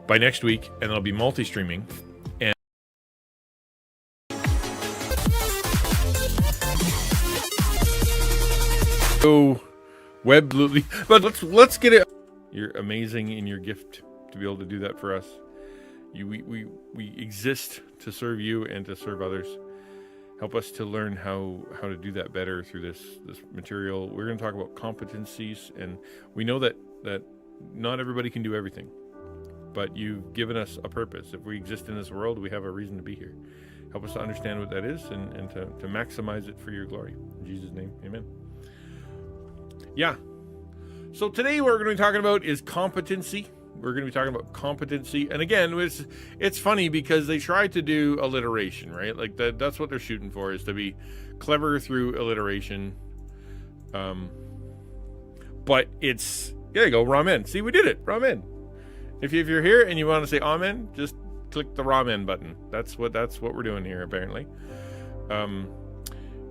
Speaker 1: by next week, and it'll be multi-streaming. And so. Webly, but let's get it. You're amazing in your gift to be able to do that for us. We exist to serve you and to serve others. Help us to learn how to do that better through this material. We're going to talk about competencies, and we know that not everybody can do everything, but you've given us a purpose. If we exist in this world, we have a reason to be here. Help us to understand what that is and to maximize it for your glory. In Jesus' name, amen. Yeah. So today what we're going to be talking about is competency. We're going to be talking about competency. And again, it's funny because they try to do alliteration, right? Like that's what they're shooting for, is to be clever through alliteration. But it's, there you go, ramen. See, we did it, ramen. If you're here and you want to say amen, just click the ramen button. That's what we're doing here, apparently.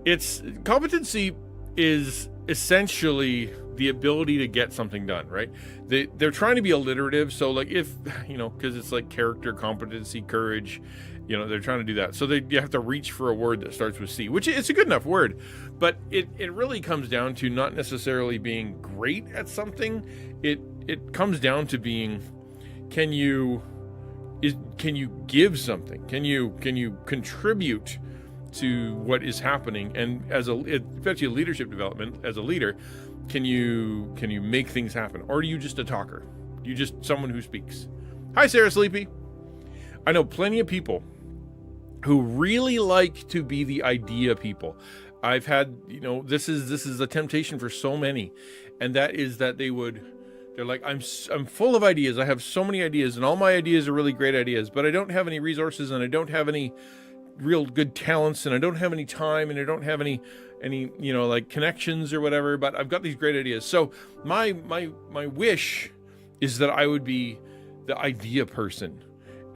Speaker 1: It's competency is essentially the ability to get something done, right? They're trying to be alliterative, so if because it's like character, competency, courage, they're trying to do that. So you have to reach for a word that starts with C, which it's a good enough word, but it really comes down to not necessarily being great at something. It comes down to being, can you give something? Can you contribute to what is happening? And especially leadership development, as a leader, can you make things happen? Or are you just a talker? You just someone who speaks? Hi, Sarah Sleepy. I know plenty of people who really like to be the idea people. I've had, this is a temptation for so many, and that is that they're like, I'm full of ideas. I have so many ideas, and all my ideas are really great ideas, but I don't have any resources, and I don't have any real good talents, and I don't have any time, and I don't have any connections or whatever, but I've got these great ideas. So my wish is that I would be the idea person,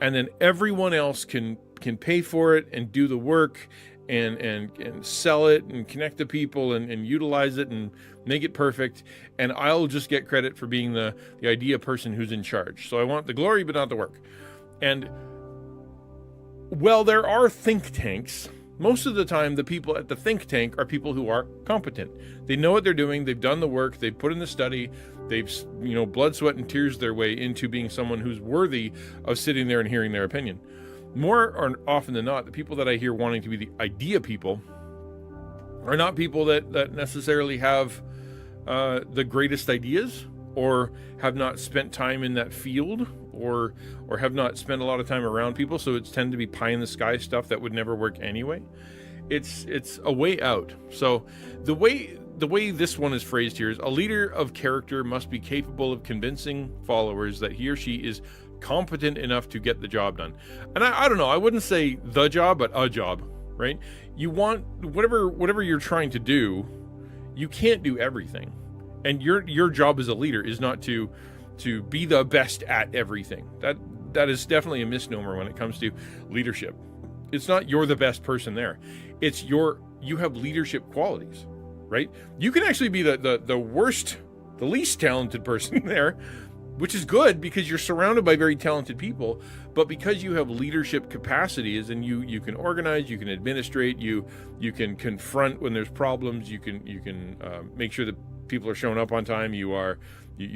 Speaker 1: and then everyone else can pay for it and do the work and sell it and connect to people and utilize it and make it perfect, and I'll just get credit for being the idea person who's in charge. So I want the glory but not the work. And well, there are think tanks. Most of the time, the people at the think tank are people who are competent. They know what they're doing. They've done the work. They've put in the study. They've, blood, sweat, and tears their way into being someone who's worthy of sitting there and hearing their opinion. More often than not, the people that I hear wanting to be the idea people are not people that necessarily have the greatest ideas, or have not spent time in that field, or have not spent a lot of time around people, so it's tend to be pie in the sky stuff that would never work anyway. It's a way out. So the way this one is phrased here is, a leader of character must be capable of convincing followers that he or she is competent enough to get the job done. And I don't know, I wouldn't say the job, but a job, right? You want whatever you're trying to do, you can't do everything. And your job as a leader is not to be the best at everything. That is definitely a misnomer when it comes to leadership. It's not you're the best person there. It's you have leadership qualities, right? You can actually be the least talented person there, which is good because you're surrounded by very talented people, but because you have leadership capacities and you can organize, you can administrate, you can confront when there's problems, you can make sure that people are showing up on time, you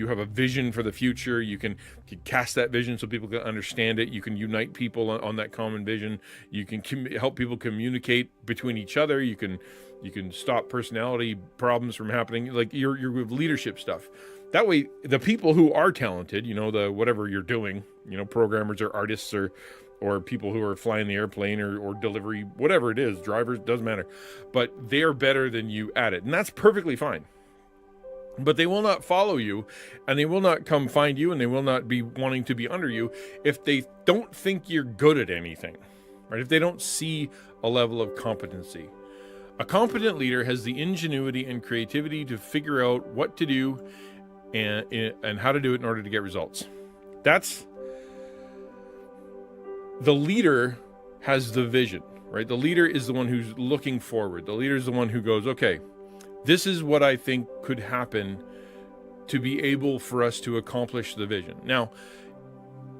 Speaker 1: have a vision for the future, you can cast that vision so people can understand it, you can unite people on that common vision, you can help people communicate between each other, you can stop personality problems from happening, like your leadership stuff. That way, the people who are talented, the whatever you're doing, programmers or artists or people who are flying the airplane or delivery, whatever it is, drivers, doesn't matter. But they're better than you at it. And that's perfectly fine. But they will not follow you, and they will not come find you, and they will not be wanting to be under you if they don't think you're good at anything, right? If they don't see a level of competency. A competent leader has the ingenuity and creativity to figure out what to do and how to do it in order to get results. That's the leader has the vision, right? The leader is the one who's looking forward. The leader is the one who goes, okay, this is what I think could happen to be able for us to accomplish the vision. Now,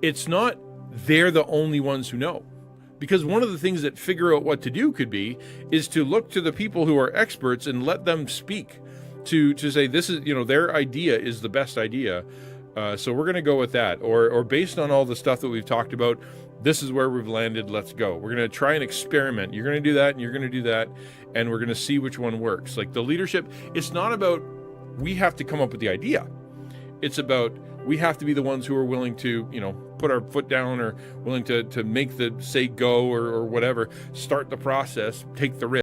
Speaker 1: it's not they're the only ones who know, because one of the things that figure out what to do could be is to look to the people who are experts and let them speak. To say this is, their idea is the best idea, so we're going to go with that. Or based on all the stuff that we've talked about, this is where we've landed, let's go. We're going to try and experiment. You're going to do that, and you're going to do that, and we're going to see which one works. Like the leadership, it's not about we have to come up with the idea. It's about we have to be the ones who are willing to, put our foot down or willing to make the say go or whatever, start the process, take the risk.